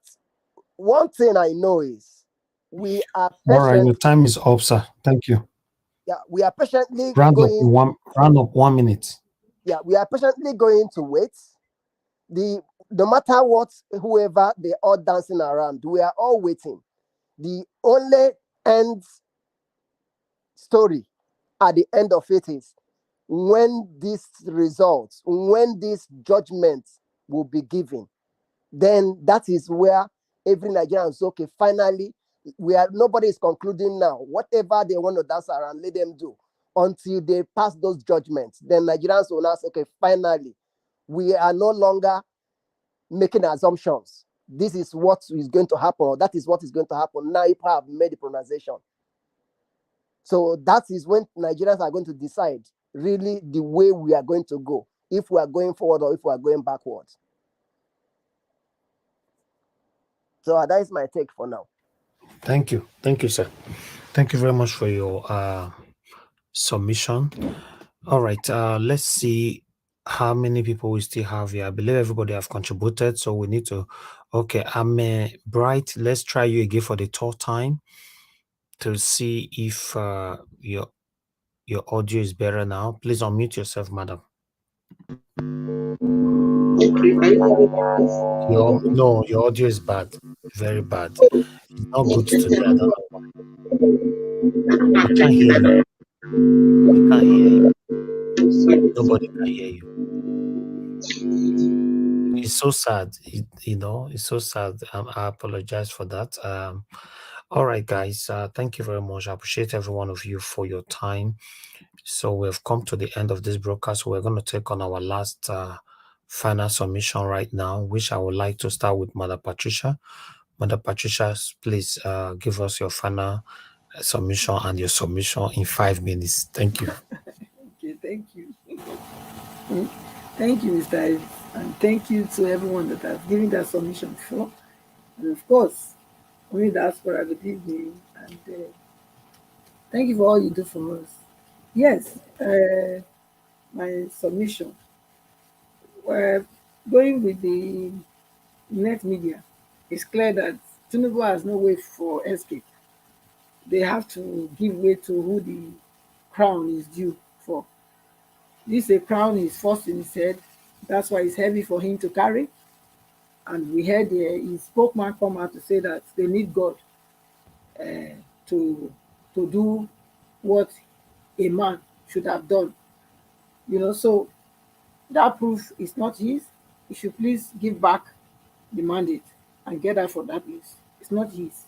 one thing I know is we are All right, patient. your time is up, sir. Thank you. Yeah, we are patiently Round up going. 1 minute. Yeah, we are patiently going to wait. No matter what, whoever they are dancing around, we are all waiting. The only end story at the end of it is when these results, when this judgment will be given, then that is where every Nigerian is okay. Finally, nobody is concluding now. Whatever they want to dance around, let them do until they pass those judgments. Then Nigerians will now say, okay, finally, we are no longer making assumptions. This is what is going to happen, or that is what is going to happen. Now people have made the pronunciation. So that is when Nigerians are going to decide really the way we are going to go, if we are going forward or if we are going backwards. So that is my take for now. Thank you. Thank you, sir. Thank you very much for your submission. All right, let's see how many people we still have here. I believe everybody have contributed, so we need to. Okay, I'm Bright. Let's try you again for the third time to see if your audio is better now. Please unmute yourself, madam. Your audio is bad, very bad. It's not good today. I don't know why. We can't hear you. We can't hear you. Nobody can hear you. It's so sad. It's so sad. I apologize for that. All right, guys. Thank you very much. I appreciate every one of you for your time. So we've come to the end of this broadcast. We're going to take on our last final submission right now, which I would like to start with Mother Patricia. Mother Patricia, please give us your final submission and your submission in 5 minutes. Thank you. Okay, thank you. Thank you, Mr. Ives, and thank you to everyone that has given that submission before. And of course, only that's for good evening, and thank you for all you do for us. Yes, my submission. Going with the net media, it's clear that Tinubu has no way for escape. They have to give way to who the crown is due for. This a crown is first in his head. That's why it's heavy for him to carry. And we heard his spokesman come out to say that they need God to do what a man should have done. So that proof is not his. He should please give back the mandate and get out from that place. It's not his.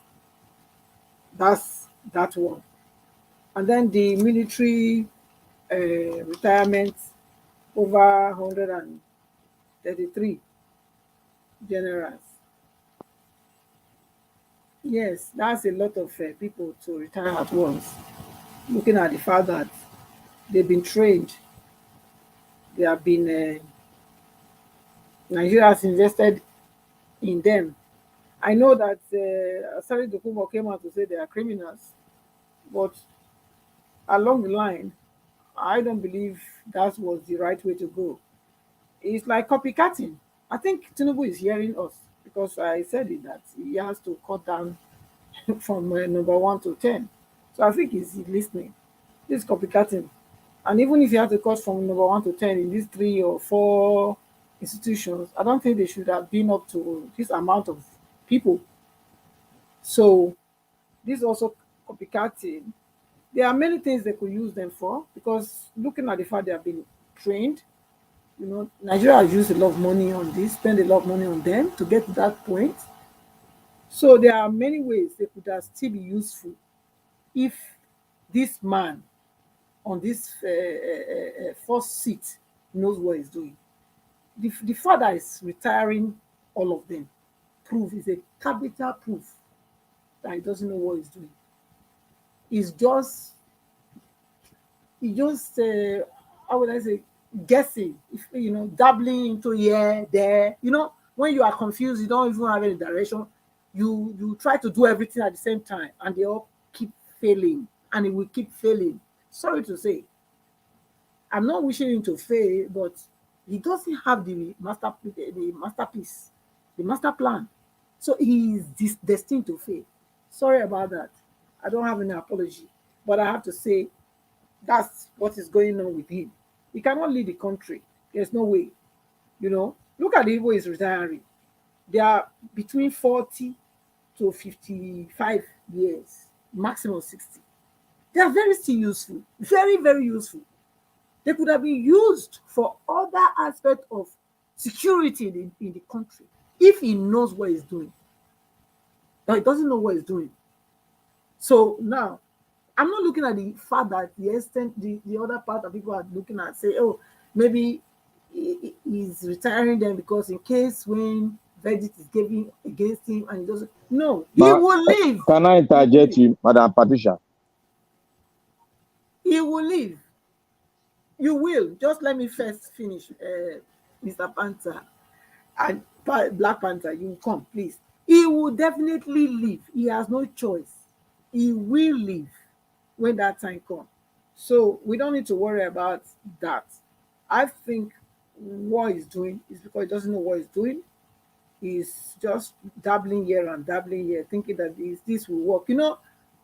That's that one. And then the military retirement, over 133 generals. Yes, that's a lot of people to retire at once. Looking at the fact that they've been trained, they have been, Nigeria has invested in them. I know that Asari Dokubo came out to say they are criminals, but along the line, I don't believe that was the right way to go. It's like copycatting. I think Tinubu is hearing us because I said it that he has to cut down from number 1 to 10. So I think he's listening. This is copycatting. And even if you have to cut from number 1 to 10 in these 3 or 4 institutions, I don't think they should have been up to this amount of people. So this is also copycatting. There are many things they could use them for, because looking at the fact they have been trained, Nigeria has used a lot of money on this, spent a lot of money on them to get to that point. So there are many ways they could have still be useful if this man on this first seat knows what he's doing. The father is retiring all of them. Proof is a capital proof that he doesn't know what he's doing. He's just how would I say, guessing, dabbling into here, there. When you are confused, you don't even have any direction. You try to do everything at the same time, and they all keep failing, and it will keep failing. Sorry to say, I'm not wishing him to fail, but he doesn't have the masterpiece, the master plan. So he is destined to fail. Sorry about that. I don't have any apology, but I have to say that's what is going on with him. He cannot lead the country. There's no way. Look at the people he's retiring. They are between 40 to 55 years, maximum 60. They are very still useful, very, very useful. They could have been used for other aspects of security in the country if he knows what he's doing. But he doesn't know what he's doing. So now, I'm not looking at the fact that the extent, the other part of people are looking at, say, oh, maybe he's retiring them because in case when verdict is given against him and he doesn't, no, he will leave. Can I interject you, Madam Patricia? He will leave. You will. Just let me first finish, Mr. Panther and Black Panther. You come, please. He will definitely leave. He has no choice. He will leave when that time comes. So we don't need to worry about that. I think what he's doing is because he doesn't know what he's doing. He's just dabbling here and dabbling here, thinking that this will work.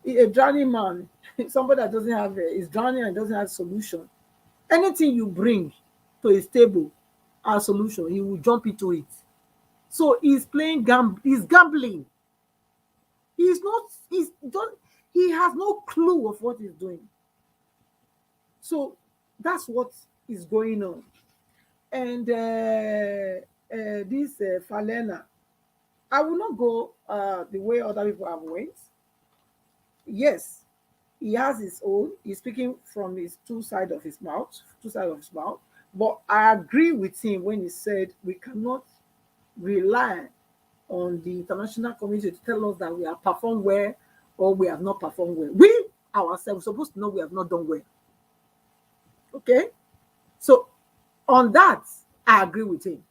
A drowning man, somebody that doesn't have is drowning and doesn't have a solution. Anything you bring to his table as a solution, he will jump into it. So he's playing he's gambling. He has no clue of what he's doing. So that's what is going on. And this Falena, I will not go the way other people have went. Yes, he has his own. He's speaking from his two sides of his mouth. But I agree with him when he said we cannot rely on the international community to tell us that we have performed well or we have not performed well. We ourselves are supposed to know we have not done well. Okay? So On that, I agree with him.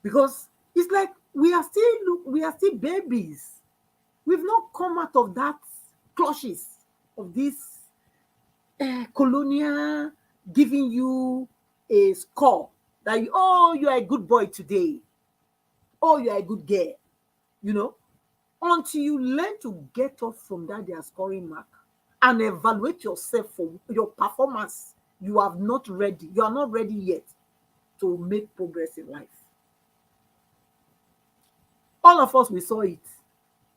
Because it's like we are still babies. We've not come out of that clutches of this colonial giving you a score that you are a good boy today. Oh, you are a good girl. You know, until you learn to get off from that their scoring mark and evaluate yourself for your performance, you are not ready yet to make progress in life. All of us, we saw it.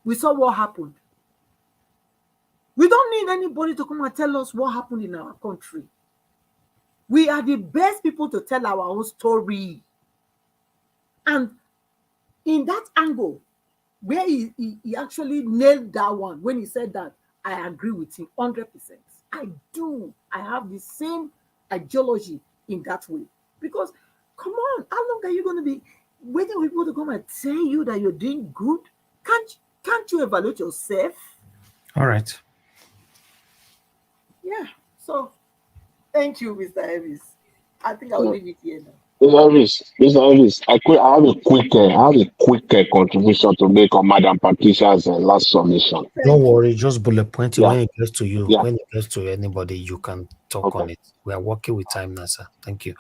We saw what happened. We don't need anybody to come and tell us what happened in our country. We are the best people to tell our own story. And in that angle, where he actually nailed that one, when he said that, I agree with him 100%. I do. I have the same ideology in that way. Because, come on, how long are you going to be waiting for people to come and tell you that you're doing good? Can't you evaluate yourself? All right. Yeah. So, thank you, Mr. Elvis. I think I'll leave it here now. Mr. Elvis, I have a quick contribution to make on Madam Patricia's last submission. Don't worry, just bullet point it. Yeah. When it gets to you, Yeah. when it gets to anybody, you can talk on it. We are working with time now, sir. Thank you.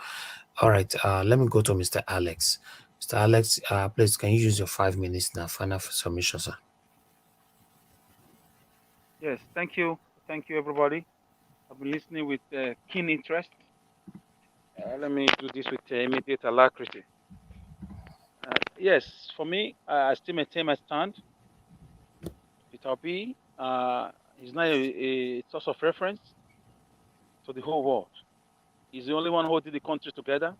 All right, let me go to Mr. Alex. Mr. Alex, please, can you use your 5 minutes now? Final submission, sir. Yes, thank you. Thank you, everybody. I've been listening with keen interest. Let me do this with immediate alacrity. Yes, for me, I still maintain my stand. Peter Obi is now a source of reference to the whole world. He's the only one holding the country together.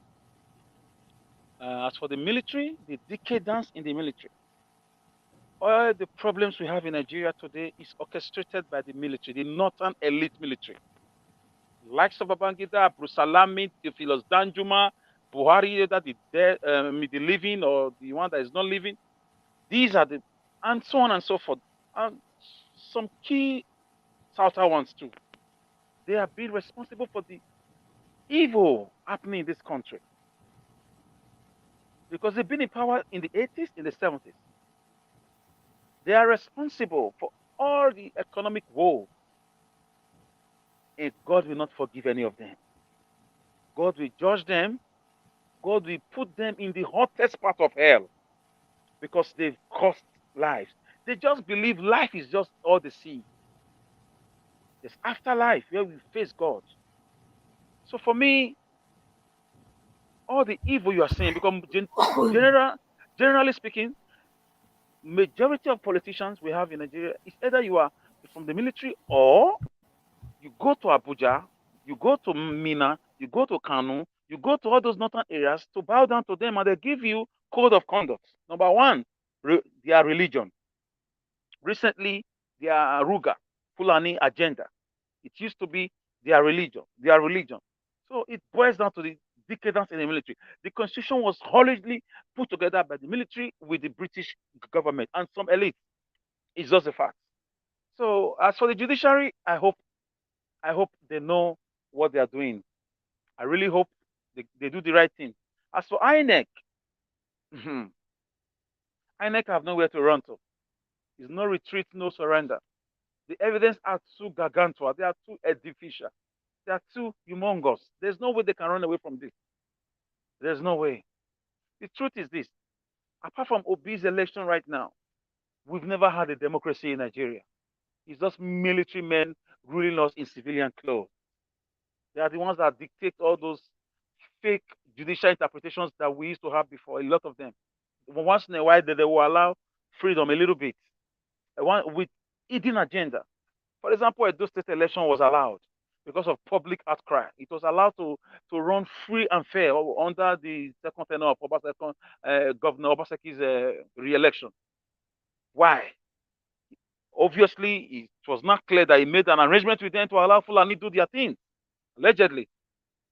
As for the military, the decadence in the military. All the problems we have in Nigeria today is orchestrated by the military, the northern elite military. Likes of Babangida, Bruce Salami, Theophilus Danjuma, Buhari, that the living or the one that is not living. These are the, and so on and so forth. And some key Southern ones too. They have been responsible for the evil happening in this country. Because they've been in power in the 80s, in the 70s. They are responsible for all the economic woe. And God will not forgive any of them. God will judge them. God will put them in the hottest part of hell because they've cost lives. They just believe life is just all the sea. There's afterlife where we face God. So for me, all the evil you are saying, because generally speaking, majority of politicians we have in Nigeria is either you are from the military or you go to Abuja, you go to Mina, you go to Kanu, you go to all those northern areas to bow down to them and they give you code of conduct. Number one, their religion. Recently, their Ruga, Fulani agenda. It used to be their religion. So it boils down to the decadence in the military. The constitution was hurriedly put together by the military with the British government and some elite. It's just a fact. So as for the judiciary, I hope they know what they are doing. I really hope they do the right thing. As for INEC, INEC have nowhere to run to. There's no retreat, no surrender. The evidence are too gargantua. They are too edificial. They are too humongous. There's no way they can run away from this. There's no way. The truth is this. Apart from Obi's election right now, we've never had a democracy in Nigeria. It's just military men ruling us in civilian clothes. They are the ones that dictate all those fake judicial interpretations that we used to have before, a lot of them. Once in a while, they will allow freedom a little bit with hidden agenda. For example, a state election was allowed because of public outcry. It was allowed to run free and fair under the second tenure of Governor Obaseki's re-election. Why? Obviously, it was not clear that he made an arrangement with them to allow Fulani do their thing, allegedly.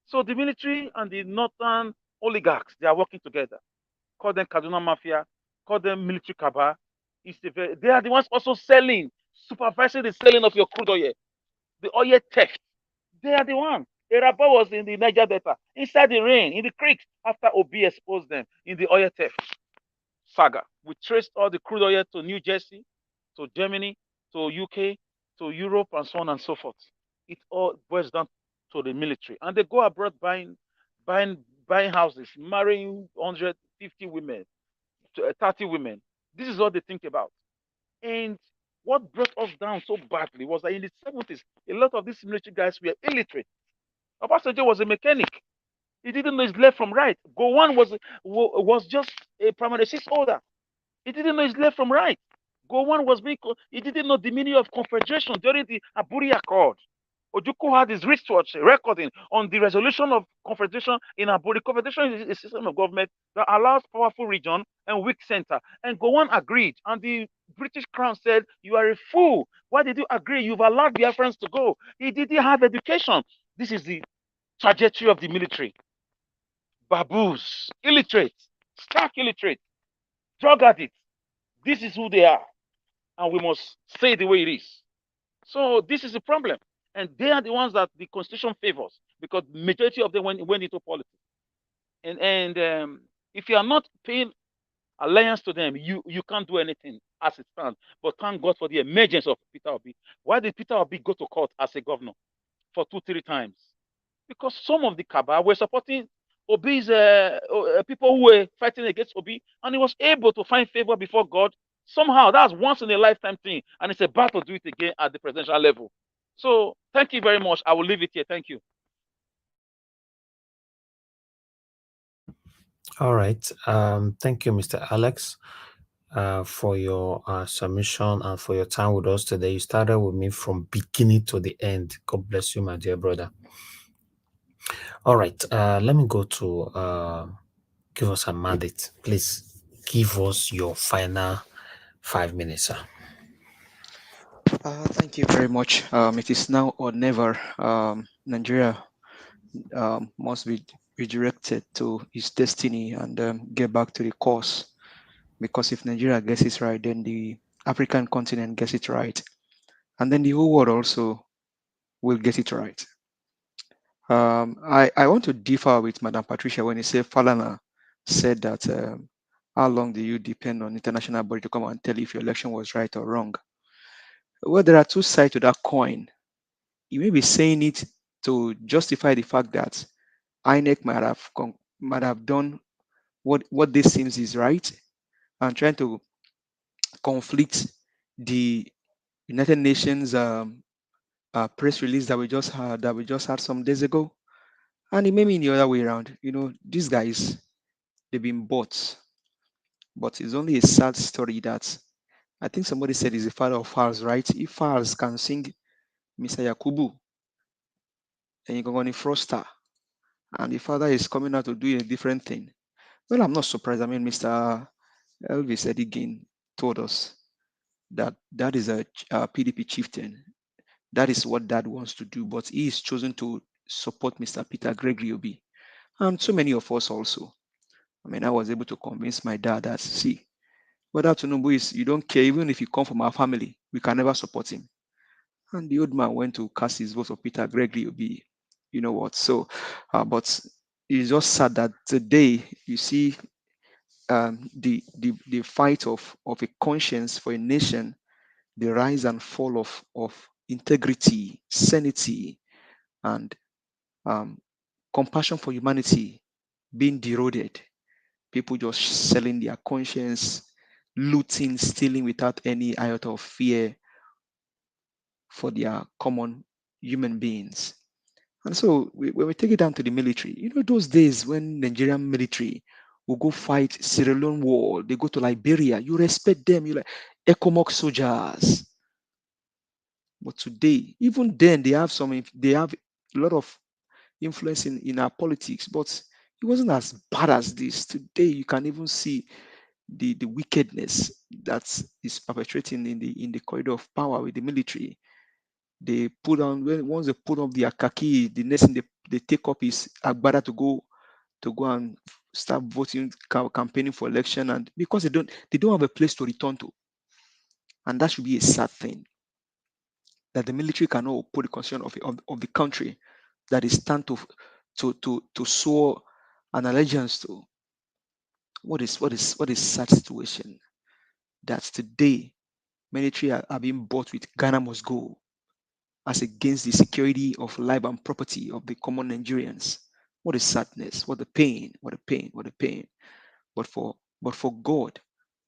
So the military and the northern oligarchs, they are working together. Call them Kaduna Mafia, call them military cabal. They are the ones also selling, supervising the selling of your crude oil, the oil theft. They are the ones. Irabo was in the Niger Delta, inside the rain, in the creeks, after Obi exposed them in the oil theft saga. We traced all the crude oil to New Jersey, to Germany, to UK, to Europe, and so on and so forth. It all boils down to the military. And they go abroad buying, buying houses, marrying 150 women, 30 women. This is what they think about. And what brought us down so badly was that in the 70s, a lot of these military guys were illiterate. Obasanjo was a mechanic. He didn't know his left from right. Gowon was just a primary six holder. He didn't know his left from right. Gowon he didn't know the meaning of confederation during the Aburi Accord. Ojukwu had his wristwatch recording on the resolution of confederation in Aburi. Confederation is a system of government that allows powerful region and weak center. And Gowon agreed. And the British Crown said, "You are a fool. Why did you agree? You've allowed Biafrans to go." He didn't have education. This is the trajectory of the military. Baboos, illiterate, stark illiterate, drug addicts. This is who they are. And we must say the way it is. So this is the problem. And they are the ones that the constitution favors because majority of them went into politics. And if you are not paying alliance to them, you can't do anything as it stands. But thank God for the emergence of Peter Obi. Why did Peter Obi go to court as a governor for 2-3 times? Because some of the cabal were supporting Obi's people who were fighting against Obi, and he was able to find favor before God. Somehow, that's once in a lifetime thing, and it's about to do it again at the presidential level. So, thank you very much. I will leave it here. Thank you. All right. Thank you, Mr. Alex, for your submission and for your time with us today. You started with me from beginning to the end. God bless you, my dear brother. All right. Let me go to give us a mandate. Please give us your final 5 minutes, sir. Thank you very much. It is now or never. Nigeria must be redirected to its destiny and get back to the course. Because if Nigeria gets it right, then the African continent gets it right. And then the whole world also will get it right. I want to differ with Madam Patricia when he said Falana said that how long do you depend on international body to come and tell if your election was right or wrong? Well, there are two sides to that coin. You may be saying it to justify the fact that INEC might have done what this seems is right and trying to conflict the United Nations press release that we just had some days ago, and it may mean the other way around. You know, these guys, they've been bought, but it's only a sad story that I think somebody said is the father of Fars, right? If Fars can sing Mr. Yakubu, and you can go on Froster, and the father is coming out to do a different thing. Well, I'm not surprised. I mean, Mr. Elvis Edigan told us that that is a PDP chieftain. That is what Dad wants to do, but he is chosen to support Mr. Peter Gregory Obi. And so many of us also. I mean, I was able to convince my dad that, see, whether Tinubu is, you don't care, even if you come from our family, we can never support him. And the old man went to cast his vote for Peter Gregory Obi. You know what? So, but it's just sad that today you see the fight of a conscience for a nation, the rise and fall of integrity, sanity, and compassion for humanity being eroded. People just selling their conscience, looting, stealing without any iota of fear for their common human beings. And so when we take it down to the military, you know, those days when Nigerian military will go fight Sierra Leone war, they go to Liberia, you respect them, you like ECOMOG soldiers. But today, even then, they have a lot of influence in our politics, but it wasn't as bad as this. Today, you can even see the wickedness that is perpetrating in the corridor of power with the military. They put on once they put on their khaki, the next thing they take up is Agbada to go and start voting, campaigning for election, and because they don't have a place to return to, and that should be a sad thing. That the military cannot put the constitution of the country that is stand to sow an allegiance to. What is sad situation? That today military are being bought with Ghana must go as against the security of life and property of the common Nigerians. What a sadness, what a pain, what a pain, what a pain. But for God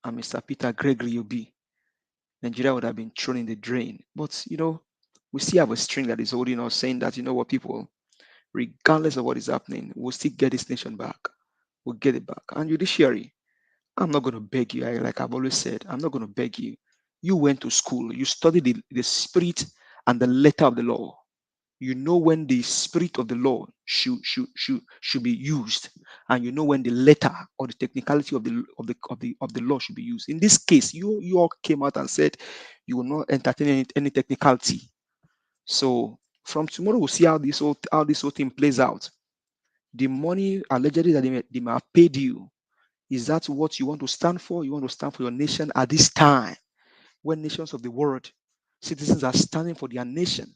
and Mr. Peter Gregory Obi, Nigeria would have been thrown in the drain. But we still have a string that is holding us, saying that people, regardless of what is happening, we'll still get this nation back. We'll get it back. And judiciary, I'm not going to beg you. Like I've always said, I'm not going to beg you. You went to school, you studied the spirit and the letter of the law. You know when the spirit of the law should be used, and you know when the letter or the technicality of the law should be used. In this case, you all came out and said you will not entertain any technicality. So from tomorrow, we'll see how this whole thing plays out. The money allegedly that they may have paid you, is that what you want to stand for? You want to stand for your nation at this time, when nations of the world, citizens are standing for their nation.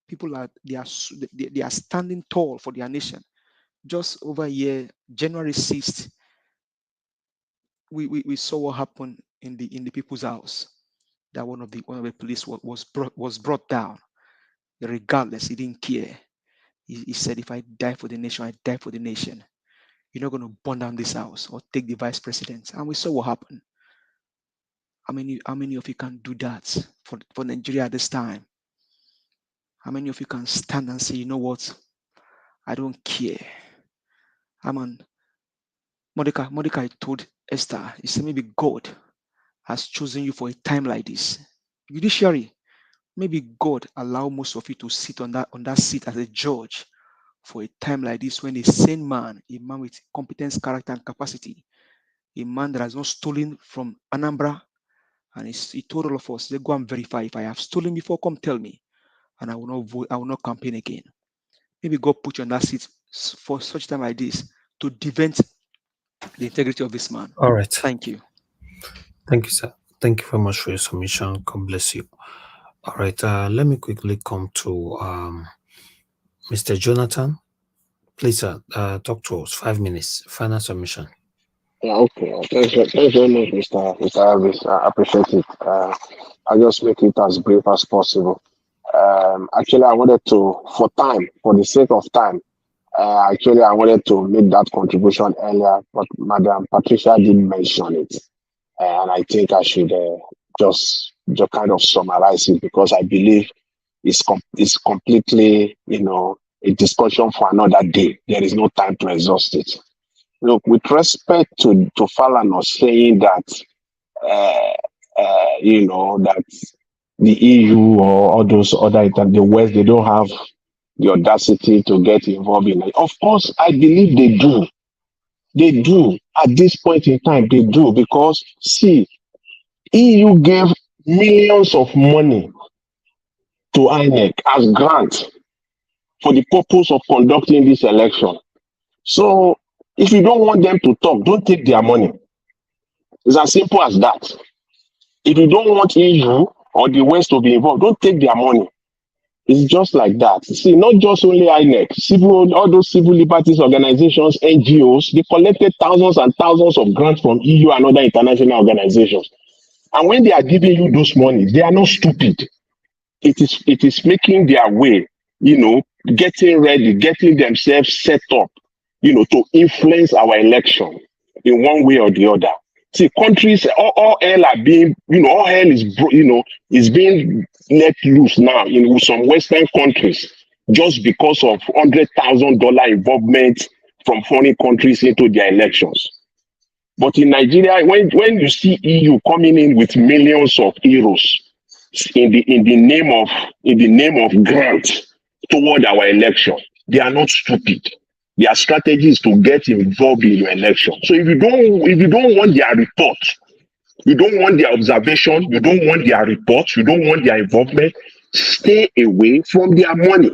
People they are standing tall for their nation. Just over a year, January 6th, we saw what happened in the People's House. That one of the police was brought down. Regardless, he didn't care. He said, if I die for the nation, I die for the nation. You're not going to burn down this house or take the vice president. And we saw what happened. How many of you can do that for Nigeria at this time? How many of you can stand and say, you know what? I don't care. Mordecai told Esther, he said, maybe God has chosen you for a time like this. Judiciary, maybe God allow most of you to sit on that seat as a judge for a time like this, when a sane man, a man with competence, character, and capacity, a man that has not stolen from Anambra, and he told all of us, they go and verify. If I have stolen before, come tell me, and I will not vote, I will not campaign again. Maybe God put you on that seat for such time like this to defend the integrity of this man. All right. Thank you. Thank you, sir. Thank you very much for your submission. God bless you. All right. Let me quickly come to Mr. Jonathan. Please, sir, talk to us. 5 minutes. Final submission. Yeah, okay. Thanks very much, Mr. Elvis. I appreciate it. I'll just make it as brief as possible. Actually, I wanted to, for the sake of time, I wanted to make that contribution earlier, but Madam Patricia didn't mention it. And I think I should just kind of summarize it, because I believe it's completely, a discussion for another day. There is no time to exhaust it. Look, with respect to Falana saying that, that the EU or all those other, the West, they don't have the audacity to get involved in it. Of course, I believe they do. They do. At this point in time, they do, because, see, EU gave millions of money to INEC as grant for the purpose of conducting this election. So, if you don't want them to talk, don't take their money. It's as simple as that. If you don't want EU or the West to be involved, don't take their money. It's just like that. See, not just only INEC, all those civil liberties organizations, NGOs, they collected thousands and thousands of grants from EU and other international organizations. And when they are giving you those money, they are not stupid. It is making their way, getting ready, getting themselves set up, to influence our election in one way or the other. See, countries, all hell are being, all hell is being let loose now in some Western countries, just because of $100,000 involvement from foreign countries into their elections. But in Nigeria, when you see EU coming in with millions of euros in the name of grant toward our election, they are not stupid. Their strategy is to get involved in your election. So if you don't want their report, you don't want their observation, you don't want their report, you don't want their involvement, stay away from their money.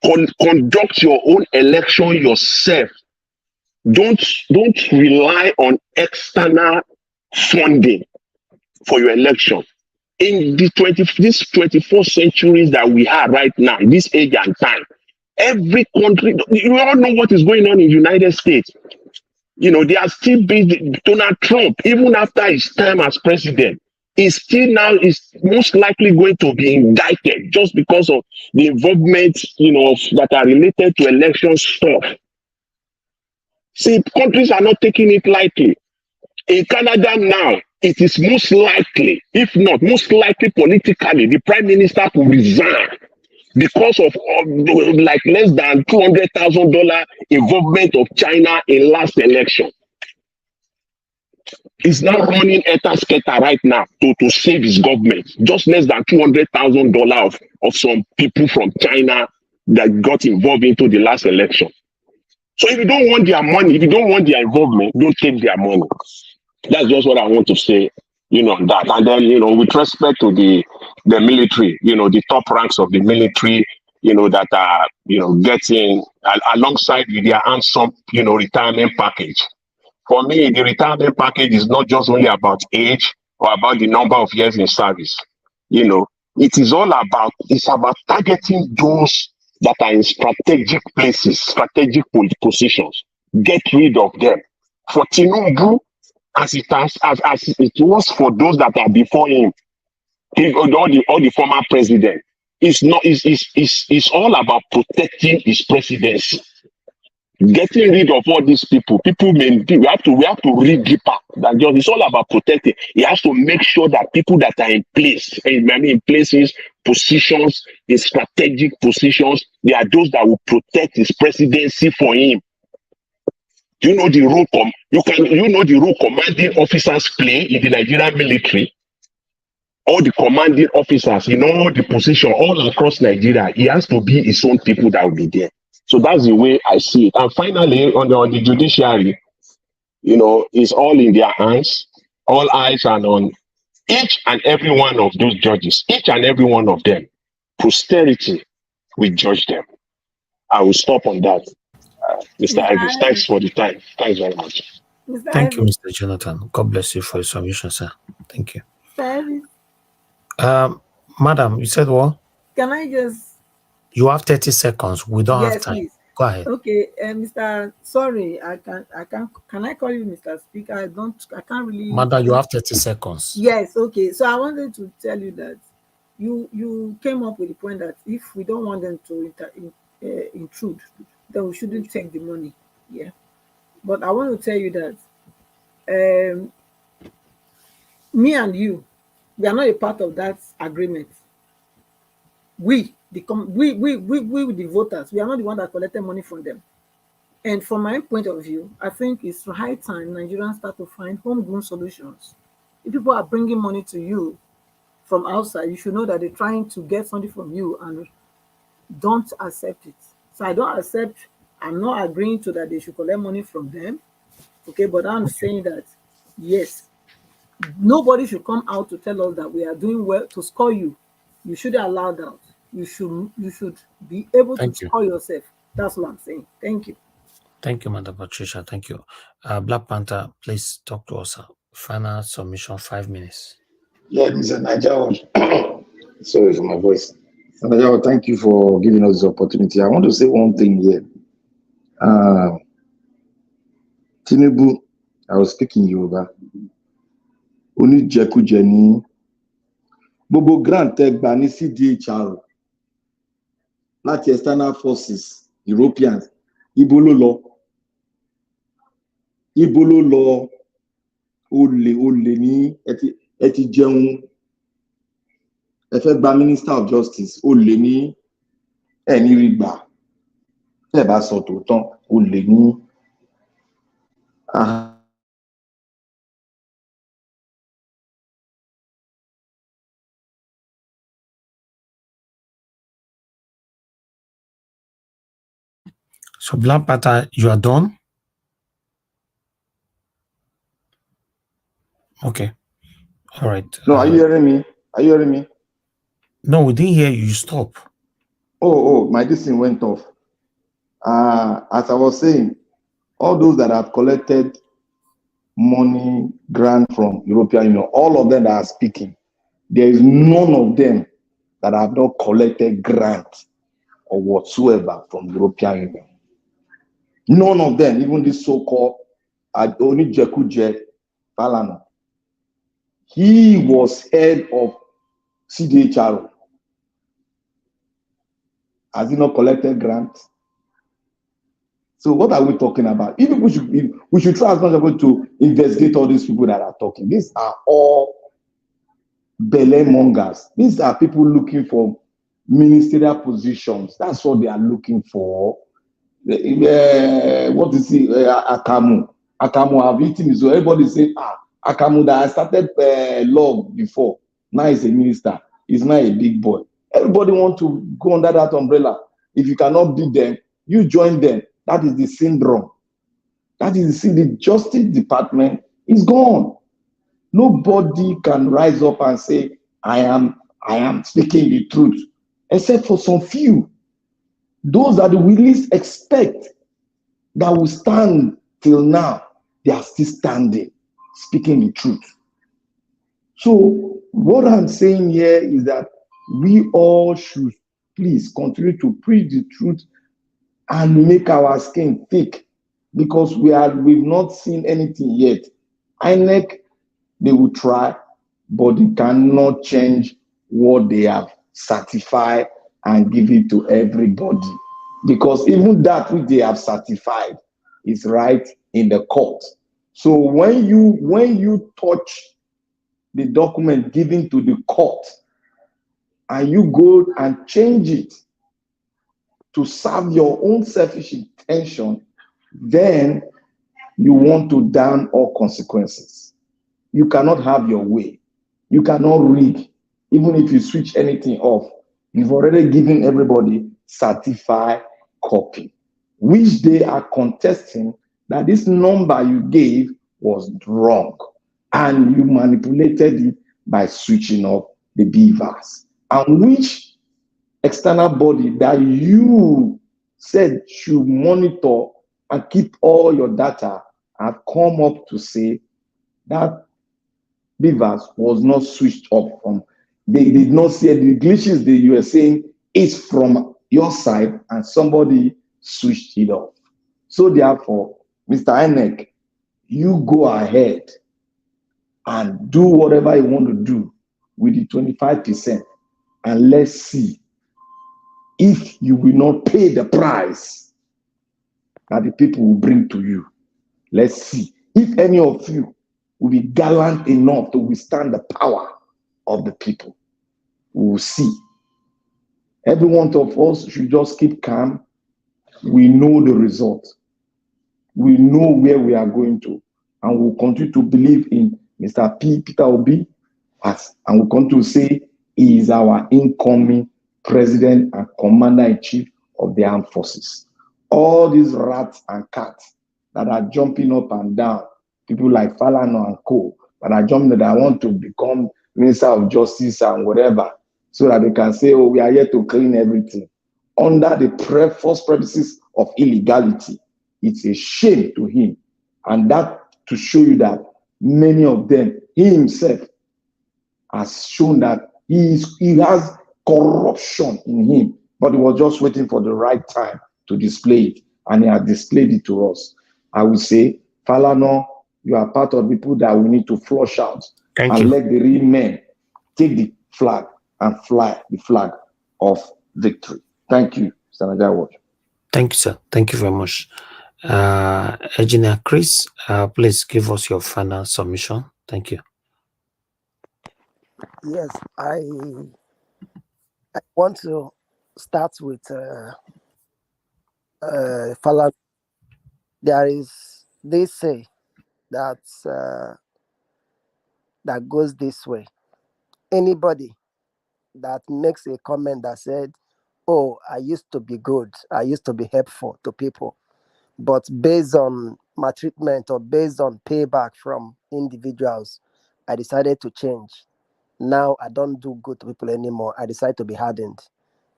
Conduct your own election yourself. Don't rely on external funding for your election. In this 21st century that we are right now, this age and time, Every country, you all know what is going on in the United States. You know, they are still busy. Donald Trump, even after his time as president, is still now is most likely going to be indicted just because of the involvement, you know, that are related to election stuff. See, countries are not taking it lightly. In Canada now, it is most likely, if not most likely politically, the prime minister will resign because of like less than $200,000 involvement of China in last election. He's now running Etasketa right now to save his government. Just less than $200,000 of some people from China that got involved into the last election. So if you don't want their money, if you don't want their involvement, don't take their money. That's just what I want to say, you know, that. And then, you know, with respect to the military, you know, the top ranks of the military, you know, that are, you know, getting alongside with their handsome, you know, retirement package. For me, the retirement package is not just only about age or about the number of years in service. You know, it is all about, it's about targeting those that are in strategic places, strategic positions. Get rid of them. For Tinubu, as it was for those that are before him, all the former president, it's all about protecting his presidency. Getting rid of all these people, we have to read deeper than just, it's all about protecting. He has to make sure that people that are in place, in places, positions, in strategic positions, they are those that will protect his presidency for him. You know the role you know the role commanding officers play in the Nigerian military. All the commanding officers in all the positions all across Nigeria, he has to be his own people that will be there. So that's the way I see it. And finally, on the judiciary, you know, it's all in their hands. All eyes are on each and every one of those judges, each and every one of them. Posterity will judge them. I will stop on that. Mr. Ives, thanks for the time. Thanks very much. Thank you, Mr. Jonathan. God bless you for your submission, sir. Thank you. Madam, you said what? Can I just? You have 30 seconds. We don't have time. Please. Go ahead. Okay, Mr. Sorry, can I call you Mr. Speaker? I can't really. Madam, you have 30 seconds. Yes, okay. So I wanted to tell you that you came up with the point that if we don't want them to intrude, then we shouldn't take the money. Yeah. But I want to tell you that me and you, we are not a part of that agreement. We, the voters, we are not the one that collected money from them. And from my point of view, I think it's high time Nigerians start to find homegrown solutions. If people are bringing money to you from outside, you should know that they're trying to get something from you and don't accept it. So I don't accept, I'm not agreeing to that they should collect money from them. Okay, but I'm saying that, yes, nobody should come out to tell us that we are doing well to score you. You shouldn't allow that. You should be able to score yourself. That's what I'm saying. Thank you. Thank you, Madam Patricia. Thank you. Black Panther, please talk to us. Final submission, 5 minutes. Yeah, Mr. Nigeria. Sorry for my voice. Nigeria, thank you for giving us this opportunity. I want to say one thing here. Tinubu, I was speaking Yoruba. Oni Jeku Jenny. Bobo grant tech bani CDHR. Láti external forces, Europeans. Ibolo law. Ole ni eti jẹun. Ẹ fẹ́ gba Minister of Justice. Ole ni ẹni rí gbà. Ẹ bá sọ tòótọ́. Ole ni. So, Black Panther, you are done? Okay. All right. No, are you hearing me? Are you hearing me? No, we didn't hear you. You stop. Oh, my this thing went off. As I was saying, all those that have collected money, grant from European Union, all of them that are speaking, there is none of them that have not collected grant or whatsoever from European Union. None of them, even this so-called Onijekuje Falana, he was head of CDHR. Has he not collected grants? So what are we talking about? If we should try as much as possible to investigate all these people that are talking. These are all belly mongers. These are people looking for ministerial positions. That's what they are looking for. What is it? Akamu. Akamu have eaten his. So everybody say, Akamu that I started law before. Now he's a minister. He's not a big boy. Everybody want to go under that umbrella. If you cannot beat them, you join them. That is the syndrome. That is the Justice Department is gone. Nobody can rise up and say, I am speaking the truth, except for some few. Those that we least expect that will stand till now, they are still standing, speaking the truth. So what I'm saying here is that we all should please continue to preach the truth and make our skin thick, because we've not seen anything yet. INEC, they will try, but they cannot change what they have certified and give it to everybody. Because even that which they have certified is right in the court. So when you touch the document given to the court and you go and change it to serve your own selfish intention, then you want to down all consequences. You cannot have your way. You cannot rig. Even if you switch anything off, you've already given everybody certified copy, which they are contesting that this number you gave was wrong. And you manipulated it by switching off the beavers. And which external body that you said should monitor and keep all your data have come up to say that beavers was not switched off from. They did not see the glitches that you were saying is from your side and somebody switched it off. So therefore, Mr. INEC, you go ahead and do whatever you want to do with the 25%, and let's see if you will not pay the price that the people will bring to you. Let's see if any of you will be gallant enough to withstand the power of the people. We will see. Every one of us should just keep calm. We know the result. We know where we are going to, and we'll continue to believe in Mr. Peter Obi, and we'll continue to say he is our incoming president and commander-in-chief of the armed forces. All these rats and cats that are jumping up and down, people like Falana and co, that are jumping that want to become Minister of Justice and whatever, so that they can say, oh, we are here to clean everything. Under the false premises of illegality, it's a shame to him. And that to show you that many of them, he himself has shown that he has corruption in him, but he was just waiting for the right time to display it, and he has displayed it to us. I will say, Falana, you are part of people that we need to flush out. Thank you. Let the real men take the flag and fly the flag of victory. Thank you, Senator Watch. Thank you, sir. Thank you very much. Engineer Chris, please give us your final submission. Thank you. Yes, I want to start with Falana. They say that that goes this way. Anybody that makes a comment that said, oh, I used to be good, I used to be helpful to people, but based on my treatment or based on payback from individuals, I decided to change. Now I don't do good to people anymore. I decide to be hardened.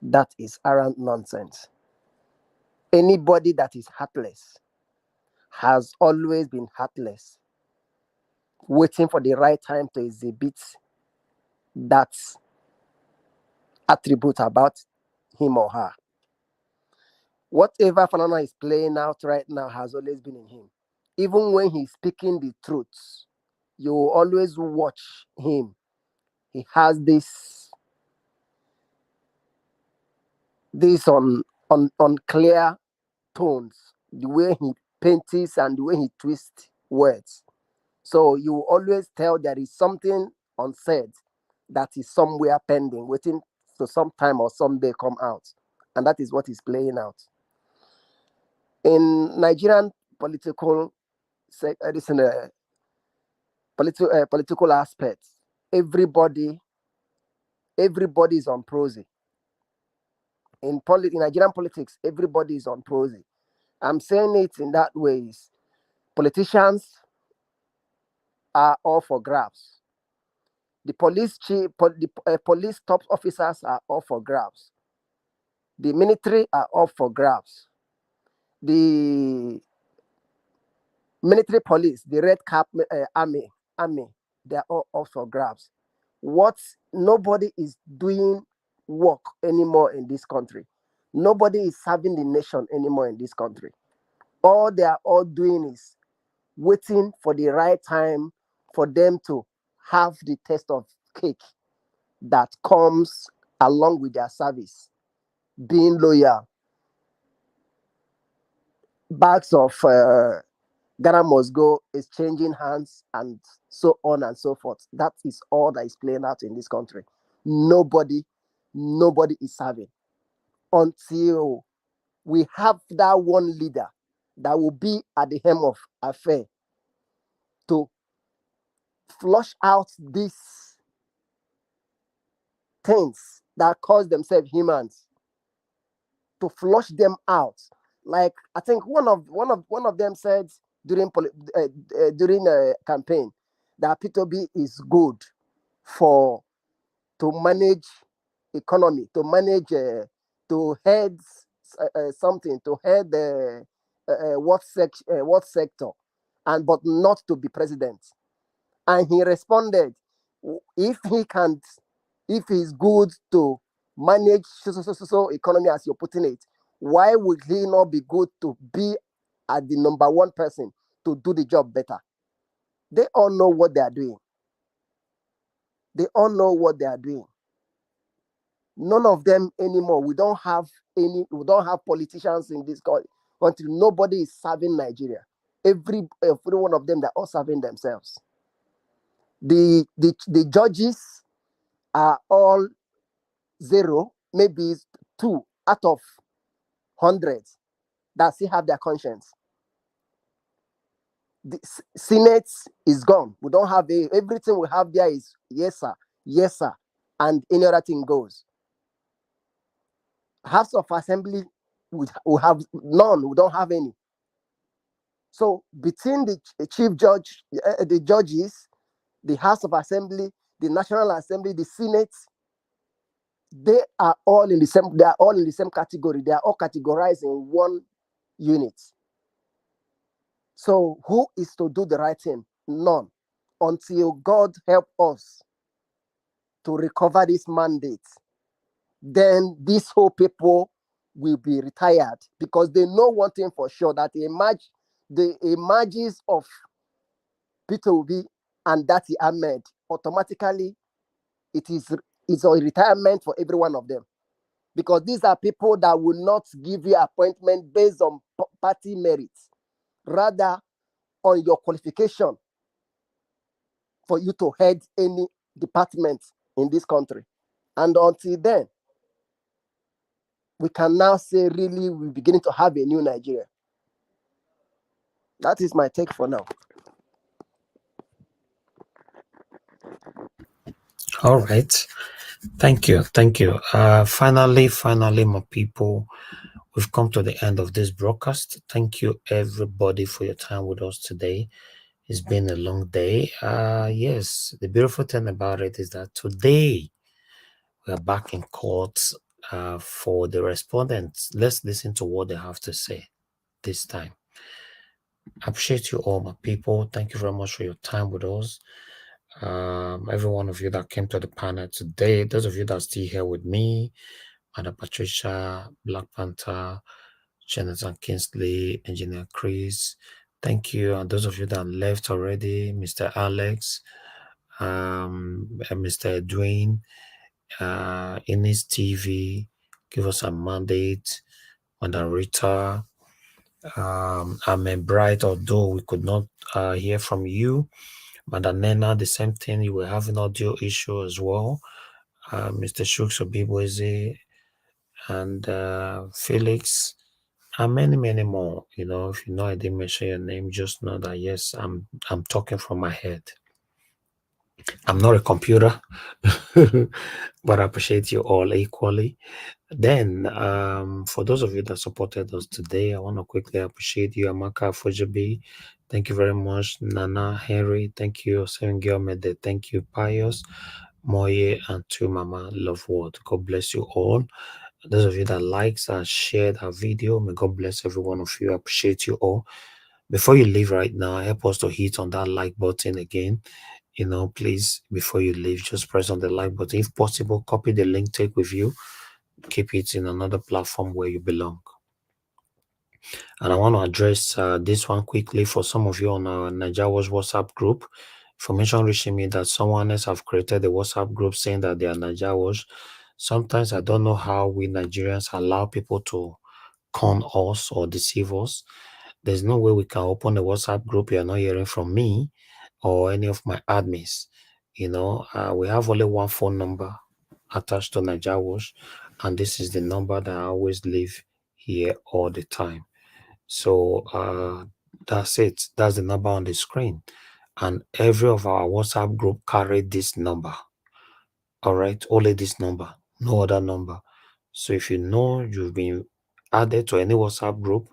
That is arrant nonsense. Anybody that is heartless has always been heartless, waiting for the right time to exhibit that attribute about him or her. Whatever Fanana is playing out right now has always been in him. Even when he's speaking the truth, you always watch him. He has this on clear tones, the way he paints and the way he twists words. So you always tell there is something unsaid that is somewhere pending, waiting to sometime or someday come out. And that is what is playing out. In Nigerian political political aspects, everybody is on prosy. In Nigerian politics, everybody is on prosy. I'm saying it in that way. Politicians are all for grabs. The police chief, the police top officers are all for grabs. The military are all for grabs. The military police, the red cap army, they are all for grabs. Nobody is doing work anymore in this country. Nobody is serving the nation anymore in this country. All they are all doing is waiting for the right time for them to have the taste of cake that comes along with their service. Being loyal, bags of Ghana must go is changing hands and so on and so forth. That is all that is playing out in this country. Nobody is serving until we have that one leader that will be at the helm of affair to flush out these things that cause themselves humans, to flush them out. Like I think one of them said during campaign that P2B is good to manage economy, to manage to head something, to head what sector, but not to be president. And he responded, if he's good to manage so economy as you're putting it, why would he not be good to be at the number one person to do the job better? They all know what they are doing. They all know what they are doing. None of them anymore. We don't have politicians in this country until nobody is serving Nigeria. Every one of them, they're all serving themselves. The judges are all 0, maybe 2 out of 100 that still have their conscience. The Senate is gone. We don't have everything we have there is yes sir, and any other thing goes. House of Assembly, we have none. We don't have any. So between the chief judge, the judges, the House of Assembly, the National Assembly, the Senate, they are all in the same. They are all in the same category. They are all categorized in one unit. So who is to do the right thing? None. Until God help us to recover this mandate, then these whole people will be retired, because they know one thing for sure, that the emerges of Peter Obi and Datti Ahmed, automatically it's a retirement for every one of them, because these are people that will not give you appointment based on party merits, rather on your qualification for you to head any department in this country. And until then, we can now say really we're beginning to have a new Nigeria. That is my take for now. All right. Thank you. Finally, my people, we've come to the end of this broadcast. Thank you, everybody, for your time with us today. It's been a long day. Yes, the beautiful thing about it is that today we are back in court for the respondents. Let's listen to what they have to say this time. I appreciate you all, my people. Thank you very much for your time with us. Every one of you that came to the panel today, those of you that are still here with me, Madam Patricia, Black Panther, Jonathan Kingsley, Engineer Chris. Thank you. And those of you that left already, Mr. Alex, Mr. Dwayne, Ines TV, give us a mandate. Madam Rita, Amen Bright, although we could not hear from you. Madam Nena, the same thing, you will have an audio issue as well. Mr. Shooks Obiboeze and Felix, and many, many more. You know, if you know I didn't mention your name, just know that yes, I'm talking from my head. I'm not a computer, but I appreciate you all equally. Then, for those of you that supported us today, I want to quickly appreciate you, Amaka Fujabi. Thank you very much. Nana Henry, thank you. Seven Girl Mede, thank you. Pius, Moye, and to Mama Love World. God bless you all. Those of you that likes and shared our video, may God bless every one of you. I appreciate you all. Before you leave right now, help us to hit on that like button again. You know, please, before you leave, just press on the like button. If possible, copy the link, take with you. Keep it in another platform where you belong. And I want to address this one quickly for some of you on our Nigerians WhatsApp group. Information reaching me that someone else have created a WhatsApp group saying that they are Nigerians. Sometimes I don't know how we Nigerians allow people to con us or deceive us. There's no way we can open a WhatsApp group. You're not hearing from me or any of my admins. You know, we have only one phone number attached to Nigerians, and this is the number that I always leave here all the time. So that's it. That's the number on the screen. And every of our WhatsApp group carried this number. All right, only this number, no other number. So if you know you've been added to any WhatsApp group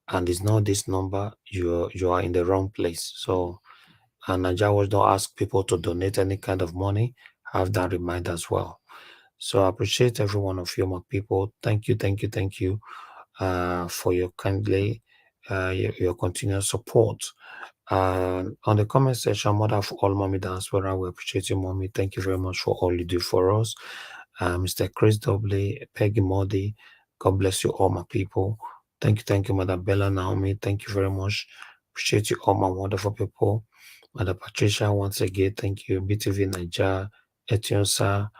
and it's not this number, you are in the wrong place. So, and Nigerians don't ask people to donate any kind of money. Have that in mind as well. So I appreciate every one of you, my people. Thank you for your kindly, your continuous support. On the comment section, mother of all, Mommy Diaspora, we appreciate you, Mommy. Thank you very much for all you do for us. Mr. Chris Dobley, Peggy Modi, God bless you all, my people. Thank you, Mother Bella Naomi. Thank you very much. Appreciate you all, my wonderful people. Mother Patricia, once again, thank you. BTV Niger, Etionsa,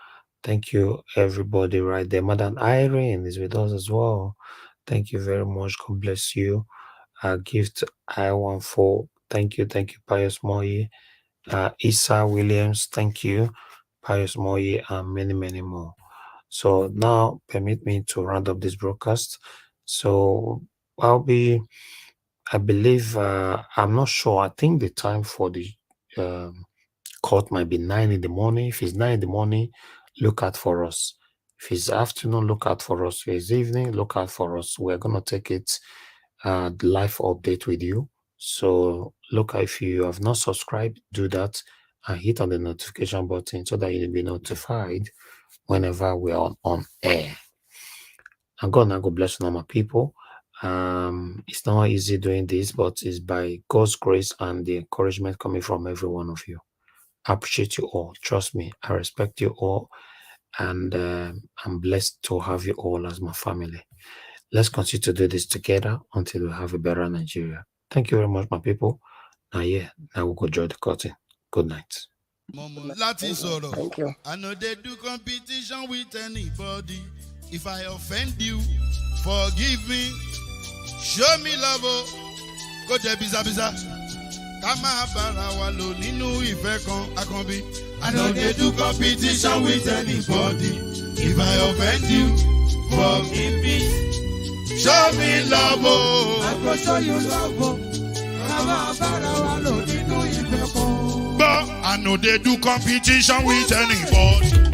thank you, everybody right there. Madam Irene is with us as well. Thank you very much. God bless you. Gift I14. Thank you, Pius Moye. Issa Williams, thank you, Pius Moye, and many, many more. So now permit me to round up this broadcast. So I believe, I'm not sure. I think the time for the court might be 9 in the morning. If it's 9 in the morning, look out for us. If it's afternoon, look out for us. If it's evening, look out for us. We're going to take it the live update with you. So look, if you have not subscribed, do that and hit on the notification button so that you'll be notified whenever we are on air. And God bless you, my people. It's not easy doing this, but it's by God's grace and the encouragement coming from every one of you. I appreciate you all. Trust me, I respect you all, and I'm blessed to have you all as my family. Let's continue to do this together until we have a better Nigeria. Thank you very much, my people. Now we'll go join the curtain. Good night. Thank you. I know they do competition with anybody. If I offend you, forgive me. Show me love. Go there, biza. Kama bara wa lo ninu ife kan akanbi. I know they do competition with anybody. If I offend you, forgive me. Show me love, I go show you love. But I know they do competition with anybody.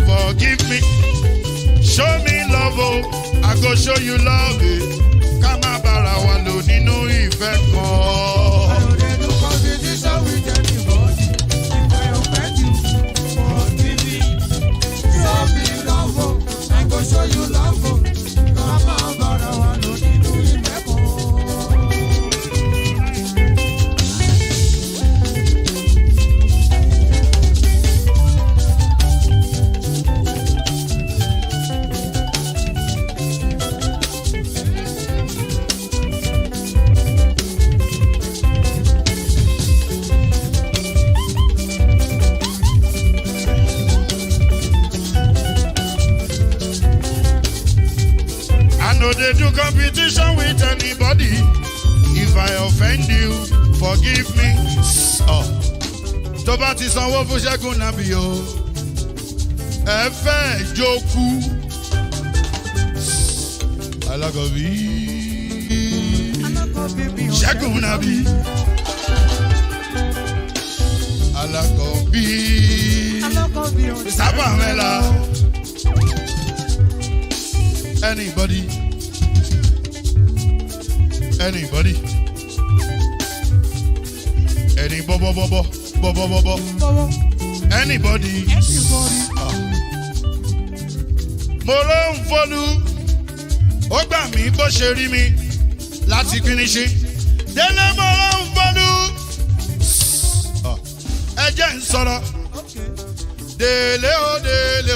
Forgive me, show me love, I go show you love. Kama bara wa lo nínú ìfẹ́ kan. I know they do competition with know they do competition with anybody. If I offend you, forgive me. Oh. Tó bá ti sanwó fún Ṣẹ́gun Nàbí o. Ẹ fẹ́ jókòó. Alákọ̀bí. Ṣẹ́gun Nàbí. Alákọ̀bí. Sábà mẹ́la. Anybody. Anybody. Any bobo. Anybody. Mo ló ń fọlú. Ó gbà mí bó ṣe rí mi láti kíníṣí. Délé mo ló ń fọlú. Ẹ jẹ́ ń sọ̀rọ̀. Délé o délé.